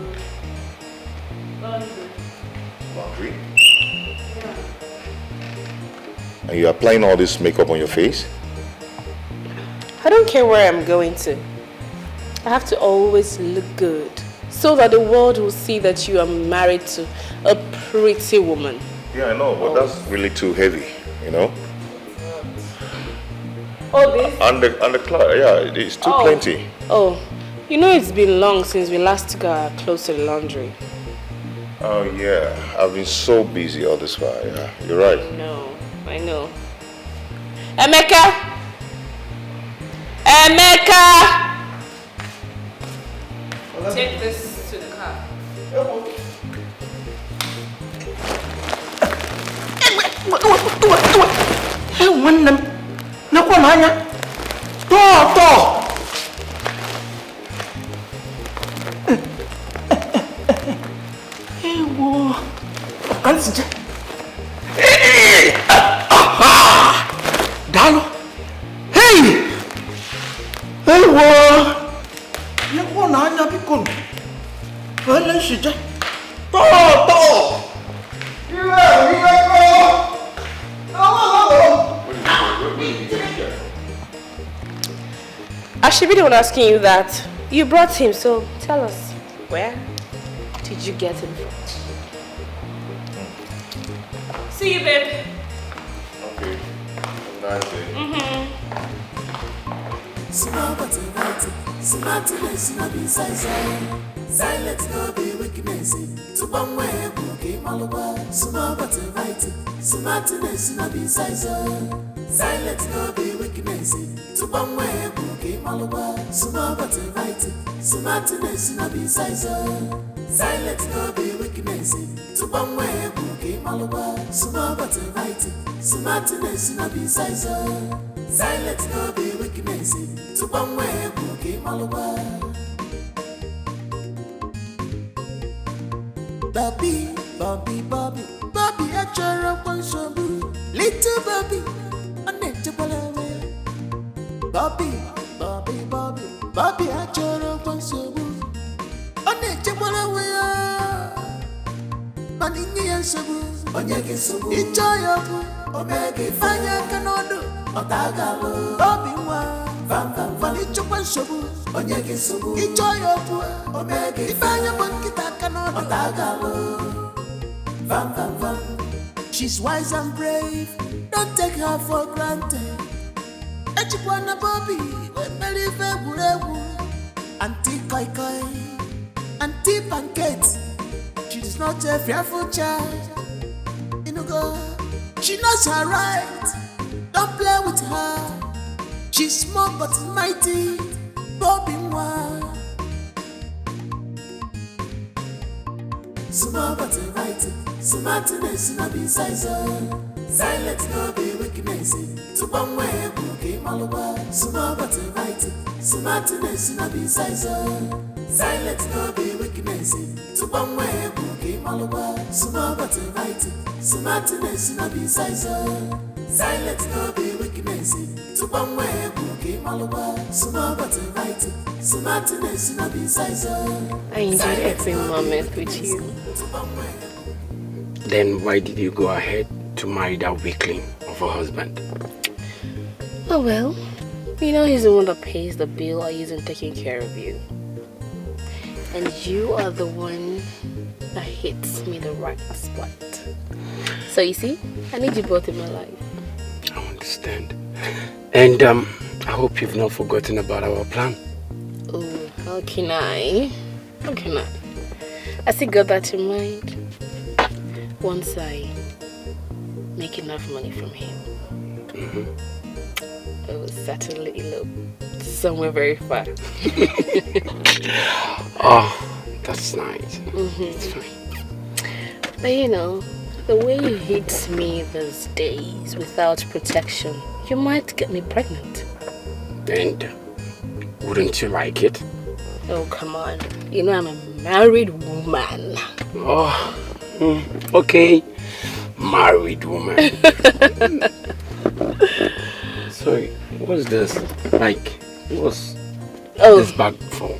S6: laundry.
S1: Laundry?
S6: Yeah.
S1: And you're applying all this makeup on your face?
S6: I don't care where I'm going to. I have to always look good so that the world will see that you are married to a pretty woman.
S1: Yeah, I know, but that's really too heavy, you know?
S6: Oh, this?
S1: And the cloth, yeah, it's too plenty.
S6: Oh, you know it's been long since we last took our clothes to the laundry.
S1: Oh, yeah. I've been so busy all this while, yeah. You're right.
S6: I know. Emeka! Emeka! Take this to the car.
S14: Hey, one them. No come on. Stop. Hey, wo. Answer. Hey. Aha. Dalo. Hey. Hey, wo. No come on, ya bikon. Wala shija. To.
S6: I should be the one asking you that. You brought him, so tell us, where did you get him from? See you, babe.
S1: Okay. Nice day.
S9: Small but right, smartness no be size. Silence no be weakness. To one way, bookie malwa. Small but right, smartness no be size. Silence no be weakness. To one way, bookie malwa. Small but right, smartness no be size. Silence no be weakness. To one way, bookie malwa. Small but right, smartness no be size. Silence no be weakness. To one way, bookie malwa. Bobby, I try up on some little Bobby, unetable. Bobby, I try up on some unetable. Manini and Sabu, Onyaki Sabu, Ichayabu, Omega, Fanya Canodo, Otagalo, Bobby, Van Ichapan Sabu, Onyaki Sabu, Ichayabu, Omega, Fanya Monkita Canodo, Otagalo, Van. She's wise and brave, don't take her for granted. Echikwana Bobby, when believe Auntie Koi Koi, Auntie Pancake. She's not a fearful child. You know, God, she knows her right. Don't play with her. She's small but mighty. Bobby Mwa. Small but mighty. Smartness no be size. Silence no be weakness. To one way, bookie malwa. Small but mighty. Smartness no be size. Silence no be weakness. To one way, bookie malwa. Small but mighty. Smartness no be size. Silence no be weakness. To one way, bookie malwa. Small but mighty. Smartness no be size.
S6: I enjoyed every moment with you.
S20: Then why did you go ahead to marry that weakling of a husband?
S6: Oh well, you know he's the one that pays the bill I use in taking care of you. And you are the one that hits me the right spot. So you see, I need you both in my life.
S20: I understand. And I hope you've not forgotten about our plan.
S6: Oh, how can I? I still got that in mind. Once I make enough money from him, I will certainly elope somewhere very far.
S20: Oh, that's nice. It's fine.
S6: But you know, the way you hit me these days without protection, you might get me pregnant.
S20: And wouldn't you like it?
S6: Oh, come on. You know I'm a married woman.
S20: Oh, okay. Married woman. Sorry, what's this? Like, what's this bag for?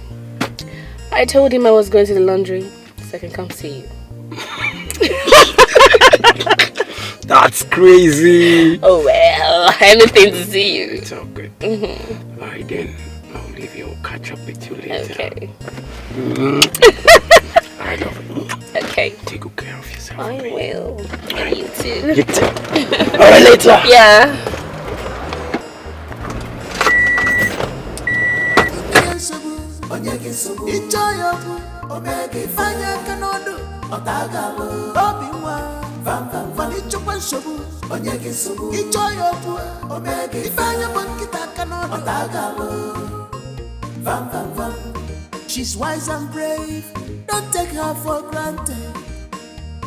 S6: I told him I was going to the laundry so I can come see you.
S20: That's That's crazy.
S6: Oh well, anything to see you.
S20: It's all good. Alright then, I'll leave you. I'll catch up with you later.
S6: Okay.
S20: I love you.
S6: Okay.
S20: Take good care of yourself.
S6: I will. And you too.
S20: You too. Alright, later.
S6: Yeah.
S9: She's wise and brave, don't take her for granted.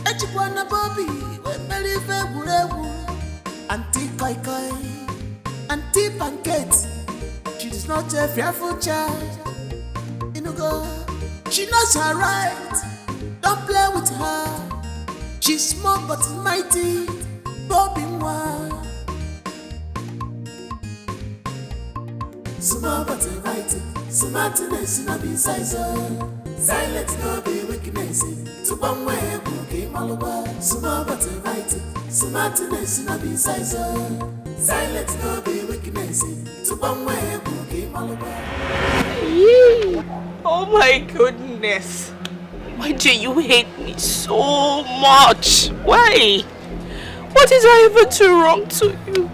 S9: Echikwana Bobby, when Mary February, Auntie Koi Koi, Auntie Pancake. She is not a fearful child. She knows her right. Don't play with her. She's small but mighty. Bobby Mwa. Small but mighty. Smartness no be size. Silence no be weakness. To one way cookie malawa. Small but mighty. Smartness no be size. Silence no be weakness. To one way cookie malawa.
S6: Oh my goodness. Why do you hate me so much? Why? What is I ever do wrong to you?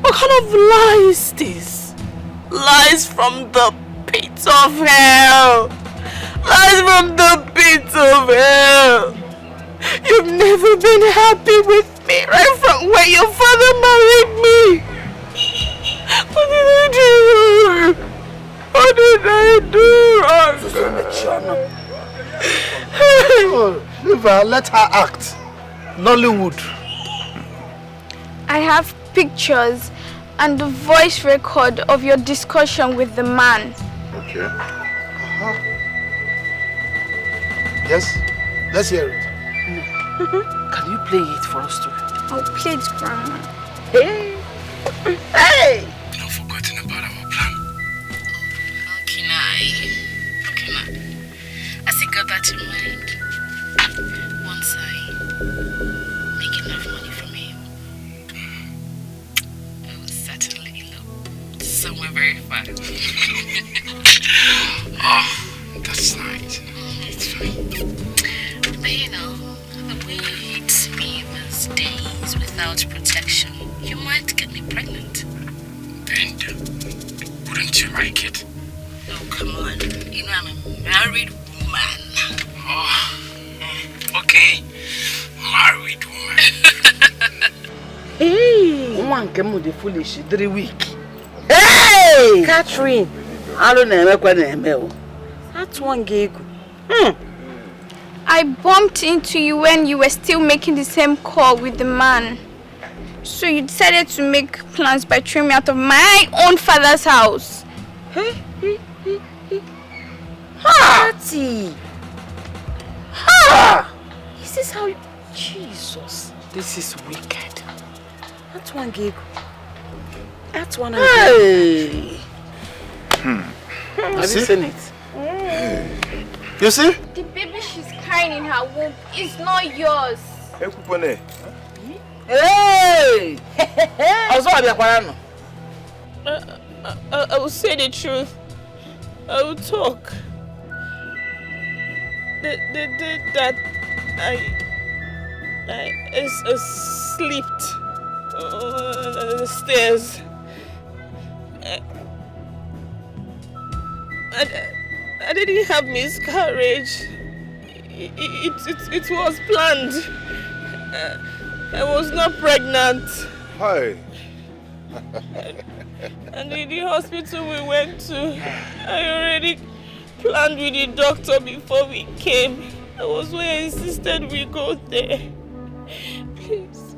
S6: What kind of lie is this? Lies from the pit of hell. Lies from the pit of hell. You've never been happy with me right from when your father married me. What did I do? What did I do?
S12: Leave her, let her act. Nollywood.
S13: I have pictures and the voice record of your discussion with the man.
S12: Okay. Yes, let's hear it.
S3: Can you play it for us too?
S13: I'll play it, Grandma.
S3: Hey! Hey!
S20: You've not forgotten about our plan.
S6: How can I still got that in mind. Once I make enough money from him, I will certainly elope somewhere very far.
S20: Oh, that's nice.
S6: It's fine. But you know, the way you hit me these days without protection, you might get me pregnant.
S20: And wouldn't you like it?
S6: Oh, come on. You know I'm a married woman.
S20: Oh, okay. Married woman.
S3: Hey! One came with the foolish 3 weeks. Hey! Catherine! I don't know what that's one gig.
S13: I bumped into you when you were still making the same call with the man. So you decided to make plans by throwing me out of my own father's house.
S3: Party! Ha! Is this how you... Jesus, this is wicked. That's one gig. That's one. Hey! Have you seen it?
S12: You see?
S13: The baby she's carrying in her womb is not yours.
S3: Hey!
S17: I will say the truth. I will talk. The day that I slept on the stairs. I didn't have miscarriage. It was planned. I was not pregnant.
S1: Hi.
S17: And in the hospital we went to, I already planned with the doctor before we came. That was why I insisted we go there. Please.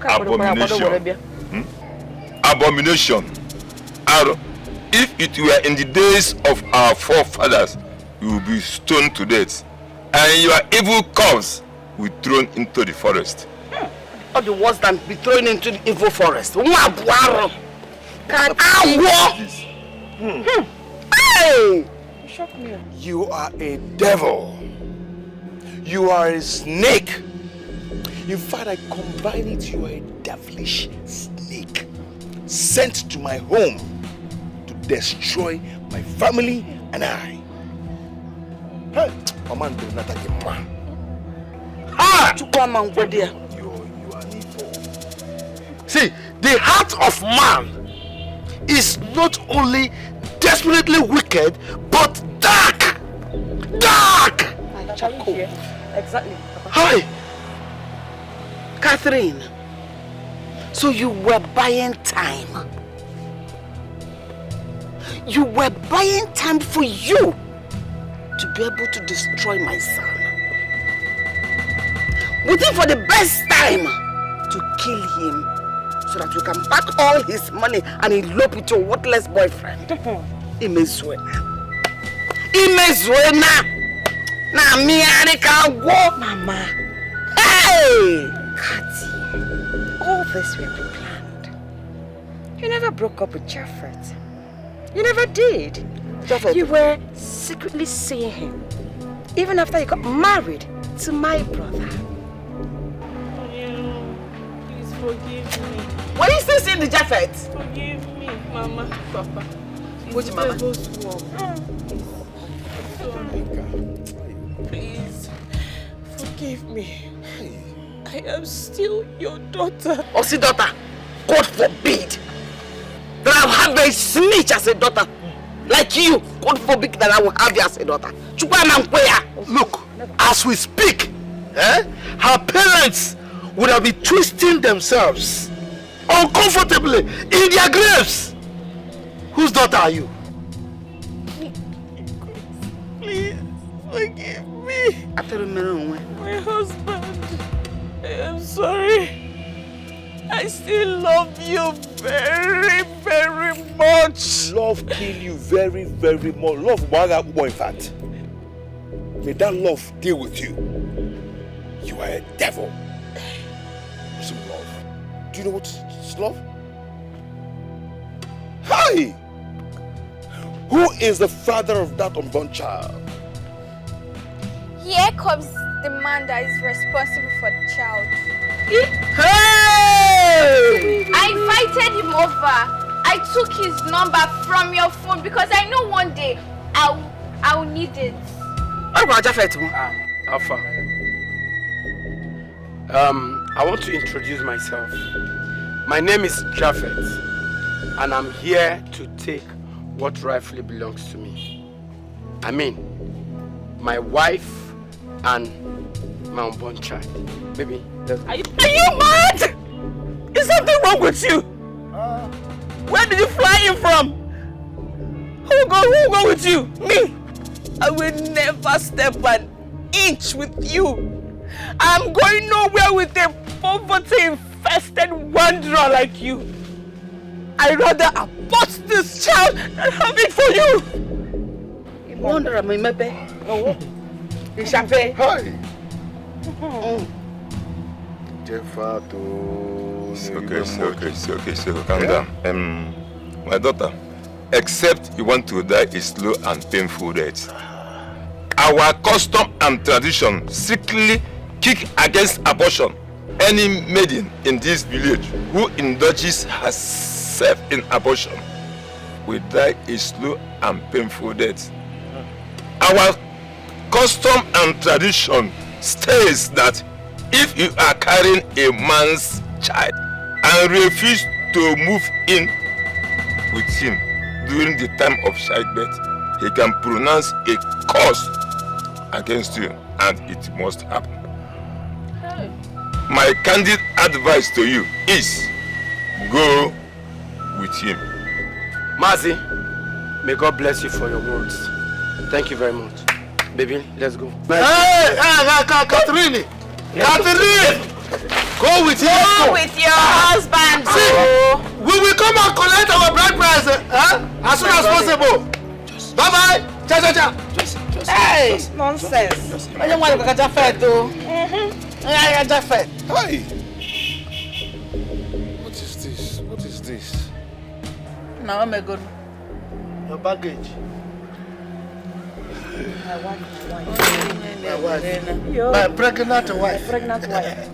S1: Abomination. Abomination. If it were in the days of our forefathers, you would be stoned to death, and your evil cubs will be thrown into the forest.
S3: Or the worse than be thrown into the evil forest.
S1: Hey! You are a devil. You are a snake. In fact, I combine it, you are a devilish snake sent to my home to destroy my family and I. Hey, my man do not take a man.
S3: Ah! You are an
S1: evil.
S12: See, the heart of man is not only desperately wicked, but dark! Dark!
S3: Exactly.
S12: Hi!
S3: Catherine, so you were buying time. You were buying time for you to be able to destroy my son. Waiting for the best time to kill him so that you can pack all his money and elope with your worthless boyfriend. Imezuena. Na mi arika wo mama. Hey!
S15: Kati, all this we pre-planned. You never broke up with Japheth. You never did.
S3: Japheth.
S15: You were secretly seeing him, even after you got married to my brother.
S2: Please forgive me.
S3: Were you still seeing the Japheth?
S2: Forgive me, Mama, Papa.
S3: Which mama?
S2: Please, forgive me. I am still your daughter.
S3: Osi daughter, God forbid that I will have a snitch as a daughter. Like you, God forbid that I will have you as a daughter.
S12: Look, as we speak, her parents would have been twisting themselves uncomfortably in their graves. Whose daughter are you?
S2: Please, forgive me. My husband. I am sorry. I still love you very, very much.
S1: Love kill you very, very much. Love waga ubo, in fact. May that love deal with you. You are a devil. Some love. Do you know what is love? Hi! Who is the father of that unborn child?
S13: Here comes the man that is responsible for the child.
S3: Hey!
S13: I invited him over. I took his number from your phone because I know one day I'll need it.
S20: Alpha. I want to introduce myself. My name is Japheth, and I'm here to take what rightfully belongs to me. I mean, my wife and my unborn child. Baby,
S11: are you mad? Is something wrong with you? Where did you fly in from? Who go with you? Me? I will never step an inch with you. I'm going nowhere with a poverty-infested wanderer like you. I'd rather abort this child than have it for you.
S3: Wanderer, my maybe. Oh, Ishape.
S1: Hi.
S19: So calm down. My daughter, except you want to die a slow and painful death. Our custom and tradition strictly kick against abortion. Any maiden in this village who indulges herself in abortion will die a slow and painful death. Our custom and tradition states that if you are carrying a man's child and refuse to move in with him during the time of childbirth, he can pronounce a curse against you, and it must happen. My candid advice to you is go with him.
S20: Mazi, may God bless you for your words. Thank you very much. Baby, let's go.
S12: Hey, Catherine! Catherine! Go with him.
S11: Go with your husband.
S12: See, we will come and collect our bride price as soon as possible. Bye-bye. Cha-cha-cha.
S3: Hey, nonsense. I don't want to go to Japheth, though. Yeah, Japheth.
S1: Hi. What is this? What is this?
S3: Now, I'm good.
S12: Your baggage.
S3: My wife.
S12: My pregnant wife.
S3: My pregnant wife.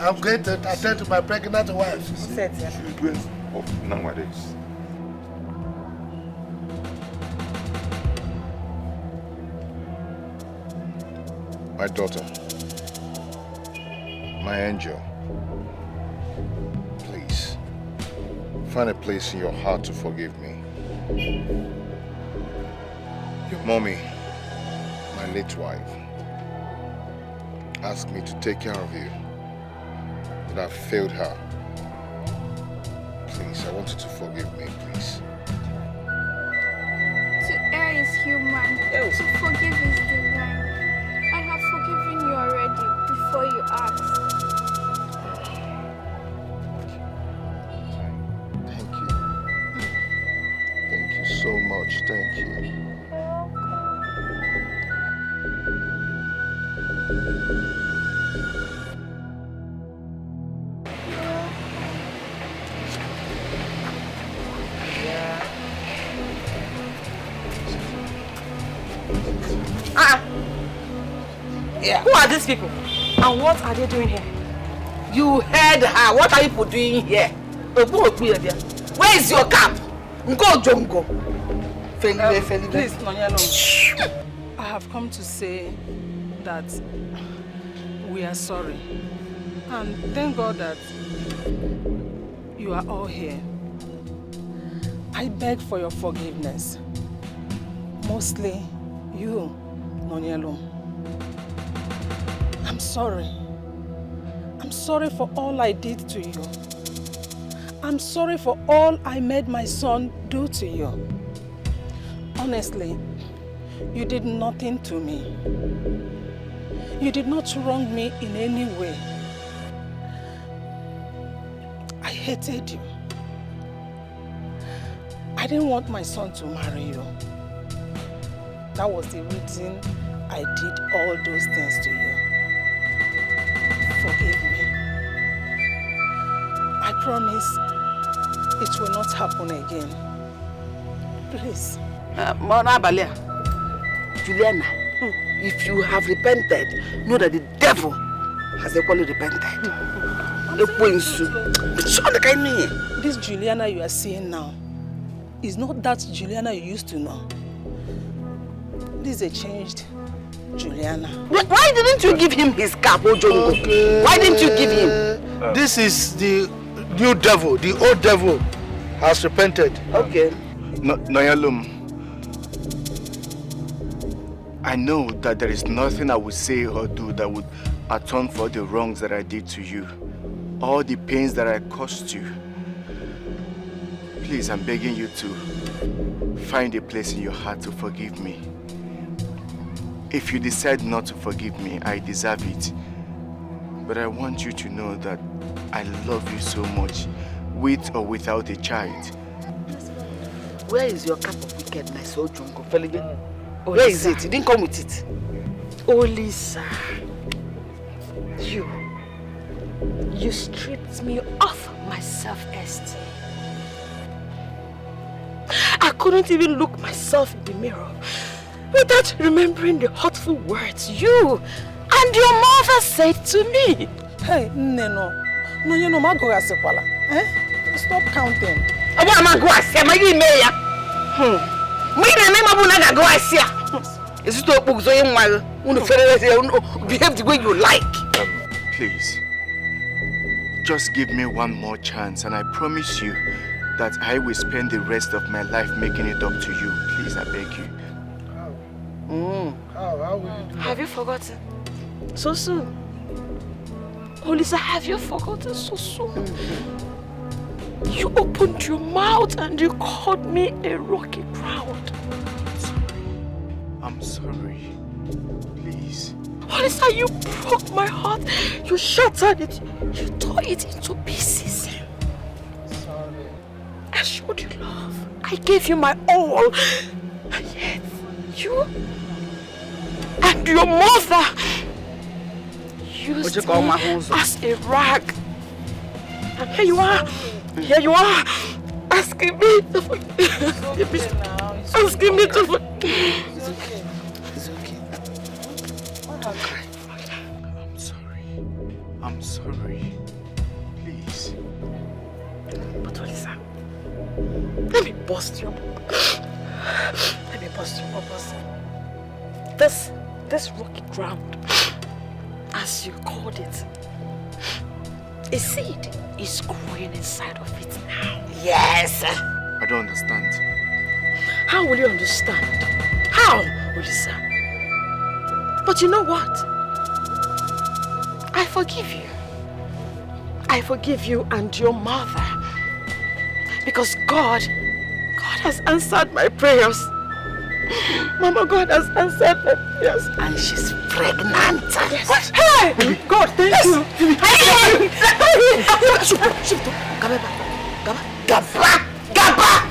S12: I'm going to attend to my pregnant wife.
S19: Nowadays.
S1: My daughter, my angel, please, find a place in your heart to forgive me. Your mommy, my late wife, asked me to take care of you, but I failed her. Please, I want you to forgive me, please.
S13: To err is human, to forgive is divine. I have forgiven you already before you ask.
S1: Thank you. Thank you so much. Thank you.
S11: Yeah. Who are these people? And what are they doing here? You heard her. What are you doing here? Where is your cap? Go, Jongo. Please, Nonyalo. I have come to say that we are sorry. And thank God that you are all here. I beg for your forgiveness. Mostly you, Nonyalo. I'm sorry. I'm sorry for all I did to you. I'm sorry for all I made my son do to you. Honestly, you did nothing to me. You did not wrong me in any way. I hated you. I didn't want my son to marry you. That was the reason I did all those things to you. Forgive me. I promise it will not happen again. Please.
S3: Mona Balia, Juliana, if you have repented, know that the devil has equally repented.
S11: This Juliana you are seeing now is not that Juliana you used to know. This is a changed Juliana.
S3: Why didn't you give him his cap, Ojongo? Okay. Why didn't you give him?
S12: This is the new devil. The old devil has repented.
S3: Okay.
S8: Noyalum, I know that there is nothing I would say or do that would atone for the wrongs that I did to you. All the pains that I caused you. Please, I'm begging you to find a place in your heart to forgive me. If you decide not to forgive me, I deserve it. But I want you to know that I love you so much, with or without a child.
S3: Where is your cap of wickedness, Ojongo? Where is it? You didn't come with it.
S7: Oh, Lisa. You stripped me of my self-esteem. I couldn't even look myself in the mirror without remembering the hurtful words you and your mother said to me.
S11: Hey, Neno. No, you know, Magoya Sekwala. Stop counting.
S3: What am I going to say? Am I going is it a book so you behave the way you like?
S8: Please, just give me one more chance and I promise you that I will spend the rest of my life making it up to you. Please, I beg you.
S12: How will you do that?
S7: Have you forgotten? So soon? Oh, Lisa, have you forgotten so soon? You opened your mouth and you called me a rocky crowd.
S8: I'm sorry. Please.
S7: Oh, Lisa, you broke my heart. You shattered it. You tore it into pieces.
S11: Sorry.
S7: I showed you love. I gave you my all. And yet, you and your mother used me as a rag. And here you are. Here you are. Asking me to forgive me. Asking me to forgive.
S3: It's okay. It's okay.
S8: I'm sorry.
S12: I'm sorry. Please.
S17: But Olisa, let me bust your bubble. Let me bust your bubbles. This rocky ground, as you called it, a seed is growing inside of it now. Yes!
S12: I don't understand.
S17: How will you understand? How, Olisa? But you know what? I forgive you. I forgive you and your mother. Because God has answered my prayers. Mama, God has answered my prayers.
S18: And she's pregnant.
S17: Yes. What? Hey! God, thank you.
S3: Gaba!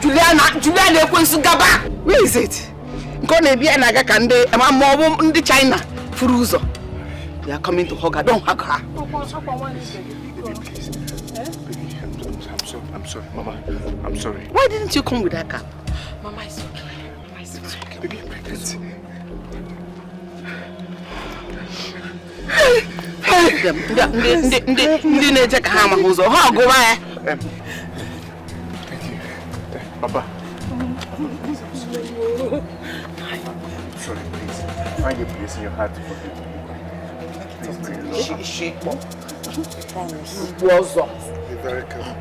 S3: Juliana ekwensu Gaba! Where is it? Gonna be an agakande, and my mom in the China. Furuzo. They are coming to hug her. Don't hug her.
S12: Baby, please. Baby, I'm sorry, Mama. I'm sorry.
S3: Why didn't you come with that cap?
S17: Mama is okay. Mama is okay.
S12: Baby, pregnant. Thank you. Papa. I'm sorry, please. Find a place in your heart to forgive me. Please,
S3: What's up?
S12: be very careful.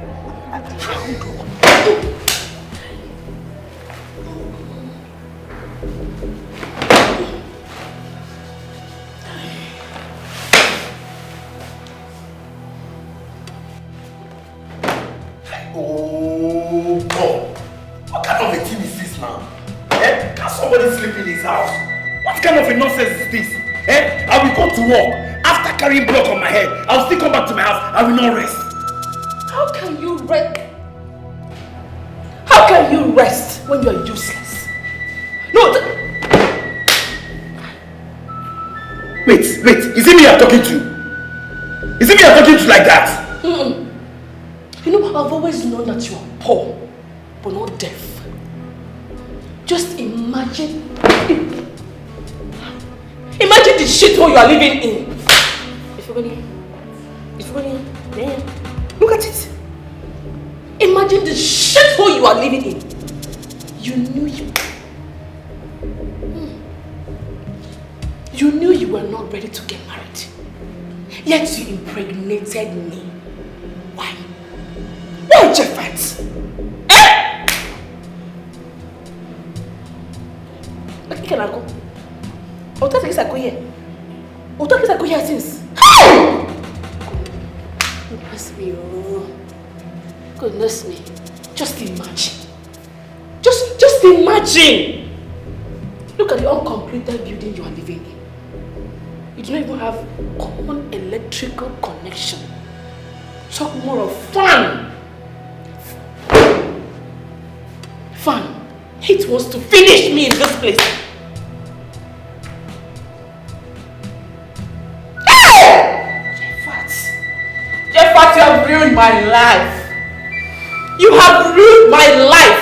S14: Oh, God. What kind of a team is this now? Eh? Can somebody sleep in his house? What kind of a nonsense is this? Eh? I will go to work. After carrying block on my head, I will still come back to my house. I will not rest.
S6: How can you rest? How can you rest when you are useless? No.
S14: Wait. Is it me you're talking to? Is it me you're talking to like that?
S6: You know, I've always known that you are poor, but not deaf. Just imagine. Imagine the shithole you are living in. If you're going, man, look at it. Imagine the shithole you are living in. You knew you were not ready to get married. Yet you impregnated me. Why? Why, Jeffet? Eh? Okay, can I go? Oh, that's I go here. Oh, that's I go here since. Goodness me, oh. Goodness me. Just imagine. Just imagine. Look at the uncompleted building you are living in. You don't even have common electrical connection. Talk more of fun. Fun. It wants to finish me in this place. Jeffat, you have ruined my life. You have ruined my life.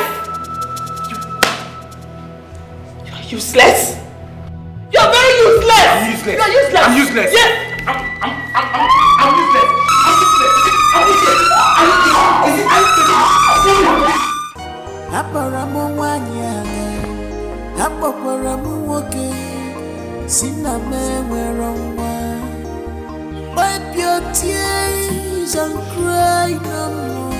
S6: You are useless. You are very useless.
S14: I'm useless.
S6: You are useless.
S14: I'm useless.
S6: Yes.
S14: I'm useless. I'm useless.
S9: Wipe your tears and cry no more.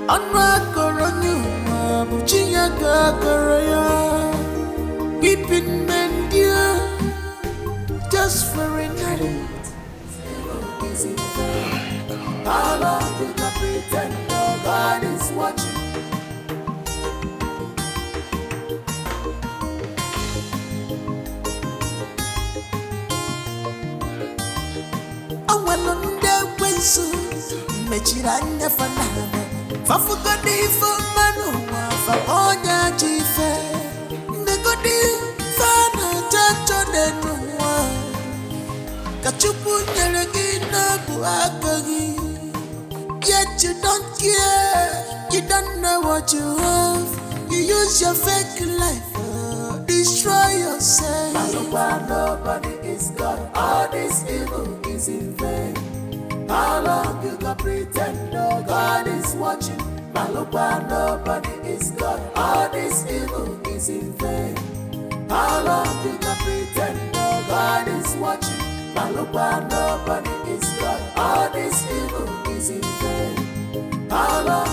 S9: Unrakoronyuma, buchinya gagaraya. Weeping men dear, just for a night. How long will I pretend God is watching? So mechiranya fanana fafugodi famano faonya chife ndegodi fana chacho denwa kachupu nyerengina buagagi yet you don't care, you don't know what you have, you use your fake life destroy yourself. Nobody is God, all this evil is in vain. How long you gonna pretend no God is watching? Malukwa, nobody is God. All this evil is in vain. How long you gonna pretend no God is watching? Malukwa, nobody is God. All this evil is in vain. How long